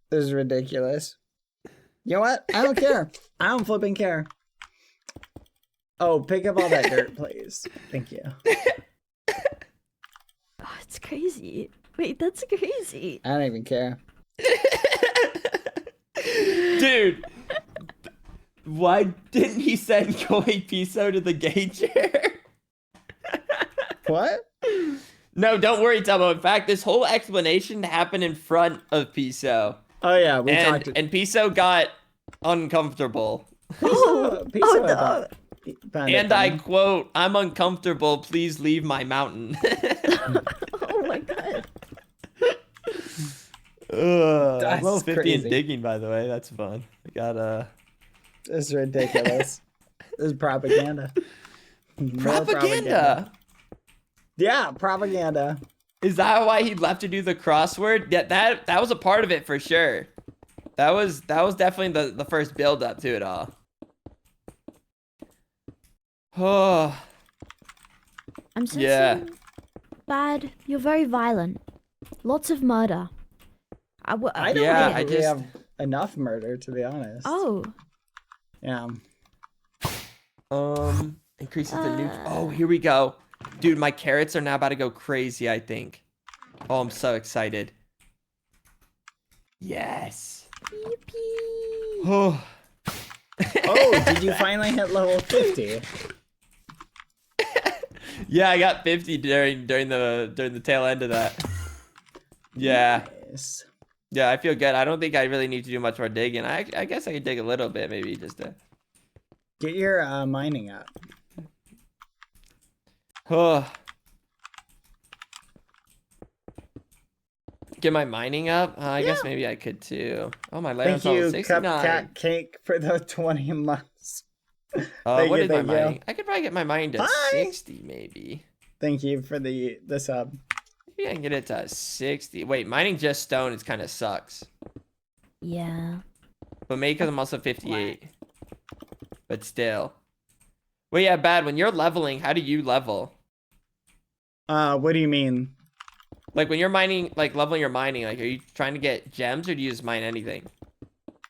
Speaker 3: This is ridiculous. You know what? I don't care. I don't flipping care. Oh, pick up all that dirt, please. Thank you.
Speaker 8: Oh, it's crazy. Wait, that's crazy.
Speaker 3: I don't even care.
Speaker 5: Dude. Why didn't he send Koi Piso to the gay chair?
Speaker 3: What?
Speaker 5: No, don't worry, Tubbo. In fact, this whole explanation happened in front of Piso.
Speaker 3: Oh yeah, we talked.
Speaker 5: And Piso got uncomfortable.
Speaker 3: Piso,
Speaker 8: no.
Speaker 5: And I quote, "I'm uncomfortable. Please leave my mountain."
Speaker 8: Oh my god.
Speaker 3: That's
Speaker 5: level 50
Speaker 3: crazy.
Speaker 5: in digging, by the way. That's fun. I got
Speaker 3: This is ridiculous. This is propaganda. More
Speaker 5: propaganda.
Speaker 3: Yeah, propaganda.
Speaker 5: Is that why he left to do the crossword? Yeah, that was a part of it for sure. That was definitely the first build up to it all. Oh.
Speaker 8: I'm sensing
Speaker 5: Yeah.
Speaker 8: Bad. You're very violent. Lots of murder. I don't
Speaker 3: I
Speaker 8: like it.
Speaker 3: really have enough murder, to be honest.
Speaker 8: Oh.
Speaker 3: Yeah.
Speaker 5: Increases the nuke. Oh, here we go. Dude, my carrots are now about to go crazy, I think. Oh, I'm so excited. Yes.
Speaker 8: Yippee.
Speaker 5: Oh.
Speaker 3: Oh, did you finally hit level 50?
Speaker 5: Yeah, I got 50 during the tail end of that. Yeah.
Speaker 3: Nice.
Speaker 5: Yeah, I feel good. I don't think I really need to do much more digging. I guess I could dig a little bit, maybe just to.
Speaker 3: Get your mining up.
Speaker 5: Oh. Get my mining up? I guess maybe I could too. Oh, my
Speaker 3: Thank
Speaker 5: layer's level
Speaker 3: you,
Speaker 5: 69.
Speaker 3: Cupcat Cake, for the 20 months.
Speaker 5: What is my
Speaker 3: thank you.
Speaker 5: mining? I could probably get my mining to
Speaker 3: Bye.
Speaker 5: 60, maybe.
Speaker 3: Thank you for the sub.
Speaker 5: Maybe I can get it to 60. Wait, mining just stone is kind of sucks.
Speaker 8: Yeah.
Speaker 5: But maybe because I'm also 58. But still. Well, yeah, Bad. When you're leveling, how do you level?
Speaker 3: What do you mean?
Speaker 5: Like when you're mining, like leveling your mining, like are you trying to get gems or do you just mine anything?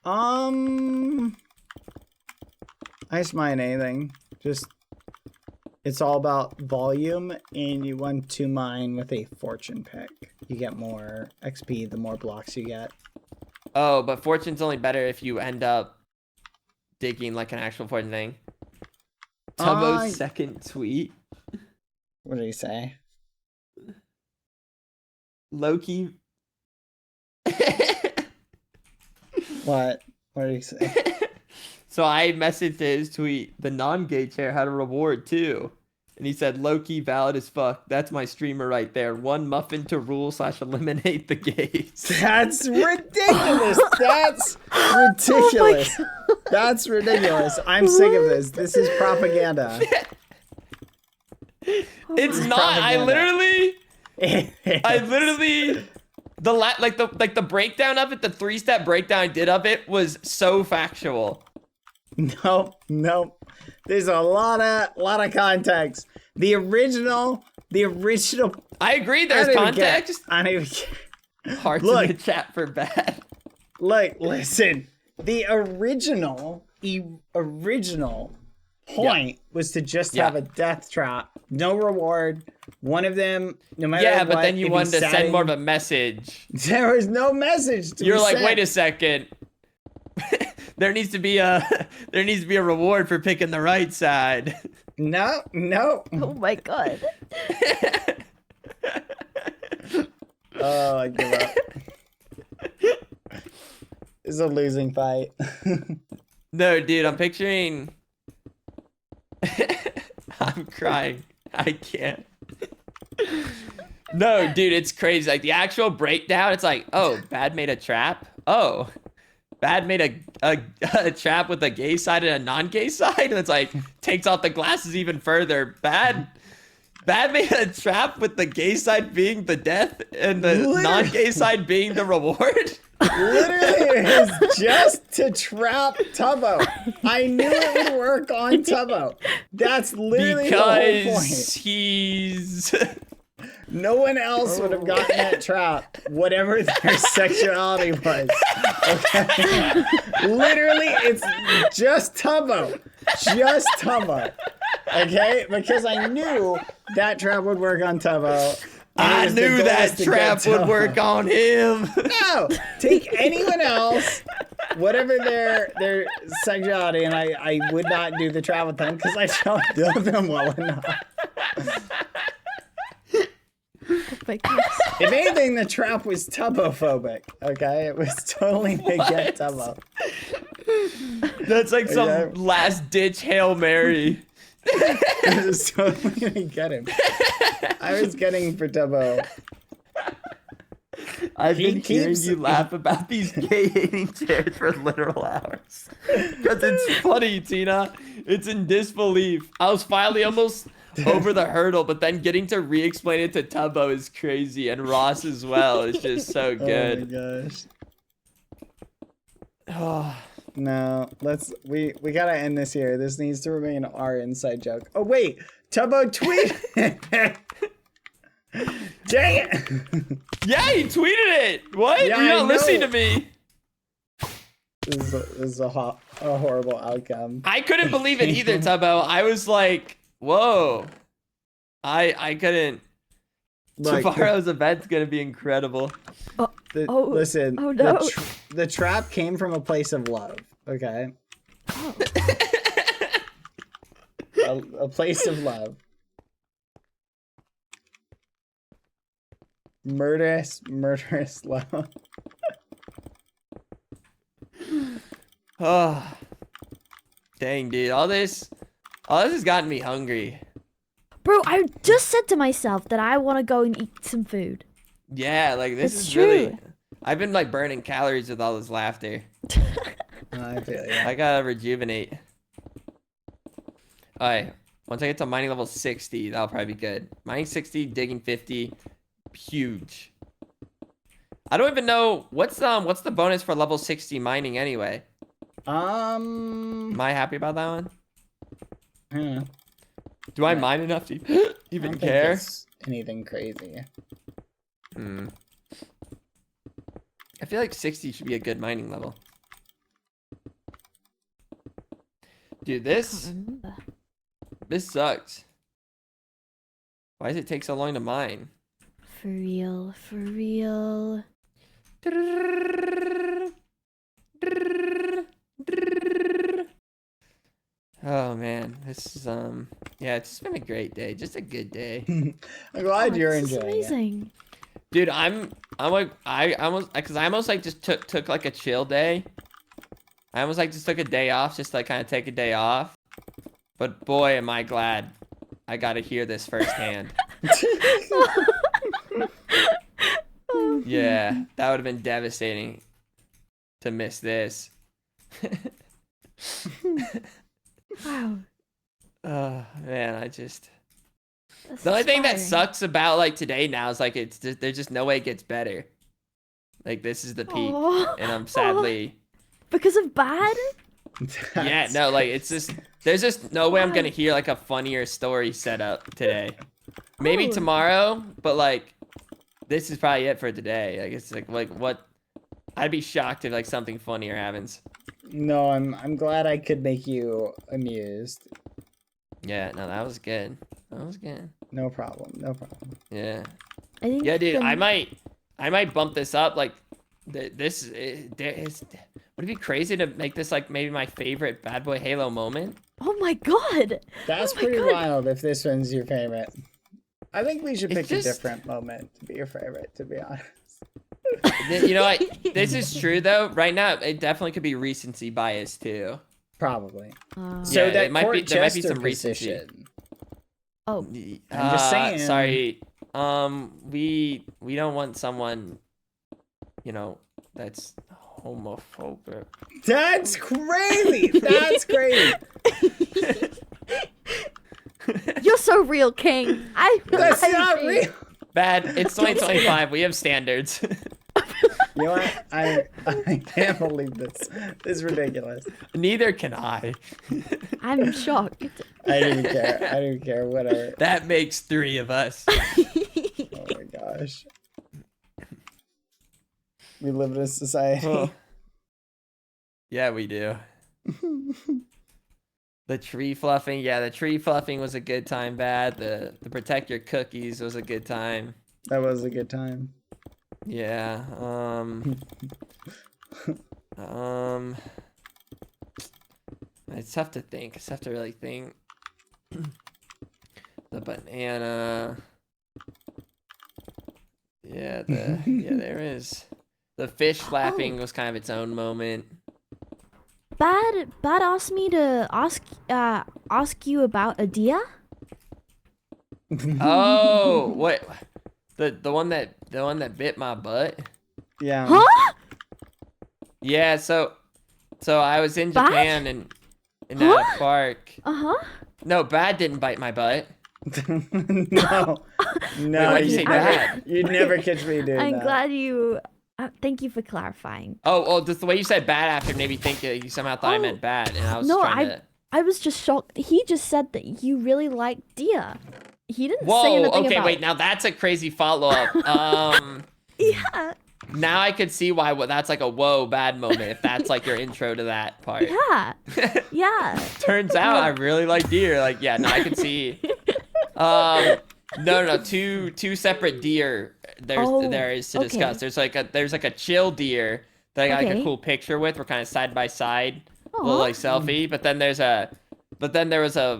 Speaker 3: I just mine anything. Just, it's all about volume, and you want to mine with a fortune pick. You get more XP the more blocks you get.
Speaker 5: Oh, but fortune's only better if you end up digging like an actual fortune thing. Tubbo's second tweet.
Speaker 3: What did he say?
Speaker 5: Loki.
Speaker 3: What? What did he say?
Speaker 5: So I messaged his tweet, the non-gay chair had a reward too. And he said, low-key valid as fuck. That's my streamer right there. One muffin to rule / eliminate the gays.
Speaker 3: That's ridiculous. That's ridiculous. That's ridiculous. I'm sick of this. This is propaganda.
Speaker 5: It's not. I literally the breakdown of it, the 3-step breakdown I did of it was so factual.
Speaker 3: Nope. There's a lot of context. The original.
Speaker 5: I agree. There's context.
Speaker 3: I don't even care.
Speaker 5: Hearts in the chat for Bad.
Speaker 3: Look, listen. The original point was to just have a death trap, no reward. One of them, no matter what.
Speaker 5: Yeah, but then you wanted to send more of a message.
Speaker 3: There was no message to
Speaker 5: You're like,
Speaker 3: sent.
Speaker 5: wait a second. There needs to be a reward for picking the right side.
Speaker 3: No.
Speaker 8: Oh my god.
Speaker 3: Oh, I give up. It's a losing fight.
Speaker 5: No, dude, I'm picturing. I'm crying. I can't. No, dude, it's crazy. Like the actual breakdown, it's like, oh, Bad made a trap. Oh, Bad made a trap with a gay side and a non-gay side, and it's like takes off the glasses even further. Bad made a trap with the gay side being the death and the non-gay side being the reward.
Speaker 3: Literally, it was just to trap Tubbo. I knew it would work on Tubbo. That's literally the whole point.
Speaker 5: He's.
Speaker 3: No one else would have gotten that trap, whatever their sexuality was. Okay? Literally, it's just Tubbo. Just Tubbo. Okay? Because I knew that trap would work on Tubbo.
Speaker 5: I knew that trap would work on him.
Speaker 3: No! Take anyone else, whatever their sexuality, and I would not do the trap with them because I don't know them well enough.
Speaker 8: Oh my gosh.
Speaker 3: If anything, the trap was Tubbophobic. Okay, it was totally to get Tubbo.
Speaker 5: That's like some last ditch Hail Mary.
Speaker 3: It was totally gonna get him. I was getting for Tubbo.
Speaker 5: I've been hearing you laugh about these gay hating chairs for literal hours. Because it's funny, Tina. It's in disbelief. I was finally almost over the hurdle, but then getting to re-explain it to Tubbo is crazy, and Ross as well. It's just so good.
Speaker 3: Oh my gosh. No, we gotta end this here. This needs to remain our inside joke. Oh wait, Tubbo tweeted. Dang it!
Speaker 5: Yeah, he tweeted it. What?
Speaker 3: Yeah,
Speaker 5: You're
Speaker 3: I
Speaker 5: not listening
Speaker 3: know.
Speaker 5: to me.
Speaker 3: This is a horrible outcome.
Speaker 5: I couldn't believe it either, Tubbo. I was like, whoa. I couldn't.
Speaker 3: Like,
Speaker 5: Tomorrow's event's gonna be incredible.
Speaker 3: listen,
Speaker 8: oh no.
Speaker 3: the trap came from a place of love, okay? A place of love. Murderous love.
Speaker 5: Oh, dang, dude. All this has gotten me hungry.
Speaker 8: Bro, I just said to myself that I want to go and eat some food.
Speaker 5: Yeah, like this
Speaker 8: It's
Speaker 5: is
Speaker 8: true.
Speaker 5: really. I've been like burning calories with all this laughter.
Speaker 3: I feel you.
Speaker 5: I gotta rejuvenate. Alright, once I get to mining level 60, that'll probably be good. Mining 60, digging 50, huge. I don't even know what's the bonus for level 60 mining anyway. Am I happy about that one?
Speaker 3: Yeah.
Speaker 5: Do I mine enough to even
Speaker 3: I don't think
Speaker 5: care?
Speaker 3: it's anything crazy.
Speaker 5: I feel like 60 should be a good mining level. Dude, this sucks. Why does it take so long to mine?
Speaker 8: For real, for real.
Speaker 5: Oh man, this is yeah, it's just been a great day, just a good day.
Speaker 3: I'm glad you're
Speaker 8: This is
Speaker 3: enjoying it.
Speaker 8: amazing.
Speaker 5: Dude, I'm like I almost like just took like a chill day. I almost like just took a day off, just like kind of take a day off. But boy, am I glad I got to hear this firsthand. Yeah, that would have been devastating to miss this.
Speaker 8: Wow.
Speaker 5: Oh man,
Speaker 8: That's
Speaker 5: the only thing that
Speaker 8: inspiring.
Speaker 5: sucks about like today now is like there's just no way it gets better. Like this is the peak,
Speaker 8: Aw.
Speaker 5: and I'm sadly
Speaker 8: Because of bad?
Speaker 5: yeah, no, like it's just there's just no way I'm gonna hear like a funnier story set up today. Maybe
Speaker 8: Oh.
Speaker 5: tomorrow, but like this is probably it for today. Like it's like what I'd be shocked if like something funnier happens.
Speaker 3: No, I'm glad I could make you amused.
Speaker 5: Yeah, no, that was good. That was good.
Speaker 3: No problem. No problem.
Speaker 5: Yeah.
Speaker 8: I think
Speaker 5: Yeah, dude,
Speaker 8: the-
Speaker 5: I might bump this up. Like, this is. Would it be crazy to make this like maybe my favorite Bad Boy Halo moment?
Speaker 8: Oh my god.
Speaker 3: That's
Speaker 8: Oh my
Speaker 3: pretty
Speaker 8: God.
Speaker 3: wild if this one's your favorite. I think we should
Speaker 5: It's
Speaker 3: pick
Speaker 5: just-
Speaker 3: a different moment to be your favorite, to be honest.
Speaker 5: You know what? This is true though. Right now, it definitely could be recency bias too.
Speaker 3: Probably.
Speaker 8: Uh,
Speaker 3: So
Speaker 5: Yeah,
Speaker 3: that
Speaker 5: it might
Speaker 3: court
Speaker 5: be- there might be
Speaker 3: jester
Speaker 5: some recency.
Speaker 3: position.
Speaker 8: oh.
Speaker 3: I'm just saying.
Speaker 5: Sorry. We don't want someone, you know, that's homophobic.
Speaker 3: That's crazy. That's crazy.
Speaker 8: You're so real, King.
Speaker 3: That's
Speaker 8: I
Speaker 3: not
Speaker 8: agree.
Speaker 3: real.
Speaker 5: Bad. It's 2025. We have standards.
Speaker 3: You know what? I can't believe this. This is ridiculous.
Speaker 5: Neither can I.
Speaker 8: I'm shocked.
Speaker 3: I don't even care. I don't even care. Whatever.
Speaker 5: That makes 3 of us.
Speaker 3: Oh my gosh. We live in a society.
Speaker 5: Oh. Yeah, we do. The tree fluffing. Yeah, the tree fluffing was a good time, Bad. The protect your cookies was a good time.
Speaker 3: That was a good time.
Speaker 5: Yeah. It's tough to think. It's tough to really think. The banana. Yeah, yeah, there is. The fish flapping was kind of its own moment.
Speaker 8: Bad asked me to ask you about Adia.
Speaker 5: Oh, what? The one that bit my butt.
Speaker 3: Yeah.
Speaker 8: Huh?
Speaker 5: Yeah, so I was in
Speaker 8: Bad?
Speaker 5: Japan and in that
Speaker 8: Huh?
Speaker 5: park.
Speaker 8: Uh-huh.
Speaker 5: No, Bad didn't bite my butt.
Speaker 3: No. No.
Speaker 5: why'd you say Bad?
Speaker 3: You'd never catch me doing
Speaker 8: I'm
Speaker 3: that.
Speaker 8: glad you thank you for clarifying.
Speaker 5: Oh, just the way you said Bad after made me think that you somehow thought I meant Bad, and I was
Speaker 8: No,
Speaker 5: trying to.
Speaker 8: I was just shocked. He just said that you really like Dia. he didn't say
Speaker 5: Whoa,
Speaker 8: anything
Speaker 5: okay,
Speaker 8: about.
Speaker 5: wait, now that's a crazy follow-up.
Speaker 8: Yeah.
Speaker 5: Now I could see why that's like a whoa bad moment if that's like your intro to that part.
Speaker 8: Yeah. Yeah.
Speaker 5: Turns out I really like deer. Like, yeah, no, I can see. No, two separate deer. There is to discuss.
Speaker 8: okay.
Speaker 5: There's like a chill deer that I got like a
Speaker 8: Okay.
Speaker 5: cool picture with. We're kind of side by side,
Speaker 8: Aw.
Speaker 5: little like selfie. But then there was a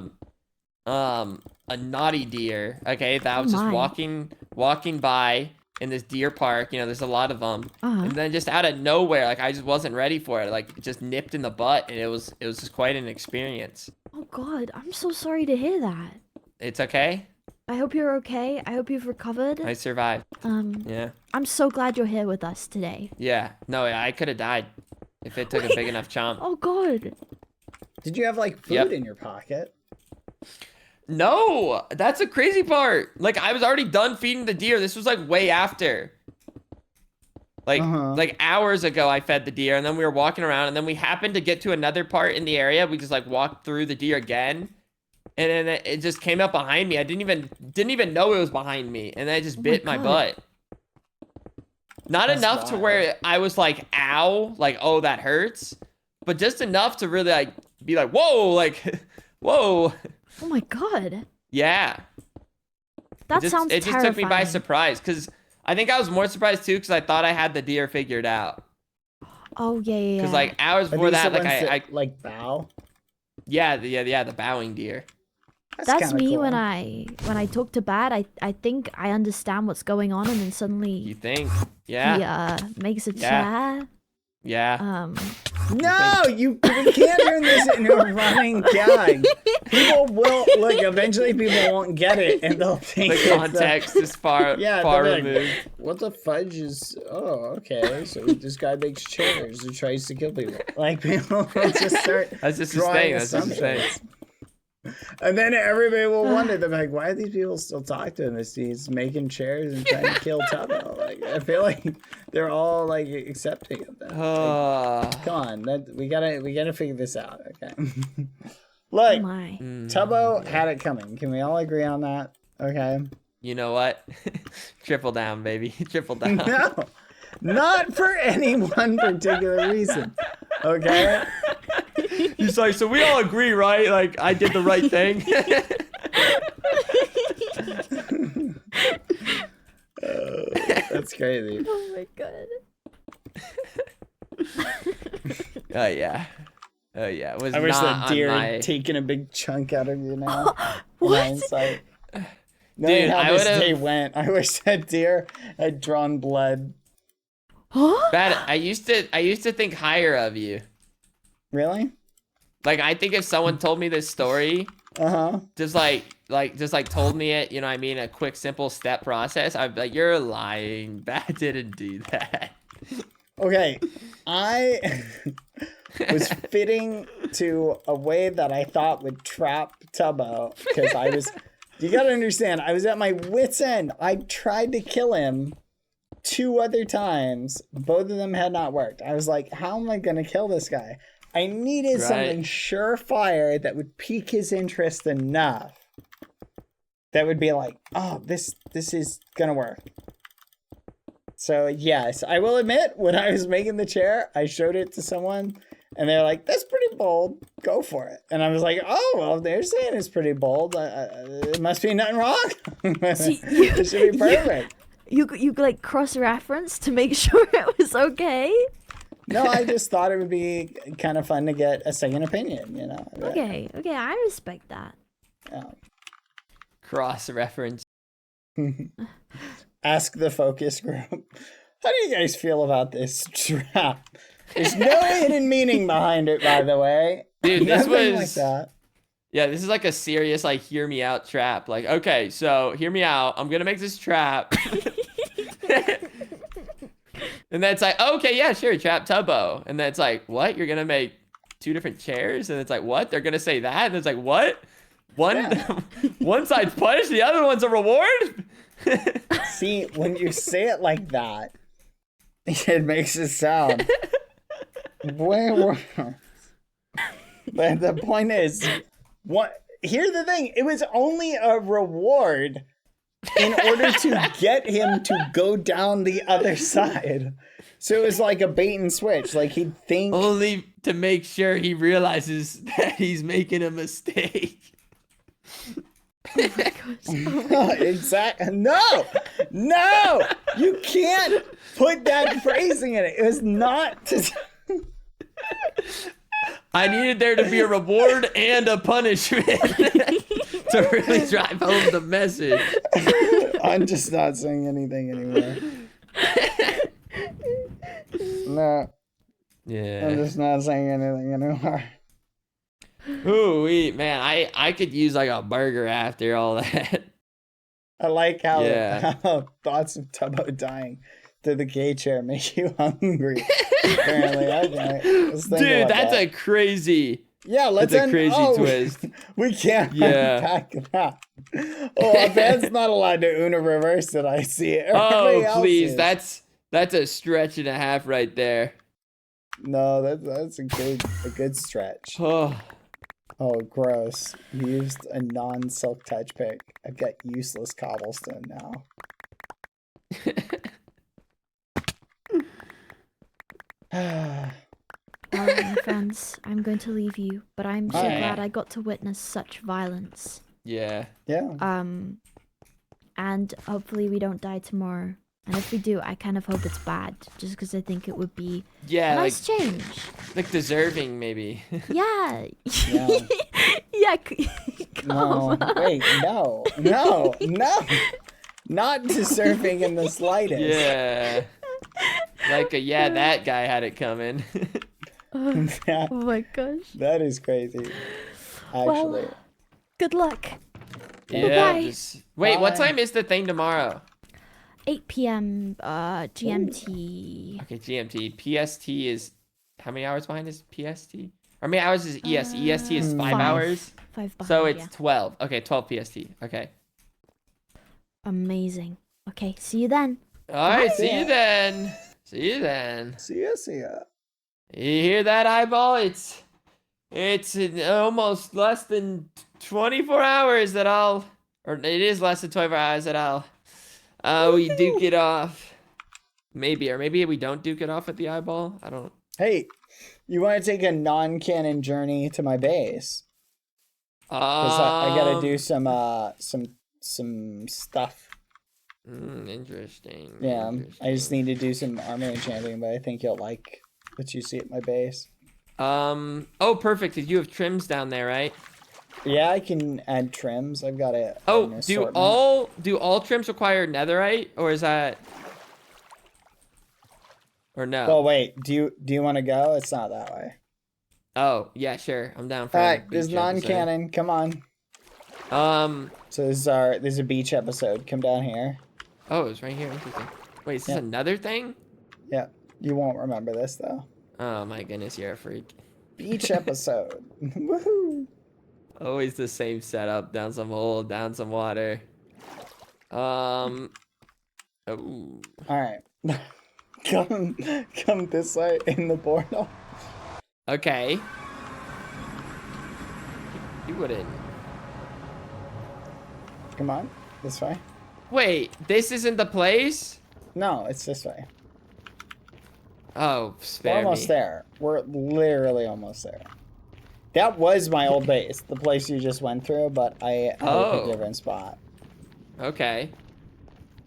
Speaker 5: naughty deer. Okay, that was just
Speaker 8: my.
Speaker 5: walking by in this deer park. You know, there's a lot of them.
Speaker 8: Uh-huh.
Speaker 5: And then just out of nowhere, like I just wasn't ready for it. Like it just nipped in the butt, and it was just quite an experience.
Speaker 8: Oh God, I'm so sorry to hear that.
Speaker 5: It's okay.
Speaker 8: I hope you're okay. I hope you've recovered.
Speaker 5: I survived. Yeah.
Speaker 8: I'm so glad you're here with us today.
Speaker 5: Yeah. No, I could have died if it took a big enough chomp.
Speaker 8: Oh God.
Speaker 3: Did you have like food
Speaker 5: Yep.
Speaker 3: in your pocket?
Speaker 5: No, that's the crazy part. Like I was already done feeding the deer. This was like way after. Like hours ago I fed the deer, and then we were walking around, and then we happened to get to another part in the area. We just like walked through the deer again. And then it just came up behind me. I didn't even know it was behind me, and then it just bit my
Speaker 8: God.
Speaker 5: butt. Not
Speaker 3: That's
Speaker 5: enough to
Speaker 3: wild.
Speaker 5: where I was like, "Ow!" Like, "Oh, that hurts," but just enough to really like be like, "Whoa!" Like, "Whoa!"
Speaker 8: Oh my God.
Speaker 5: Yeah.
Speaker 8: That sounds
Speaker 5: It just
Speaker 8: terrifying.
Speaker 5: took me by surprise, because I think I was more surprised too, because I thought I had the deer figured out.
Speaker 8: Oh yeah, yeah, yeah.
Speaker 5: Because like hours
Speaker 3: Are
Speaker 5: before
Speaker 3: these
Speaker 5: that,
Speaker 3: the
Speaker 5: like
Speaker 3: ones
Speaker 5: I
Speaker 3: that, like bow?
Speaker 5: the bowing deer.
Speaker 8: That's
Speaker 3: kinda
Speaker 8: me
Speaker 3: cool.
Speaker 8: when I talk to Bad. I think I understand what's going on, and then
Speaker 5: You
Speaker 8: suddenly
Speaker 5: think? Yeah.
Speaker 8: he makes a
Speaker 5: Yeah.
Speaker 8: chair.
Speaker 5: Yeah.
Speaker 3: No, we can't turn this into a running gag. People will look. Eventually, people won't get it, and they'll think
Speaker 5: The
Speaker 3: it's
Speaker 5: context is far
Speaker 3: Yeah,
Speaker 5: far
Speaker 3: they'll be like,
Speaker 5: removed.
Speaker 3: What the fudge is? Oh, okay. So this guy makes chairs and tries to kill people. Like people will just start.
Speaker 5: That's just his
Speaker 3: drawing
Speaker 5: thing. That's just his thing.
Speaker 3: assumptions. And then everybody will wonder. They're like, "Why do these people still talk to him? He's making chairs and trying to kill Tubbo." Like, I feel like they're all like accepting of that. Come on, we gotta figure this out. Okay. Look,
Speaker 8: Oh my.
Speaker 3: Tubbo had it coming. Can we all agree on that? Okay.
Speaker 5: You know what? Triple down, baby. Triple down.
Speaker 3: No, not for any one particular reason. Okay.
Speaker 5: He's like, so we all agree, right? Like, I did the right thing.
Speaker 3: That's crazy.
Speaker 8: Oh my God.
Speaker 5: Oh yeah. Oh yeah. It was
Speaker 3: I wish
Speaker 5: not
Speaker 3: that
Speaker 5: on
Speaker 3: deer
Speaker 5: my...
Speaker 3: had taken a big chunk out of you now.
Speaker 8: What?
Speaker 3: Like, knowing
Speaker 5: Dude,
Speaker 3: how
Speaker 5: I
Speaker 3: this
Speaker 5: would've-
Speaker 3: day went, I wish that deer had drawn blood.
Speaker 8: Huh?
Speaker 5: Bad. I used to think higher of you.
Speaker 3: Really?
Speaker 5: Like, I think if someone told me this story, just told me it, you know what I mean, a quick, simple step process, I'd be like, you're lying. Bad didn't do that.
Speaker 3: Okay, I was fitting to a way that I thought would trap Tubbo because I was. You gotta understand, I was at my wit's end. I tried to kill him 2 other times. Both of them had not worked. I was like, how am I gonna kill this guy? I needed something surefire that would pique his interest enough. That would be like, oh, this is gonna work. So yes, I will admit, when I was making the chair, I showed it to someone, and they're like, "That's pretty bold. Go for it." And I was like, "Oh well, if they're saying it's pretty bold. It must be nothing wrong. It should be perfect."
Speaker 8: You like cross-reference to make sure it was okay.
Speaker 3: No, I just thought it would be kind of fun to get a second opinion. You know.
Speaker 8: Okay, I respect that.
Speaker 3: Yeah.
Speaker 5: Cross reference.
Speaker 3: Ask the focus group. How do you guys feel about this trap? There's no hidden meaning behind it, by the way.
Speaker 5: Dude, this
Speaker 3: Nothing
Speaker 5: was
Speaker 3: like that.
Speaker 5: Yeah, this is like a serious, like, hear me out trap. Like, okay, so hear me out. I'm gonna make this trap. And then it's like, okay, yeah, sure, trap Tubbo. And then it's like, what? You're gonna make 2 different chairs? And it's like, what? They're gonna say that? And it's like, what? One side's punished, the other one's a reward?
Speaker 3: See, when you say it like that, it makes it sound way worse. But the point is, what here's the thing. It was only a reward in order to get him to go down the other side. So it was like a bait and switch. Like he'd think.
Speaker 5: Only to make sure he realizes that he's making a mistake.
Speaker 3: Exactly. No, you can't put that phrasing in it. It was not to.
Speaker 5: I needed there to be a reward and a punishment to really drive home the message.
Speaker 3: I'm just not saying anything anymore. No.
Speaker 5: Yeah.
Speaker 3: I'm just not saying anything anymore.
Speaker 5: Ooh, man, I could use like a burger after all that.
Speaker 3: I like how,
Speaker 5: Yeah.
Speaker 3: how thoughts of Tubbo dying to the gay chair make you hungry. Apparently, okay. Let's think
Speaker 5: Dude,
Speaker 3: about
Speaker 5: that's
Speaker 3: that.
Speaker 5: a crazy.
Speaker 3: Yeah, let's
Speaker 5: That's a
Speaker 3: end.
Speaker 5: crazy
Speaker 3: oh,
Speaker 5: twist.
Speaker 3: We can't
Speaker 5: Yeah.
Speaker 3: unpack that. Oh, a man's not allowed to Uno reverse it. I see it. Everybody
Speaker 5: Oh,
Speaker 3: else
Speaker 5: please,
Speaker 3: is.
Speaker 5: that's a stretch and a half right there.
Speaker 3: No, that's a good stretch.
Speaker 5: Oh,
Speaker 3: Oh, gross. You used a non-silk touch pick. I've got useless cobblestone now.
Speaker 8: Well, my friends, I'm going to leave you, but I'm so
Speaker 3: Alright.
Speaker 8: glad I got to witness such violence.
Speaker 5: yeah.
Speaker 3: Yeah.
Speaker 8: And hopefully we don't die tomorrow. And if we do, I kind of hope it's bad, just because I think it would be
Speaker 5: Yeah,
Speaker 8: a
Speaker 5: like
Speaker 8: nice change.
Speaker 5: deserving maybe.
Speaker 8: Yeah.
Speaker 3: Yeah.
Speaker 8: Yeah.
Speaker 3: No,
Speaker 8: Come.
Speaker 3: wait, no. Not deserving in the slightest.
Speaker 5: Yeah. Like yeah, that guy had it coming.
Speaker 3: That,
Speaker 8: Oh my gosh.
Speaker 3: that is crazy. Actually.
Speaker 8: Well, good luck.
Speaker 5: Yeah.
Speaker 8: Bye.
Speaker 5: Wait, what
Speaker 3: Bye.
Speaker 5: time is the thing tomorrow?
Speaker 8: 8 p.m. GMT.
Speaker 5: Okay, GMT. PST is how many hours behind is PST? Or how many hours is EST? EST is 5
Speaker 8: 5.
Speaker 5: hours.
Speaker 8: 5 behind,
Speaker 5: So it's
Speaker 8: yeah.
Speaker 5: 12. Okay, 12 PST. Okay.
Speaker 8: Amazing. Okay, see you then.
Speaker 5: All right,
Speaker 3: Bye.
Speaker 5: see you then. See you then.
Speaker 3: See ya.
Speaker 5: You hear that, eyeball? It's in almost less than 24 hours that or it is less than 24 hours that we duke it off. Maybe, or maybe we don't duke it off with the eyeball. I don't.
Speaker 3: Hey, you want to take a non-canon journey to my base? Because I gotta do some stuff.
Speaker 5: Interesting.
Speaker 3: Yeah, I just need to do some armor enchanting, but I think you'll like what you see at my base.
Speaker 5: Oh, perfect. You have trims down there, right?
Speaker 3: Yeah, I can add trims. I've got it.
Speaker 5: Oh, do all trims require netherite, or is that, or no?
Speaker 3: Well, wait. Do you want to go? It's not that way.
Speaker 5: Oh, yeah, sure. I'm down for
Speaker 3: All
Speaker 5: the
Speaker 3: right, this is
Speaker 5: beach episode.
Speaker 3: non-canon. Come on. So this is a beach episode. Come down here.
Speaker 5: Oh, it's right here. Interesting. Wait, is this
Speaker 3: Yeah.
Speaker 5: another thing?
Speaker 3: Yeah, you won't remember this though.
Speaker 5: Oh my goodness, you're a freak.
Speaker 3: Beach episode. Woohoo!
Speaker 5: Always the same setup. Down some hole, down some water. Oh.
Speaker 3: All right. come this way in the portal.
Speaker 5: Okay. You wouldn't.
Speaker 3: Come on, this way.
Speaker 5: Wait, this isn't the place?
Speaker 3: No, it's this way.
Speaker 5: Oh,
Speaker 3: We're
Speaker 5: spare
Speaker 3: almost
Speaker 5: me.
Speaker 3: there. We're literally almost there. That was my old base, the place you just went through, but I had
Speaker 5: Oh.
Speaker 3: a different spot.
Speaker 5: Okay.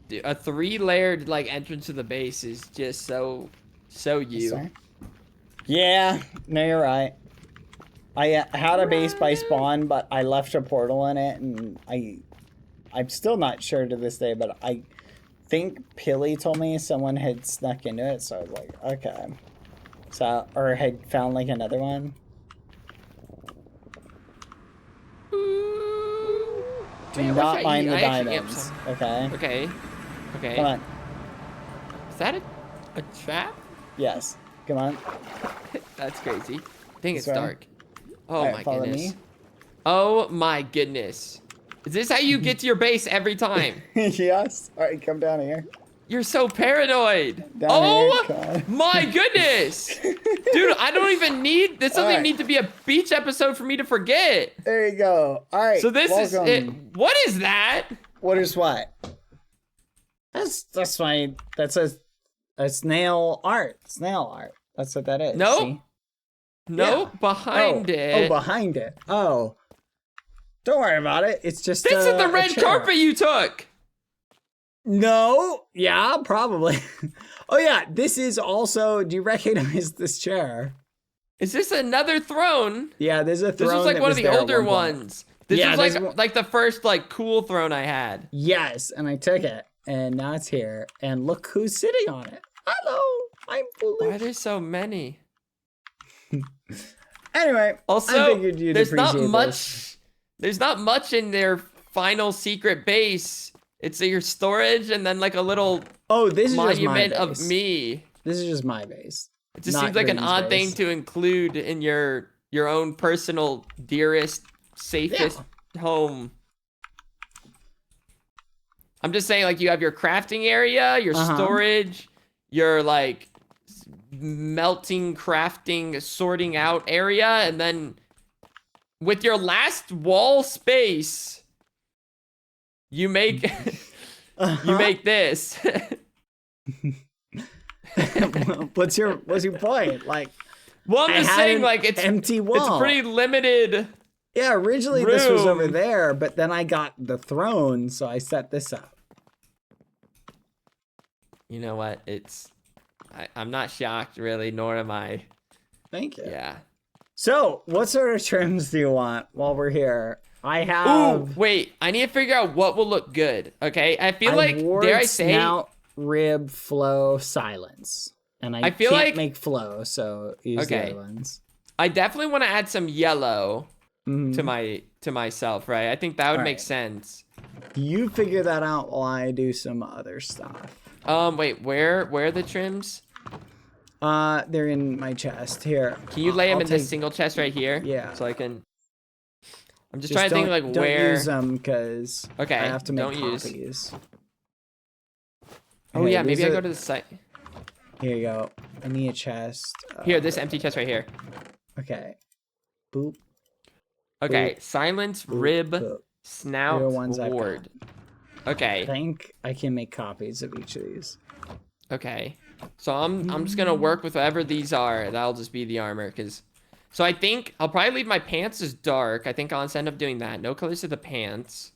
Speaker 5: Dude, a 3-layered like entrance to the base is just so you.
Speaker 3: Sorry? Yeah, no, you're right. I had a base by spawn, but I left a portal in it, and I'm still not sure to this day, but I think Pilly told me someone had snuck into it, so I was like, okay. So, or had found like another one. Do
Speaker 5: Wait,
Speaker 3: not mind the
Speaker 5: I actually am
Speaker 3: diamonds,
Speaker 5: some-
Speaker 3: okay?
Speaker 5: Okay. Okay.
Speaker 3: Come on.
Speaker 5: Is that a trap?
Speaker 3: Yes. Come on.
Speaker 5: That's crazy. I think it's
Speaker 3: Sorry.
Speaker 5: dark. Oh
Speaker 3: Alright,
Speaker 5: my
Speaker 3: follow
Speaker 5: goodness.
Speaker 3: me.
Speaker 5: Oh my goodness. Is this how you get to your base every time?
Speaker 3: Yes. All right, come down here.
Speaker 5: You're so paranoid.
Speaker 3: Down
Speaker 5: Oh
Speaker 3: here, Con.
Speaker 5: my goodness. Dude, I don't even need, this doesn't
Speaker 3: Alright.
Speaker 5: need to be a beach episode for me to forget.
Speaker 3: There you go. All right.
Speaker 5: So this is
Speaker 3: welcome.
Speaker 5: it. What is that?
Speaker 3: What is what? That's a snail art. Snail art. That's what that is.
Speaker 5: Nope.
Speaker 3: See?
Speaker 5: No,
Speaker 3: Yeah.
Speaker 5: behind
Speaker 3: Oh,
Speaker 5: it.
Speaker 3: behind it. Oh. Don't worry about it. It's just
Speaker 5: This is the
Speaker 3: a
Speaker 5: red
Speaker 3: chair.
Speaker 5: carpet you took.
Speaker 3: No. Yeah, probably. Oh yeah, this is also, do you recognize this chair?
Speaker 5: Is this another throne?
Speaker 3: Yeah, there's a throne.
Speaker 5: This was like
Speaker 3: that
Speaker 5: one of
Speaker 3: was
Speaker 5: the
Speaker 3: there at
Speaker 5: older
Speaker 3: one point.
Speaker 5: ones. This
Speaker 3: Yeah,
Speaker 5: was
Speaker 3: there's
Speaker 5: like
Speaker 3: one-
Speaker 5: like the first like cool throne I had.
Speaker 3: Yes, and I took it, and now it's here, and look who's sitting on it. Hello, I'm
Speaker 5: Why
Speaker 3: foolish.
Speaker 5: are there so many?
Speaker 3: Anyway,
Speaker 5: Also,
Speaker 3: I figured you'd
Speaker 5: there's not
Speaker 3: appreciate
Speaker 5: much.
Speaker 3: this.
Speaker 5: There's not much in their final secret base. It's your storage and then like a little
Speaker 3: Oh, this is
Speaker 5: monument
Speaker 3: just my
Speaker 5: of
Speaker 3: base.
Speaker 5: me.
Speaker 3: This is just my base.
Speaker 5: It just
Speaker 3: Not
Speaker 5: seems like an
Speaker 3: Green's
Speaker 5: odd thing
Speaker 3: base.
Speaker 5: to include in your own personal, dearest, safest home. I'm just saying, like, you have your crafting area, your storage, your like melting, crafting, sorting out area, and then with your last wall space, you make you make this.
Speaker 3: what's your point? Like,
Speaker 5: Well, I'm
Speaker 3: I
Speaker 5: just
Speaker 3: had
Speaker 5: saying,
Speaker 3: an
Speaker 5: like, it's
Speaker 3: empty wall.
Speaker 5: It's pretty limited.
Speaker 3: Yeah, originally this was over
Speaker 5: room.
Speaker 3: there, but then I got the throne, so I set this up.
Speaker 5: You know what? I'm not shocked, really, nor am I.
Speaker 3: Thank you.
Speaker 5: Yeah.
Speaker 3: So, what sort of trims do you want while we're here? I
Speaker 5: Ooh,
Speaker 3: have.
Speaker 5: wait. I need to figure out what will look good. Okay. I feel like,
Speaker 3: ward,
Speaker 5: dare I say,
Speaker 3: snout, rib, flow, silence, and I
Speaker 5: feel
Speaker 3: can't
Speaker 5: like-
Speaker 3: make flow, so use the
Speaker 5: Okay.
Speaker 3: other ones.
Speaker 5: I definitely want to add some yellow
Speaker 3: Mhm.
Speaker 5: to myself, right? I think that would make
Speaker 3: Alright.
Speaker 5: sense.
Speaker 3: You figure that out while I do some other stuff.
Speaker 5: Wait, where are the trims?
Speaker 3: They're in my chest here.
Speaker 5: Can you lay them
Speaker 3: I'll
Speaker 5: in this
Speaker 3: take-
Speaker 5: single chest right here?
Speaker 3: Yeah.
Speaker 5: So I can. I'm just
Speaker 3: Just
Speaker 5: trying to think like
Speaker 3: don't
Speaker 5: where.
Speaker 3: use them because
Speaker 5: Okay,
Speaker 3: I have to make
Speaker 5: don't use.
Speaker 3: copies.
Speaker 5: Oh
Speaker 3: Okay,
Speaker 5: yeah, maybe
Speaker 3: these
Speaker 5: I
Speaker 3: are-
Speaker 5: go to the site.
Speaker 3: Here you go. I need a chest.
Speaker 5: Here, this empty chest right here.
Speaker 3: Okay. Boop.
Speaker 5: Okay,
Speaker 3: Boop.
Speaker 5: silence,
Speaker 3: boop,
Speaker 5: rib,
Speaker 3: boop.
Speaker 5: snout,
Speaker 3: Here are ones I've got.
Speaker 5: ward.
Speaker 3: I
Speaker 5: Okay,
Speaker 3: think I can make copies of each of these.
Speaker 5: okay. So I'm just gonna work with whatever these are. That'll just be the armor, cause. So I think I'll probably leave my pants as dark. I think I'll end up doing that. No colors to the pants.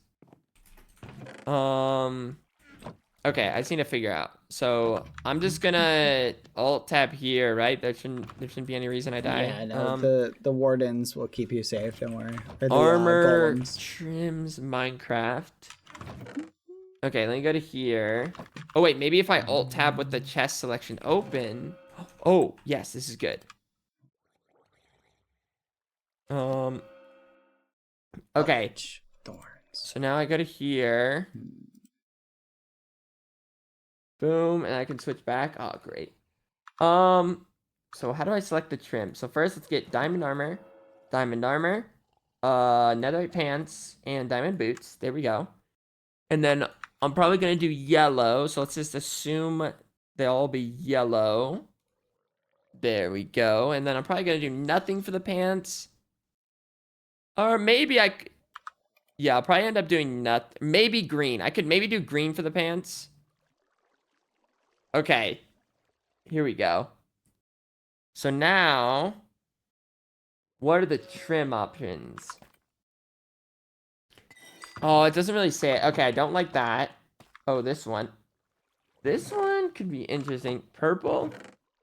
Speaker 5: Okay, I just need to figure out. So I'm just gonna alt tab here, right? There shouldn't be any reason I die.
Speaker 3: Yeah, no, the wardens will keep you safe. Don't worry. Or the,
Speaker 5: Armor
Speaker 3: golems.
Speaker 5: trims Minecraft. Okay, let me go to here. Oh wait, maybe if I alt tab with the chest selection open. Oh yes, this is good. Okay,
Speaker 3: Thorns.
Speaker 5: so now I go to here. Boom, and I can switch back. Oh great. So how do I select the trim? So first, let's get diamond armor, netherite pants, and diamond boots. There we go. And then I'm probably gonna do yellow. So let's just assume they'll all be yellow. There we go. And then I'm probably gonna do nothing for the pants. Or maybe yeah, I'll probably end up doing nothing. Maybe green. I could maybe do green for the pants. Okay. Here we go. So now, what are the trim options? Oh, it doesn't really say it. Okay, I don't like that. Oh, this one. This one could be interesting. Purple?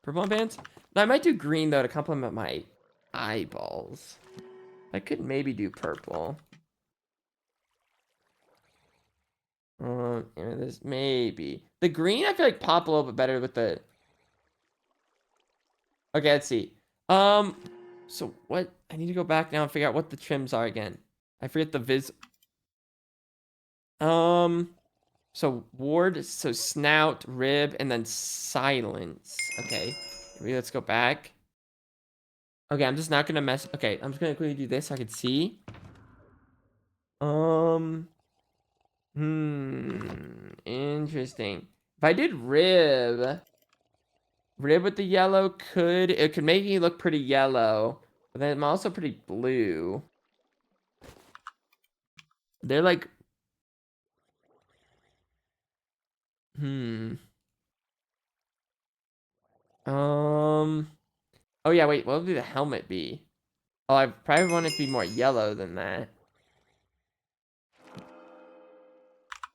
Speaker 5: Purple pants? No, I might do green, though, to complement my eyeballs. I could maybe do purple. This maybe. The green, I feel like pop a little bit better with the... Okay, let's see. So what? I need to go back now and figure out what the trims are again. I forget the viz... So ward, so snout, rib, and then silence. Okay, maybe let's go back. Okay, I'm just not gonna mess. Okay, I'm just gonna quickly do this so I can see. Interesting. If If I did rib with the yellow it could make me look pretty yellow, but then I'm also pretty blue. They're like, oh yeah, wait, what would the helmet be? Oh, I probably want it to be more yellow than that.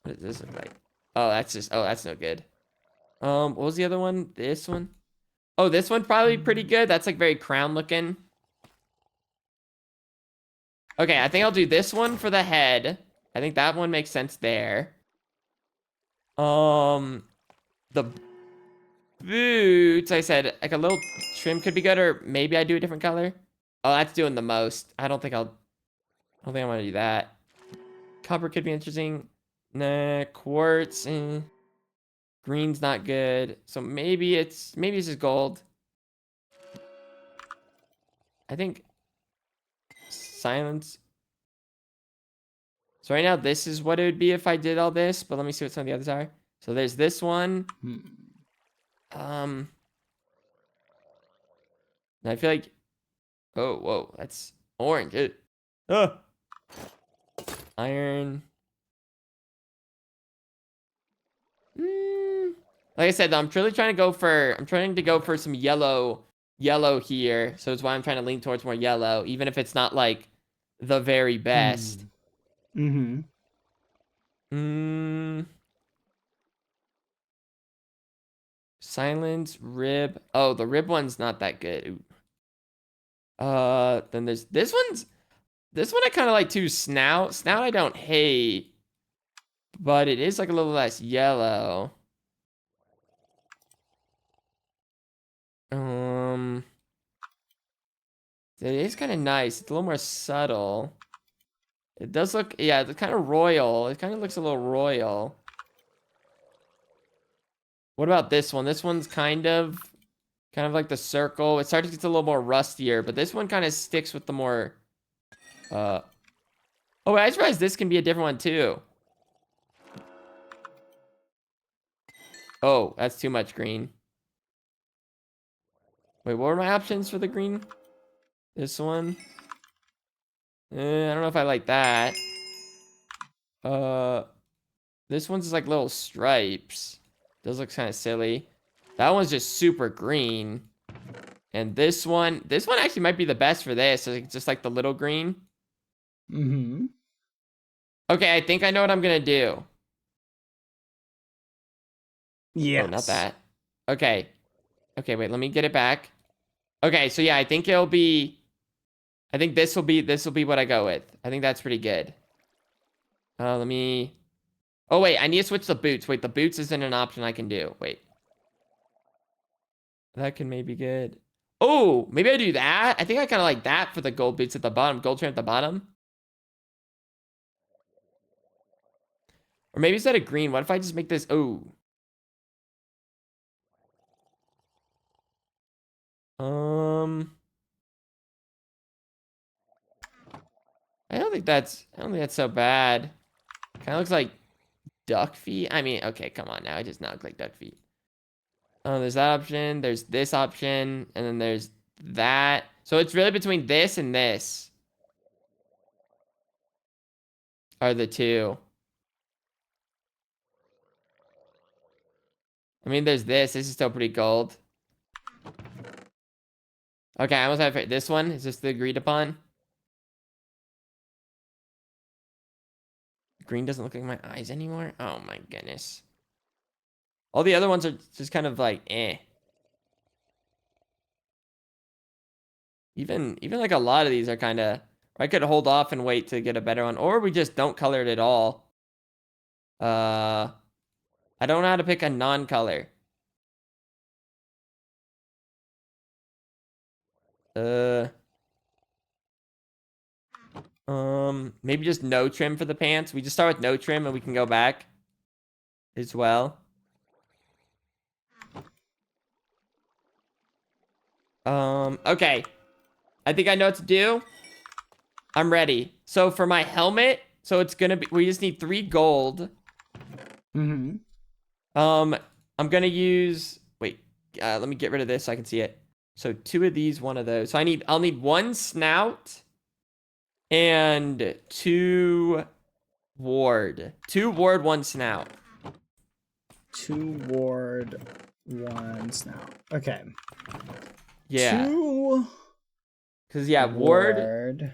Speaker 5: What does this look like? Oh, that's no good. What was the other one? This one? Oh, this one's probably pretty good. That's like very crown looking. Okay, I think I'll do this one for the head. I think that one makes sense there. The boots, I said, like a little trim could be good, or maybe I do a different color. Oh, that's doing the most. I don't think I want to do that. Copper could be interesting. Nah, quartz. Green's not good. So maybe it's just gold. I think silence. So right now this is what it would be if I did all this, but let me see what some of the others are. So there's this one. I feel like, oh, whoa, that's orange. Iron. Like I said, though, I'm trying to go for some yellow here. So it's why I'm trying to lean towards more yellow, even if it's not like the very best. Silence, rib. Oh, the rib one's not that good. Ooh. Then there's this one I kind of like too. Snout I don't hate, but it is like a little less yellow. It is kind of nice. It's a little more subtle. It does look, yeah, it's kind of royal. It kind of looks a little royal. What about this one? This one's kind of like the circle. It starts to get a little more rustier, but this one kind of sticks with the more, oh, wait, I just realized this can be a different one too. Oh, that's too much green. Wait, what were my options for the green? This one. I don't know if I like that. This one's just like little stripes. Does look kind of silly. That one's just super green. And this one actually might be the best for this. It's just like the little green. Okay, I think I know what I'm gonna do.
Speaker 3: Yes.
Speaker 5: Oh, not that. Okay. Okay, wait, let me get it back. Okay, so yeah, I think this will be what I go with. I think that's pretty good. Oh, wait, I need to switch the boots. Wait, the boots isn't an option I can do. Wait. That can maybe good. Oh, maybe I do that. I think I kind of like that for the gold boots at the bottom. Gold trim at the bottom. Or maybe instead of green, what if I just make this? Oh. I don't think that's so bad. Kind of looks like duck feet. I mean, okay, come on now. It does not look like duck feet. Oh, there's that option. There's this option. And then there's that. So it's really between this and this. Are the two. I mean, there's this. This is still pretty gold. Okay, I almost have this one. Is this the agreed upon? Green doesn't look like my eyes anymore. Oh my goodness. All the other ones are just kind of like, eh. Even like a lot of these are kind of, I could hold off and wait to get a better one. Or we just don't color it at all. I don't know how to pick a non-color. Maybe just no trim for the pants. We just start with no trim and we can go back as well. Okay. I think I know what to do. I'm ready. So for my helmet, so it's gonna be, we just need 3 gold. I'm gonna use. Wait, let me get rid of this so I can see it. So 2 of these, 1 of those. So I'll need 1 snout and 2 ward. 2 ward, 1 snout.
Speaker 3: 2 ward, 1 snout. Okay.
Speaker 5: Yeah.
Speaker 3: 2
Speaker 5: Because yeah, ward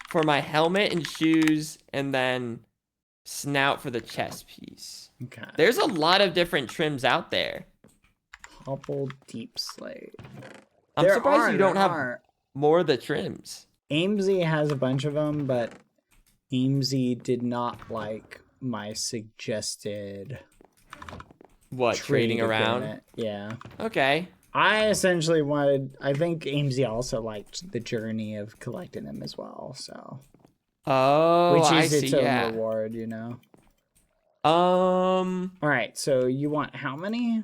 Speaker 5: for my helmet and shoes, and then snout for the chest piece.
Speaker 3: Okay.
Speaker 5: There's a lot of different trims out there.
Speaker 3: Couple deep slate.
Speaker 5: I'm surprised you don't have more of the trims.
Speaker 3: Amesy has a bunch of them, but Amesy did not like my suggested
Speaker 5: trading around?
Speaker 3: equipment. Yeah.
Speaker 5: Okay.
Speaker 3: I essentially I think Amesy also liked the journey of collecting them as well, so.
Speaker 5: Oh,
Speaker 3: which
Speaker 5: I
Speaker 3: is its
Speaker 5: see,
Speaker 3: own
Speaker 5: yeah.
Speaker 3: reward, you know.
Speaker 5: Alright,
Speaker 3: so you want how many?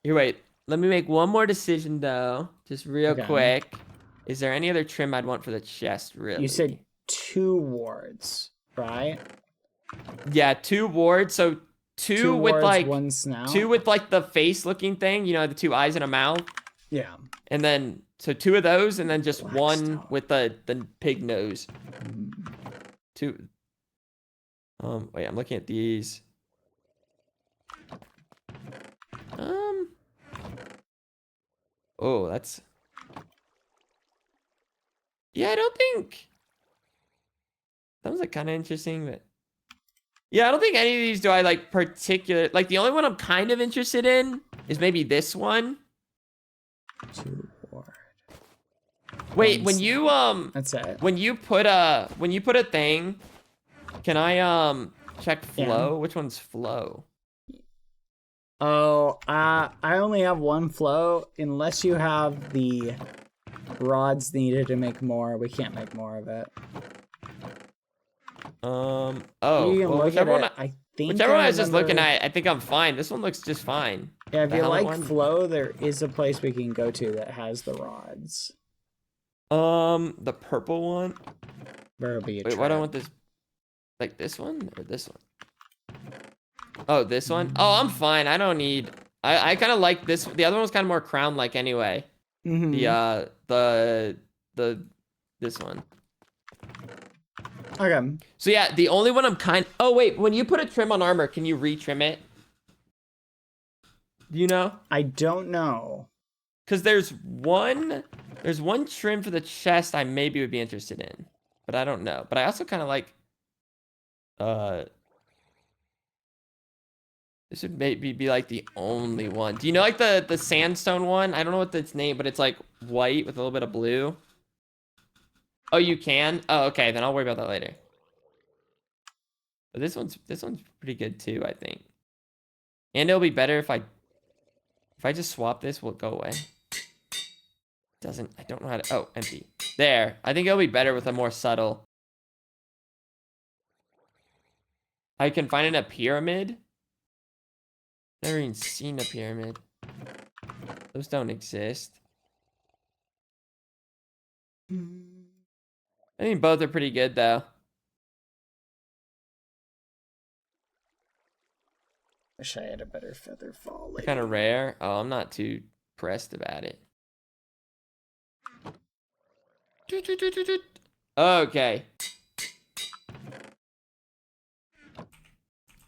Speaker 5: Here, wait. Let me make one more decision, though. Just real
Speaker 3: Okay.
Speaker 5: quick. Is there any other trim I'd want for the chest, really?
Speaker 3: You said 2 wards, right?
Speaker 5: Yeah, 2 wards. So 2 with
Speaker 3: wards,
Speaker 5: like
Speaker 3: 1 snout.
Speaker 5: 2 with like the face looking thing, you know, the 2 eyes and a mouth.
Speaker 3: Yeah.
Speaker 5: And then so 2 of those, and then just
Speaker 3: Black
Speaker 5: 1
Speaker 3: stone.
Speaker 5: with the pig nose.
Speaker 3: Mm.
Speaker 5: 2. Wait, I'm looking at these. Oh, that's. Yeah, I don't think. That was like kind of interesting, but. Yeah, I don't think any of these do I like particular. Like the only one I'm kind of interested in is maybe this one.
Speaker 3: 2 ward.
Speaker 5: Wait,
Speaker 3: One
Speaker 5: when you
Speaker 3: That's it.
Speaker 5: when you put a thing, can I check flow?
Speaker 3: Yeah.
Speaker 5: Which one's flow?
Speaker 3: Oh, I only have 1 flow. Unless you have the rods needed to make more, we can't make more of it.
Speaker 5: Oh,
Speaker 3: You can
Speaker 5: well,
Speaker 3: look at
Speaker 5: whichever one.
Speaker 3: it. I think
Speaker 5: Whichever one I was just
Speaker 3: remember-
Speaker 5: looking at, I think I'm fine. This one looks just fine.
Speaker 3: Yeah, if
Speaker 5: The
Speaker 3: you
Speaker 5: helmet
Speaker 3: like
Speaker 5: one?
Speaker 3: flow, there is a place we can go to that has the rods.
Speaker 5: The purple one.
Speaker 3: There'll be a
Speaker 5: Wait, why do I
Speaker 3: trap.
Speaker 5: want this? Like this one or this one? Oh, this one? Oh, I'm fine. I don't need. I kind of like this. The other one was kind of more crown-like anyway.
Speaker 3: Mhm.
Speaker 5: This one.
Speaker 3: Okay.
Speaker 5: So yeah, the only one I'm kind. Oh wait, when you put a trim on armor, can you retrim it? Do you know?
Speaker 3: I don't know.
Speaker 5: Because there's one trim for the chest I maybe would be interested in, but I don't know. But I also kind of like. This would maybe be like the only one. Do you know like the sandstone one? I don't know what its name, but it's like white with a little bit of blue. Oh, you can? Oh, okay. Then I'll worry about that later. But this one's pretty good too, I think. And it'll be better if I just swap this, will it go away? Doesn't. I don't know how to. Oh, empty. There. I think it'll be better with a more subtle. I can find it in a pyramid. Never even seen a pyramid. Those don't exist. I think both are pretty good though.
Speaker 3: Wish I had a better feather fall.
Speaker 5: They're kind of rare. Oh, I'm not too pressed about it. Okay.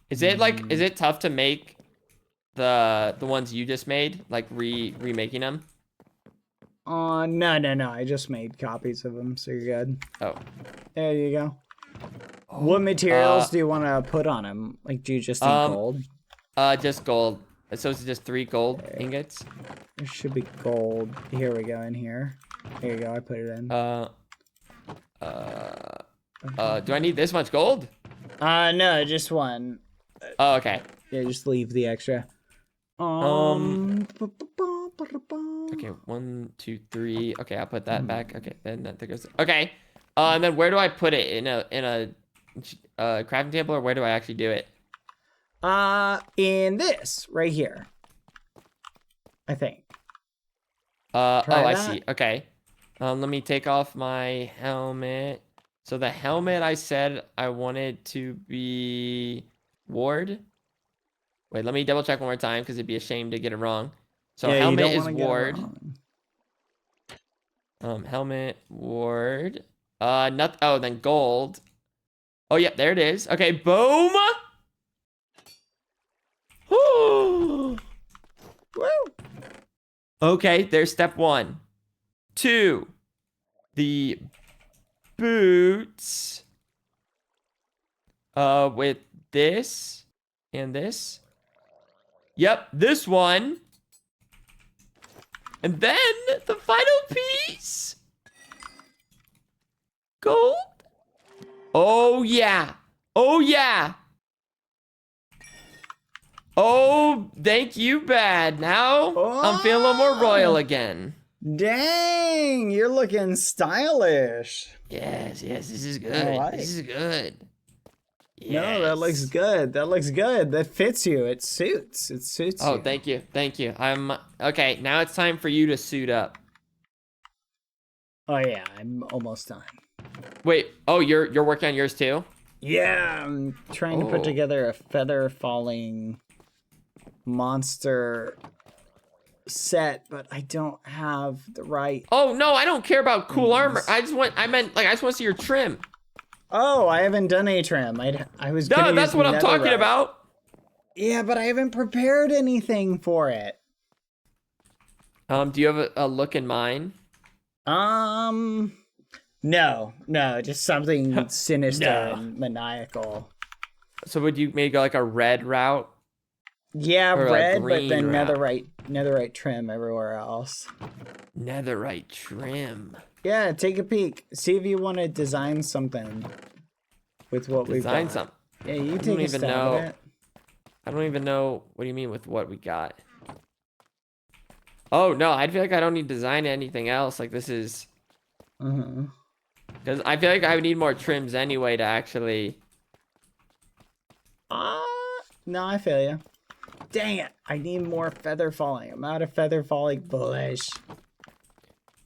Speaker 5: Is it tough to make the ones you just made, like remaking them?
Speaker 3: No. I just made copies of them, so you're good.
Speaker 5: Oh.
Speaker 3: There you go. What materials do you want to put on them? Like, do you just need gold?
Speaker 5: Just gold. So it's just 3 gold ingots.
Speaker 3: There should be gold. Here we go, in here. Here you go, I put it in.
Speaker 5: Do I need this much gold?
Speaker 3: No, just 1.
Speaker 5: Oh, okay.
Speaker 3: Yeah, just leave the extra.
Speaker 5: Okay, 1, 2, 3. Okay, I'll put that back. Okay, then that goes. Okay. And then where do I put it in a crafting table, or where do I actually do it?
Speaker 3: In this right here. I think.
Speaker 5: Oh,
Speaker 3: Try
Speaker 5: I
Speaker 3: that.
Speaker 5: see. Okay. Let me take off my helmet. So the helmet I said I wanted to be Ward. Wait, let me double check one more time because it'd be a shame to get it wrong. So
Speaker 3: Yeah, you
Speaker 5: helmet
Speaker 3: don't
Speaker 5: is
Speaker 3: wanna get it
Speaker 5: Ward.
Speaker 3: wrong.
Speaker 5: Helmet, Ward. Not. Oh, then gold. Oh, yeah, there it is. Okay, boom. Woo. Okay, there's step 1. 2. The boots. With this and this. Yep, this one. And then the final piece. Gold. Oh, yeah. Oh, yeah. Oh, thank you, Bad. Now I'm feeling a little more royal again.
Speaker 3: Dang, you're looking stylish.
Speaker 5: Yes, this is good.
Speaker 3: Alright.
Speaker 5: This is good.
Speaker 3: No, that looks
Speaker 5: Yes.
Speaker 3: good. That looks good. That fits you. It suits. It suits you.
Speaker 5: Oh, thank you. Thank you. I'm okay. Now it's time for you to suit up.
Speaker 3: Oh yeah, I'm almost done.
Speaker 5: Wait. Oh, you're working on yours too?
Speaker 3: Yeah, I'm trying to put
Speaker 5: Oh.
Speaker 3: together a feather falling monster set, but I don't have the right.
Speaker 5: Oh no, I don't care about cool armor. I just want to see your trim.
Speaker 3: Oh, I haven't done a trim. I was.
Speaker 5: No,
Speaker 3: gonna
Speaker 5: that's
Speaker 3: use
Speaker 5: what I'm talking
Speaker 3: netherite.
Speaker 5: about.
Speaker 3: Yeah, but I haven't prepared anything for it.
Speaker 5: Do you have a look in mind?
Speaker 3: No, just something sinister
Speaker 5: No.
Speaker 3: and maniacal.
Speaker 5: So would you maybe go like a red route?
Speaker 3: Yeah,
Speaker 5: Or a
Speaker 3: red, but
Speaker 5: green
Speaker 3: then
Speaker 5: route.
Speaker 3: netherite trim everywhere else.
Speaker 5: Netherite trim.
Speaker 3: Yeah, take a peek. See if you want to design something with what we've
Speaker 5: Design
Speaker 3: got.
Speaker 5: something.
Speaker 3: Yeah, you
Speaker 5: don't
Speaker 3: take a
Speaker 5: even
Speaker 3: stab
Speaker 5: know.
Speaker 3: at it.
Speaker 5: I don't even know what do you mean with what we got. Oh no, I feel like I don't need to design anything else. Like this is because I feel like I would need more trims anyway to actually.
Speaker 3: No, I feel you. Dang it! I need more feather falling. I'm out of feather falling bush.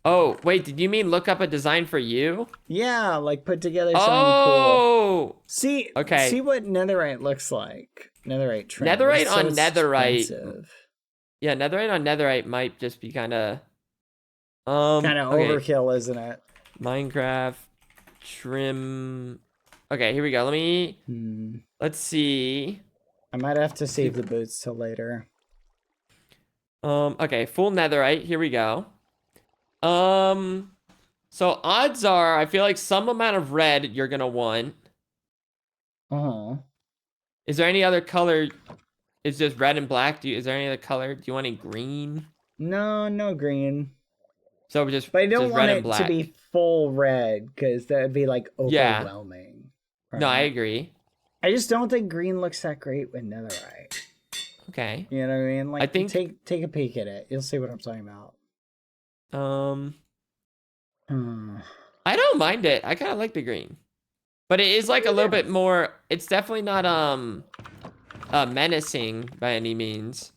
Speaker 5: Oh wait, did you mean look up a design for you?
Speaker 3: Yeah, like put together something cool.
Speaker 5: Oh,
Speaker 3: See,
Speaker 5: okay.
Speaker 3: See what netherite looks like. Netherite trim.
Speaker 5: Netherite
Speaker 3: It's
Speaker 5: on
Speaker 3: so
Speaker 5: netherite.
Speaker 3: expensive.
Speaker 5: Yeah, netherite on netherite might just be kind of
Speaker 3: Kind of
Speaker 5: okay.
Speaker 3: overkill, isn't it?
Speaker 5: Minecraft trim. Okay, here we go. Let's see.
Speaker 3: I might have to save the boots till later.
Speaker 5: Okay, full netherite. Here we go. So odds are, I feel like some amount of red you're gonna want. Is there any other color? It's just red and black. Is there any other color? Do you want any green?
Speaker 3: No green.
Speaker 5: So just,
Speaker 3: But I don't
Speaker 5: just
Speaker 3: want
Speaker 5: red and
Speaker 3: it
Speaker 5: black.
Speaker 3: to be full red, because that would be like
Speaker 5: Yeah.
Speaker 3: overwhelming.
Speaker 5: No, I
Speaker 3: right?
Speaker 5: agree.
Speaker 3: I just don't think green looks that great with netherite.
Speaker 5: Okay.
Speaker 3: You know what I mean? Like,
Speaker 5: I think-
Speaker 3: take a peek at it. You'll see what I'm talking about.
Speaker 5: I don't mind it. I kind of like the green. But it is like a little bit more, it's definitely not menacing by any means.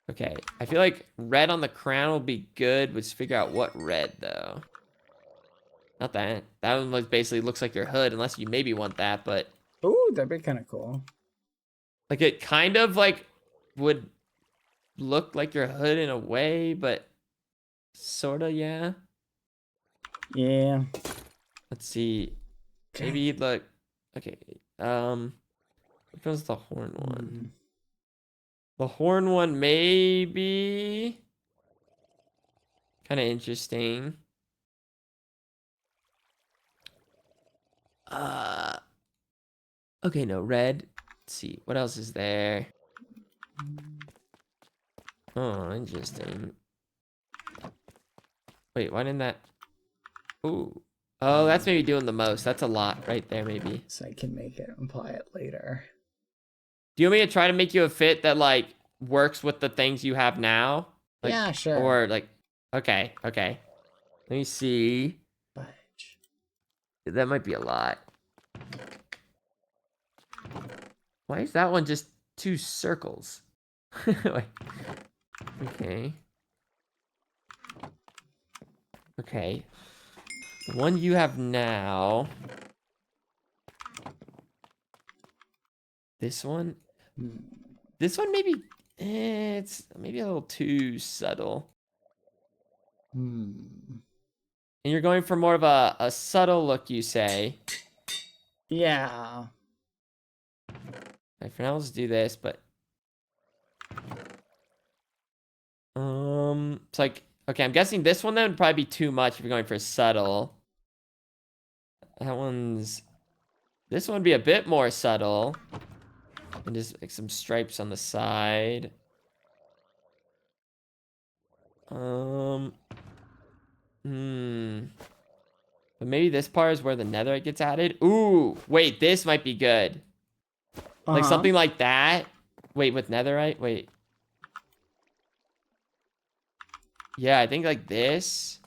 Speaker 5: Okay. I feel like red on the crown will be good. Let's figure out what red though. Not that. That one basically looks like your hood unless you maybe want that, but
Speaker 3: Ooh, that'd be kind of cool.
Speaker 5: like it kind of like would look like your hood in a way, but sorta, yeah.
Speaker 3: Yeah.
Speaker 5: Let's see. Maybe you'd look okay. Which one's the horn one? The horn one maybe kind of interesting. Okay, no, red. Let's see. What else is there? Oh, interesting. Wait, why didn't that? Ooh. Oh, that's maybe doing the most. That's a lot right there, maybe.
Speaker 3: So I can make it and apply it later.
Speaker 5: Do you want me to try to make you a fit that, like, works with the things you have now? Like,
Speaker 3: Yeah, sure.
Speaker 5: Or, like, okay. Let me see.
Speaker 3: Fudge.
Speaker 5: That might be a lot. Why is that one just 2 circles? Wait. Okay. Okay. The one you have now. This one?
Speaker 3: Hmm.
Speaker 5: This one maybe it's maybe a little too subtle.
Speaker 3: Hmm.
Speaker 5: And you're going for more of a subtle look, you say.
Speaker 3: Yeah.
Speaker 5: Okay, for now, let's do this, but it's like, okay, I'm guessing this one then would probably be too much if you're going for subtle. This one would be a bit more subtle. And just like some stripes on the side. But maybe this part is where the netherite gets added. Ooh, wait, this might be good. Like something like that. Wait, with netherite? Wait. Yeah, I think like this.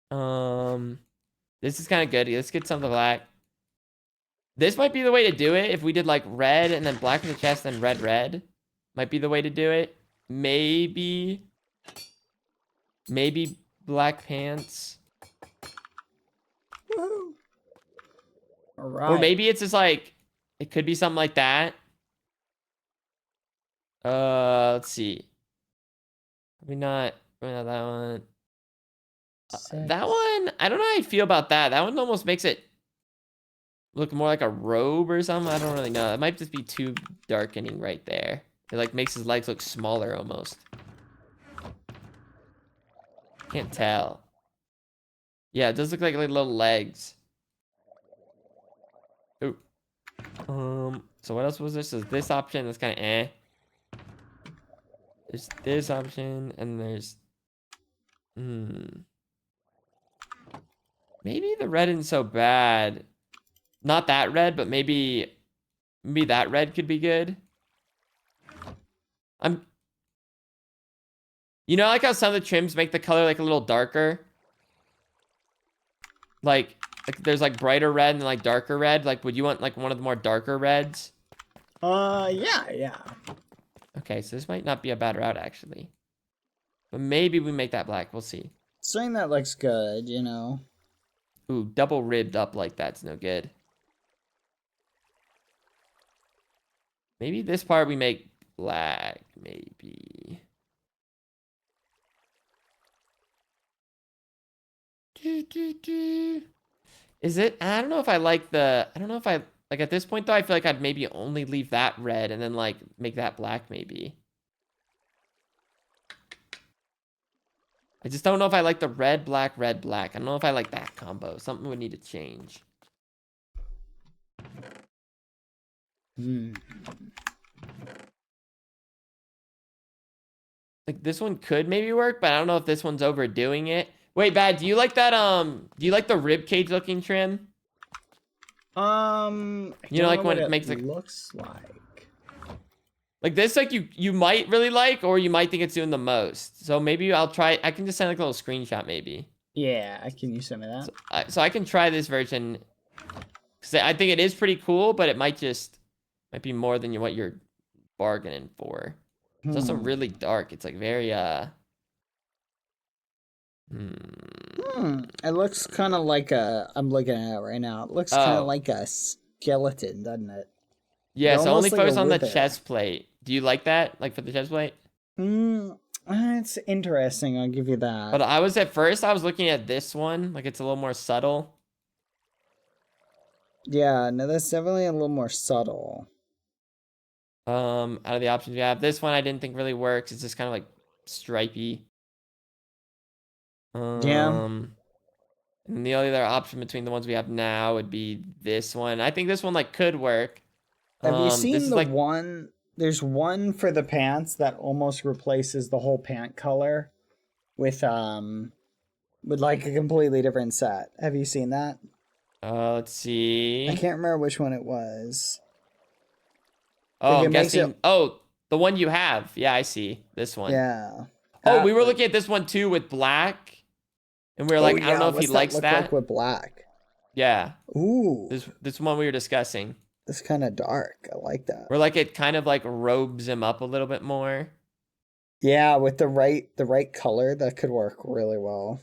Speaker 5: This is kind of good. Let's get some of the black. This might be the way to do it. If we did like red and then black in the chest, then red, red. Might be the way to do it. Maybe black pants.
Speaker 3: Woo. All right.
Speaker 5: Or maybe it's just like, it could be something like that. Let's see. Maybe not that one. That one, I don't know how I feel about that. That one almost makes it look more like a robe or something. I don't really know. It might just be too darkening right there. It like makes his legs look smaller almost. Can't tell. Yeah, it does look like little legs. Ooh. So what else was this? There's this option that's kind of eh. There's this option and there's maybe the red isn't so bad. Not that red, but maybe that red could be good. You know, like how some of the trims make the color like a little darker? Like there's like brighter red and like darker red. Like, would you want like one of the more darker reds?
Speaker 3: Yeah.
Speaker 5: Okay, so this might not be a bad route actually. But maybe we make that black. We'll see.
Speaker 3: Saying that looks good, you know.
Speaker 5: Ooh, double ribbed up like that's no good. Maybe this part we make black, maybe. Is it? I don't know if I like the, I don't know if I, like at this point though, I feel like I'd maybe only leave that red and then like make that black maybe. I just don't know if I like the red, black, red, black. I don't know if I like that combo. Something would need to change. Like this one could maybe work, but I don't know if this one's overdoing it. Wait, Bad, do you like that, do you like the rib cage looking trim?
Speaker 3: You know,
Speaker 5: like when it makes like
Speaker 3: looks like
Speaker 5: this, like you might really like, or you might think it's doing the most. So maybe I'll try. I can just send like a little screenshot, maybe.
Speaker 3: Yeah, can you send me that?
Speaker 5: So I can try this version. Cause I think it is pretty cool, but it might be more than what you're bargaining for. It's also really dark. It's like very
Speaker 3: It looks kind of like I'm looking at it right now. It looks kind of like a skeleton, doesn't it?
Speaker 5: Yeah, so only
Speaker 3: like
Speaker 5: focus
Speaker 3: a
Speaker 5: on the
Speaker 3: wither.
Speaker 5: chest plate. Do you like that? Like for the chest plate?
Speaker 3: It's interesting, I'll give you that.
Speaker 5: But I was looking at this one. Like it's a little more subtle.
Speaker 3: Yeah, no, that's definitely a little more subtle.
Speaker 5: Out of the options we have, this one I didn't think really works. It's just kind of like stripey.
Speaker 3: Yeah.
Speaker 5: And the only other option between the ones we have now would be this one. I think this one like could work.
Speaker 3: Have you seen
Speaker 5: this is
Speaker 3: the
Speaker 5: like
Speaker 3: one? There's one for the pants that almost replaces the whole pant color with like a completely different set. Have you seen that?
Speaker 5: let's see.
Speaker 3: I can't remember which one it was.
Speaker 5: Oh,
Speaker 3: Like,
Speaker 5: I'm guessing. Oh, the one you have. Yeah, I see. This one.
Speaker 3: Yeah.
Speaker 5: Oh, we were looking at this one too with black. And we were like, I don't know if he likes
Speaker 3: look
Speaker 5: that.
Speaker 3: like with black.
Speaker 5: Yeah.
Speaker 3: Ooh.
Speaker 5: This one we were discussing.
Speaker 3: It's kind of dark. I like that.
Speaker 5: Where like it kind of like robes him up a little bit more.
Speaker 3: Yeah, with the right color, that could work really well.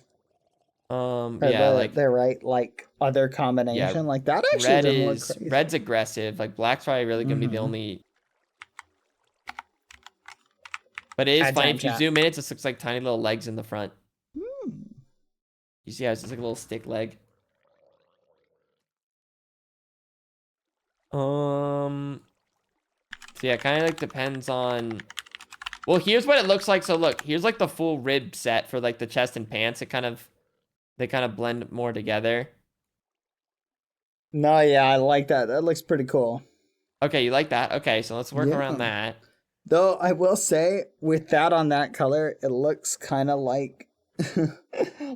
Speaker 5: Yeah, like
Speaker 3: they're right. Like other combination, like that actually
Speaker 5: red
Speaker 3: doesn't look
Speaker 5: is
Speaker 3: crazy.
Speaker 5: red's aggressive. Like black's probably really gonna be the only. But it is
Speaker 3: Add
Speaker 5: funny
Speaker 3: time
Speaker 5: if you
Speaker 3: chat.
Speaker 5: zoom in. It just looks like tiny little legs in the front. You see how it's just like a little stick leg. So yeah, kind of like depends on. Well, here's what it looks like. So look, here's like the full rib set for like the chest and pants. They kind of blend more together.
Speaker 3: No, yeah, I like that. That looks pretty cool.
Speaker 5: Okay, you like that? Okay, so let's work
Speaker 3: Yeah.
Speaker 5: around that.
Speaker 3: Though I will say, with that on that color, it looks kind of like,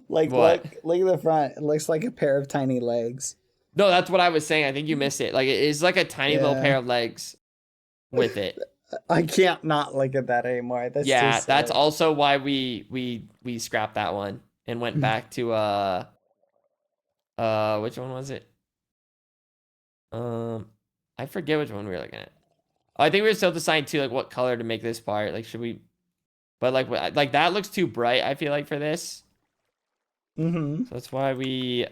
Speaker 3: like
Speaker 5: What?
Speaker 3: look at the front. It looks like a pair of tiny legs.
Speaker 5: No, that's what I was saying. I think you missed it. Like it is like a tiny little
Speaker 3: Yeah.
Speaker 5: pair of legs with it.
Speaker 3: I can't not look at that anymore. That's
Speaker 5: Yeah,
Speaker 3: too
Speaker 5: that's
Speaker 3: silly.
Speaker 5: also why we scrapped that one and went back to which one was it? I forget which one we were looking at. I think we were still deciding too, like what color to make this part. Like, should we? But like that looks too bright. I feel like for this,
Speaker 3: Mm-hmm.
Speaker 5: so that's why I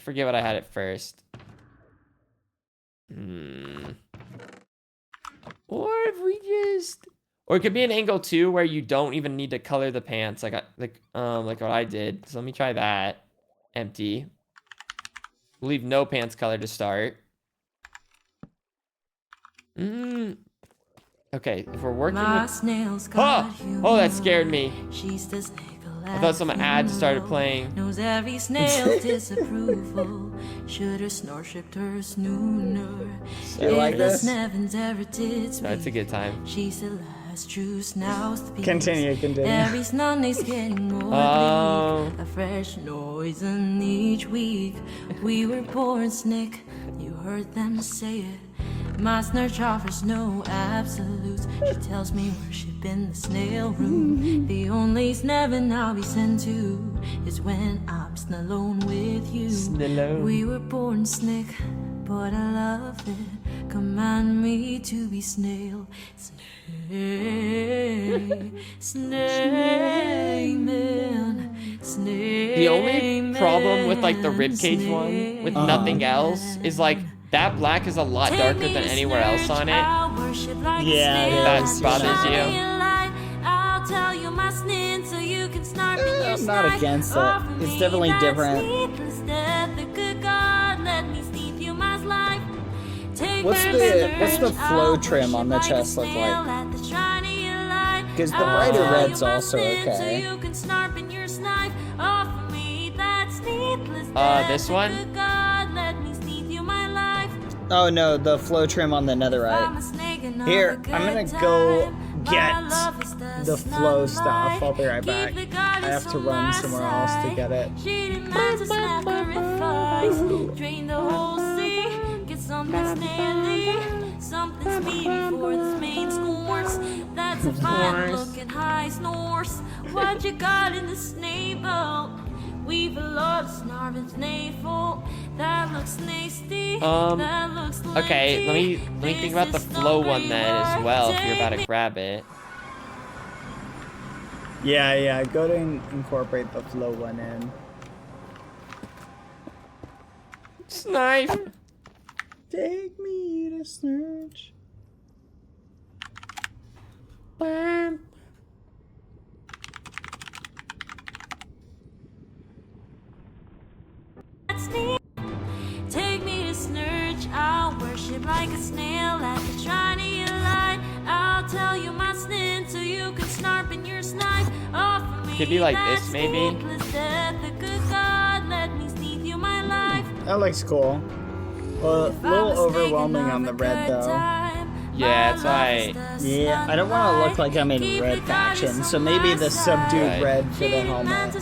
Speaker 5: forget what I had at first. Or if we just, or it could be an angle too, where you don't even need to color the pants, like what I did. So let me try that. Empty. Leave no pants color to start. Okay, if we're working with... Oh, that scared me. I thought some ads started playing.
Speaker 9: Knows every snail disapproval. Should her snore shipped her snooner.
Speaker 3: You like this?
Speaker 5: That's a good time.
Speaker 9: She's the last true snouse.
Speaker 3: Continue.
Speaker 9: Every Sunday's getting more bleak. A fresh noise in each week. We were born snick. You heard them say it. My snurch offers no absolutes. She tells me worship in the snail room. The only sneven I'll be sent to is when I'm alone with you.
Speaker 5: Snalone.
Speaker 9: We were born snick, but I love it. Command me to be snail. Snayman.
Speaker 5: The only problem with like the ribcage one, with nothing else, is like that black is a lot darker than anywhere else on it.
Speaker 3: Yeah, it
Speaker 5: That
Speaker 3: is.
Speaker 5: bothers you.
Speaker 3: I'm not against it. It's definitely different. What's the flow trim on the chest look like? Because the brighter red's also okay.
Speaker 5: This one?
Speaker 3: Oh no, the flow trim on the netherite. Here, I'm gonna go get the flow stuff. I'll be right back. I have to run somewhere else to get it.
Speaker 9: Drain the whole sea, get something snaily, something speedy for this main scores. That's a fine looking high snores. What you got in the snail? We've a lot of snarving snail. That looks nasty. That looks
Speaker 5: Okay, let me think about the flow one then as well if you're about to grab it.
Speaker 3: Yeah, go to incorporate the flow one in.
Speaker 5: Snipe!
Speaker 3: Take me to search.
Speaker 5: Bam.
Speaker 9: Take me to snurch, I'll worship like a snail at the shiny light. I'll tell you my sin so you can snarp in your snipe. Offer me
Speaker 5: Could be like this, maybe.
Speaker 9: death, the good God, let me sneak you my life.
Speaker 3: That looks cool. Well, a little overwhelming on the red though.
Speaker 5: Yeah, it's alright.
Speaker 3: Yeah, I don't want to look like I'm in red faction, so maybe the subdued
Speaker 5: Right.
Speaker 3: red for the helmet.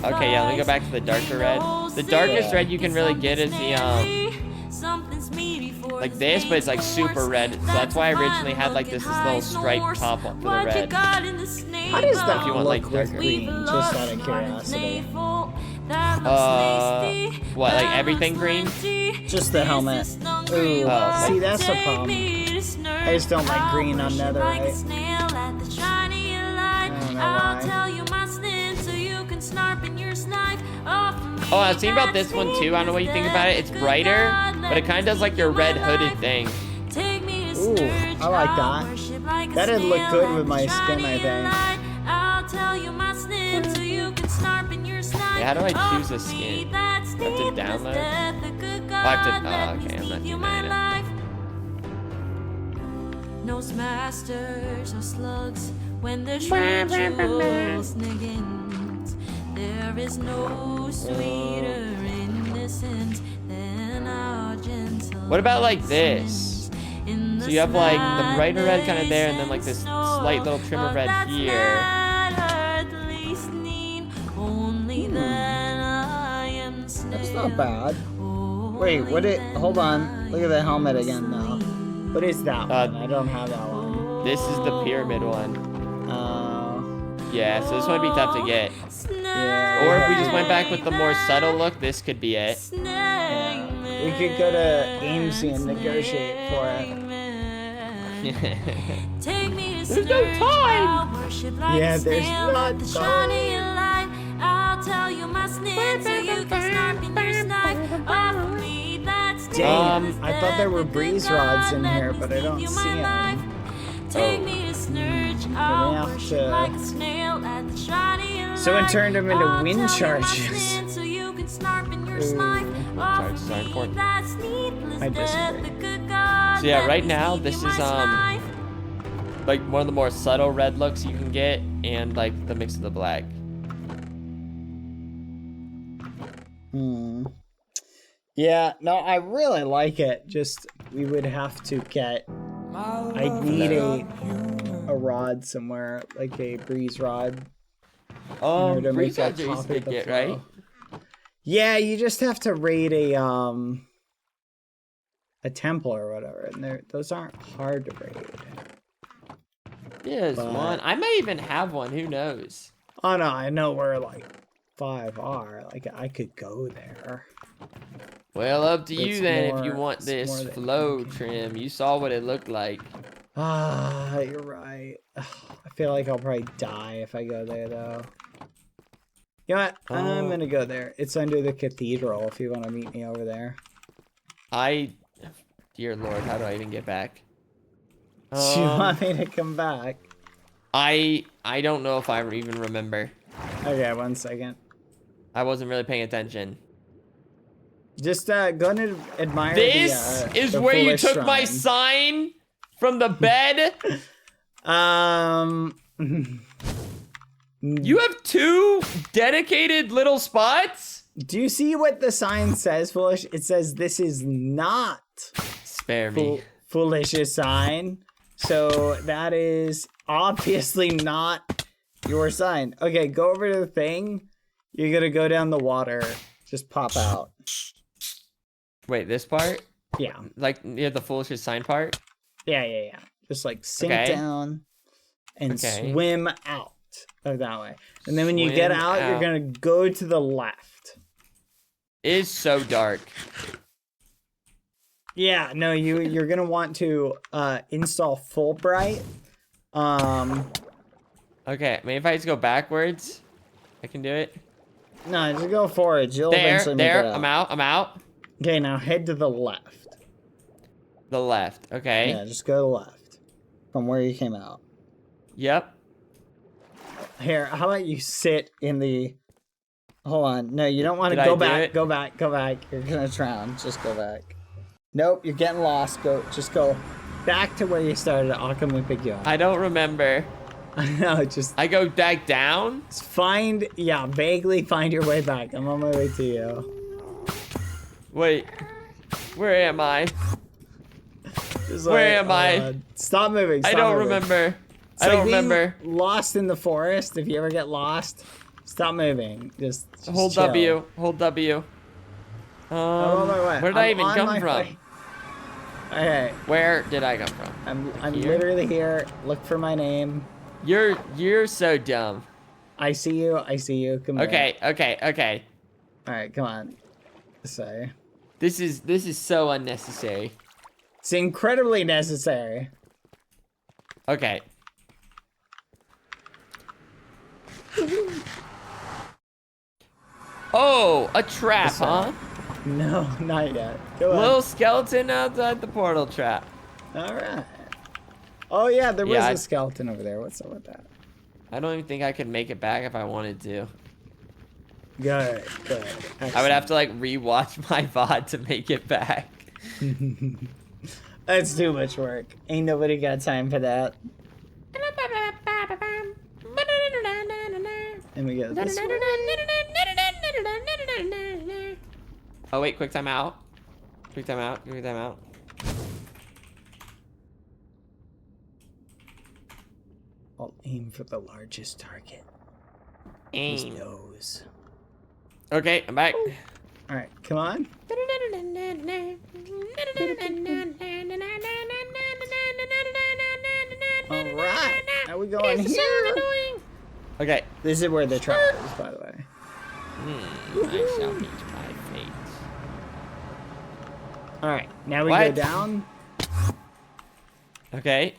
Speaker 5: Okay, yeah, let me go back to the darker red. The darkest red you can really get is the, like this, but it's like super red. So that's why I originally had like this little stripe top up for the red.
Speaker 3: How does that
Speaker 5: If you want,
Speaker 3: look
Speaker 5: like,
Speaker 3: with
Speaker 5: darker.
Speaker 3: green? Just out of curiosity.
Speaker 5: What, like everything green?
Speaker 3: Just the helmet. Ooh,
Speaker 5: Oh,
Speaker 3: see, that's the problem. I just don't like green on netherite. I don't know why.
Speaker 5: Oh, I was thinking about this one too. I don't know what you think about it. It's brighter, but it kind of does like your red hooded thing.
Speaker 3: Ooh, I like that. That'd look good with my skin, I think.
Speaker 5: Yeah, how do I choose a skin? I have to download? Oh, I have to, oh, okay, I'm not doing that.
Speaker 9: No masters or slugs when the rituals begins. There is no sweeter innocence than our gentle.
Speaker 5: What about like this? So you have like the brighter red kind of there, and then like this slight little trim of red here.
Speaker 3: That's not bad. Wait, hold on. Look at the helmet again now. What is that one? I don't have that one.
Speaker 5: This is the pyramid one.
Speaker 3: Oh.
Speaker 5: Yeah, so this one would be tough to get.
Speaker 3: Yeah.
Speaker 5: Or if we just went back with the more subtle look, this could be it.
Speaker 3: Yeah. We could go to Amesy and negotiate for it.
Speaker 5: There's no time!
Speaker 3: Yeah, there's not time.
Speaker 9: I'll tell you my snin so you can snarp in your snipe. Offer me that
Speaker 3: Dang, I thought there were breeze rods in here, but I don't see them.
Speaker 9: Take me to Snurch. I'll worship like a snail at the shiny.
Speaker 3: Someone turned them into wind charges.
Speaker 9: So you can snarp in your snipe.
Speaker 5: Charges are important.
Speaker 3: I disagree.
Speaker 5: So yeah, right now this is like one of the more subtle red looks you can get, and like the mix of the black.
Speaker 3: Yeah, no, I really like it. Just we would have to get. I need a rod somewhere, like a breeze rod.
Speaker 5: Breeze rods are easy to get, right?
Speaker 3: Yeah, you just have to raid a temple or whatever, and those aren't hard to raid.
Speaker 5: There's one. I might even have one. Who knows?
Speaker 3: Oh no, I know where like 5 are. Like I could go there.
Speaker 5: Well, up to you
Speaker 3: It's
Speaker 5: then.
Speaker 3: more-
Speaker 5: If you want
Speaker 3: it's
Speaker 5: this
Speaker 3: more than
Speaker 5: flow
Speaker 3: okay.
Speaker 5: trim, you saw what it looked like.
Speaker 3: Ah, you're right. Ugh, I feel like I'll probably die if I go there though. You know what? I'm gonna go there. It's under the cathedral if you want to meet me over there.
Speaker 5: Dear Lord, how do I even get back?
Speaker 3: Do you want me to come back?
Speaker 5: I don't know if I even remember.
Speaker 3: Okay, 1 second.
Speaker 5: I wasn't really paying attention.
Speaker 3: Just go and admire
Speaker 5: This is
Speaker 3: the
Speaker 5: where you
Speaker 3: foolish
Speaker 5: took my
Speaker 3: shrine.
Speaker 5: sign from the bed? You have 2 dedicated little spots?
Speaker 3: Do you see what the sign says, Foolish? It says this is not
Speaker 5: Spare me.
Speaker 3: Foolish's sign. So that is obviously not your sign. Okay, go over to the thing. You're gonna go down the water. Just pop out.
Speaker 5: Wait, this part?
Speaker 3: Yeah.
Speaker 5: Like near the Foolish's sign part?
Speaker 3: Yeah. Just like sink
Speaker 5: Okay.
Speaker 3: down and
Speaker 5: Okay.
Speaker 3: swim out of that way. And then when you get
Speaker 5: Swim
Speaker 3: out, you're
Speaker 5: out.
Speaker 3: gonna go to the left.
Speaker 5: It is so dark.
Speaker 3: Yeah, no, you're gonna want to install Fulbright.
Speaker 5: Okay, maybe if I just go backwards, I can do it.
Speaker 3: No, just go forward. You'll eventually make
Speaker 5: There,
Speaker 3: it
Speaker 5: I'm out.
Speaker 3: Okay, now head to the left.
Speaker 5: The left, okay.
Speaker 3: Yeah, just go to the left from where you came out.
Speaker 5: Yep.
Speaker 3: Here, how about you sit in the... Hold on. No, you don't want to
Speaker 5: Did I
Speaker 3: go
Speaker 5: do
Speaker 3: back.
Speaker 5: it?
Speaker 3: Go back. You're gonna drown. Just go back. Nope, you're getting lost. Just go back to where you started. I'll come and pick you up.
Speaker 5: I don't remember.
Speaker 3: No, just
Speaker 5: I go back down?
Speaker 3: vaguely find your way back. I'm on my way to you.
Speaker 5: Wait. Where am I?
Speaker 3: Just
Speaker 5: Where am I?
Speaker 3: Stop moving.
Speaker 5: I
Speaker 3: Stop
Speaker 5: don't
Speaker 3: moving.
Speaker 5: remember.
Speaker 3: It's
Speaker 5: I don't
Speaker 3: like being
Speaker 5: remember.
Speaker 3: Lost in the forest. If you ever get lost, stop moving. Just
Speaker 5: Hold
Speaker 3: chill.
Speaker 5: W. Hold W.
Speaker 3: I'm on my way.
Speaker 5: Where did I
Speaker 3: I'm
Speaker 5: even
Speaker 3: on
Speaker 5: come
Speaker 3: my
Speaker 5: from?
Speaker 3: way. Okay,
Speaker 5: Where did I come from?
Speaker 3: I'm
Speaker 5: Here?
Speaker 3: literally here. Look for my name.
Speaker 5: You're so dumb.
Speaker 3: I see you. Come here.
Speaker 5: Okay.
Speaker 3: All right, come on. Sorry.
Speaker 5: This is so unnecessary.
Speaker 3: It's incredibly necessary.
Speaker 5: Okay. Oh, a trap,
Speaker 3: This way.
Speaker 5: huh?
Speaker 3: No, not yet. Go on.
Speaker 5: Little skeleton outside the portal trap.
Speaker 3: All right. Oh yeah, there was
Speaker 5: Yeah,
Speaker 3: a skeleton over there. What's up with that?
Speaker 5: I don't even think I could make it back if I wanted to.
Speaker 3: Good, good.
Speaker 5: I would have to like rewatch my VOD to make it back.
Speaker 3: That's too much work. Ain't nobody got time for that. And we go this way.
Speaker 5: Oh wait, quick time out. Quick time out. Quick time out.
Speaker 3: I'll aim for the largest target.
Speaker 5: Aim.
Speaker 3: His nose.
Speaker 5: Okay, I'm back.
Speaker 3: All right, come on. All right, now we go in here.
Speaker 5: Okay.
Speaker 3: This is where the trap is, by the way.
Speaker 5: I shall meet my fate.
Speaker 3: All right, now we go
Speaker 5: What?
Speaker 3: down,
Speaker 5: Okay.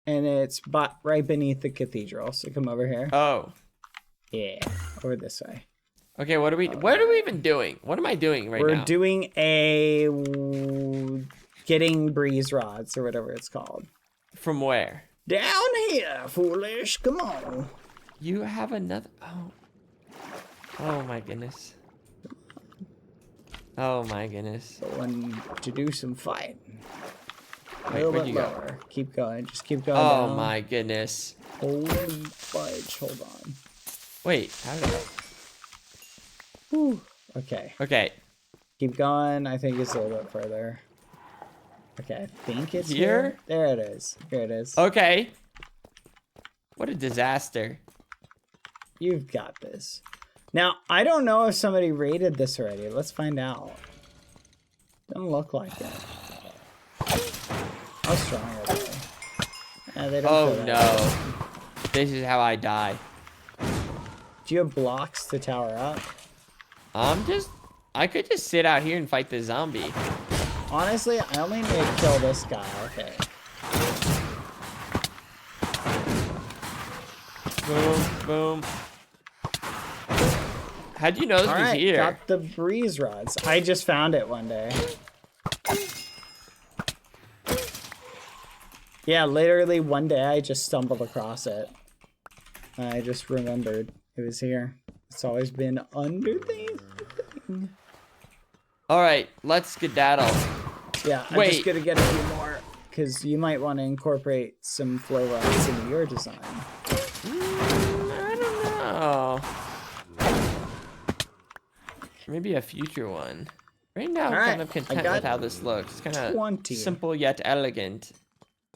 Speaker 3: and it's right beneath the cathedral. So come over here.
Speaker 5: Oh.
Speaker 3: Yeah, over this way.
Speaker 5: Okay, what are we even doing? What am I doing right
Speaker 3: We're
Speaker 5: now?
Speaker 3: doing a getting breeze rods or whatever it's called.
Speaker 5: From where?
Speaker 3: Down here, foolish. Come on.
Speaker 5: You have another. Oh. Oh my goodness. Oh my goodness.
Speaker 3: Going to do some fighting. A
Speaker 5: Wait,
Speaker 3: little
Speaker 5: where'd
Speaker 3: bit
Speaker 5: you go?
Speaker 3: lower. Keep going. Just keep going.
Speaker 5: Oh
Speaker 3: down.
Speaker 5: my goodness.
Speaker 3: Holy fudge. Hold on.
Speaker 5: Wait, how did I?
Speaker 3: Whew. Okay.
Speaker 5: Okay.
Speaker 3: Keep going. I think it's a little bit further. Okay, I think it's
Speaker 5: Here?
Speaker 3: here. There it is. Here it is.
Speaker 5: Okay. What a disaster.
Speaker 3: You've got this. Now, I don't know if somebody rated this already. Let's find out. Doesn't look like it. How strong are they? They don't
Speaker 5: Oh
Speaker 3: feel that
Speaker 5: no. This is how I die.
Speaker 3: Do you have blocks to tower up?
Speaker 5: I could just sit out here and fight the zombie.
Speaker 3: Honestly, I only need to kill this guy. Okay.
Speaker 5: Boom, boom. How'd you know this
Speaker 3: All
Speaker 5: was
Speaker 3: right,
Speaker 5: here?
Speaker 3: got the breeze rods. I just found it one day. Yeah, literally one day I just stumbled across it. I just remembered it was here. It's always been under the thing.
Speaker 5: All right, let's skedaddle.
Speaker 3: Yeah, I'm
Speaker 5: Wait.
Speaker 3: just gonna get a few more because you might want to incorporate some flow rods into your design.
Speaker 5: I don't know. Maybe a future one. Right now, I'm
Speaker 3: All right,
Speaker 5: kind of
Speaker 3: I
Speaker 5: content
Speaker 3: got
Speaker 5: with how this looks. It's kind of
Speaker 3: 20.
Speaker 5: simple yet elegant.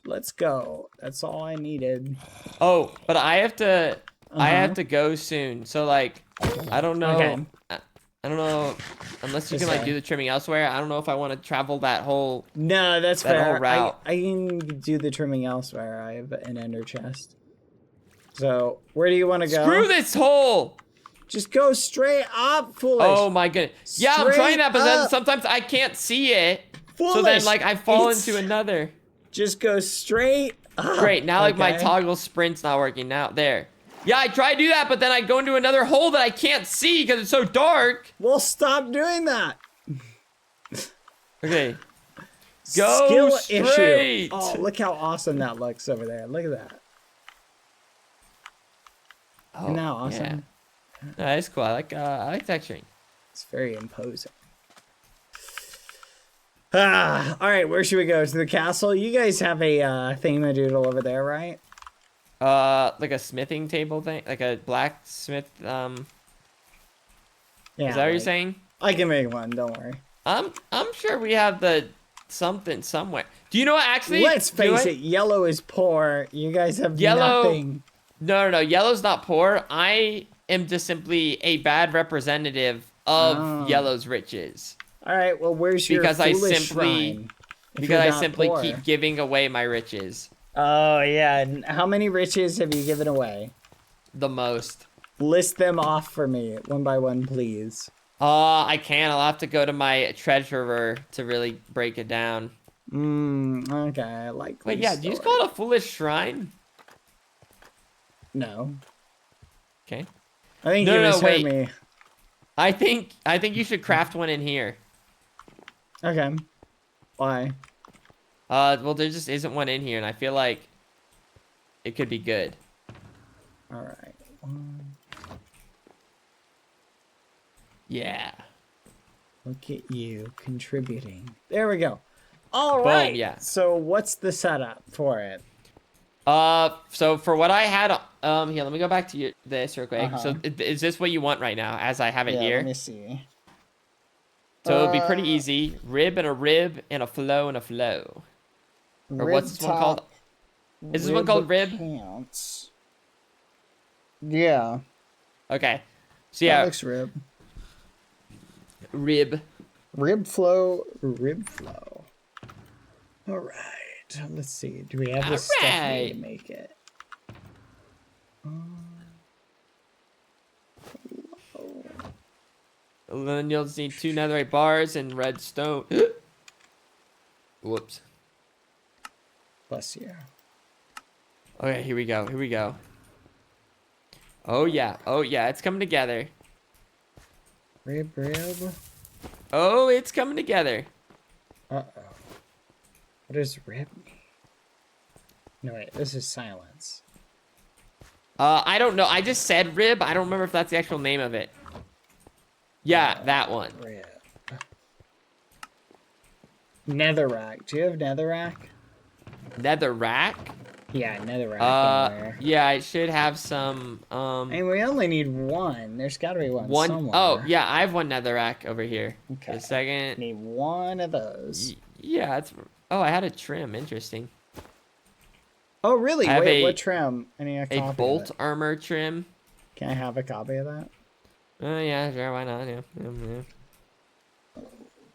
Speaker 3: Let's go. That's all I needed.
Speaker 5: Oh, but I have to go soon. So like, I don't know.
Speaker 3: Okay.
Speaker 5: I don't know. Unless you
Speaker 3: This
Speaker 5: can like
Speaker 3: way.
Speaker 5: do the trimming elsewhere. I don't know if I want to travel that whole.
Speaker 3: No, that's
Speaker 5: That whole
Speaker 3: fair.
Speaker 5: route.
Speaker 3: I can do the trimming elsewhere. I have an ender chest. So, where do you want to go?
Speaker 5: Screw this hole!
Speaker 3: Just go straight up, foolish.
Speaker 5: Oh my goodness. Yeah, I'm trying
Speaker 3: Straight
Speaker 5: that, but then
Speaker 3: up.
Speaker 5: sometimes I can't see it. So
Speaker 3: Foolish.
Speaker 5: then like I fall
Speaker 3: It's-
Speaker 5: into another.
Speaker 3: Just go straight up.
Speaker 5: Great, now like my
Speaker 3: okay?
Speaker 5: toggle sprint's not working now. There. Yeah, I try to do that, but then I go into another hole that I can't see because it's so dark.
Speaker 3: Well, stop doing that.
Speaker 5: Okay. Go
Speaker 3: Skill
Speaker 5: straight.
Speaker 3: issue. Oh, look how awesome that looks over there. Look at that.
Speaker 5: Oh,
Speaker 3: Isn't that awesome?
Speaker 5: Yeah. No, that's cool. I like texturing.
Speaker 3: It's very imposing. Ah, all right, where should we go? To the castle? You guys have a thingamadoodle over there, right?
Speaker 5: Like a smithing table thing, like a blacksmith.
Speaker 3: Yeah.
Speaker 5: Is that what you're
Speaker 3: like-
Speaker 5: saying?
Speaker 3: I can make one. Don't worry.
Speaker 5: I'm sure we have the something somewhere. Do you know what? Actually,
Speaker 3: Let's
Speaker 5: do
Speaker 3: face it. Yellow is poor. You guys have
Speaker 5: Yellow-
Speaker 3: nothing.
Speaker 5: No. Yellow's not poor. I am just simply a bad representative of
Speaker 3: Oh.
Speaker 5: Yellow's riches.
Speaker 3: All right. Well, where's your
Speaker 5: Because I
Speaker 3: foolish
Speaker 5: simply-
Speaker 3: shrine? If
Speaker 5: Because
Speaker 3: you're
Speaker 5: I
Speaker 3: not
Speaker 5: simply
Speaker 3: poor.
Speaker 5: keep giving away my riches.
Speaker 3: Oh yeah. And how many riches have you given away?
Speaker 5: The most.
Speaker 3: List them off for me, one by one, please.
Speaker 5: I can't. I'll have to go to my treasurer to really break it down.
Speaker 3: Okay. I like.
Speaker 5: Wait,
Speaker 3: these
Speaker 5: yeah. Do you just
Speaker 3: stories.
Speaker 5: call it a foolish shrine?
Speaker 3: No.
Speaker 5: Okay.
Speaker 3: I think
Speaker 5: No,
Speaker 3: you
Speaker 5: no,
Speaker 3: misheard
Speaker 5: wait.
Speaker 3: me.
Speaker 5: I think you should craft one in here.
Speaker 3: Okay. Why?
Speaker 5: Well, there just isn't one in here, and I feel like it could be good.
Speaker 3: All right.
Speaker 5: Yeah.
Speaker 3: Look at you contributing. There we go. All
Speaker 5: Boom,
Speaker 3: right.
Speaker 5: yeah.
Speaker 3: So what's the setup for it?
Speaker 5: So for what I had, here, let me go back to this real quick.
Speaker 3: Uh-huh.
Speaker 5: So is this what you want right now, as I have it
Speaker 3: Yeah,
Speaker 5: here?
Speaker 3: let me see.
Speaker 5: So it'll be pretty easy. Rib and a rib and a flow and a flow. Or what's this one called? Is this one called rib?
Speaker 3: Pants. Yeah.
Speaker 5: Okay. So
Speaker 3: That
Speaker 5: yeah,
Speaker 3: looks rib.
Speaker 5: rib.
Speaker 3: Rib flow. All right. Let's see. Do we have the stuff here to
Speaker 5: Alright.
Speaker 3: make it?
Speaker 5: And then you'll just need 2 netherite bars and redstone. Whoops.
Speaker 3: Bless you.
Speaker 5: Okay, here we go. Here we go. Oh yeah. Oh yeah. It's coming together.
Speaker 3: Rib.
Speaker 5: Oh, it's coming together.
Speaker 3: Uh-oh. What does rib mean? No, wait. This is silence.
Speaker 5: I don't know. I just said rib. I don't remember if that's the actual name of it. Yeah, that one.
Speaker 3: Rib. Netherrack. Do you have netherrack?
Speaker 5: Netherrack?
Speaker 3: Yeah, netherrack anywhere.
Speaker 5: Yeah, I should have some.
Speaker 3: And we only need one. There's got to be one somewhere.
Speaker 5: Oh, yeah, I have one netherrack over here.
Speaker 3: Okay.
Speaker 5: Just a second.
Speaker 3: Need one of those.
Speaker 5: Yeah, it's. Oh, I had a trim. Interesting.
Speaker 3: Oh, really?
Speaker 5: I have
Speaker 3: Wait, what trim? I need a copy
Speaker 5: A
Speaker 3: of
Speaker 5: bolt
Speaker 3: it.
Speaker 5: armor trim.
Speaker 3: Can I have a copy of that?
Speaker 5: Oh, yeah, sure. Why not? Yeah.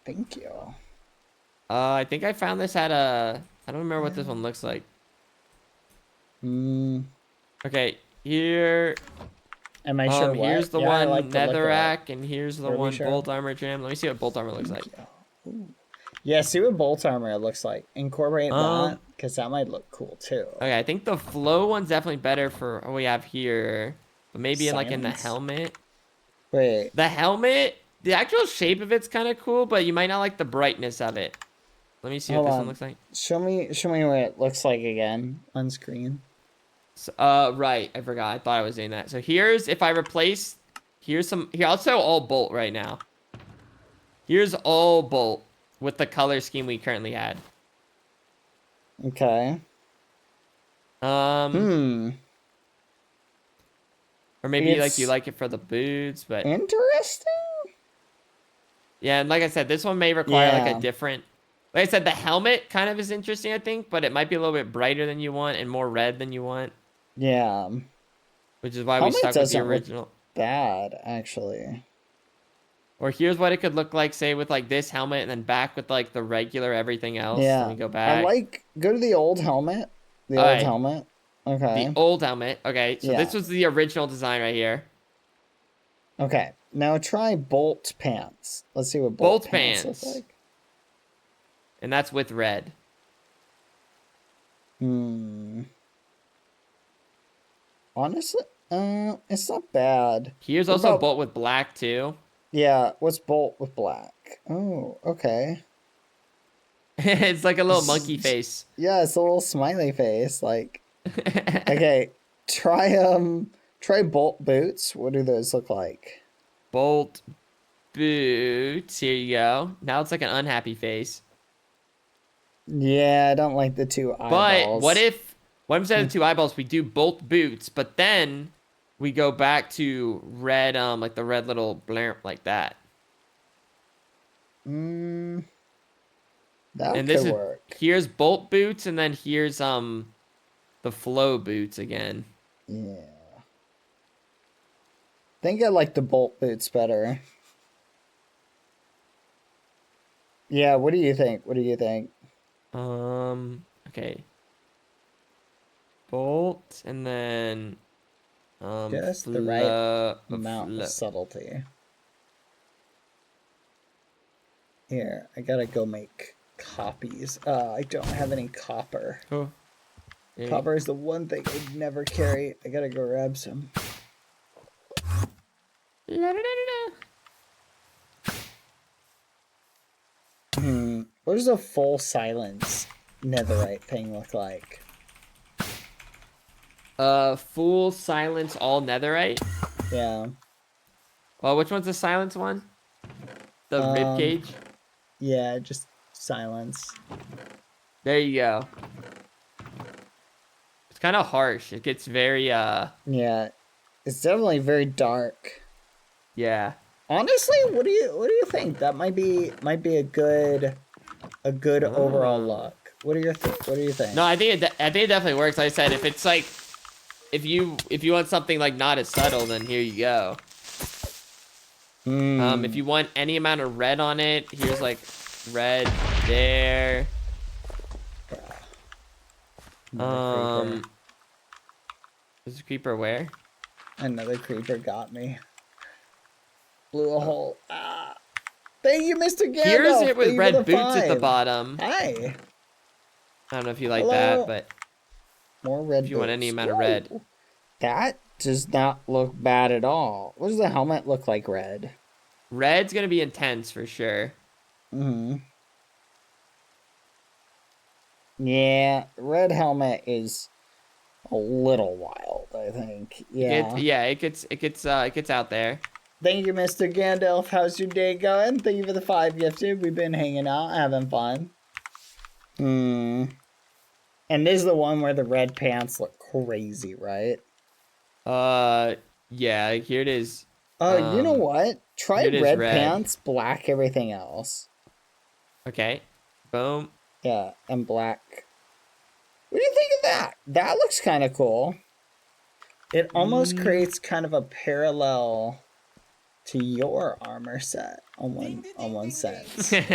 Speaker 3: Thank you.
Speaker 5: I think I found this at a. I don't remember what this one looks like. Okay, here.
Speaker 3: Am I sure what?
Speaker 5: Here's the
Speaker 3: Yeah, I
Speaker 5: one
Speaker 3: like to look it up.
Speaker 5: netherrack, and here's the
Speaker 3: Are we
Speaker 5: one
Speaker 3: sure?
Speaker 5: bolt armor trim. Let me see what bolt armor looks like.
Speaker 3: Ooh. Yeah, see what bolt armor looks like. Incorporate that, because that might look cool too.
Speaker 5: Okay, I think the flow one's definitely better for what we have here. But maybe like in the
Speaker 3: Silence?
Speaker 5: helmet.
Speaker 3: Wait.
Speaker 5: The helmet, the actual shape of it's kind of cool, but you might not like the brightness of it. Let me see what
Speaker 3: Hold
Speaker 5: this
Speaker 3: on.
Speaker 5: one looks like.
Speaker 3: Show me what it looks like again on screen.
Speaker 5: So, right, I forgot. I thought I was doing that. So here's, if I replace, here I'll show all bolt right now. Here's all bolt with the color scheme we currently had.
Speaker 3: Okay. Or
Speaker 5: maybe like you like it for the boots, but
Speaker 3: interesting.
Speaker 5: yeah, and like I said, this one may require like
Speaker 3: Yeah.
Speaker 5: a different. Like I said, the helmet kind of is interesting, I think, but it might be a little bit brighter than you want and more red than you want.
Speaker 3: Yeah.
Speaker 5: Which is why
Speaker 3: Helmet
Speaker 5: we stuck with the
Speaker 3: doesn't look
Speaker 5: original.
Speaker 3: bad, actually.
Speaker 5: Or here's what it could look like, say, with like this helmet and then back with like the regular everything else.
Speaker 3: Yeah.
Speaker 5: Let me go back.
Speaker 3: Go to the old helmet. The old
Speaker 5: Alright.
Speaker 3: helmet. Okay.
Speaker 5: The old helmet. Okay, so
Speaker 3: Yeah.
Speaker 5: this was the original design right here.
Speaker 3: Okay. Now try bolt pants. Let's see what
Speaker 5: Bolt
Speaker 3: bolt pants
Speaker 5: pants.
Speaker 3: look like.
Speaker 5: And that's with red.
Speaker 3: Honestly, it's not bad.
Speaker 5: Here's
Speaker 3: What
Speaker 5: also
Speaker 3: about-
Speaker 5: bolt with black too.
Speaker 3: Yeah, what's bolt with black? Oh, okay.
Speaker 5: It's like a little monkey face.
Speaker 3: Yeah, it's a little smiley face. Like, okay, try bolt boots. What do those look like?
Speaker 5: Bolt boots. Here you go. Now it's like an unhappy face.
Speaker 3: Yeah, I don't like the two eyeballs.
Speaker 5: But what if instead of 2 eyeballs we do bolt boots, but then we go back to red, like the red little blimp like that.
Speaker 3: That
Speaker 5: And
Speaker 3: could
Speaker 5: this is
Speaker 3: work.
Speaker 5: here's bolt boots, and then here's the flow boots again.
Speaker 3: Yeah. I think I like the bolt boots better. Yeah, what do you think?
Speaker 5: Okay. Bolt, and then
Speaker 3: Just the right amount of subtlety. Here, I gotta go make copies. I don't have any copper.
Speaker 5: Oh. Yeah.
Speaker 3: Copper is the one thing I'd never carry. I gotta go grab some. What does a full silence netherite thing look like?
Speaker 5: Full silence all netherite.
Speaker 3: Yeah.
Speaker 5: Well, which one's the silence one? The rib cage.
Speaker 3: Yeah, just silence.
Speaker 5: There you go. It's kind of harsh. It gets very
Speaker 3: Yeah, it's definitely very dark.
Speaker 5: yeah.
Speaker 3: Honestly, what do you think? That might be a good overall look. What do you think?
Speaker 5: No, I think it definitely works. Like I said, if it's like, if you want something like not as subtle, then here you go. If you want any amount of red on it, here's like red there. Is a creeper where?
Speaker 3: Another creeper got me. Blew a hole. Ah. Thank you, Mr. Gandalf.
Speaker 5: Here's it with
Speaker 3: Thank you
Speaker 5: red
Speaker 3: for the
Speaker 5: boots at the
Speaker 3: 5.
Speaker 5: bottom.
Speaker 3: Hi.
Speaker 5: I don't know if you like
Speaker 3: Hello.
Speaker 5: that, but
Speaker 3: More red
Speaker 5: if you want any
Speaker 3: boots.
Speaker 5: amount of red.
Speaker 3: Whoa. That does not look bad at all. What does the helmet look like red?
Speaker 5: Red's gonna be intense for sure.
Speaker 3: Yeah, red helmet is a little wild, I think. Yeah.
Speaker 5: It gets out there.
Speaker 3: Thank you, Mr. Gandalf. How's your day going? Thank you for the 5 gifted. We've been hanging out, having fun. And this is the one where the red pants look crazy, right?
Speaker 5: Yeah, here it is.
Speaker 3: You know what? Try red
Speaker 5: red.
Speaker 3: pants, black everything else.
Speaker 5: Okay. Boom.
Speaker 3: Yeah, and black. What do you think of that? That looks kind of cool. It almost creates kind of a parallel to your armor set on one sense. I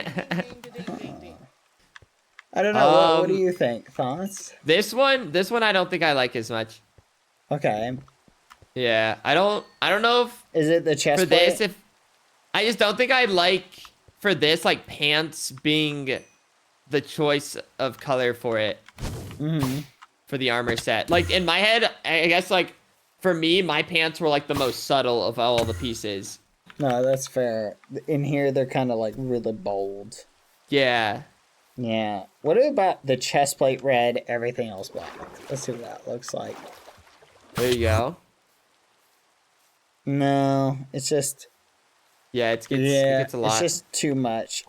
Speaker 3: don't know. What do you think? Thoughts?
Speaker 5: This one I don't think I like as much.
Speaker 3: Okay.
Speaker 5: Yeah, I don't know if
Speaker 3: Is it the chest
Speaker 5: for
Speaker 3: plate?
Speaker 5: this, if I just don't think I like for this, like pants being the choice of color for it. For the armor set. Like in my head, I guess like for me, my pants were like the most subtle of all the pieces.
Speaker 3: No, that's fair. In here, they're kind of like really bold.
Speaker 5: Yeah.
Speaker 3: Yeah. What about the chest plate red, everything else black? Let's see what that looks like.
Speaker 5: There you go.
Speaker 3: No, it's just...
Speaker 5: Yeah, it gets a lot.
Speaker 3: It's just too much.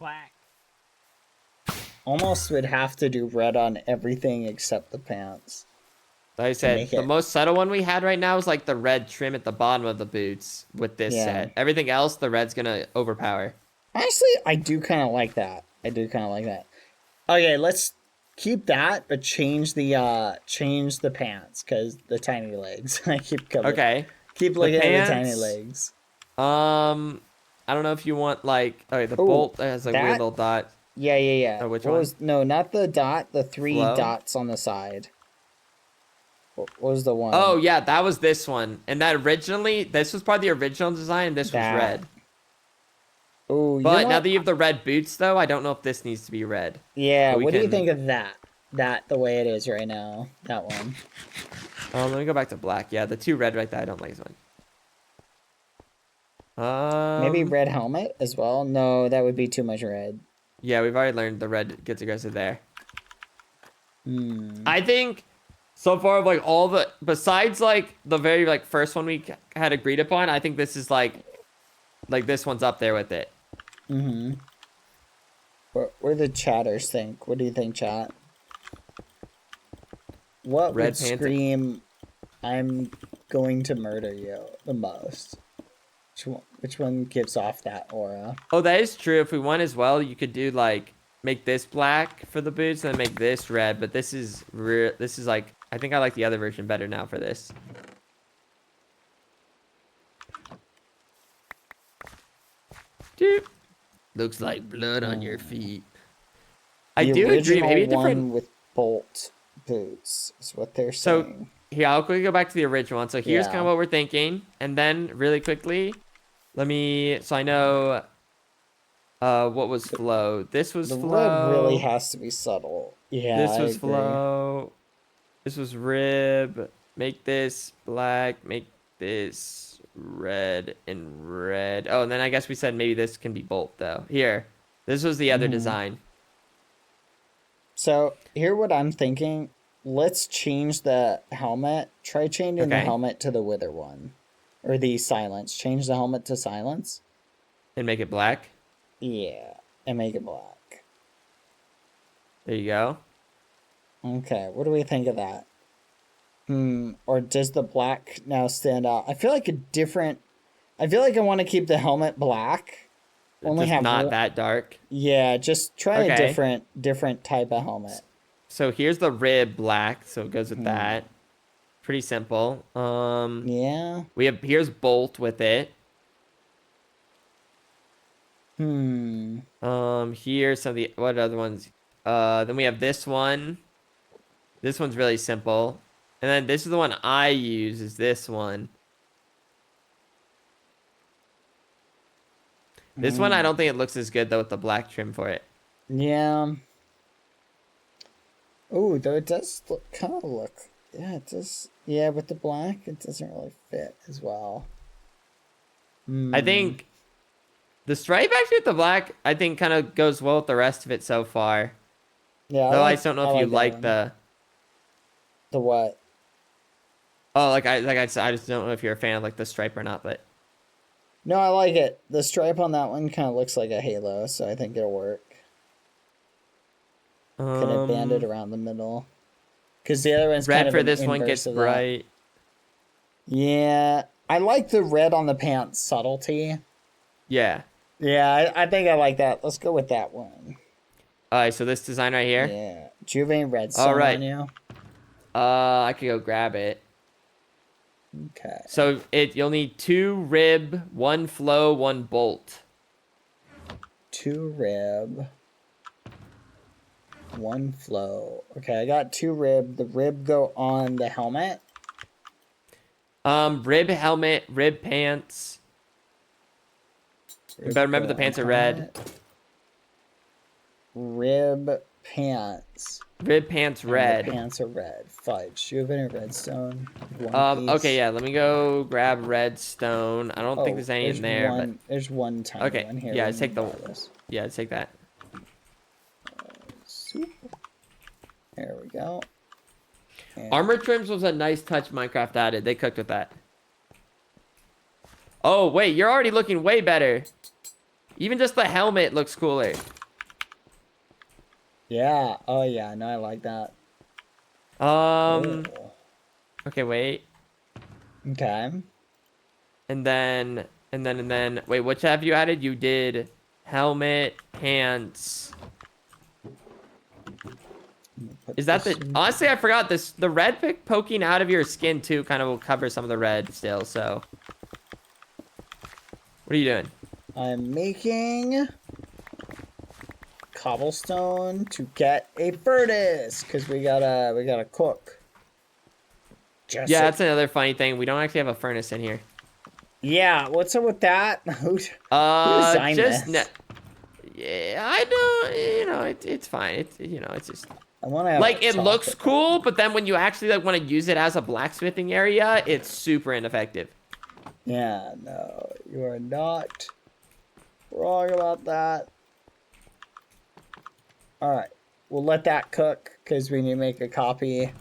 Speaker 3: Almost would have to do red on everything except the pants.
Speaker 5: Like I said, the most subtle one we had right now is like the red trim at the bottom of the boots with this set. Everything else, the red's gonna overpower.
Speaker 3: Honestly, I do kind of like that. Okay, let's keep that, but change the pants, because the tiny legs. I keep coming.
Speaker 5: Okay.
Speaker 3: Keep looking at the tiny legs.
Speaker 5: I don't know if you want like the bolt has a weird little dot.
Speaker 3: Yeah.
Speaker 5: Oh, which one?
Speaker 3: No, not the dot. The 3 dots on the side. What was the one?
Speaker 5: Oh yeah, that was this one. And that originally, this was probably the original design. And this was red.
Speaker 3: Oh,
Speaker 5: but now that you have the red boots, though, I don't know if this needs to be red.
Speaker 3: Yeah. What do you think of that? That the way it is right now. That one.
Speaker 5: Let me go back to black. Yeah, the 2 red right there. I don't like as much.
Speaker 3: Maybe red helmet as well. No, that would be too much red.
Speaker 5: Yeah, we've already learned the red gets aggressive there. I think so far of like all the besides like the very like first one we had agreed upon, I think this is like this one's up there with it.
Speaker 3: What do the chatters think? What do you think, chat? What
Speaker 5: Red
Speaker 3: would scream, "I'm going to murder you" the most? Which one gives off that aura?
Speaker 5: Oh, that is true. If we want as well, you could do like make this black for the boots and then make this red. But this is like I think I like the other version better now for this. Dude, looks like blood on your feet. I do agree. Maybe a different
Speaker 3: one with bolt boots is what they're
Speaker 5: So
Speaker 3: saying.
Speaker 5: here, I'll quickly go back to the original one. So here's kind of what we're thinking, and then really quickly, let me. So I know. What was flow? This was
Speaker 3: The
Speaker 5: flow.
Speaker 3: red really has to be subtle. Yeah,
Speaker 5: This
Speaker 3: I
Speaker 5: was
Speaker 3: agree.
Speaker 5: flow. This was rib. Make this black. Make this red and red. Oh, and then I guess we said maybe this can be bolt though. Here, this was the other design.
Speaker 3: So here, what I'm thinking. Let's change the helmet. Try changing the
Speaker 5: Okay.
Speaker 3: helmet to the wither one, or the silence. Change the helmet to silence.
Speaker 5: And make it black.
Speaker 3: Yeah, and make it black.
Speaker 5: There you go.
Speaker 3: Okay, what do we think of that? Or does the black now stand out? I feel like I feel like I want to keep the helmet black. Only
Speaker 5: Just
Speaker 3: have
Speaker 5: not
Speaker 3: one.
Speaker 5: that dark.
Speaker 3: Yeah, just try a
Speaker 5: Okay.
Speaker 3: different type of helmet.
Speaker 5: So here's the rib black, so it goes with that. Pretty simple.
Speaker 3: Yeah.
Speaker 5: Here's bolt with it. Here's some of the what other ones? Then we have this one. This one's really simple. And then this is the one I use, is this one. This one I don't think it looks as good though with the black trim for it.
Speaker 3: Yeah. Oh, though it does kind of look. Yeah, it does. Yeah, with the black, it doesn't really fit as well.
Speaker 5: I think the stripe actually with the black, I think kind of goes well with the rest of it so far.
Speaker 3: Yeah.
Speaker 5: Though I just don't know if you
Speaker 3: that
Speaker 5: like
Speaker 3: one.
Speaker 5: the.
Speaker 3: The what?
Speaker 5: Oh, I just don't know if you're a fan of like the stripe or not, but.
Speaker 3: No, I like it. The stripe on that one kind of looks like a halo, so I think it'll work. Kind of band it around the middle. Because the other one's
Speaker 5: red
Speaker 3: kind of
Speaker 5: for
Speaker 3: an
Speaker 5: this one
Speaker 3: inverse
Speaker 5: gets
Speaker 3: of that.
Speaker 5: bright.
Speaker 3: Yeah, I like the red on the pants subtlety.
Speaker 5: Yeah.
Speaker 3: Yeah, I think I like that. Let's go with that one.
Speaker 5: Alright, so this design right here.
Speaker 3: Yeah. Do you have any redstone
Speaker 5: All right.
Speaker 3: on you?
Speaker 5: I could go grab it.
Speaker 3: Okay.
Speaker 5: So you'll need 2 rib, 1 flow, 1 bolt.
Speaker 3: 2 rib. 1 flow. Okay, I got 2 rib. The rib go on the helmet.
Speaker 5: Rib helmet, rib pants. You better remember the pants are red.
Speaker 3: Rib pants.
Speaker 5: Rib pants
Speaker 3: And
Speaker 5: red.
Speaker 3: The pants are red. Fudge. Do you have any redstone? One piece?
Speaker 5: Okay, yeah, let me go grab redstone. I don't think there's any in there,
Speaker 3: one, there's one tiny
Speaker 5: Okay,
Speaker 3: one here.
Speaker 5: yeah,
Speaker 3: We
Speaker 5: take
Speaker 3: need
Speaker 5: the-
Speaker 3: all this.
Speaker 5: yeah, take that.
Speaker 3: Soup. There we go. And
Speaker 5: Armor trims was a nice touch Minecraft added. They cooked with that. Oh, wait, you're already looking way better. Even just the helmet looks cooler.
Speaker 3: yeah. Oh yeah. No, I like that.
Speaker 5: Um,
Speaker 3: Oh.
Speaker 5: okay, wait.
Speaker 3: Okay.
Speaker 5: And then, wait, which have you added? You did helmet, pants. Is that the, honestly, I forgot this. The red pick poking out of your skin too kind of will cover some of the red still, so. What are you doing?
Speaker 3: I'm making cobblestone to get a furnace because we gotta cook.
Speaker 5: Yeah, that's another funny thing. We don't actually have a furnace in here.
Speaker 3: Yeah, what's up with that? Who designed this?
Speaker 5: Yeah, I know. You know, it's fine. It's just
Speaker 3: I want to
Speaker 5: like it looks cool, but then when you actually like want to use it as a blacksmithing area, it's super ineffective.
Speaker 3: Yeah, no, you are not wrong about that. All right, we'll let that cook because we need to make a copy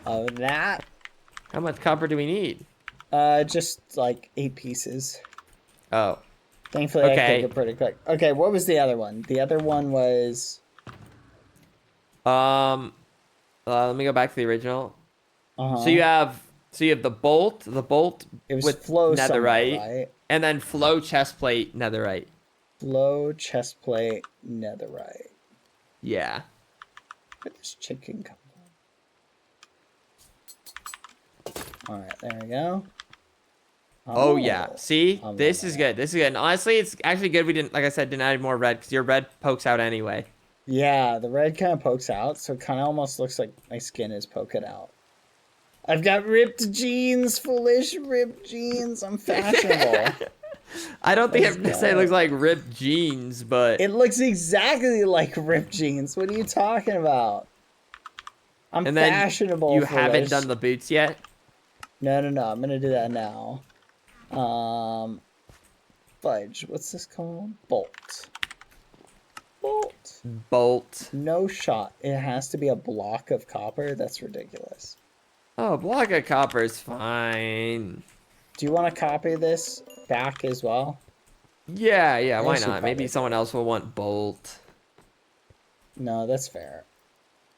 Speaker 3: of that.
Speaker 5: How much copper do we need?
Speaker 3: Just like 8 pieces.
Speaker 5: Oh,
Speaker 3: Thankfully, I
Speaker 5: Okay.
Speaker 3: cooked it pretty quick. Okay, what was the other one? The other one was
Speaker 5: let me go back to the original.
Speaker 3: uh-huh.
Speaker 5: So you have the bolt
Speaker 3: it was
Speaker 5: with
Speaker 3: flow
Speaker 5: netherite,
Speaker 3: somewhere, right?
Speaker 5: and then flow chestplate netherite.
Speaker 3: Flow chestplate netherite.
Speaker 5: Yeah.
Speaker 3: Where does chicken come from? All right, there we go.
Speaker 5: Oh yeah. See,
Speaker 3: I'm
Speaker 5: this
Speaker 3: loving
Speaker 5: is good. This is good. And honestly, it's actually good we didn't, like I said, didn't add more red because your red pokes out anyway.
Speaker 3: Yeah, the red kind of pokes out, so it kind of almost looks like my skin is poking out. I've got ripped jeans, foolish ripped jeans. I'm fashionable.
Speaker 5: I don't think
Speaker 3: Let's
Speaker 5: it necessarily
Speaker 3: go.
Speaker 5: looks like ripped jeans, but
Speaker 3: It looks exactly like ripped jeans. What are you talking about? I'm
Speaker 5: and then
Speaker 3: fashionable.
Speaker 5: you haven't
Speaker 3: foolish.
Speaker 5: done the boots yet.
Speaker 3: No. I'm gonna do that now. Fudge. What's this called? Bolt. bolt?
Speaker 5: Bolt.
Speaker 3: No shot. It has to be a block of copper. That's ridiculous.
Speaker 5: Oh, a block of copper is fine.
Speaker 3: Do you want to copy this back as well?
Speaker 5: Yeah, why
Speaker 3: should
Speaker 5: not? Maybe
Speaker 3: probably
Speaker 5: someone else will want bolt.
Speaker 3: No, that's fair.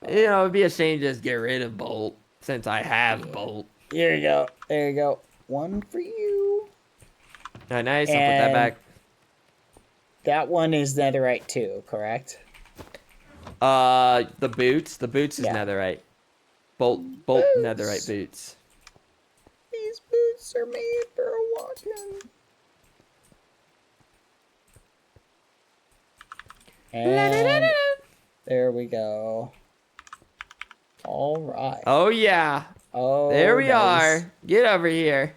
Speaker 5: You know, it'd be a shame to just get rid of bolt since I have bolt.
Speaker 3: Here you go. There you go. One for you.
Speaker 5: Oh, nice. I'll put that back.
Speaker 3: That one is netherite too, correct?
Speaker 5: The boots. The boots is
Speaker 3: Yeah.
Speaker 5: netherite. Bolt, netherite boots.
Speaker 3: These boots are made for walking. And there we go. All right.
Speaker 5: Oh yeah.
Speaker 3: Oh,
Speaker 5: There we
Speaker 3: nice.
Speaker 5: are. Get over here.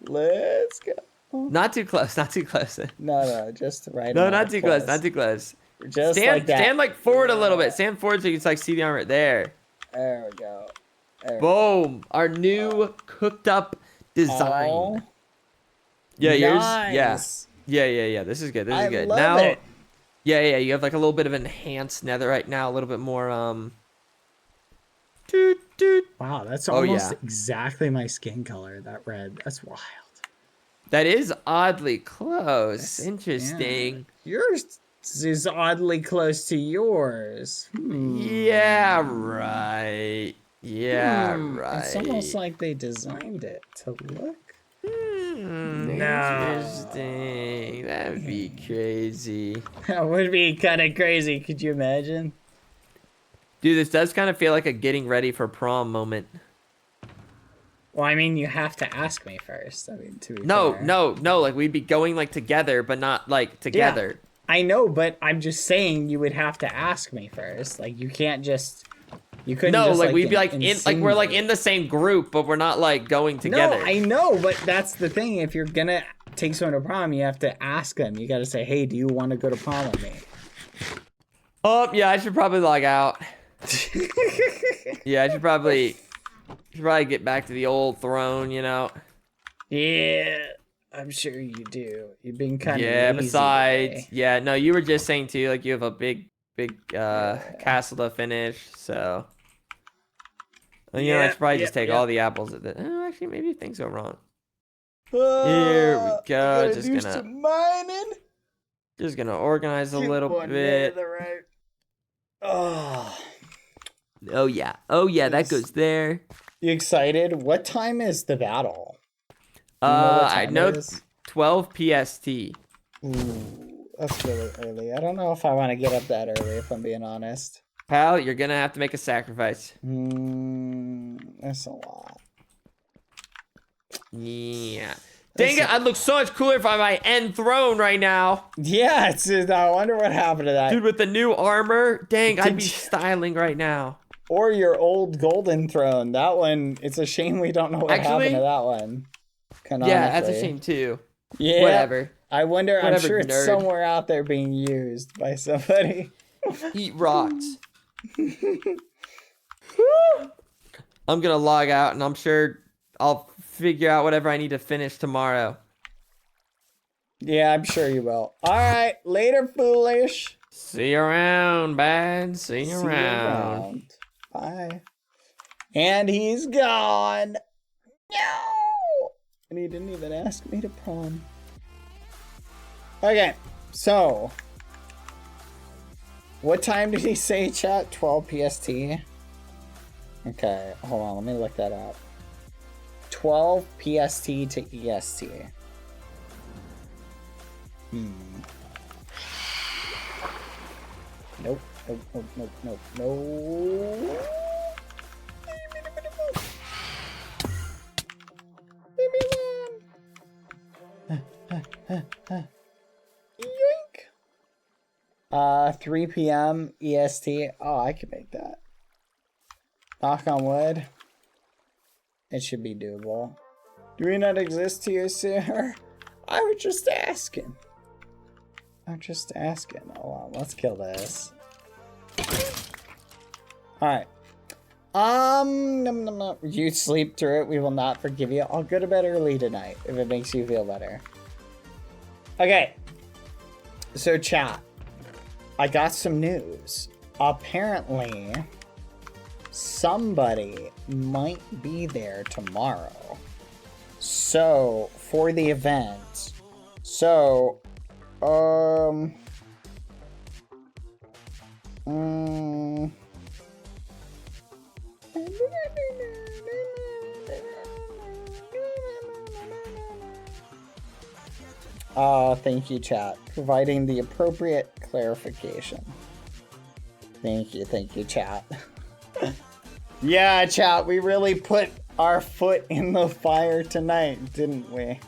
Speaker 3: Let's go.
Speaker 5: Not too close. Not too close.
Speaker 3: No, just right.
Speaker 5: No,
Speaker 3: enough
Speaker 5: not too close. Not too close.
Speaker 3: Just
Speaker 5: Stand,
Speaker 3: like that.
Speaker 5: stand like forward a little bit. Stand forward so you can like see the armor there.
Speaker 3: There we go. There
Speaker 5: Boom! Our new cooked up design.
Speaker 3: Oh,
Speaker 5: Yeah, yours.
Speaker 3: nice.
Speaker 5: Yeah. This is good. This is
Speaker 3: I
Speaker 5: good.
Speaker 3: love
Speaker 5: Now,
Speaker 3: it.
Speaker 5: yeah. You have like a little bit of enhanced netherite now. A little bit more. Toot toot.
Speaker 3: Wow, that's
Speaker 5: Oh,
Speaker 3: almost
Speaker 5: yeah.
Speaker 3: exactly my skin color. That red. That's wild.
Speaker 5: That is oddly close.
Speaker 3: That's-
Speaker 5: Interesting.
Speaker 3: Yours is oddly close to yours.
Speaker 5: Yeah. Right. Yeah. Right.
Speaker 3: It's almost like they designed it to look.
Speaker 5: Interesting. That'd be crazy.
Speaker 3: That would be kind of crazy. Could you imagine?
Speaker 5: Dude, this does kind of feel like a getting ready for prom moment.
Speaker 3: Well, I mean, you have to ask me first. I mean, to be
Speaker 5: No,
Speaker 3: fair.
Speaker 5: no. Like we'd be going like together, but not like together.
Speaker 3: I know, but I'm just saying you would have to ask me first. Like, you can't just. You couldn't.
Speaker 5: No,
Speaker 3: just,
Speaker 5: like we'd be like we're like
Speaker 3: insinuate.
Speaker 5: in the same group, but we're not like going together.
Speaker 3: No, I know, but that's the thing. If you're gonna take someone to prom, you have to ask them. You got to say, "Hey, do you want to go to prom with me?"
Speaker 5: Oh, yeah, I should probably log out. Yeah, I should probably get back to the old throne, you know.
Speaker 3: Yeah, I'm sure you do. You've been kind of
Speaker 5: Yeah, besides, yeah, no, you were just saying too, like you have a big castle to finish, so. And, you know, I should probably just take all the apples at the. Oh, actually, maybe things go wrong. Here we go. Just gonna organize a little bit.
Speaker 3: Oh,
Speaker 5: Oh yeah, that goes there.
Speaker 3: you excited? What time is the battle? You know what
Speaker 5: I
Speaker 3: time
Speaker 5: know
Speaker 3: it is?
Speaker 5: 12 PST.
Speaker 3: Ooh, that's really early. I don't know if I want to get up that early, if I'm being honest.
Speaker 5: Pal, you're gonna have to make a sacrifice.
Speaker 3: That's a lot.
Speaker 5: Yeah. Dang it, I'd look so much cooler if I'm my end throne right now.
Speaker 3: Yeah, I wonder what happened to that.
Speaker 5: Dude, with the new armor, dang, I'd
Speaker 3: Did
Speaker 5: be
Speaker 3: you-
Speaker 5: styling right now.
Speaker 3: Or your old golden throne. That one, it's a shame we don't know what
Speaker 5: Actually-
Speaker 3: happened to that one.
Speaker 5: Yeah, that's a
Speaker 3: Canonically.
Speaker 5: shame too.
Speaker 3: Yeah.
Speaker 5: Whatever.
Speaker 3: I wonder, I'm
Speaker 5: Whatever,
Speaker 3: sure it's
Speaker 5: nerd.
Speaker 3: somewhere out there being used by somebody.
Speaker 5: Eat rocks. I'm gonna log out and I'm sure I'll figure out whatever I need to finish tomorrow.
Speaker 3: Yeah, I'm sure you will. All right, later, foolish.
Speaker 5: See you around, bad. See you
Speaker 3: See you
Speaker 5: around.
Speaker 3: Bye. And he's gone. No. And he didn't even ask me to prom. Okay, so what time did he say, chat? 12 PST? Okay, hold on, let me look that up. 12 PST to EST. Nope, no. Leave me alone. Yoink. 3 p.m. EST. Oh, I can make that. Knock on wood. It should be doable. Do we not exist to you, sir? I was just asking. Hold on, let's kill this. Alright. You sleep through it. We will not forgive you. I'll go to bed early tonight if it makes you feel better. Okay. So, chat. I got some news. Apparently, somebody might be there tomorrow. So, for the event. So, thank you, chat. Providing the appropriate clarification. Thank you, chat. Yeah, chat, we really put our foot in the fire tonight, didn't we?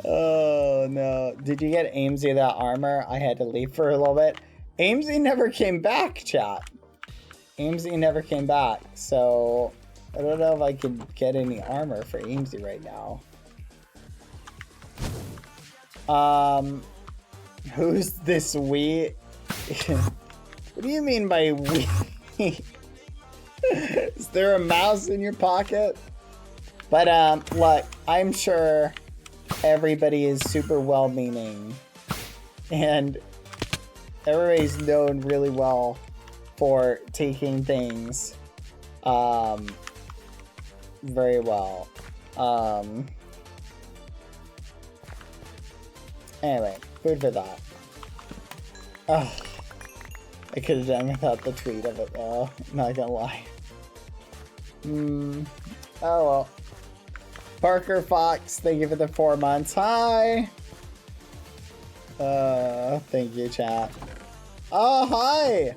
Speaker 3: Oh, no. Did you get Amesy that armor? I had to leave for a little bit. Amesy never came back, chat. Amesy never came back, so I don't know if I could get any armor for Amesy right now. Who's this we? What do you mean by we? Is there a mouse in your pocket? But look, I'm sure everybody is super well-meaning, and everybody's known really well for taking things very well. Anyway, food for thought. Oh, I could have done without the tweet of it though, not gonna lie. Oh well. Parker Fox, thank you for the 4 months. Hi! Thank you, chat. Oh, hi!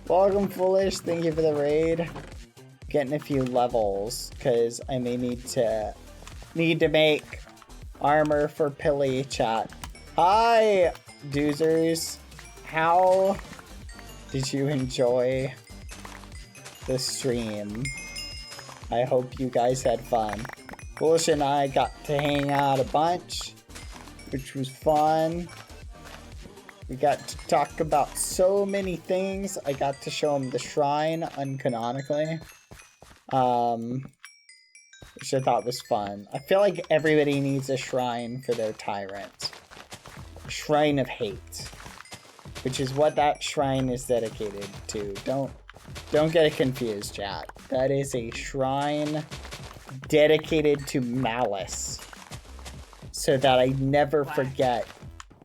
Speaker 3: Welcome, Foolish. Thank you for the raid. Getting a few levels, because I may need to make armor for Pilly, chat. Hi, Doozers. How did you enjoy the stream? I hope you guys had fun. Foolish and I got to hang out a bunch, which was fun. We got to talk about so many things. I got to show him the shrine uncanonically, which I thought was fun. I feel like everybody needs a shrine for their tyrant. A shrine of hate, which is what that shrine is dedicated to. Don't get it confused, chat. That is a shrine dedicated to malice, so that I never forget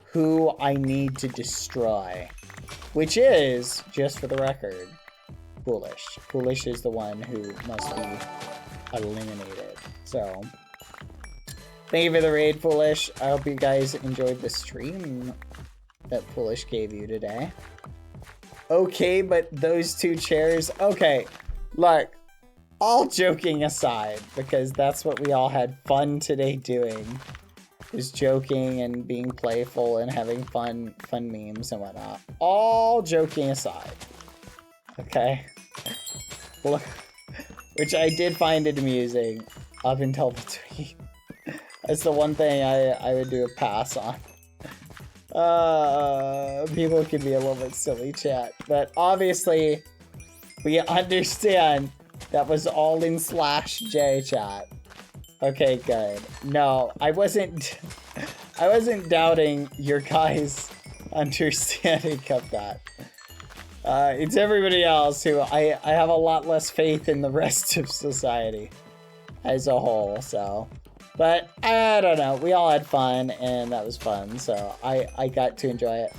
Speaker 3: who I need to destroy, which is, just for the record, Foolish. Foolish is the one who must be eliminated. So, thank you for the raid, Foolish. I hope you guys enjoyed the stream that Foolish gave you today. Okay, but those 2 chairs, okay, look, all joking aside, because that's what we all had fun today doing, is joking and being playful and having fun memes and whatnot. All joking aside, okay? Look, which I did find it amusing up until the tweet. That's the one thing I would do a pass on. People can be a little bit silly, chat, but obviously we understand that was all in /J, chat. Okay, good. No, I wasn't doubting your guys' understanding of that. It's everybody else who I have a lot less faith in the rest of society as a whole, so. But I don't know, we all had fun and that was fun, so I got to enjoy it.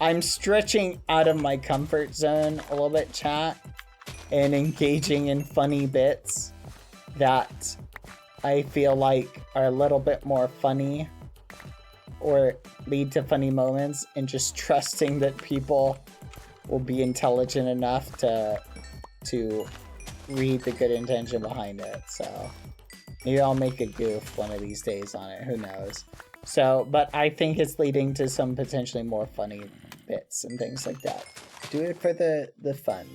Speaker 3: I'm stretching out of my comfort zone a little bit, chat, and engaging in funny bits that I feel like are a little bit more funny or lead to funny moments, and just trusting that people will be intelligent enough to read the good intention behind it. So maybe I'll make a goof one of these days on it, who knows. So, but I think it's leading to some potentially more funny bits and things like that. Do it for the fun.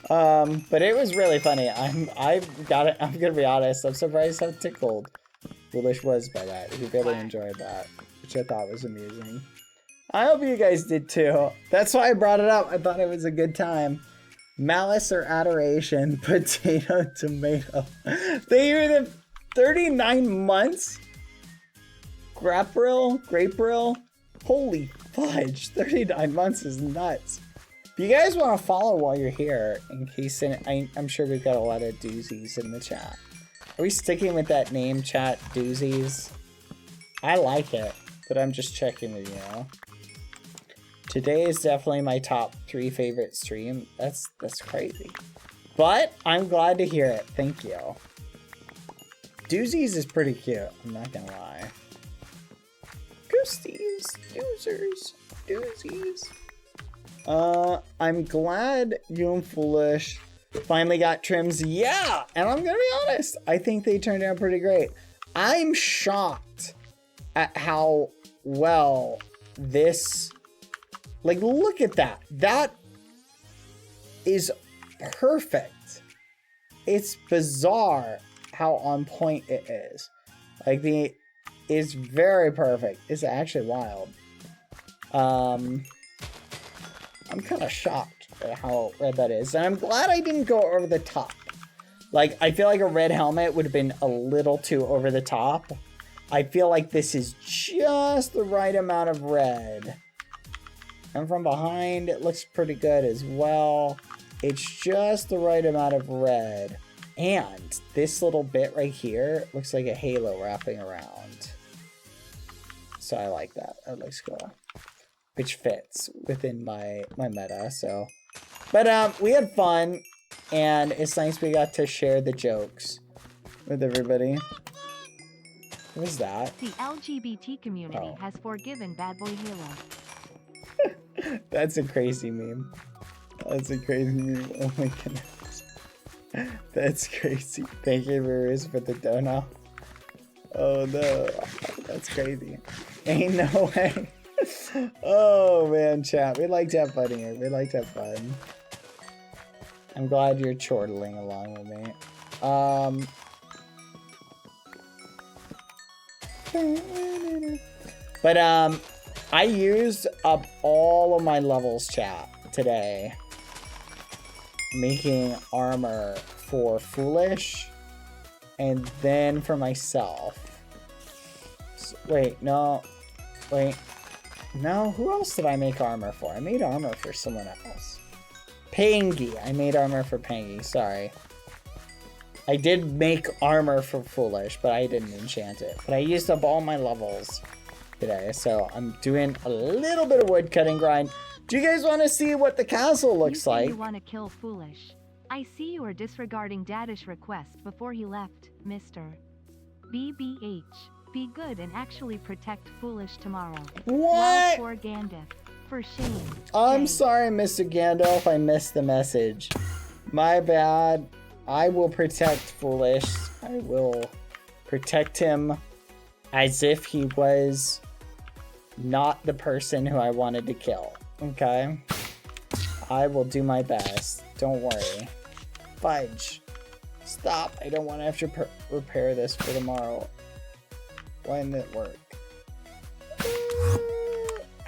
Speaker 3: But it was really funny. I'm gonna be honest, I'm surprised how tickled Foolish was by that. He really enjoyed that, which I thought was amusing. I hope you guys did too. That's why I brought it up. I thought it was a good time. Malice or adoration, potato, tomato. They were the 39 months. Grapril? Holy fudge, 39 months is nuts. If you guys want to follow while you're here, in case I'm sure we've got a lot of doozies in the chat. Are we sticking with that name, chat? Doozies? I like it, but I'm just checking with you. Today is definitely my top 3 favorite stream. That's crazy. But I'm glad to hear it. Thank you. Doozies is pretty cute. I'm not gonna lie. Ghosties, doozers, doozies. I'm glad you and Foolish finally got trims. Yeah, and I'm gonna be honest. I think they turned out pretty great. I'm shocked at how well this, like, look at that. That is perfect. It's bizarre how on point it is. Like, it's very perfect. It's actually wild. I'm kind of shocked at how red that is. And I'm glad I didn't go over the top. Like, I feel like a red helmet would have been a little too over the top. I feel like this is just the right amount of red. And from behind, it looks pretty good as well. It's just the right amount of red. And this little bit right here looks like a halo wrapping around. So I like that. That looks cool. Which fits within my meta, so. But we had fun, and it's nice we got to share the jokes with everybody. What was that?
Speaker 10: The LGBT community has forgiven BadBoyHalo.
Speaker 3: That's a crazy meme. That's a crazy meme. Oh my goodness. That's crazy. Thank you, viewers, for the donut. Oh no. That's crazy. Ain't no way. Oh man, chat. We like to have fun here. We like to have fun. I'm glad you're chortling along with me. But I used up all of my levels, chat, today, making armor for Foolish and then for myself. So, wait, no, who else did I make armor for? I made armor for someone else. Pangy. I made armor for Pangy, sorry. I did make armor for Foolish, but I didn't enchant it. But I used up all my levels today, so I'm doing a little bit of woodcutting grind. Do you guys want to see what the castle looks like?
Speaker 10: You want to kill Foolish. I see you are disregarding Daddish request before he left, Mr. BBH. Be good and actually protect Foolish tomorrow.
Speaker 3: What?
Speaker 10: Poor Gandalf. For shame.
Speaker 3: I'm sorry, Mr. Gandalf, I missed the message. My bad. I will protect Foolish. I will protect him as if he was not the person who I wanted to kill. Okay? I will do my best. Don't worry. Fudge. Stop. I don't want to have to repair this for tomorrow. Why didn't it work?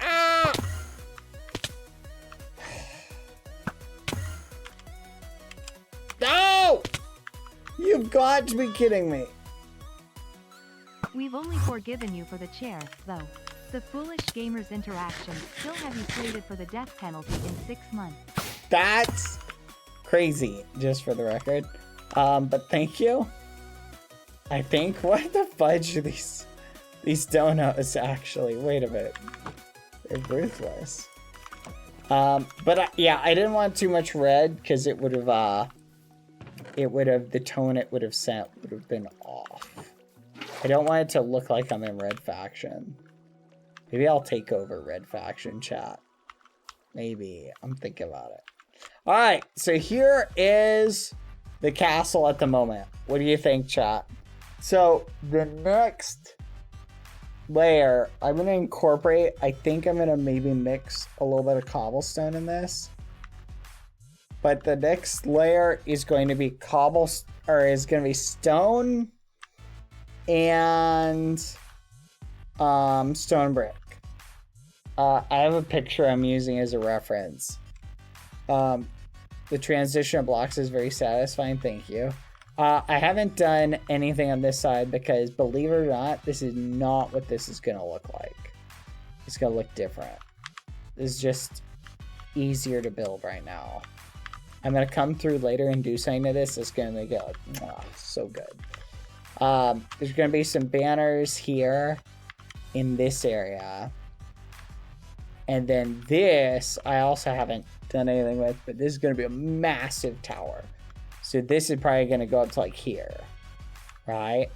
Speaker 3: Ah! No! You've got to be kidding me.
Speaker 10: We've only forgiven you for the chair, though. The Foolish Gamers interaction still have you slated for the death penalty in 6 months.
Speaker 3: That's crazy, just for the record. But thank you. I think, what the fudge are these donuts actually? Wait a minute. They're ruthless. But yeah, I didn't want too much red because it would have, the tone it would have sent would have been off. I don't want it to look like I'm in red faction. Maybe I'll take over red faction, chat. Maybe. I'm thinking about it. Alright, so here is the castle at the moment. What do you think, chat? So, the next layer, I'm going to incorporate, I think I'm going to maybe mix a little bit of cobblestone in this. But the next layer is going to be stone and stone brick. I have a picture I'm using as a reference. The transition of blocks is very satisfying, thank you. I haven't done anything on this side because, believe it or not, this is not what this is going to look like. It's gonna look different. This is just easier to build right now. I'm gonna come through later and do something to this. It's gonna make it like, so good. There's gonna be some banners here in this area. And then this, I also haven't done anything with, but this is gonna be a massive tower. So this is probably gonna go up to like here, right?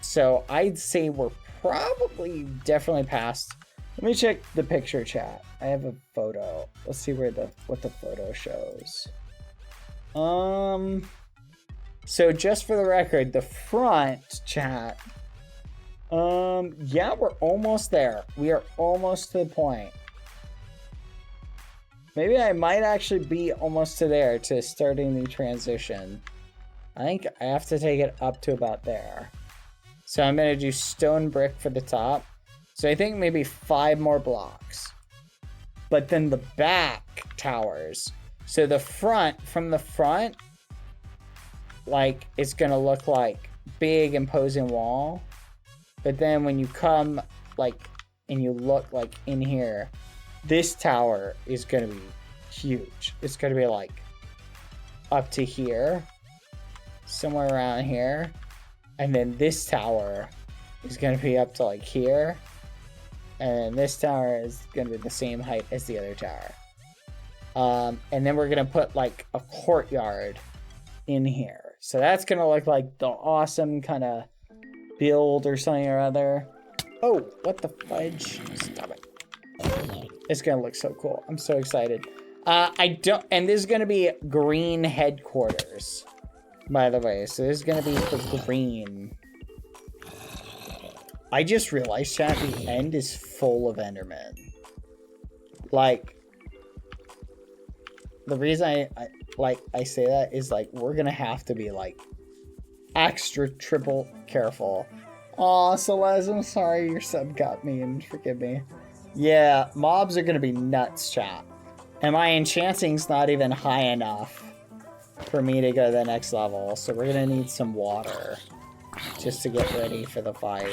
Speaker 3: So I'd say we're probably definitely past. Let me check the picture chat. I have a photo. Let's see what the photo shows. So just for the record, the front chat. Yeah, we're almost there. We are almost to the point. Maybe I might actually be almost to there, to starting the transition. I think I have to take it up to about there. So I'm going to do stone brick for the top. So I think maybe 5 more blocks. But then the back towers. So the front, from the front, like, it's going to look like big imposing wall. But then when you come, like, and you look, like, in here, this tower is going to be huge. It's going to be, like, up to here. Somewhere around here. And then this tower is going to be up to like here. And then this tower is going to be the same height as the other tower. And then we're going to put like a courtyard in here. So that's going to look like the awesome kind of build or something or other. Oh, what the fudge? Stop it. It's going to look so cool. I'm so excited. And this is going to be green headquarters. By the way, so this is gonna be for green. I just realized, chat, the end is full of Endermen. Like, the reason I say that is like we're gonna have to be like extra triple careful. Aw, Celeste, I'm sorry your sub got me and forgive me. Yeah, mobs are gonna be nuts, chat. And my enchanting's not even high enough for me to go to the next level, so we're gonna need some water just to get ready for the fight.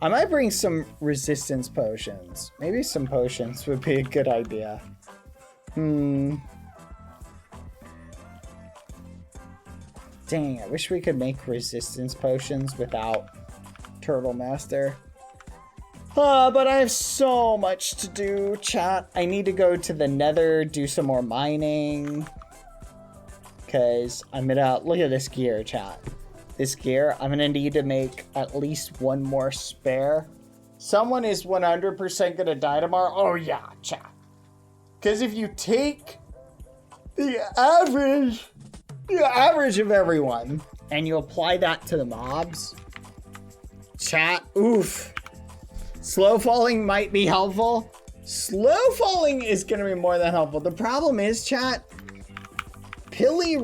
Speaker 3: I might bring some resistance potions. Maybe some potions would be a good idea. Dang, I wish we could make resistance potions without Turtle Master. But I have so much to do, chat. I need to go to the Nether, do some more mining. Because I'm gonna, look at this gear, chat. This gear, I'm gonna need to make at least one more spare. Someone is 100% gonna die tomorrow. Oh yeah, chat. Because if you take the average of everyone, and you apply that to the mobs, chat, oof. Slow falling might be helpful. Slow falling is gonna be more than helpful. The problem is, chat, Pilly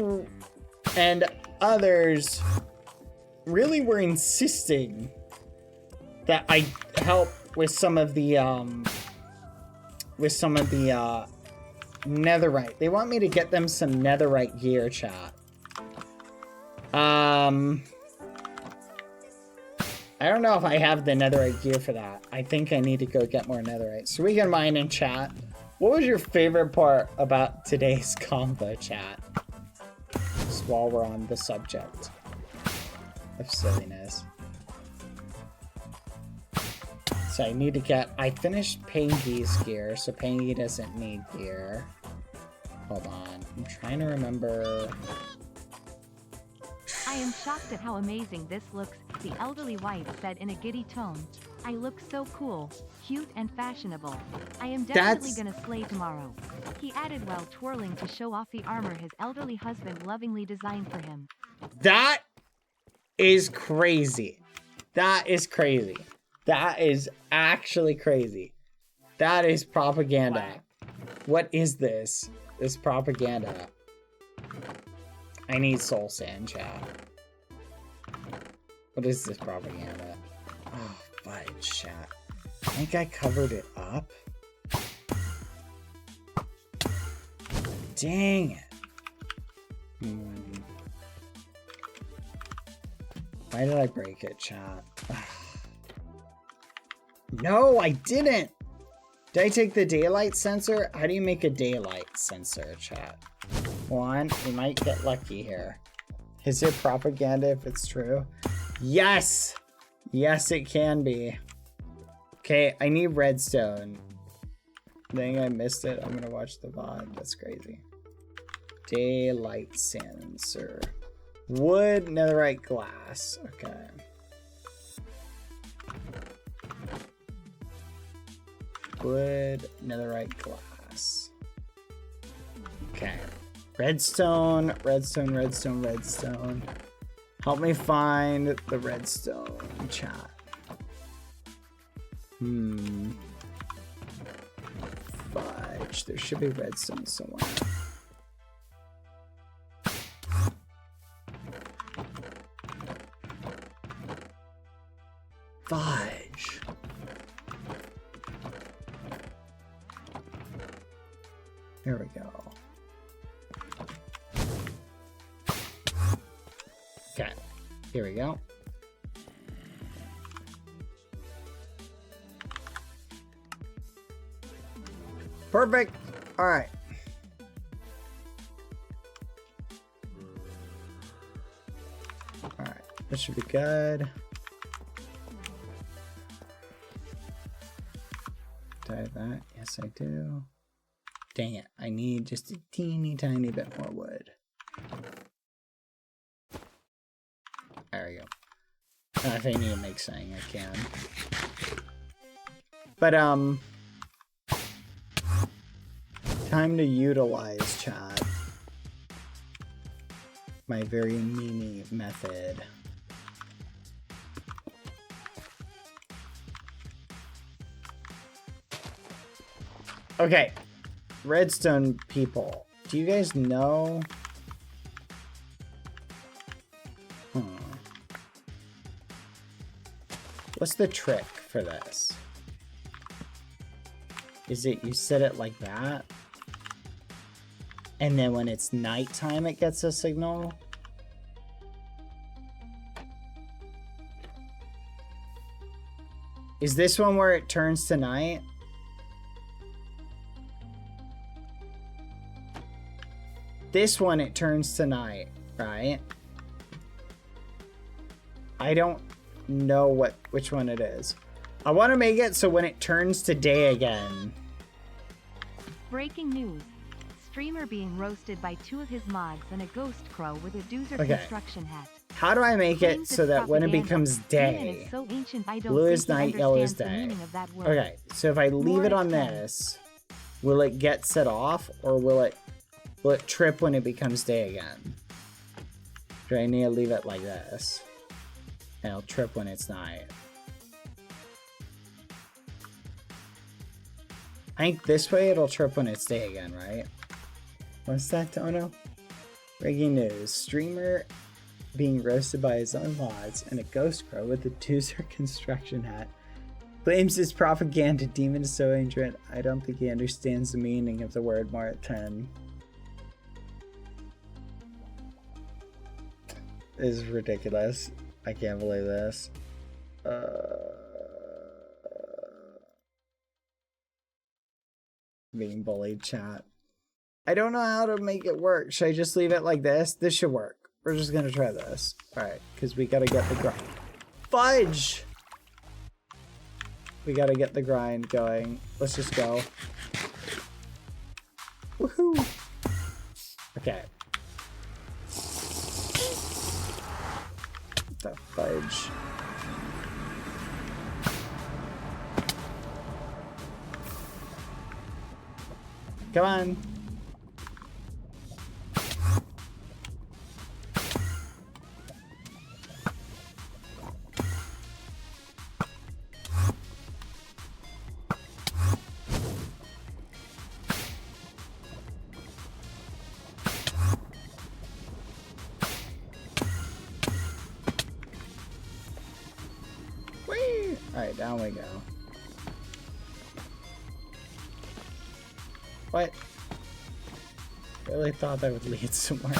Speaker 3: and others really were insisting that I help with some of the netherite. They want me to get them some netherite gear, chat. I don't know if I have the netherite gear for that. I think I need to go get more netherite. So we can mine in chat. What was your favorite part about today's combo, chat? Just while we're on the subject of silliness. So I need to get... I finished Pangy's gear, so Pangy doesn't need gear. Hold on. I'm trying to remember...
Speaker 10: I am shocked at how amazing this looks, the elderly wife said in a giddy tone. I look so cool, cute and fashionable. I am definitely gonna slay tomorrow. He added while twirling to show off the armor his elderly husband lovingly designed for him.
Speaker 3: That is crazy. That is crazy. That is actually crazy. That is propaganda. What is this? This propaganda. I need soul sand, chat. What is this propaganda? Oh, fudge, chat. I think I covered it up. Dang it. Why did I break it, chat? No, I didn't. Did I take the daylight sensor? How do you make a daylight sensor, chat? One, we might get lucky here. Is it propaganda if it's true? Yes! Yes, it can be. Okay, I need redstone. Dang, I missed it. I'm gonna watch the VOD. That's crazy. Daylight sensor. Wood, netherite, glass. Okay. Wood, netherite, glass. Okay. Redstone, redstone, redstone, redstone. Help me find the redstone, chat. Fudge. There should be redstone somewhere. Fudge. Here we go. Okay, here we go. Perfect. All right. All right, this should be good. Do I have that? Yes, I do. Dang it, I need just a teeny tiny bit more wood. There we go. If I need to make something, I can. But, time to utilize, chat. My very mini method. Okay. Redstone people. Do you guys know? What's the trick for this? Is it you set it like that? And then when it's nighttime, it gets a signal? Is this one where it turns to night? This one, it turns to night, right? I don't know which one it is. I want to make it so when it turns to day again.
Speaker 10: Breaking news. Streamer being roasted by 2 of his mods and a ghost crow with a doozer construction hat.
Speaker 3: How do I make it so that when it becomes day,
Speaker 10: is so ancient, I don't
Speaker 3: blue
Speaker 10: think
Speaker 3: is
Speaker 10: he
Speaker 3: night, yellow is
Speaker 10: understands the
Speaker 3: day?
Speaker 10: meaning of that word.
Speaker 3: Okay, so if I leave it on this, will it get set off, or will it trip when it becomes day again? Do I need to leave it like this? And it'll trip when it's night. I think this way it'll trip when it's day again, right? What's that, Tono? Breaking news. Streamer being roasted by his own mods and a ghost crow with a doozer construction hat. Claims his propaganda demon is so ancient, I don't think he understands the meaning of the word Martin. This is ridiculous. I can't believe this. Being bullied, chat. I don't know how to make it work. Should I just leave it like this? This should work. We're just gonna try this. Alright, because we gotta get the grind. Fudge! We gotta get the grind going. Let's just go. Woohoo! Okay. The fudge. Come on. Whee! Alright, down we go. What? I really thought that would lead somewhere.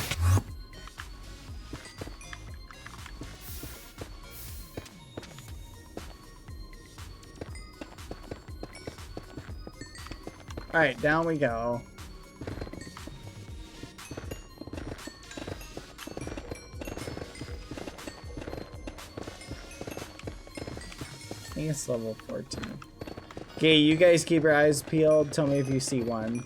Speaker 3: Alright, down we go. I think it's level 14. Okay, you guys keep your eyes peeled. Tell me if you see one.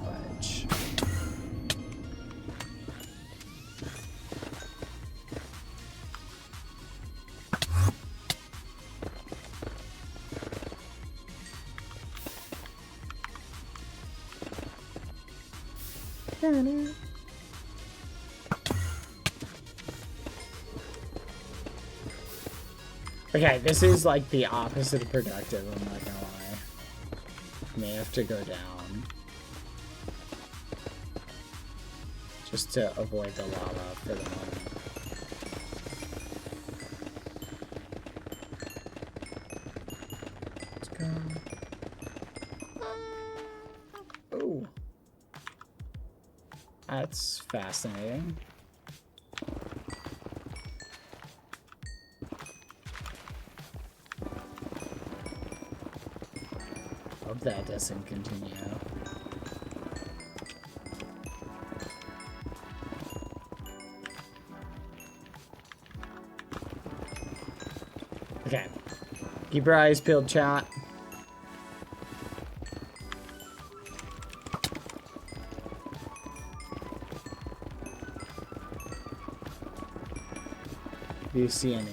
Speaker 3: Fudge. Okay, this is like the opposite of productive, I'm not gonna lie. May have to go down. Just to avoid the lava for the moment. Let's go. Oh. That's fascinating. Hope that doesn't continue. Okay. Keep your eyes peeled, chat. Do you see any?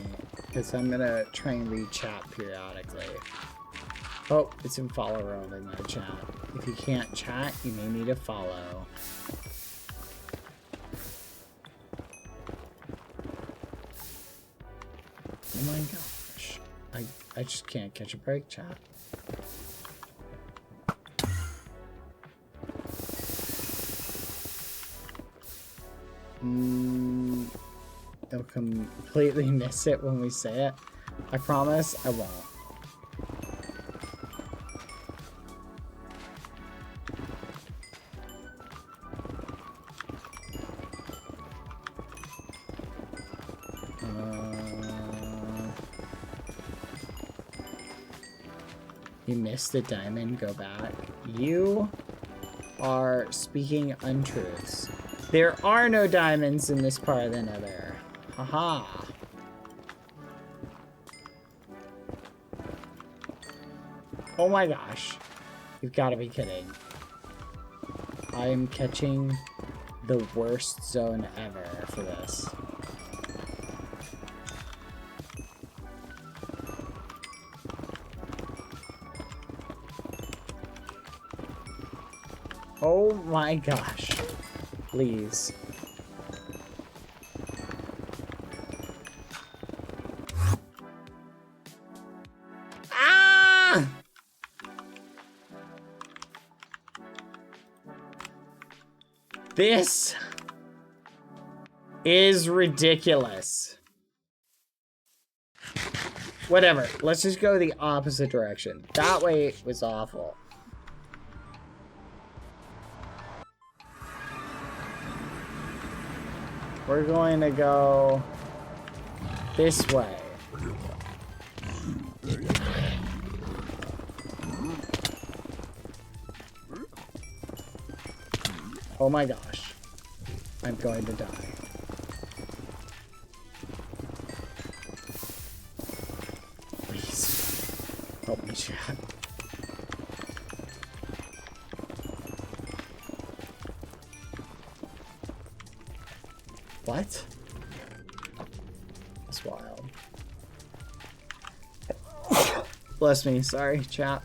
Speaker 3: Because I'm gonna try and read chat periodically. Oh, it's in follow roll in my chat. If you can't chat, you may need to follow. Oh my gosh. I just can't catch a break, chat. They'll completely miss it when we say it. I promise I won't. You missed the diamond, go back. You are speaking untruths. There are no diamonds in this part of the nether. Haha. Oh my gosh. You've got to be kidding. I am catching the worst zone ever for this. Oh my gosh. Please. Ah! This is ridiculous. Whatever. Let's just go the opposite direction. That way was awful. We're going to go this way. Oh my gosh. I'm going to die. Please. Help me, chat. What? That's wild. Bless me. Sorry, chat.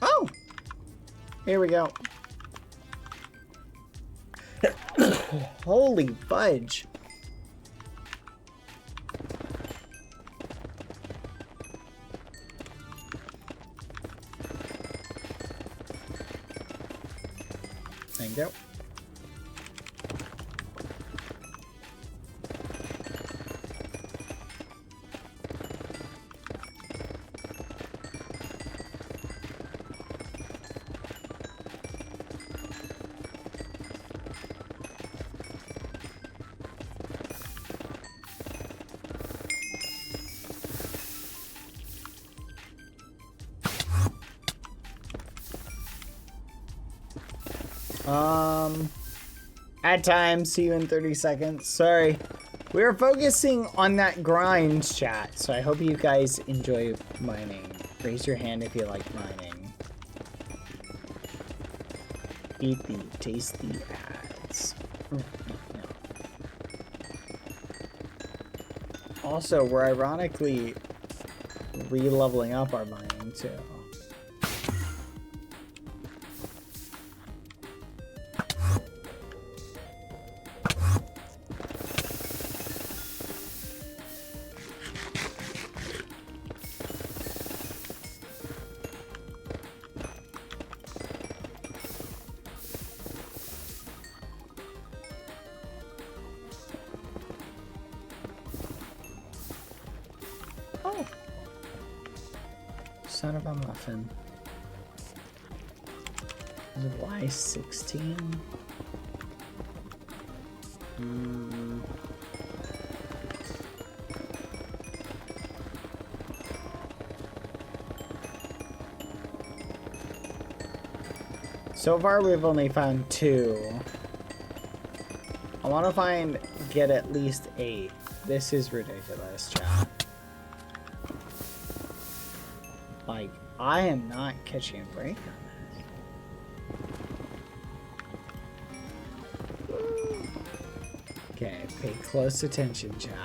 Speaker 3: Oh! Here we go. Holy fudge. Thank you. At time, see you in 30 seconds. Sorry. We are focusing on that grind, chat, so I hope you guys enjoy mining. Raise your hand if you like mining. Eat the tasty ads. Also, we're ironically re-leveling up our mining too. Son of a muffin. Is it Y16? So far we've only found 2. I want to get at least 8. This is ridiculous, chat. Like, I am not catching a break on this. Okay, pay close attention, chat.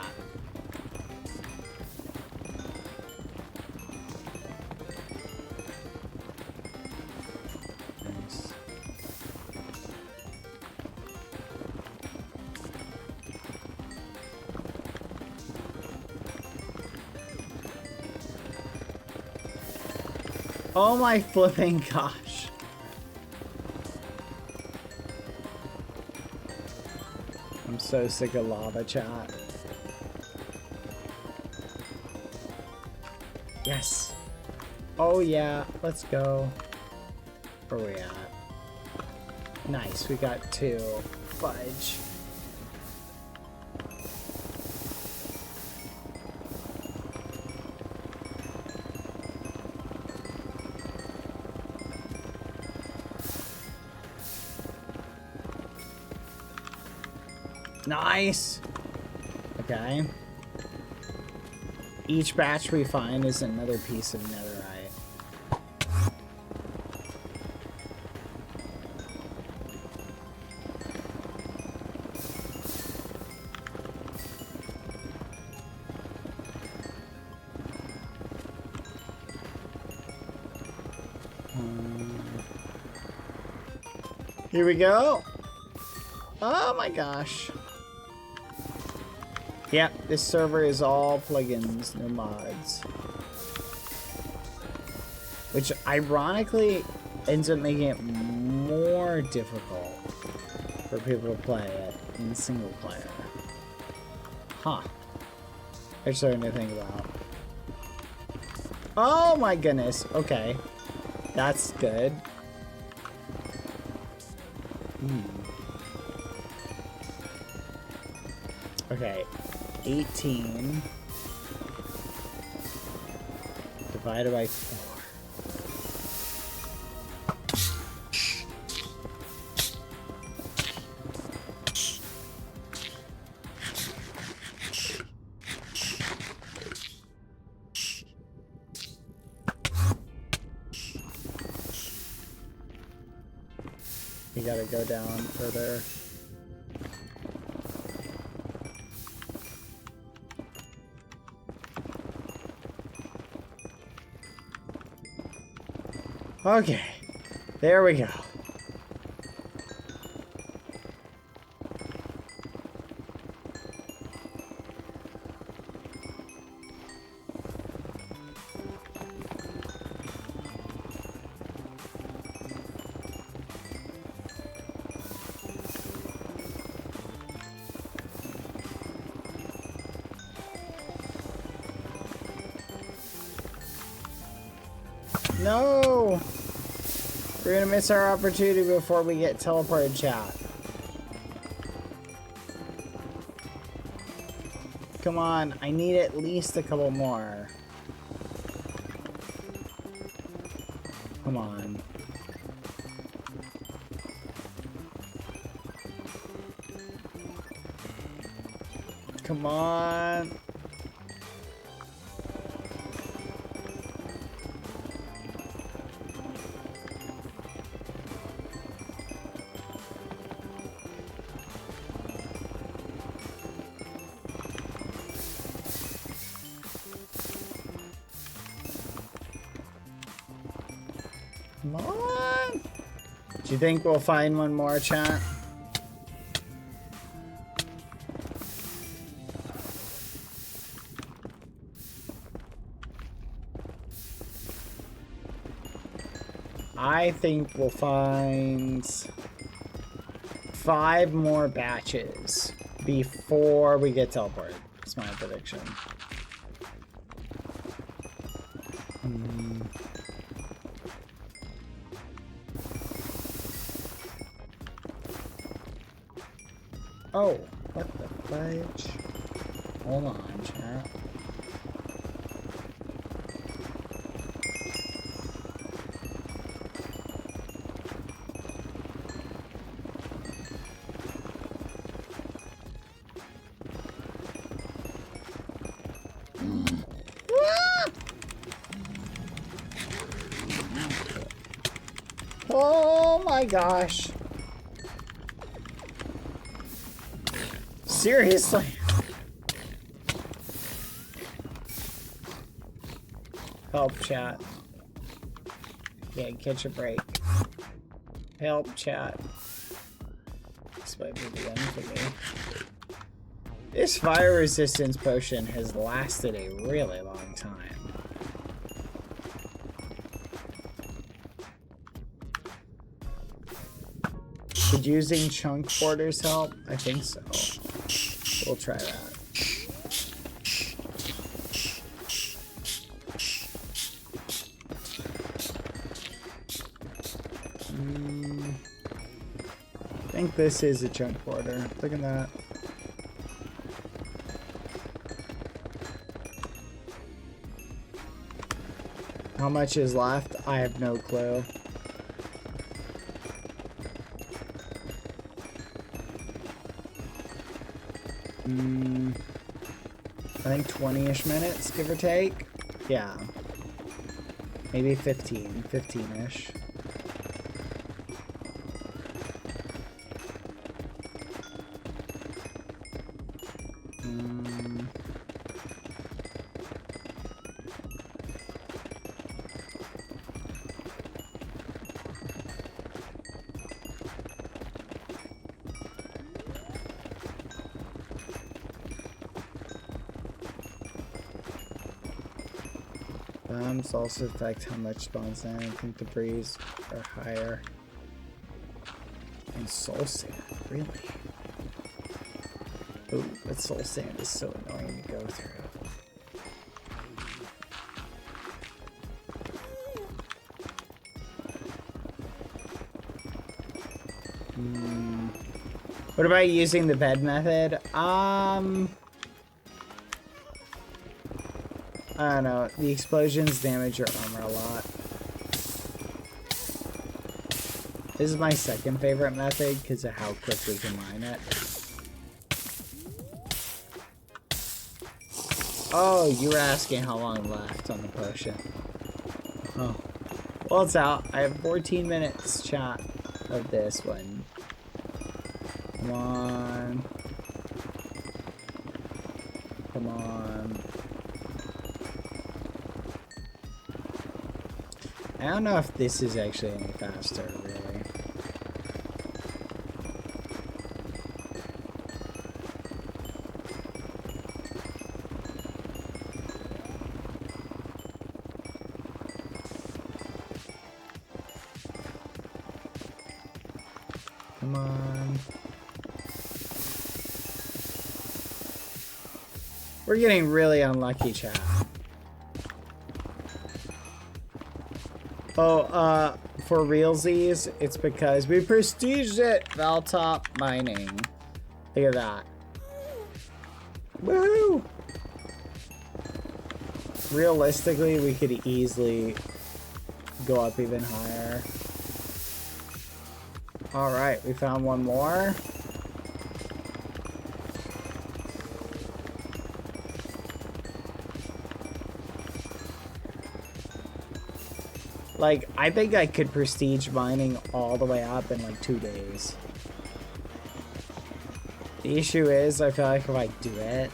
Speaker 3: Nice. Oh my flipping gosh. I'm so sick of lava, chat. Yes. Oh yeah, let's go. Where are we at? Nice, we got 2. Fudge. Nice. Okay. Each batch we find is another piece of netherite. Here we go. Oh my gosh. Yep, this server is all plugins, no mods. Which ironically ends up making it more difficult for people to play it in single player. Huh. I'm starting to think about. Oh my goodness. Okay. That's good. Okay. 18 divided by 4. You gotta go down further. Okay, there we go. No! We're gonna miss our opportunity before we get teleported, chat. Come on, I need at least a couple more. Come on. Come on. Come on. Do you think we'll find one more, chat? I think we'll find 5 more batches before we get teleported. That's my prediction. Oh, what the fudge? Hold on, chat. Oh my gosh. Seriously? Help, chat. Yeah, catch a break. Help, chat. This might be the end for me. This fire resistance potion has lasted a really long time. Would using chunk borders help? I think so. We'll try that. I think this is a chunk border. Look at that. How much is left? I have no clue. I think 20-ish minutes, give or take. Yeah. Maybe 15-ish. Bombs also affect how much spawns in. I think debris are higher. And soul sand, really? Ooh, but soul sand is so annoying to go through. What about using the bed method? I don't know. The explosions damage your armor a lot. This is my second favorite method because of how quick we can mine it. Oh, you were asking how long left on the potion. Oh. Well, it's out. I have 14 minutes, chat, of this one. Come on. Come on. I don't know if this is actually any faster, really. Come on. We're getting really unlucky, chat. Oh, for realsies, it's because we prestiged it! Valtop mining. Look at that. Woohoo! Realistically, we could easily go up even higher. Alright, we found one more. Like, I think I could prestige mining all the way up in like 2 days. The issue is, I feel like if I do it,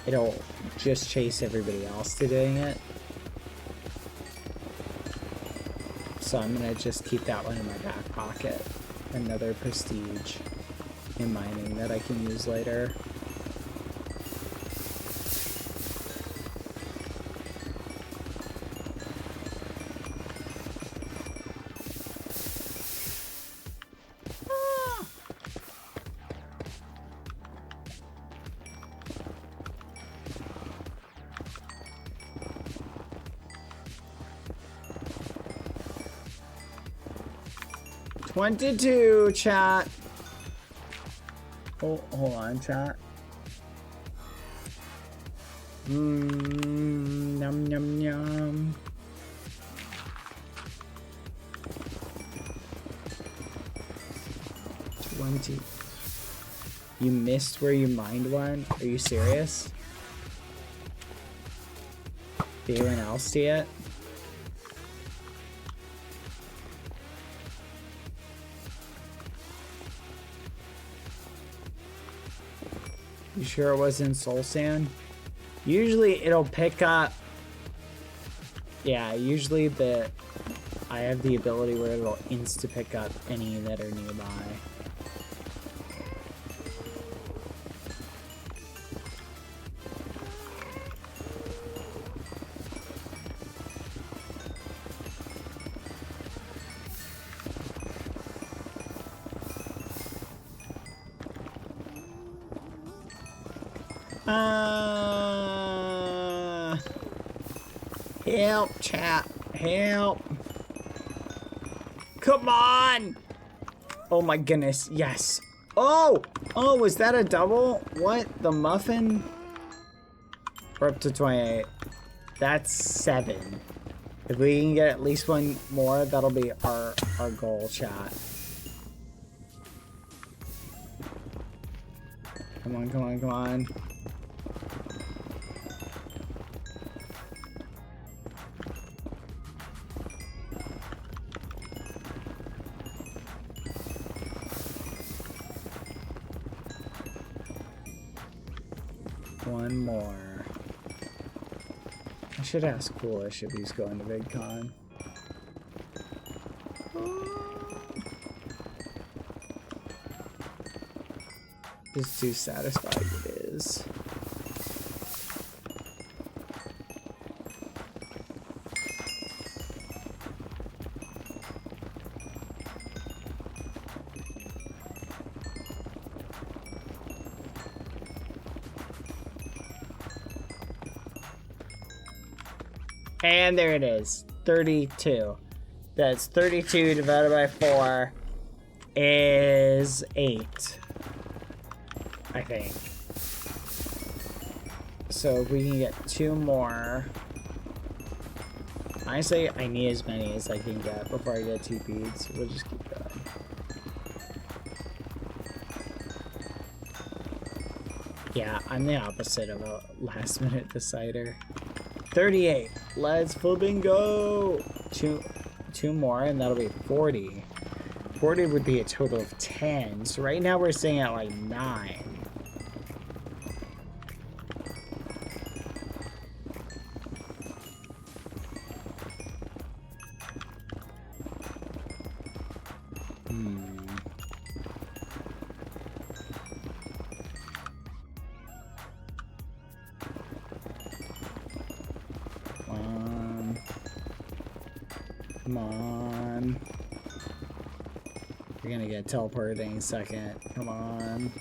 Speaker 3: it'll just chase everybody else to doing it. So I'm gonna just keep that one in my back pocket. Another prestige in mining that I can use later. $22, chat. Oh, hold on, chat. Yum, yum, yum. $20. You missed where you mined one? Are you serious? Did anyone else see it? You sure it wasn't Soul Sand? Usually it'll pick up. Yeah, usually I have the ability where it'll insta pick up any that are nearby. Help, chat. Help. Come on. Oh my goodness. Yes. Oh. Oh, was that a double? What? The muffin? We're up to 28. That's 7. If we can get at least one more, that'll be our goal, chat. Come on, come on, come on. One more. I should ask Coolish if he's going to VidCon. Just too satisfying it is. And there it is, 32. That's 32 divided by 4 is 8, I think. So if we can get 2 more. Honestly, I need as many as I can get before I get TP'd, so we'll just keep going. Yeah, I'm the opposite of a last minute decider. 38. Let's flipping go. Two more and that'll be 40. 40 would be a total of 10. So right now we're sitting at like 9. Come on. You're gonna get teleported any second. Come on.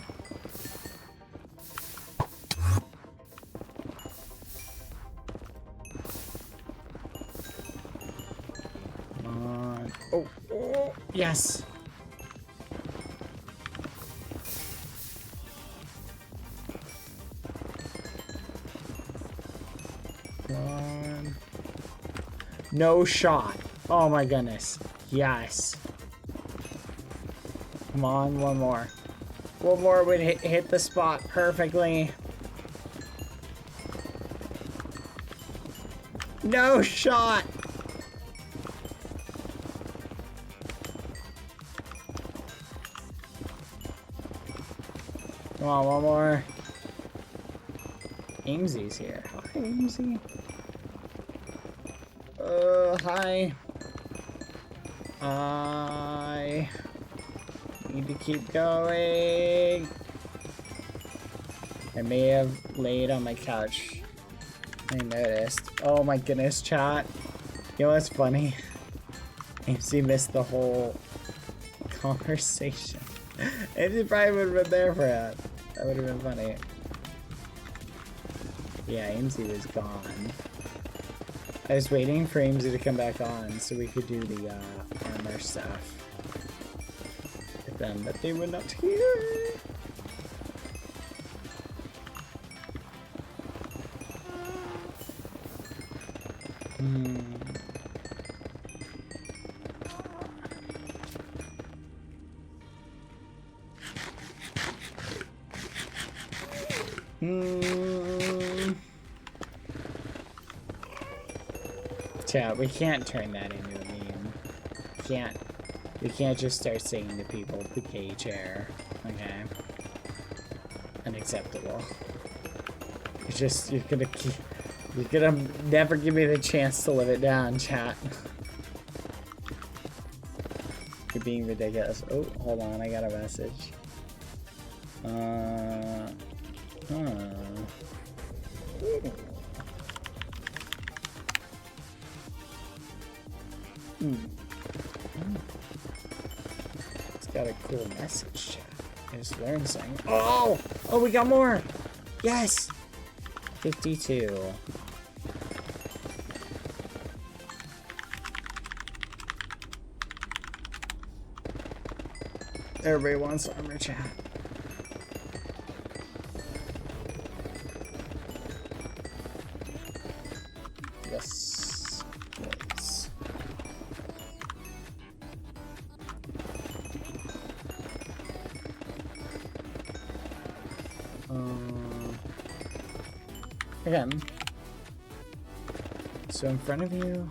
Speaker 3: Come on. Oh, oh, yes. Come on. No shot. Oh my goodness. Yes. Come on, one more. One more would hit the spot perfectly. No shot. Come on, one more. Amesy's here. Hi, Amesy. Hi. I need to keep going. I may have laid on my couch. I noticed. Oh my goodness, chat. You know what's funny? Amesy missed the whole conversation. Amesy probably would have been there for it. That would have been funny. Yeah, Amesy was gone. I was waiting for Amesy to come back on so we could do the armor stuff with them, but they were not here. Chat, we can't turn that into a meme. We can't just start saying to people, bouquet chair. Okay. Unacceptable. You're gonna never give me the chance to live it down, chat. You're being ridiculous. Oh, hold on, I got a message. It's got a cool message, chat. I just learned something. Oh! Oh, we got more! Yes! 52. Everybody wants armor, chat. Yes. Yes. Again. So in front of you,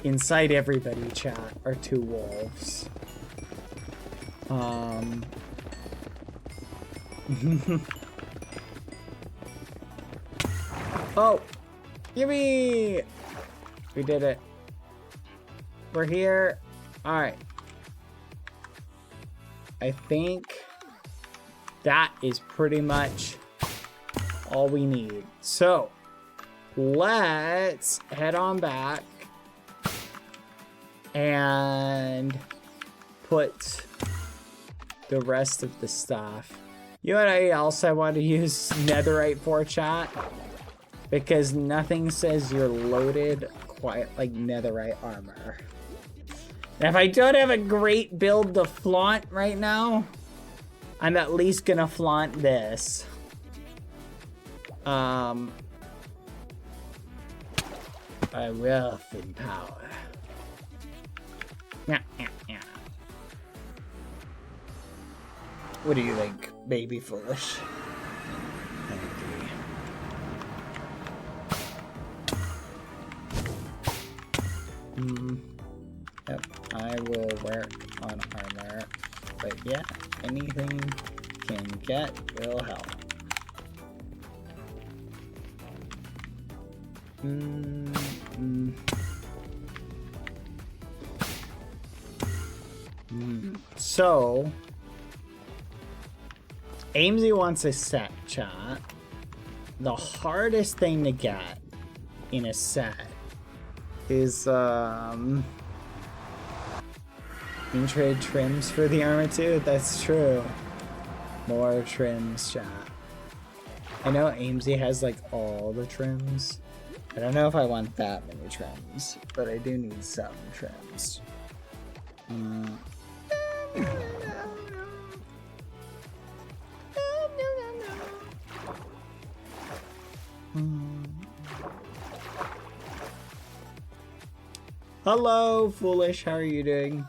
Speaker 3: inside everybody, chat, are two wolves. Oh! Yippee! We did it. We're here. Alright. I think that is pretty much all we need. So, let's head on back and put the rest of the stuff. You know what else I want to use netherite for, chat? Because nothing says you're loaded quite like netherite armor. And if I don't have a great build to flaunt right now, I'm at least gonna flaunt this. My wealth and power. Yeah. What do you think, baby foolish? Yep, I will work on armor, but yeah, anything can get will help. So, Amesy wants a set, chat. The hardest thing to get in a set is, you can trade trims for the armor too? That's true. More trims, chat. I know Amesy has like all the trims. I don't know if I want that many trims, but I do need some trims. Hello, Foolish. How are you doing?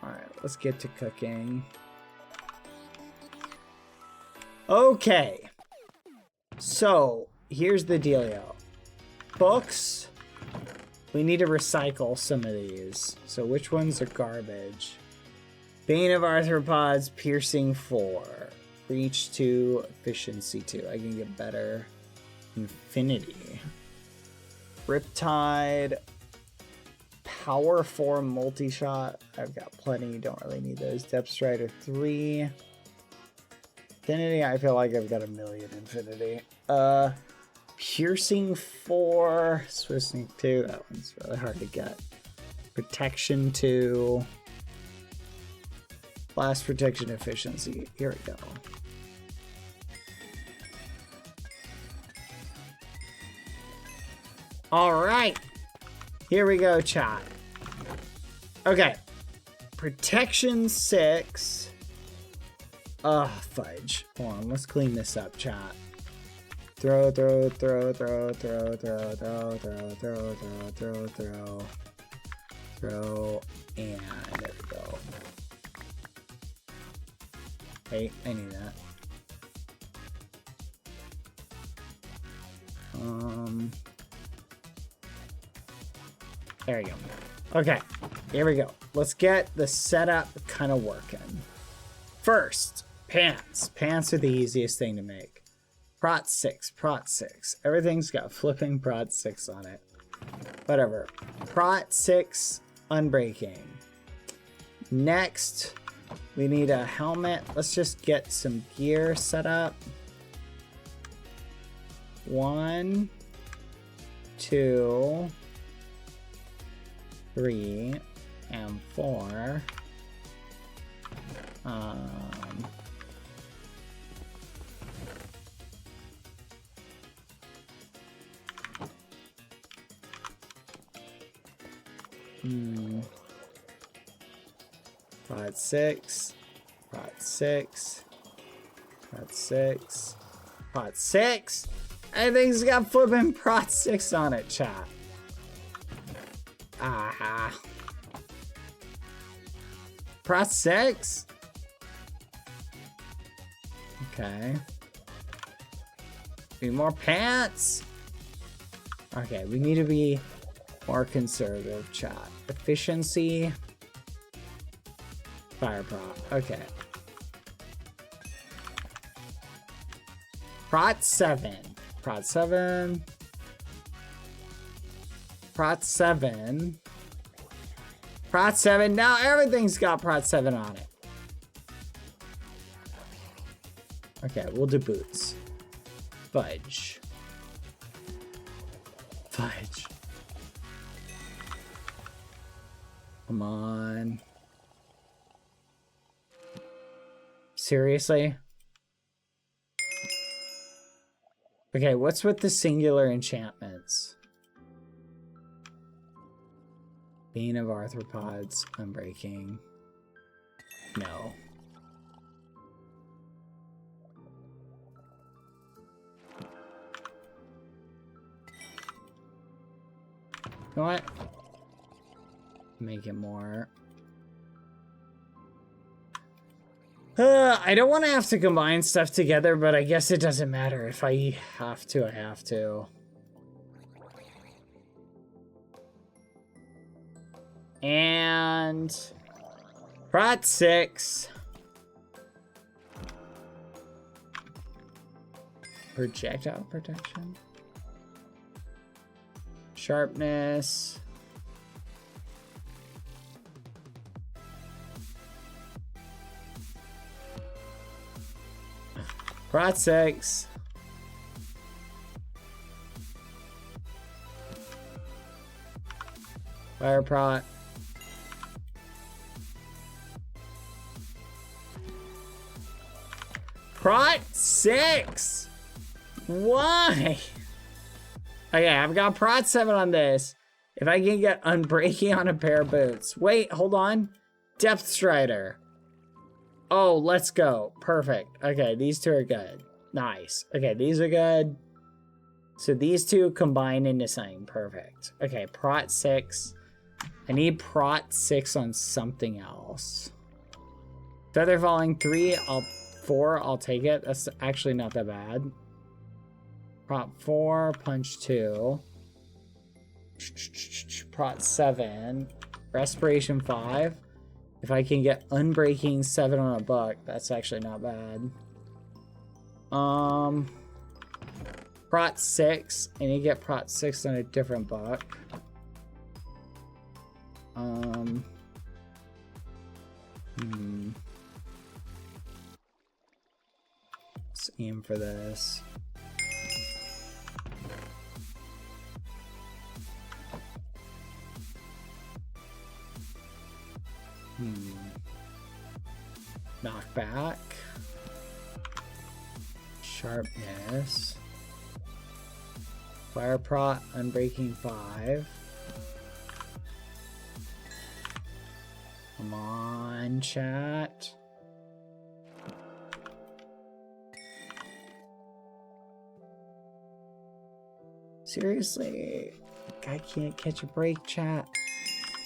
Speaker 3: Alright, let's get to cooking. Okay. So, here's the dealio. Books. we need to recycle some of these. So which ones are garbage? Bane of Arthropods, Piercing 4. Reach 2, Efficiency 2. I can get better. Infinity. Riptide. Power 4 multi-shot. I've got plenty. Don't really need those. Depth Strider 3. Infinity. I feel like I've got a million Infinity. Piercing 4. Swiss Sneak 2. That one's really hard to get. Protection 2. Blast Protection Efficiency. Here we go. Alright. Here we go, chat. Okay. Protection 6. Ugh, fudge. Hold on, let's clean this up, chat. Throw. Throw, and there we go. Hey, I need that. There we go. Okay, here we go. Let's get the setup kind of working. First, pants. Pants are the easiest thing to make. Prot 6. Everything's got flipping Prot 6 on it. Whatever. Prot 6, unbreaking. Next, we need a helmet. Let's just get some gear set up. 1, 2, 3, and 4. Prot 6, Prot 6, Prot 6, Prot 6. Everything's got flipping Prot 6 on it, chat. Aha. Prot 6? Okay. Need more pants? Okay, we need to be more conservative, chat. Efficiency. Fire prop. Okay. Prot 7. Prot 7. Prot 7. Prot 7. Now everything's got Prot 7 on it. Okay, we'll do boots. Fudge. Fudge. Come on. Seriously? Okay, what's with the singular enchantments? Bane of Arthropods, Unbreaking. No. You know what? Make it more. I don't want to have to combine stuff together, but I guess it doesn't matter. If I have to, I have to. And Prot 6. Projectile protection. Sharpness. Prot 6. Fire Prot. Prot 6! Why? Okay, I've got Prot 7 on this. If I can get Unbreaking on a pair of boots. Wait, hold on. Depth Strider. Oh, let's go. Perfect. Okay, these two are good. Nice. Okay, these are good. So these two combine into something perfect. Okay, Prot 6. I need Prot 6 on something else. Feather Falling 3, 4, I'll take it. That's actually not that bad. Prot 4, Punch 2. Prot 7. Respiration 5. If I can get Unbreaking 7 on a buck, that's actually not bad. Prot 6. I need to get Prot 6 on a different buck. Let's aim for this. Knockback. Sharpness. Fire prot, Unbreaking 5. Come on, chat. Seriously, I can't catch a break, chat.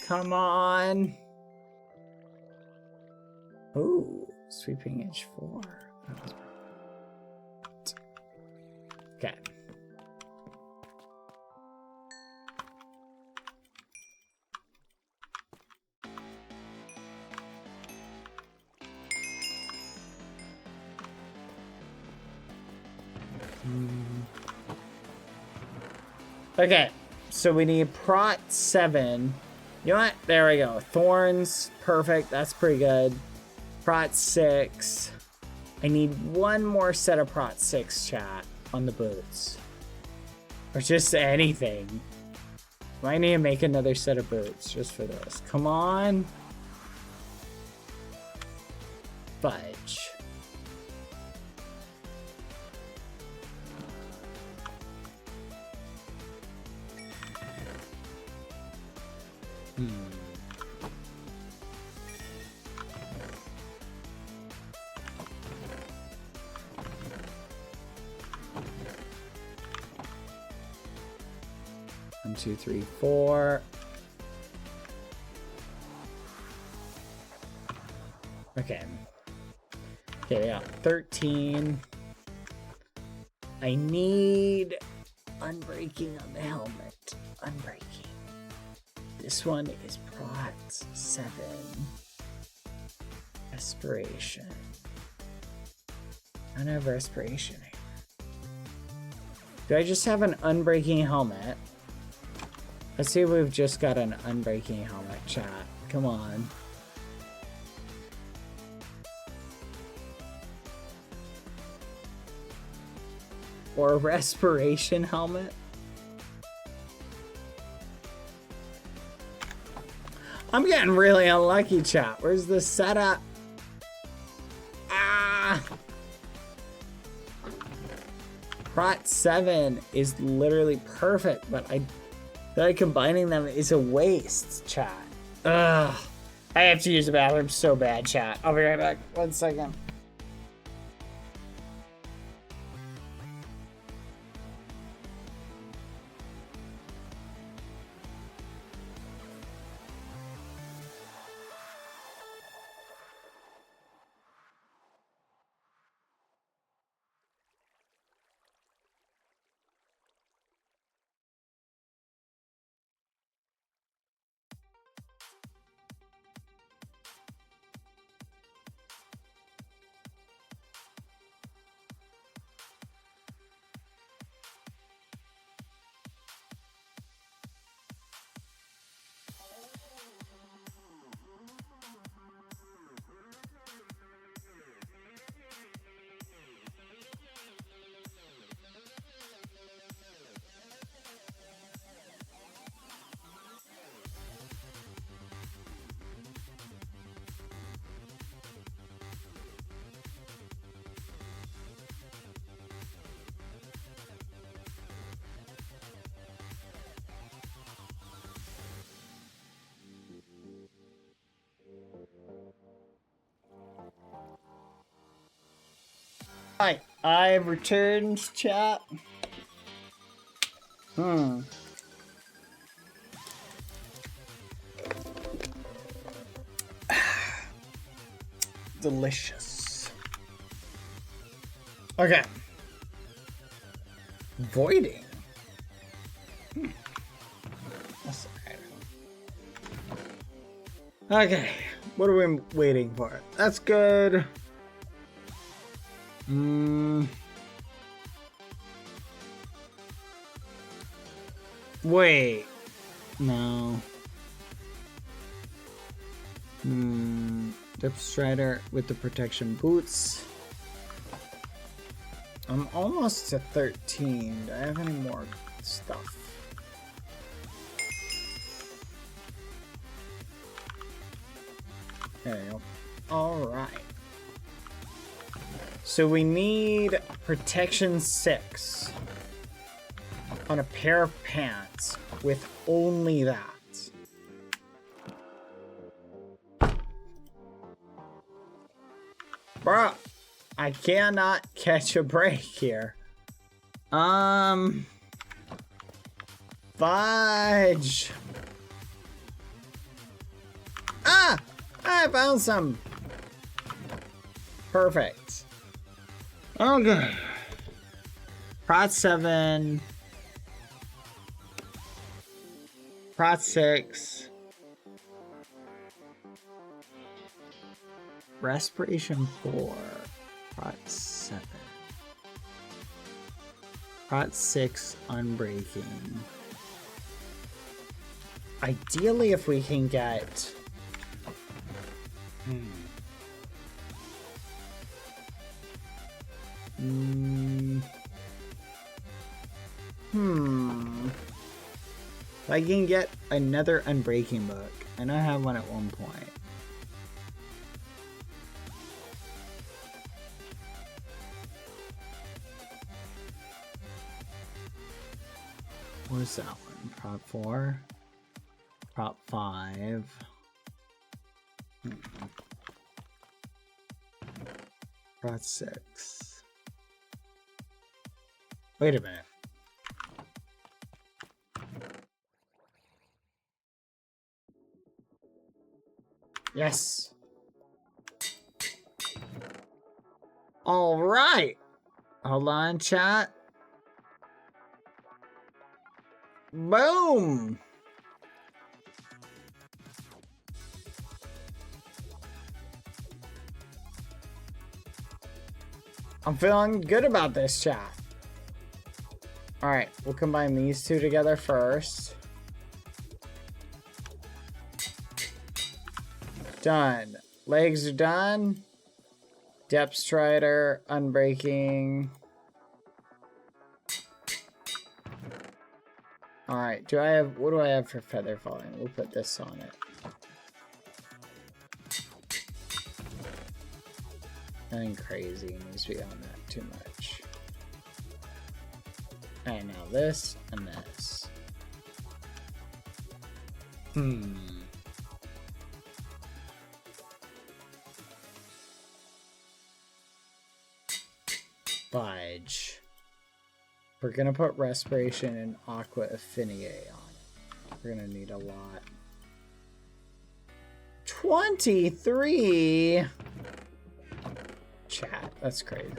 Speaker 3: Come on. Ooh, Sweeping Edge 4. Okay. Okay, so we need Prot 7. You know what? There we go. Thorns, perfect. That's pretty good. Prot 6. I need one more set of Prot 6, chat, on the boots. Or just anything. Might need to make another set of boots just for this. Come on. Fudge. One, two, three, 4. Okay. Okay, yeah. 13. I need Unbreaking on the helmet. Unbreaking. This one is Prot 7. Respiration. I don't have respiration here. Do I just have an Unbreaking helmet? Let's see if we've just got an Unbreaking helmet, chat. Come on. Or a respiration helmet? I'm getting really unlucky, chat. Where's the setup? Ah! Prot 7 is literally perfect, but I feel like combining them is a waste, chat. Ugh. I have to use the bathroom so bad, chat. I'll be right back. 1 second. Hi, I've returned, chat. Delicious. Okay. Voiding. Okay, what are we waiting for? That's good. Wait. No. Depth Strider with the protection boots. I'm almost to 13. Do I have any more stuff? There you go. Alright. So we need protection 6 on a pair of pants with only that. Bruh, I cannot catch a break here. Fudge. Ah! I found some. Perfect. Okay. Prot 7. Prot 6. Respiration 4. Prot 7. Prot 6 unbreaking. Ideally, if we can get... If I can get another unbreaking book. I know I have one at one point. What is that one? Prop 4? Prop 5? Prop 6. Wait a minute. Yes. All right. Hold on, chat. Boom. I'm feeling good about this, chat. All right, we'll combine these two together first. Done. Legs are done. Depth Strider, unbreaking. Alright, do I have, what do I have for feather falling? We'll put this on it. Nothing crazy needs to be on that too much. Alright, now this and this. Fudge. We're gonna put Respiration and Aqua Affinity on it. We're gonna need a lot. 23! Chat, that's crazy.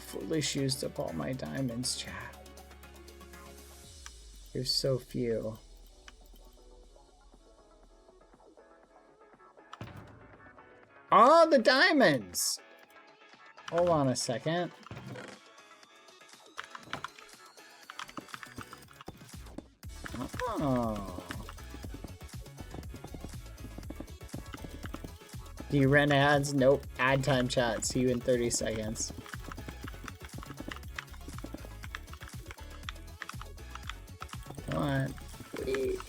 Speaker 3: Foolish used up all my diamonds, chat. There's so few. Oh, the diamonds! Hold on a second. Oh. Do you run ads? Nope. Ad time, chat. See you in 30 seconds. Come on. Weak.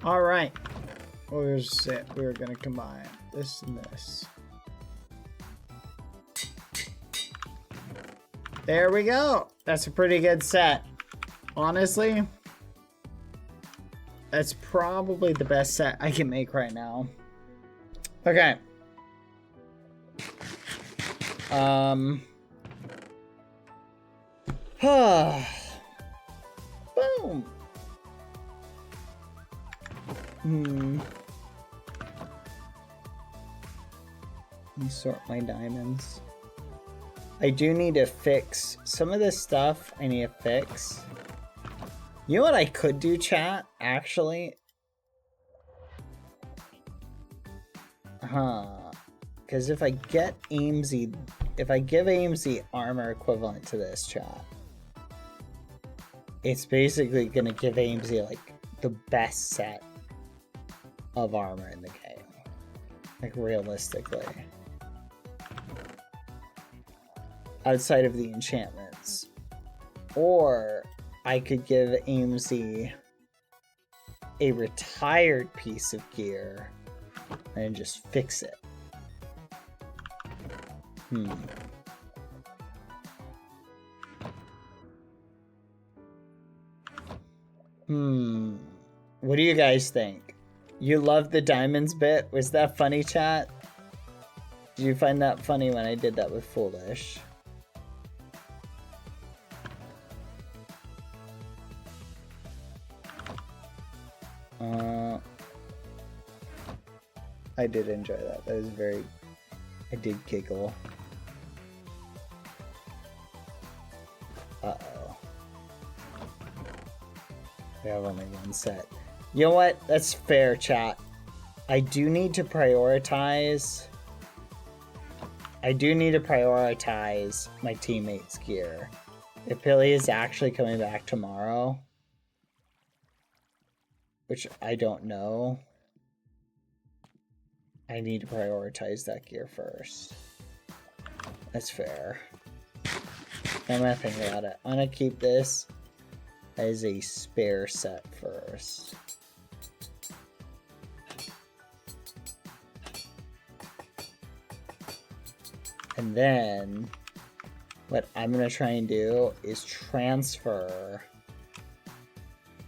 Speaker 3: All right. Where's it? We're gonna combine this and this. There we go. That's a pretty good set. Honestly, that's probably the best set I can make right now. Okay. Boom. Let me sort my diamonds. I do need to fix some of this stuff. I need to fix. You know what I could do, chat? Actually. Because if I get Aimsy, if I give Aimsy armor equivalent to this, chat, it's basically gonna give Aimsy like the best set of armor in the game. Like realistically. Outside of the enchantments. Or I could give Aimsy a retired piece of gear and just fix it. What do you guys think? You loved the diamonds bit? Was that funny, chat? Did you find that funny when I did that with Foolish? I did enjoy that. That was very... I did giggle. Uh-oh. We have only one set. You know what? That's fair, chat. I do need to prioritize... I do need to prioritize my teammates' gear. If Billy is actually coming back tomorrow, which I don't know, I need to prioritize that gear first. That's fair. I'm gonna think about it. I'm gonna keep this as a spare set first. And then what I'm gonna try and do is transfer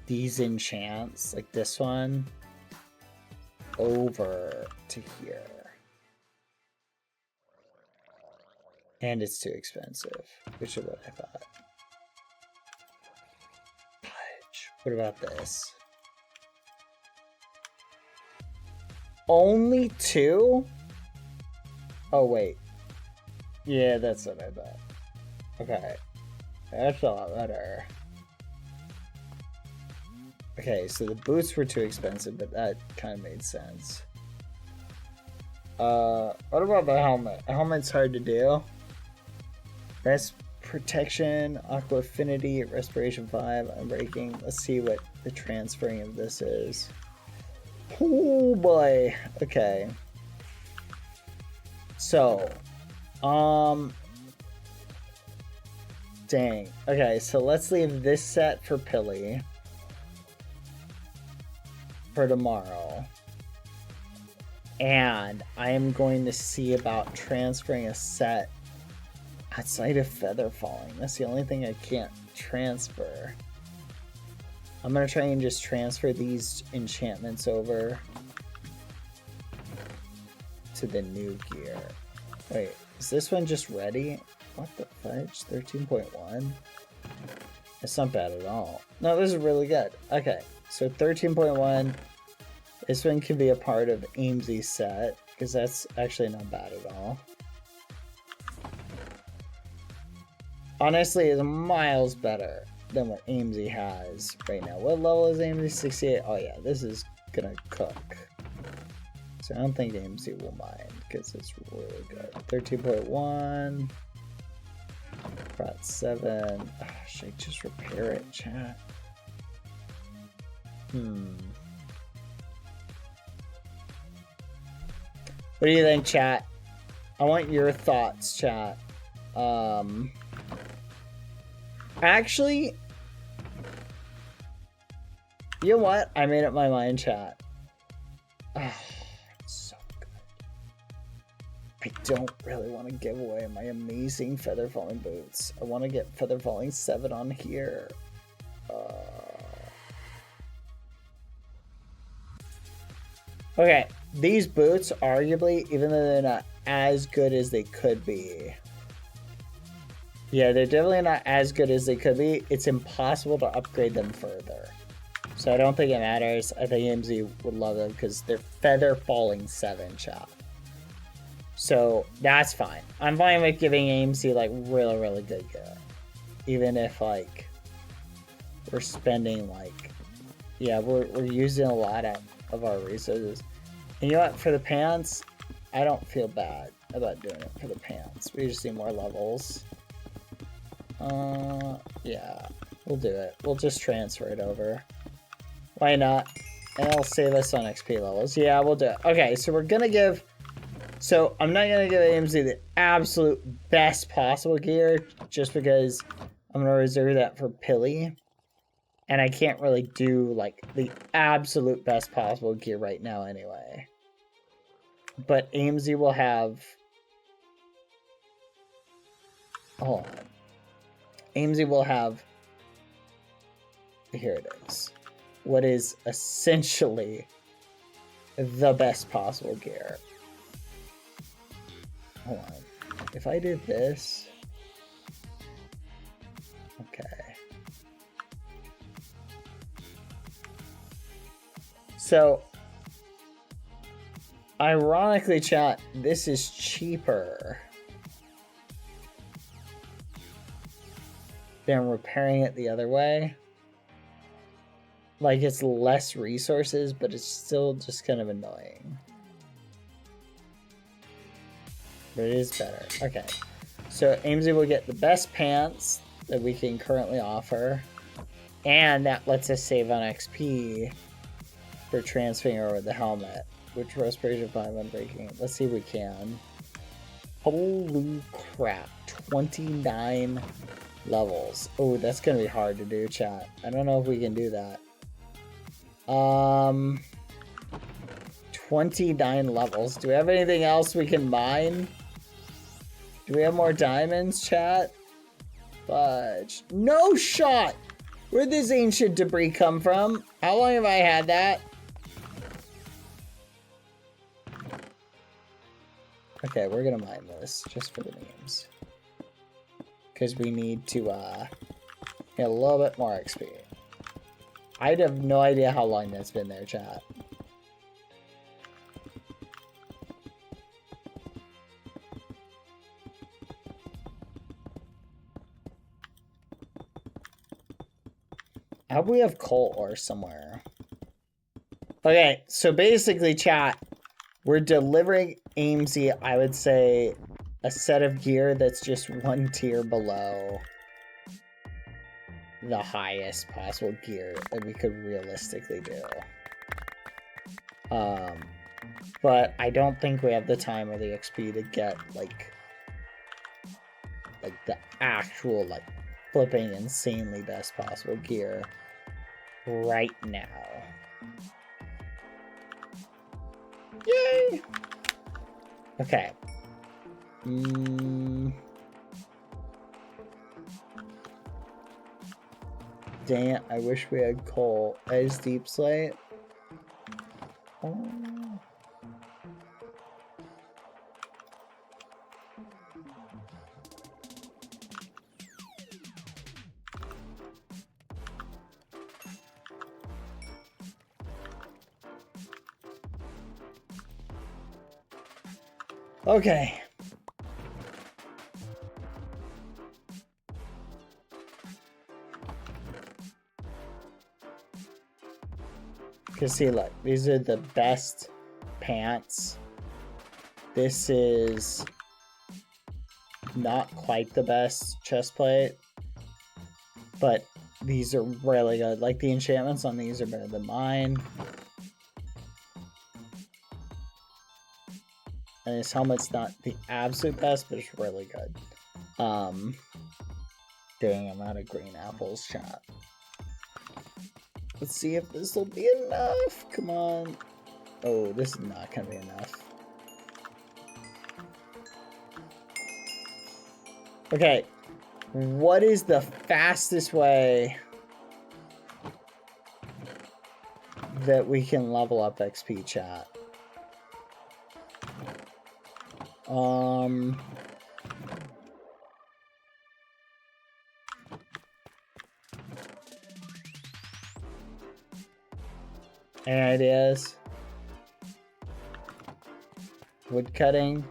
Speaker 3: these enchants, like this one, over to here. And it's too expensive, which is what I thought. Fudge. What about this? Only 2? Oh, wait. Yeah, that's what I thought. Okay. That's a lot better. Okay, so the boots were too expensive, but that kind of made sense. What about the helmet? The helmet's hard to do. Rest protection, aqua affinity, respiration 5, unbreaking. Let's see what the transferring of this is. Oh boy. Okay. So, dang. Okay, so let's leave this set for Pilly for tomorrow. And I am going to see about transferring a set outside of feather falling. That's the only thing I can't transfer. I'm gonna try and just transfer these enchantments over to the new gear. Wait, is this one just ready? What the fudge? 13.1? It's not bad at all. No, this is really good. Okay, so 13.1. This one can be a part of Aimsy's set, because that's actually not bad at all. Honestly, it's miles better than what Aimsy has right now. What level is Aimsy? 68? Oh yeah, this is gonna cook. So I don't think Aimsy will mind, because it's really good. 13.1. Brought 7. Oh, should I just repair it, chat? What do you think, chat? I want your thoughts, chat. Actually, You know what? I made up my mind, chat. Ah, it's so good. I don't really want to give away my amazing feather falling boots. I want to get feather falling 7 on here. Okay, these boots, arguably, even though they're not as good as they could be. Yeah, they're definitely not as good as they could be. It's impossible to upgrade them further. So I don't think it matters. I think AMZ would love them because they're feather falling 7 chat. So that's fine. I'm fine with giving AMC like really, really good gear. Even if like we're spending like, yeah, we're using a lot of our resources. And you know what? For the pants, I don't feel bad about doing it for the pants. We just need more levels. Yeah, we'll do it. We'll just transfer it over. Why not? And it'll save us on XP levels. Yeah, we'll do it. Okay, so we're gonna give... So, I'm not gonna give AMZ the absolute best possible gear, just because I'm gonna reserve that for Pilly. And I can't really do, like, the absolute best possible gear right now anyway. But AMZ will have... Hold on. AMZ will have... Here it is. What is essentially the best possible gear. Hold on. If I did this... Okay. So, ironically, chat, this is cheaper than repairing it the other way. Like, it's less resources, but it's still just kind of annoying. But it is better. Okay. So, AMZ will get the best pants that we can currently offer. And that lets us save on XP for transferring over the helmet. Which respiration 5 on breaking. Let's see if we can. Holy crap. 29 levels. Oh, that's going to be hard to do, chat. I don't know if we can do that. 29 levels. Do we have anything else we can mine? Do we have more diamonds, chat? Fudge. No shot! Where'd this ancient debris come from? How long have I had that? Okay, we're gonna mine this, just for the memes. Because we need to, get a little bit more XP. I have no idea how long that's been there, chat. I hope we have coal ore somewhere. Okay, so basically, chat, we're delivering AMZ, I would say, a set of gear that's just 1 tier below the highest possible gear that we could realistically do. But I don't think we have the time or the XP to get, like the actual, like, flipping insanely best possible gear right now. Yay! Okay. Dang it, I wish we had coal. As deep slate. Oh. Okay. Because see, look, these are the best pants. This is not quite the best chest plate, but these are really good. Like, the enchantments on these are better than mine. And this helmet's not the absolute best, but it's really good. Dang, I'm out of green apples, chat. Let's see if this will be enough. Come on. Oh, this is not gonna be enough. Okay. What is the fastest way that we can level up XP, chat? Any ideas? Wood cutting?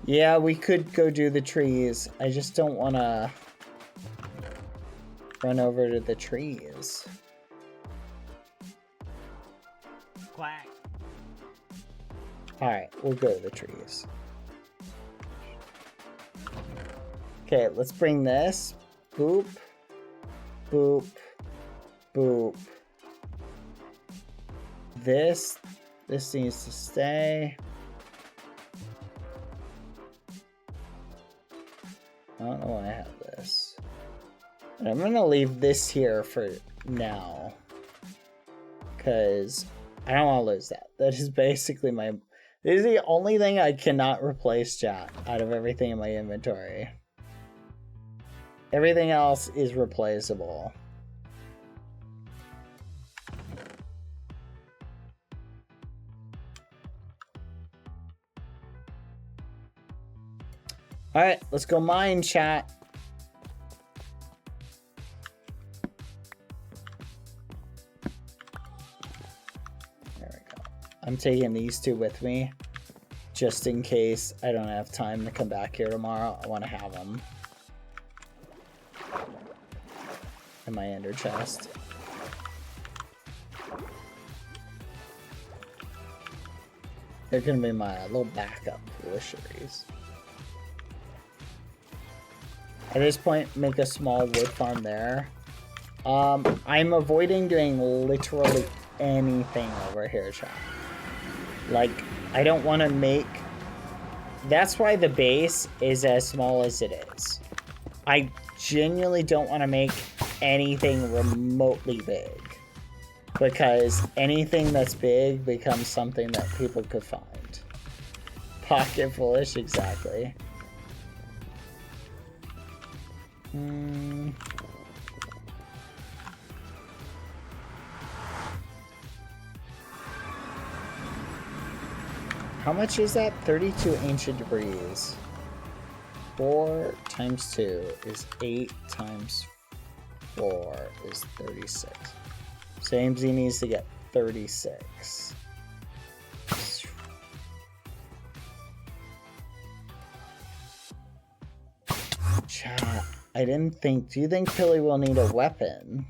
Speaker 3: Yeah, we could go do the trees. I just don't want to run over to the trees.
Speaker 7: Quack.
Speaker 3: Alright, we'll go to the trees. Okay, let's bring this. Boop. Boop. Boop. This needs to stay. I don't know why I have this. And I'm gonna leave this here for now. Because I don't want to lose that. That is basically my... This is the only thing I cannot replace, chat, out of everything in my inventory. Everything else is replaceable. Alright, let's go mine, chat. There we go. I'm taking these two with me, just in case I don't have time to come back here tomorrow. I want to have them in my ender chest. They're gonna be my little backup fisheries. At this point, make a small wood farm there. I'm avoiding doing literally anything over here, chat. Like, I don't want to make... That's why the base is as small as it is. I genuinely don't want to make anything remotely big. Because anything that's big becomes something that people could find. Pocket foolish, exactly. How much is that? 32 ancient debris. 4 times 2 is 8 times 4 is 36. So AMZ needs to get 36. Chat, I didn't think... Do you think Pilly will need a weapon?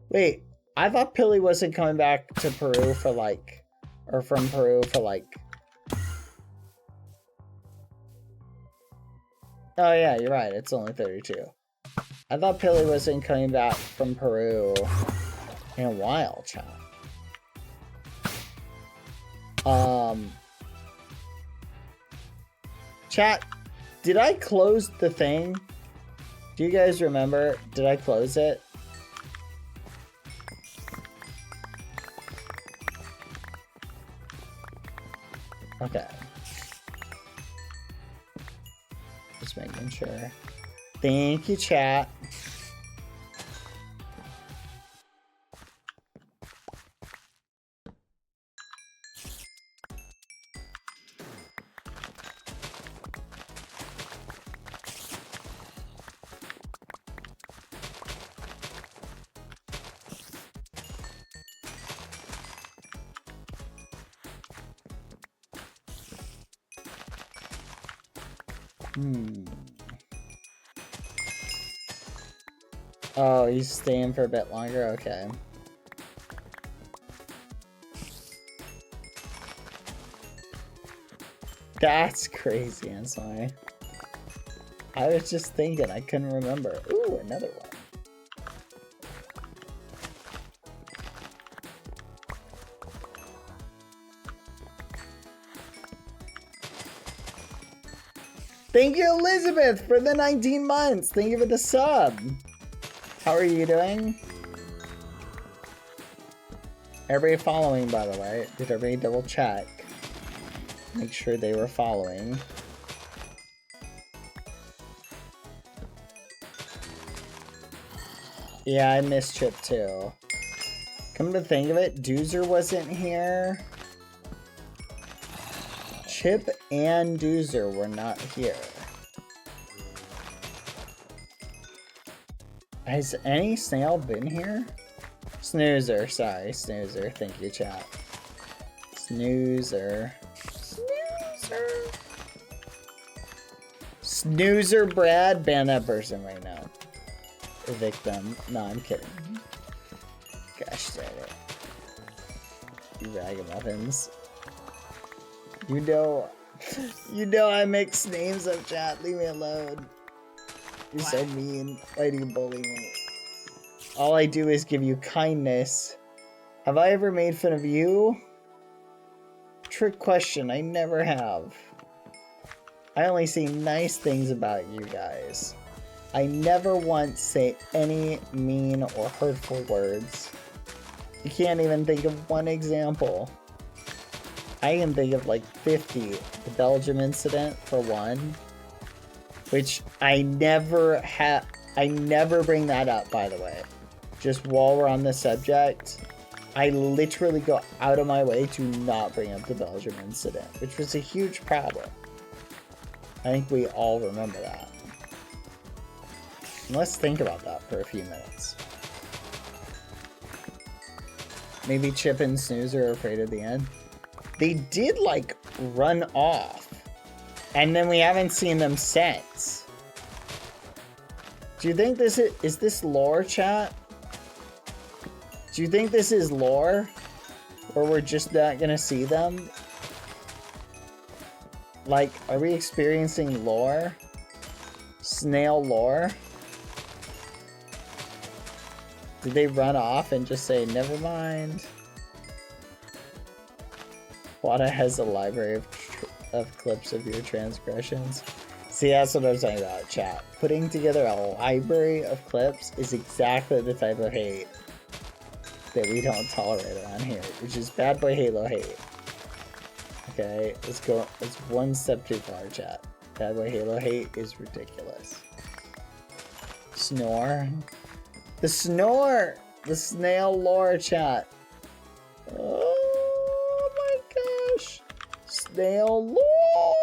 Speaker 3: Wait, I thought Pilly wasn't coming back to Peru for like... Or from Peru for like... Oh yeah, you're right, it's only 32. I thought Pilly wasn't coming back from Peru in a while, chat. Chat, did I close the thing? Do you guys remember? Did I close it? Okay. Just making sure. Thank you, chat. Oh, he's staying for a bit longer? Okay. That's crazy, I'm sorry. I was just thinking, I couldn't remember. Ooh, another one. Thank you, Elizabeth, for the 19 months. Thank you for the sub. How are you doing? Everybody following, by the way. Did everybody double check? Make sure they were following. Yeah, I missed Chip too. Come to think of it, Doozer wasn't here. Chip and Doozer were not here. Has any snail been here? Snoozer, sorry, Snoozer. Thank you, chat. Snoozer. Snoozer. Snoozer Brad, ban that person right now. Evict them. No, I'm kidding. Gosh dang it. You ragamuffins. You know I mix names up, chat. Leave me alone. You're so mean. Why do you bully me? All I do is give you kindness. Have I ever made fun of you? Trick question. I never have. I only say nice things about you guys. I never once say any mean or hurtful words. You can't even think of one example. I can think of like 50. The Belgium incident, for one. Which I never bring that up, by the way. Just while we're on the subject, I literally go out of my way to not bring up the Belgium incident, which was a huge problem. I think we all remember that. And let's think about that for a few minutes. Maybe Chip and Snoozer are afraid of the end. They did, like, run off. And then we haven't seen them since. Do you think this is this lore, chat? Do you think this is lore? Or we're just not gonna see them? Like, are we experiencing lore? Snail lore? Did they run off and just say, never mind? Wada has a library of clips of your transgressions. See, that's what I was talking about, chat. Putting together a library of clips is exactly the type of hate that we don't tolerate around here, which is BadBoyHalo hate. Okay, let's go. It's one step too far, chat. BadBoyHalo hate is ridiculous. Snore. The snore! The snail lore, chat. Oh my gosh. Snail lore!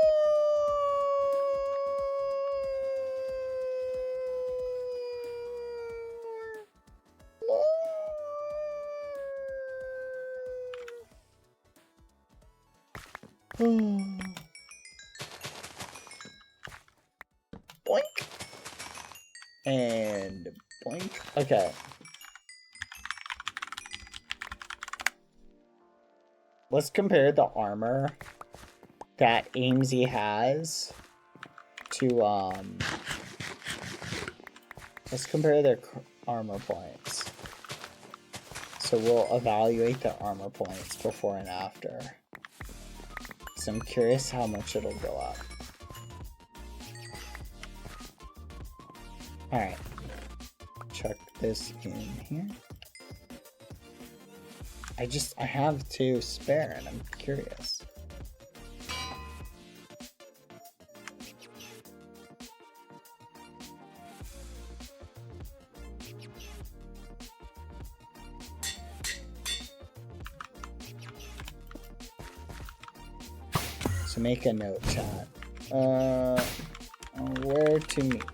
Speaker 3: Boink. And boink. Okay. Let's compare the armor that Amesy has to, let's compare their armor points. So we'll evaluate the armor points before and after. So I'm curious how much it'll go up. Alright. Chuck this in here. I have two spare and I'm curious. So make a note, chat. Where to meet.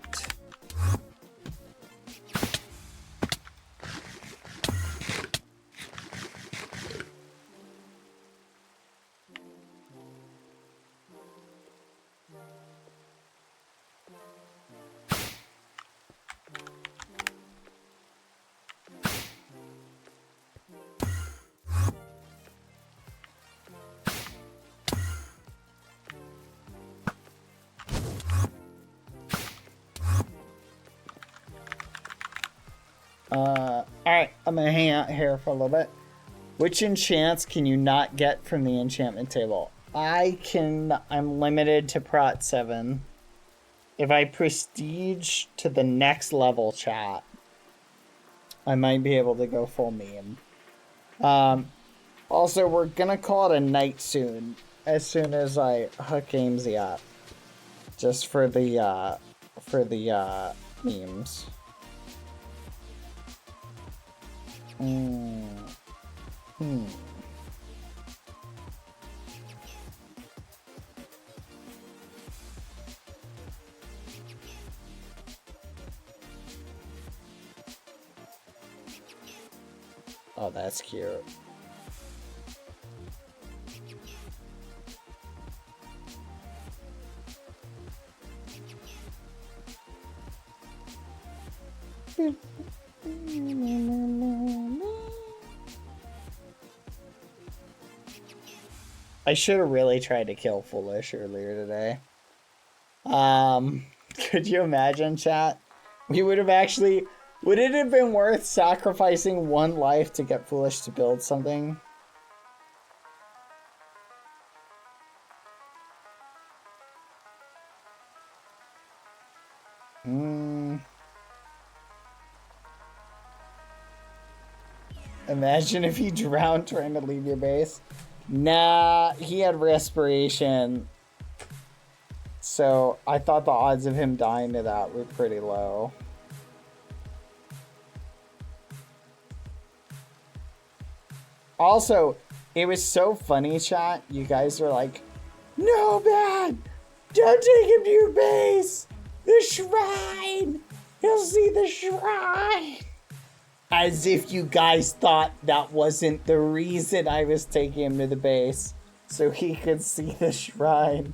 Speaker 3: Alright, I'm gonna hang out here for a little bit. Which enchants can you not get from the enchantment table? I'm limited to Prot 7. If I prestige to the next level, chat, I might be able to go full meme. Also, we're gonna call it a night soon. As soon as I hook Amesy up. Just for the memes. Oh, that's cute. I should have really tried to kill Foolish earlier today. Could you imagine, chat? We would have actually... Would it have been worth sacrificing one life to get Foolish to build something? Imagine if he drowned trying to leave your base. Nah, he had respiration. So I thought the odds of him dying to that were pretty low. Also, it was so funny, chat. You guys were like, no, man! Don't take him to your base! The shrine! He'll see the shrine! As if you guys thought that wasn't the reason I was taking him to the base. So he could see the shrine.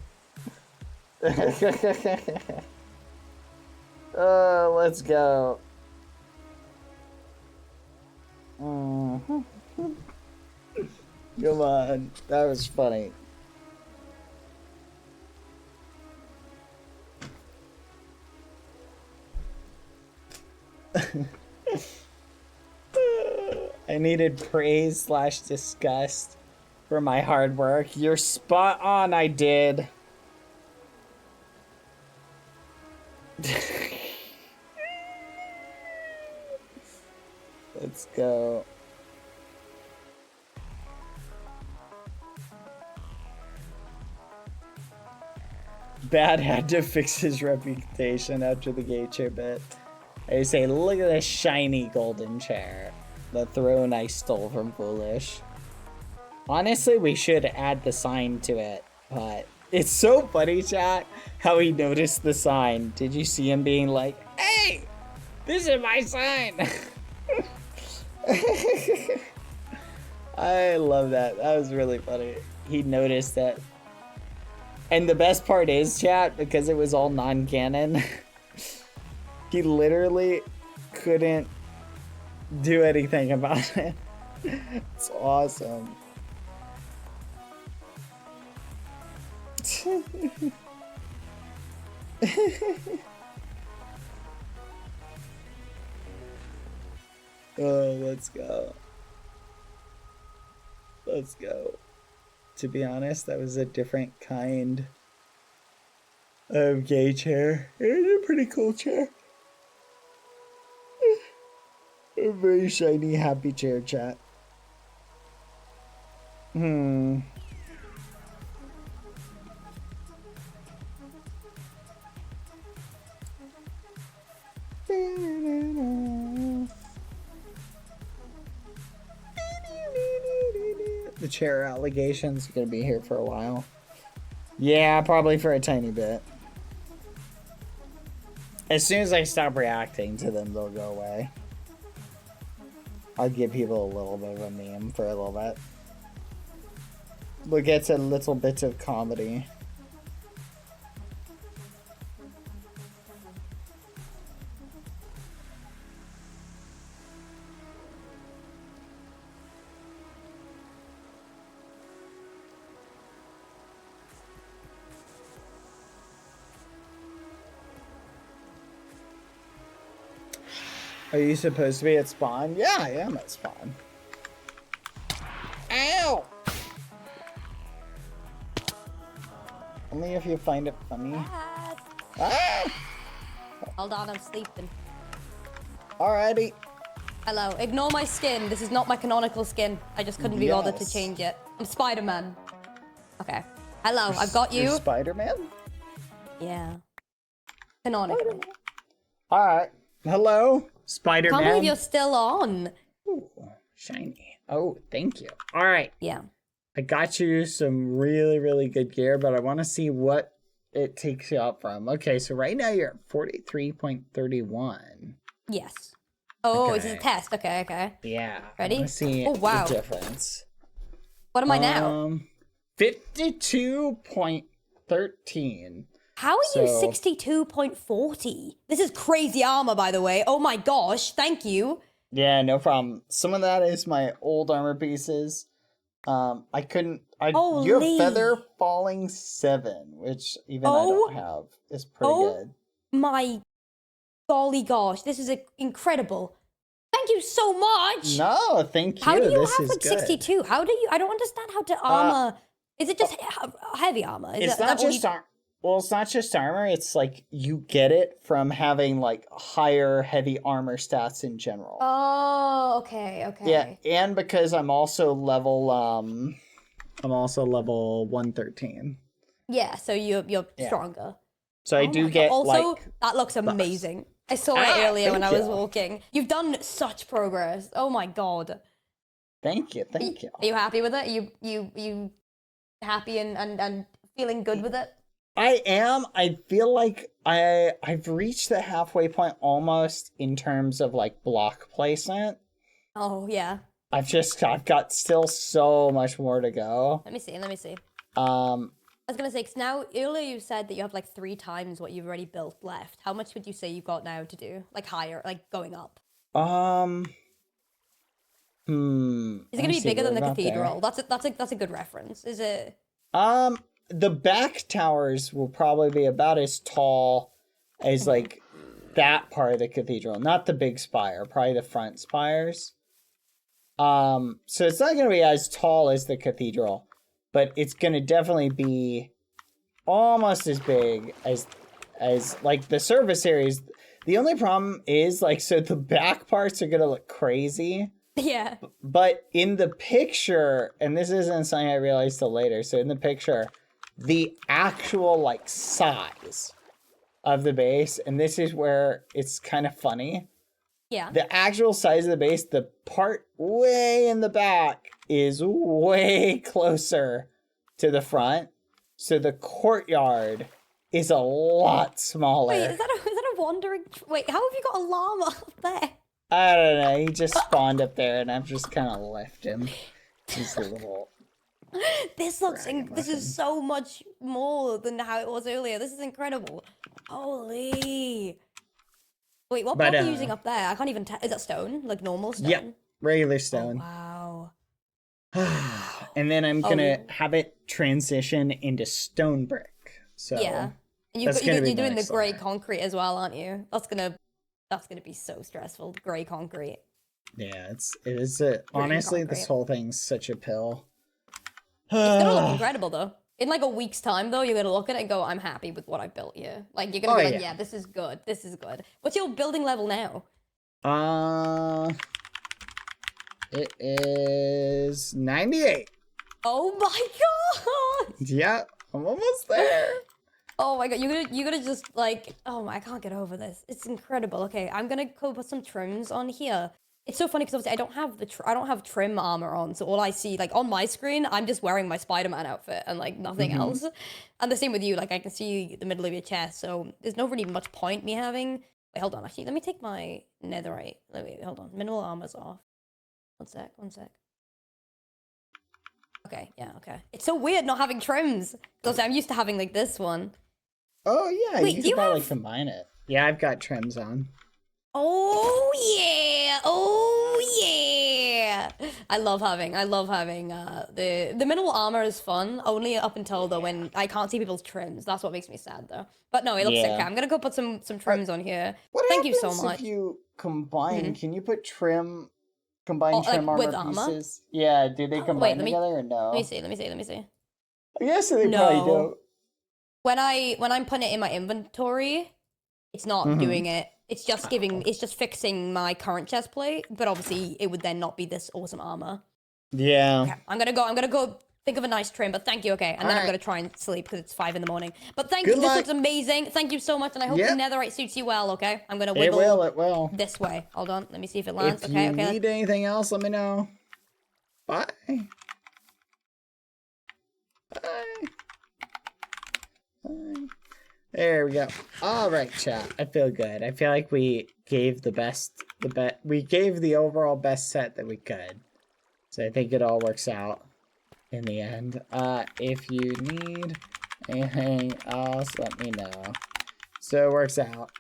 Speaker 3: Oh, let's go. Come on, that was funny. I needed praise / disgust for my hard work. You're spot on, I did. Let's go. Bad had to fix his reputation after the gay chair bit. I say, look at this shiny golden chair. The throne I stole from Foolish. Honestly, we should add the sign to it, but it's so funny, chat, how he noticed the sign. Did you see him being like, hey, this is my sign? I love that. That was really funny. He noticed that. And the best part is, chat, because it was all non-canon, he literally couldn't do anything about it. It's awesome. Oh, let's go. Let's go. To be honest, that was a different kind of gay chair. It was a pretty cool chair. A very shiny, happy chair, chat. The chair allegations are gonna be here for a while. Yeah, probably for a tiny bit. As soon as I stop reacting to them, they'll go away. I'll give people a little bit of a meme for a little bit. We'll get to little bits of comedy. Are you supposed to be at spawn? Yeah, I am at spawn. Ow! Only if you find it funny. Ah!
Speaker 4: Hold on, I'm sleeping.
Speaker 3: Alrighty.
Speaker 4: Hello. Ignore my skin. This is not my canonical skin. I just couldn't be bothered to
Speaker 3: Yes.
Speaker 4: change it. I'm Spider-Man. Okay. Hello. I've got you.
Speaker 3: You're Spider-Man?
Speaker 4: Yeah. Canonical.
Speaker 3: All right. Hello, Spider-Man.
Speaker 4: Can't believe you're still on.
Speaker 3: Ooh, shiny. Oh, thank you. All right.
Speaker 4: Yeah.
Speaker 3: I got you some really, really good gear, but I want to see what it takes you up from. Okay, so right now you're at 43.31.
Speaker 4: Yes. Oh, this is a
Speaker 3: Okay.
Speaker 4: test. Okay, okay.
Speaker 3: Yeah.
Speaker 4: Ready?
Speaker 3: I want to see
Speaker 4: Oh, wow.
Speaker 3: the difference.
Speaker 4: What am I now?
Speaker 3: 52.13.
Speaker 4: How are you
Speaker 3: so-
Speaker 4: 62.40? This is crazy armor, by the way. Oh my gosh. Thank you.
Speaker 3: Yeah, no problem. Some of that is my old armor pieces. You have
Speaker 4: Holy.
Speaker 3: feather falling 7, which even I
Speaker 4: Oh.
Speaker 3: don't have. Is pretty
Speaker 4: Oh.
Speaker 3: good.
Speaker 4: My golly gosh. This is incredible. Thank you so much.
Speaker 3: No, thank you.
Speaker 4: How do you
Speaker 3: this
Speaker 4: have
Speaker 3: is
Speaker 4: like
Speaker 3: good.
Speaker 4: 62? How do you? I don't understand how to armor. Is it just heavy armor? Is
Speaker 3: It's
Speaker 4: that
Speaker 3: not
Speaker 4: all
Speaker 3: just
Speaker 4: you-
Speaker 3: well, it's not just armor. It's like you get it from having like higher heavy armor stats in general.
Speaker 4: Oh, okay, okay.
Speaker 3: Yeah, and because I'm also level 113.
Speaker 4: Yeah, so you're
Speaker 3: Yeah.
Speaker 4: stronger.
Speaker 3: So I
Speaker 4: Oh
Speaker 3: do
Speaker 4: my
Speaker 3: get
Speaker 4: God. Also,
Speaker 3: like
Speaker 4: that looks amazing. I saw it
Speaker 3: Ah,
Speaker 4: earlier when I
Speaker 3: thank
Speaker 4: was
Speaker 3: you.
Speaker 4: walking. You've done such progress. Oh my god.
Speaker 3: Thank you, thank you.
Speaker 4: Are you happy with it? You happy and feeling good with it?
Speaker 3: I am. I feel like I've reached the halfway point almost in terms of like block placement.
Speaker 4: Oh yeah.
Speaker 3: I've got still so much more to go.
Speaker 4: Let me see.
Speaker 3: Um
Speaker 4: I was gonna say, 'cause now earlier you said that you have like 3 times what you've already built left. How much would you say you've got now to do? Like higher, like going up? Is it gonna be bigger than the cathedral? That's a good reference. Is it?
Speaker 3: The back towers will probably be about as tall as like that part of the cathedral, not the big spire, probably the front spires. So it's not going to be as tall as the cathedral, but it's going to definitely be almost as big as like the surface areas. The only problem is like, so the back parts are going to look crazy.
Speaker 4: Yeah.
Speaker 3: But in the picture, and this isn't something I realized till later, so in the picture, the actual like size of the base, and this is where it's kind of funny.
Speaker 4: Yeah.
Speaker 3: The actual size of the base, the part way in the back is way closer to the front. So the courtyard is a lot smaller.
Speaker 4: Wait, is that a wandering? Wait, how have you got a llama up there?
Speaker 3: I don't know. He just spawned up there, and I've just kind of left him. He's a little.
Speaker 4: This this is so much more than how it was earlier. This is incredible. Holy. Wait, what block are you using up there? I can't even tell. Is that stone? Like normal stone?
Speaker 3: Yeah, regular
Speaker 4: Oh,
Speaker 3: stone.
Speaker 4: wow.
Speaker 3: And then I'm gonna have it transition into stone brick. So
Speaker 4: Yeah. And
Speaker 3: that's gonna be
Speaker 4: you're doing the
Speaker 3: nice
Speaker 4: grey
Speaker 3: there.
Speaker 4: concrete as well, aren't you? That's gonna be so stressful. Grey concrete.
Speaker 3: Yeah, it is. Honestly, this
Speaker 4: concrete.
Speaker 3: whole thing's such a pill.
Speaker 4: It's gonna look incredible though. In like a week's time though, you're gonna look at it and go, I'm happy with what I built here. Like you're gonna
Speaker 3: Oh,
Speaker 4: be like,
Speaker 3: yeah.
Speaker 4: yeah, this is good. This is good. What's your building level now?
Speaker 3: It is 98.
Speaker 4: Oh my god!
Speaker 3: Yeah, I'm almost there.
Speaker 4: Oh my god, you're gonna just like, oh my, I can't get over this. It's incredible. Okay, I'm gonna go put some trims on here. It's so funny because obviously I don't have trim armor on, so all I see like on my screen, I'm just wearing my Spider-Man outfit and like nothing else. And the same with you, like I can see the middle of your chest, so there's no really much point me having. Wait, hold on. Actually, let me take my netherite. Hold on. Minimal armor's off. One sec. Okay, yeah, okay. It's so weird not having trims. Because I'm used to having like this one.
Speaker 3: Oh yeah,
Speaker 4: Wait,
Speaker 3: you
Speaker 4: do you
Speaker 3: could probably
Speaker 4: have-
Speaker 3: combine it. Yeah, I've got trims on.
Speaker 4: Oh yeah! Oh yeah! I love having the minimal armor is fun, only up until though when I can't see people's trims. That's what makes me sad though. But no, it looks sick.
Speaker 3: Yeah.
Speaker 4: Okay, I'm gonna go put some trims on here.
Speaker 3: What
Speaker 4: Thank you so
Speaker 3: happens
Speaker 4: much.
Speaker 3: if you combine? Can you put combine
Speaker 4: Oh, like,
Speaker 3: trim armor
Speaker 4: with armor?
Speaker 3: pieces? Yeah, do they combine
Speaker 4: let me-
Speaker 3: together or no?
Speaker 4: Let me see.
Speaker 3: I guess they probably do.
Speaker 4: When I'm putting it in my inventory, it's not doing it. It's just it's just fixing my current chest plate, but obviously it would then not be this awesome armor.
Speaker 3: Yeah.
Speaker 4: Okay, I'm gonna go think of a nice trim, but thank you, okay. And then I'm
Speaker 3: Alright.
Speaker 4: gonna try and sleep because it's 5 in the morning. But thank
Speaker 3: Good
Speaker 4: you,
Speaker 3: luck.
Speaker 4: this looks amazing. Thank you so much, and I hope
Speaker 3: Yep.
Speaker 4: the netherite suits you well, okay? I'm gonna
Speaker 3: It
Speaker 4: wiggle
Speaker 3: will, it will.
Speaker 4: this way. Hold on, let me see if it lands.
Speaker 3: If
Speaker 4: Okay,
Speaker 3: you
Speaker 4: okay.
Speaker 3: need anything else, let me know. Bye. Bye. Bye. There we go. All right, chat. I feel good. I feel like we gave we gave the overall best set that we could. So I think it all works out in the end. If you need anything else, let me know. So it works out.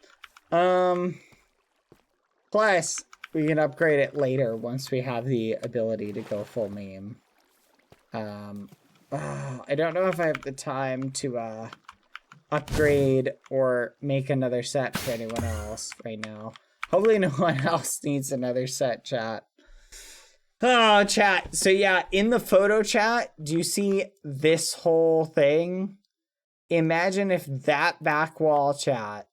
Speaker 3: Plus, we can upgrade it later once we have the ability to go full meme. I don't know if I have the time to upgrade or make another set for anyone else right now. Hopefully no one else needs another set, chat. Oh, chat. So yeah, in the photo chat, do you see this whole thing? Imagine if that back wall, chat,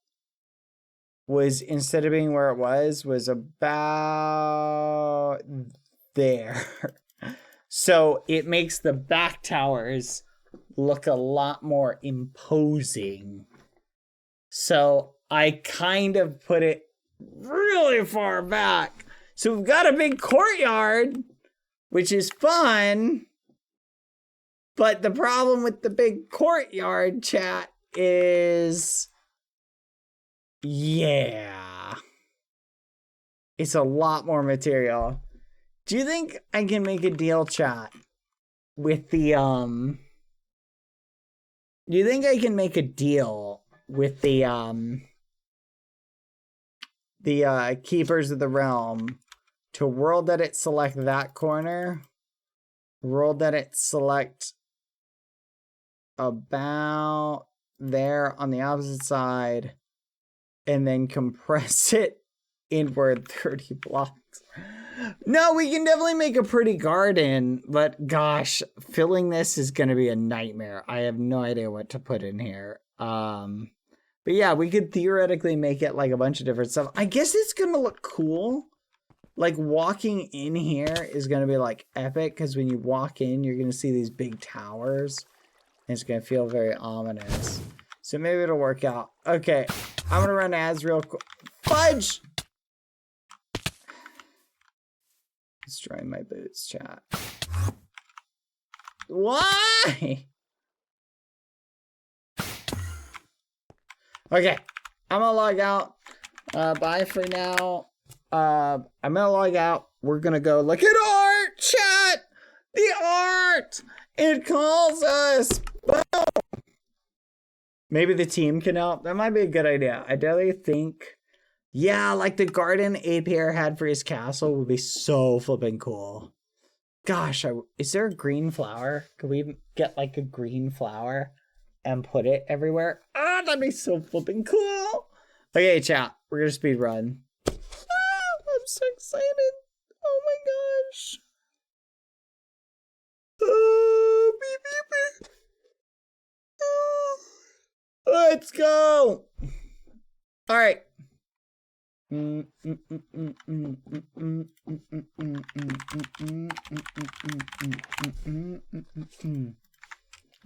Speaker 3: was, instead of being where it was about there. So it makes the back towers look a lot more imposing. So I kind of put it really far back. So we've got a big courtyard, which is fun. But the problem with the big courtyard, chat, is... yeah. It's a lot more material. Do you think I can make a deal, chat, with the, do you think I can make a deal with the Keepers of the Realm to world edit select that corner, world edit select about there on the opposite side, and then compress it inward 30 blocks? No, we can definitely make a pretty garden, but gosh, filling this is going to be a nightmare. I have no idea what to put in here. But yeah, we could theoretically make it like a bunch of different stuff. I guess it's going to look cool. Like walking in here is going to be like epic, because when you walk in, you're going to see these big towers. And it's going to feel very ominous. So maybe it'll work out. Okay, I'm going to run ads real quick. Fudge! Destroying my boots, chat. Why? Okay, I'm gonna log out. Bye for now. I'm gonna log out. We're gonna go look at art, chat! The art! It calls us! Boom! Maybe the team can help. That might be a good idea. I definitely think... yeah, like the garden APR had for his castle would be so flipping cool. Gosh, is there a green flower? Could we get like a green flower and put it everywhere? Ah, that'd be so flipping cool. Okay, chat, we're gonna speed run. Ah, I'm so excited. Oh my gosh. Beep, beep, beep. Let's go. All right. We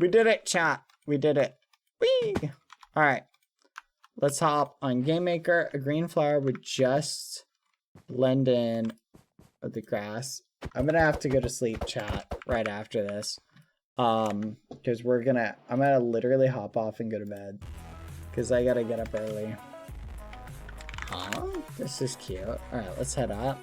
Speaker 3: did it, chat. We did it. Whee! All right. Let's hop on Game Maker. A green flower would just blend in with the grass. I'm gonna have to go to sleep, chat, right after this. Because I'm gonna literally hop off and go to bed. Because I gotta get up early. Huh? This is cute. Alright, let's head up.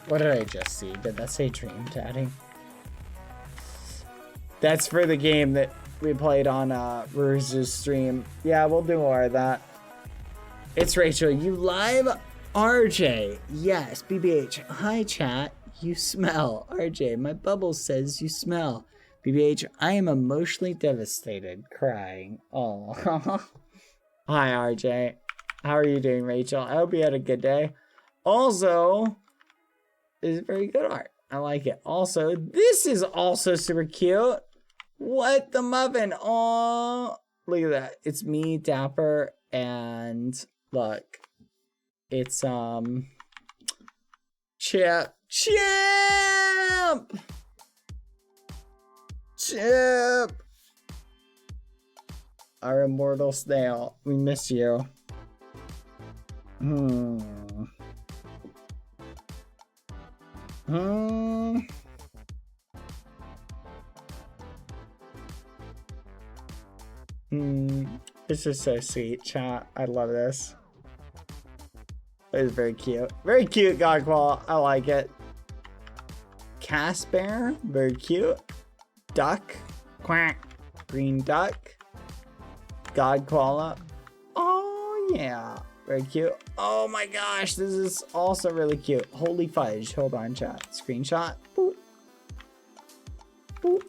Speaker 3: What did I just see? Did that say Dream Daddy? That's for the game that we played on Rurz's stream. Yeah, we'll do more of that. It's Rachel. You live? RJ. Yes, BBH. Hi, chat. You smell. RJ, my bubble says you smell. BBH, I am emotionally devastated. Crying. Oh. Hi, RJ. How are you doing, Rachel? I hope you had a good day. Also, this is very good art. I like it. Also, this is also super cute. What the muffin? Oh, look at that. It's me, Dapper, and look. It's, Chip. Our immortal snail. We miss you. This is so sweet, chat. I love this. It is very cute. Very cute, Godqual. I like it. Casper, very cute. Duck, quack. Green duck. Godquala. Oh, yeah. Very cute. Oh my gosh, this is also really cute. Holy fudge. Hold on, chat. Screenshot. Boop. Boop.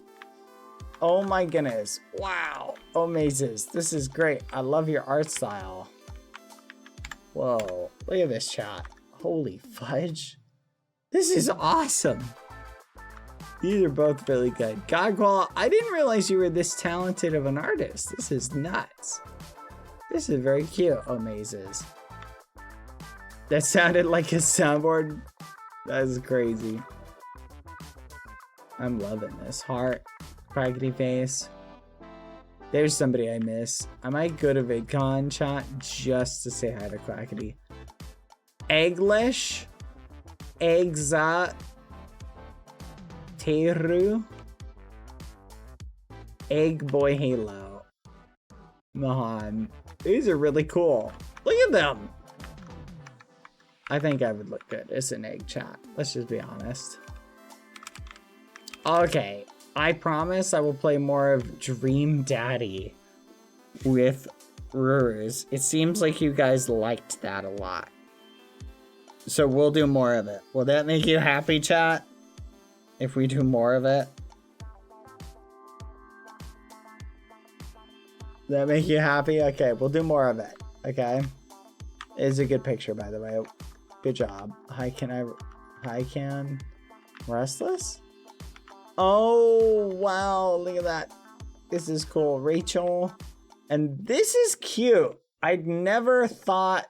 Speaker 3: Oh my goodness. Wow. Oh, mazes. This is great. I love your art style. Whoa. Look at this chat. Holy fudge. This is awesome. These are both really good. Godqual, I didn't realize you were this talented of an artist. This is nuts. This is very cute. Oh, mazes. That sounded like a soundboard. That is crazy. I'm loving this. Heart. Crackety face. There's somebody I miss. I might go to VidCon chat just to say hi to Crackety. Egglish. Egza. Teru. BadBoyHalo. Mahan. These are really cool. Look at them. I think I would look good as an egg chat. Let's just be honest. Okay. I promise I will play more of Dream Daddy with Rurus. It seems like you guys liked that a lot. So we'll do more of it. Will that make you happy, chat? If we do more of it? That make you happy? Okay, we'll do more of it. Okay? It's a good picture, by the way. Good job. Hi, can Restless? Oh, wow. Look at that. This is cool. Rachel. And this is cute. I'd never thought...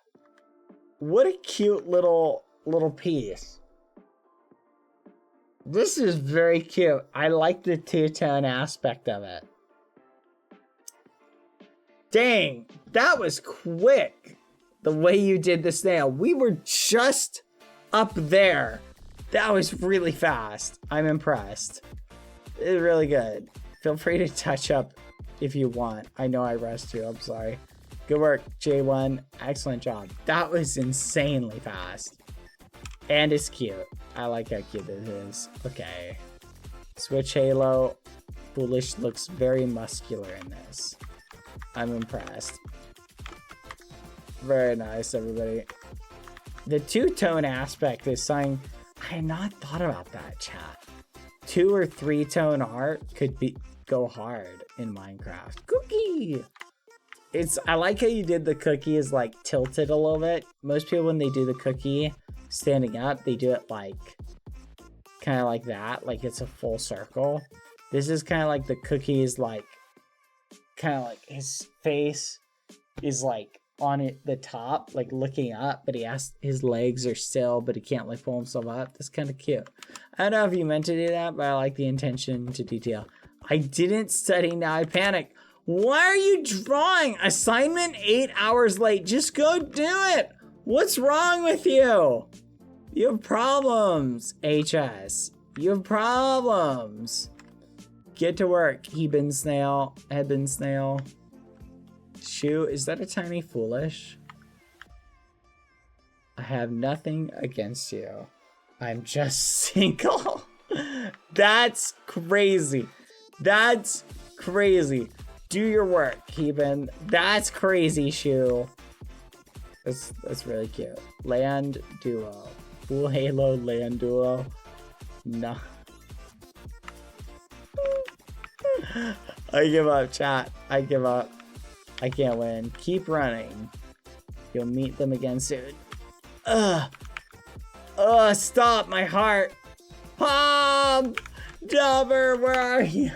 Speaker 3: What a cute little piece. This is very cute. I like the two-tone aspect of it. Dang, that was quick. The way you did the snail. We were just up there. That was really fast. I'm impressed. It's really good. Feel free to touch up if you want. I know I rushed you. I'm sorry. Good work, J1. Excellent job. That was insanely fast. And it's cute. I like how cute it is. Okay. Switch Halo. Foolish looks very muscular in this. I'm impressed. Very nice, everybody. The two-tone aspect is something I had not thought about that, chat. 2 or 3 tone art could go hard in Minecraft. Cookie! I like how you did the cookie is like tilted a little bit. Most people when they do the cookie standing up, they do it like kind of like that, like it's a full circle. This is kind of like the cookie is like kind of like his face is like on the top, like looking up, but his legs are still, but he can't like pull himself up. That's kind of cute. I don't know if you meant to do that, but I like the intention to detail. I didn't study, now I panic. Why are you drawing? Assignment 8 hours late. Just go do it. What's wrong with you? You have problems, HS. You have problems. Get to work, Headbin Snail. Shoe, is that a tiny foolish? I have nothing against you. I'm just single. That's crazy. That's crazy. Do your work, Headbin. That's crazy, Shoe. That's really cute. Land duo. Full Halo land duo. No. I give up, chat. I give up. I can't win. Keep running. You'll meet them again soon. Stop, my heart. Dobber, where are you?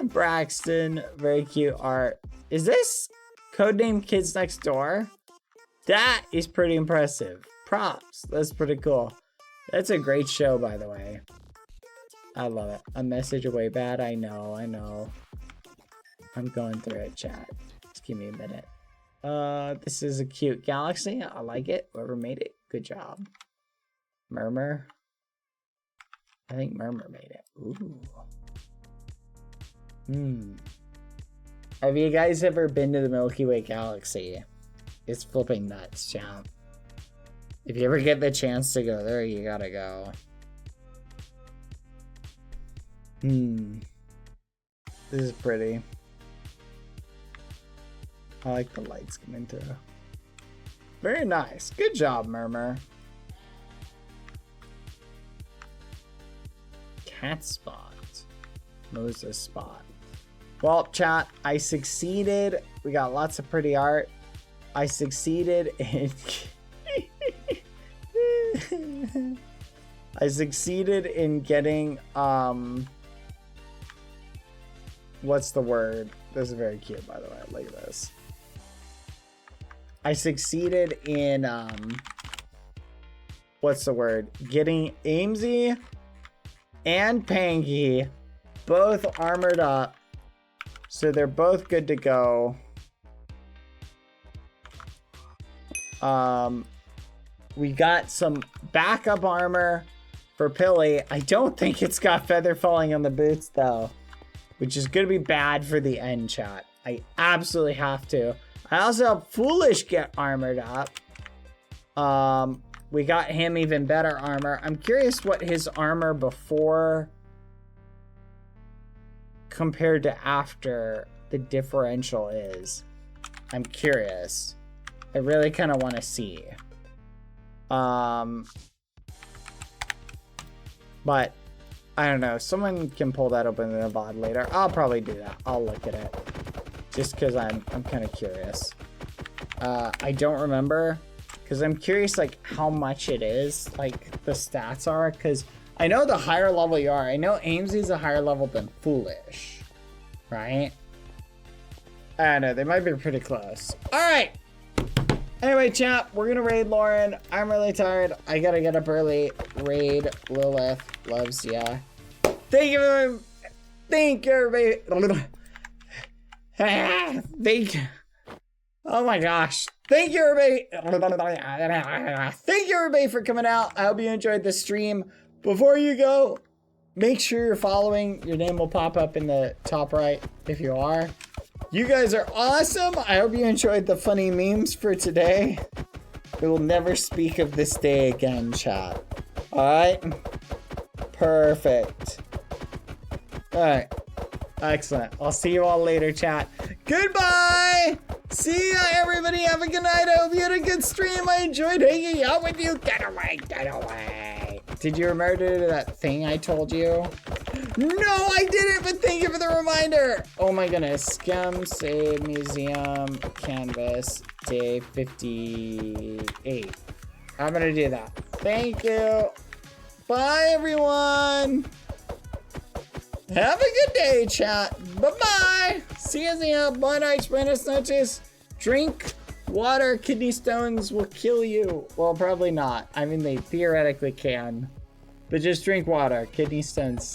Speaker 3: Braxton, very cute art. Is this codename Kids Next Door? That is pretty impressive. Props, that's pretty cool. That's a great show, by the way. I love it. A message away bad, I know. I'm going through it, chat. Just give me a minute. This is a cute galaxy. I like it. Whoever made it, good job. Murmur. I think Murmur made it. Ooh. Have you guys ever been to the Milky Way galaxy? It's flipping nuts, chat. If you ever get the chance to go there, you gotta go. This is pretty. I like the lights coming through. Very nice. Good job, Murmur. Cat spot. Moses spot. Well, chat, I succeeded. We got lots of pretty art. I succeeded in... I succeeded in getting, what's the word? This is very cute, by the way. Look at this. I succeeded in, what's the word? Getting Amesy and Pangy both armored up. So they're both good to go. We got some backup armor for Pilly. I don't think it's got feather falling on the boots though, which is gonna be bad for the end, chat. I absolutely have to. I also have Foolish get armored up. We got him even better armor. I'm curious what his armor before compared to after the differential is. I'm curious. I really kind of want to see. But I don't know. Someone can pull that open in the VOD later. I'll probably do that. I'll look at it just because I'm kind of curious. I don't remember because I'm curious like how much it is, like the stats are, because I know the higher level you are. I know Amesy's a higher level than Foolish, right? I don't know. They might be pretty close. All right. Anyway, chat, we're gonna raid Lauren. I'm really tired. I gotta get up early. Raid Lilith loves ya. Thank you, everybody. Thank you. Oh my gosh. Thank you, everybody. Thank you, everybody, for coming out. I hope you enjoyed the stream. Before you go, make sure you're following. Your name will pop up in the top right if you are. You guys are awesome. I hope you enjoyed the funny memes for today. We will never speak of this day again, chat. All right? Perfect. All right. Excellent. I'll see you all later, chat. Goodbye. See ya, everybody. Have a good night. I hope you had a good stream. I enjoyed hanging out with you. Get away. Get away. Did you remember that thing I told you? No, I didn't, but thank you for the reminder. Oh my goodness. Scum Save Museum Canvas Day 58. I'm gonna do that. Thank you. Bye, everyone. Have a good day, chat. Bye-bye. See ya. Buenas noches. Drink water. Kidney stones will kill you. Well, probably not. I mean, they theoretically can. But just drink water. Kidney stones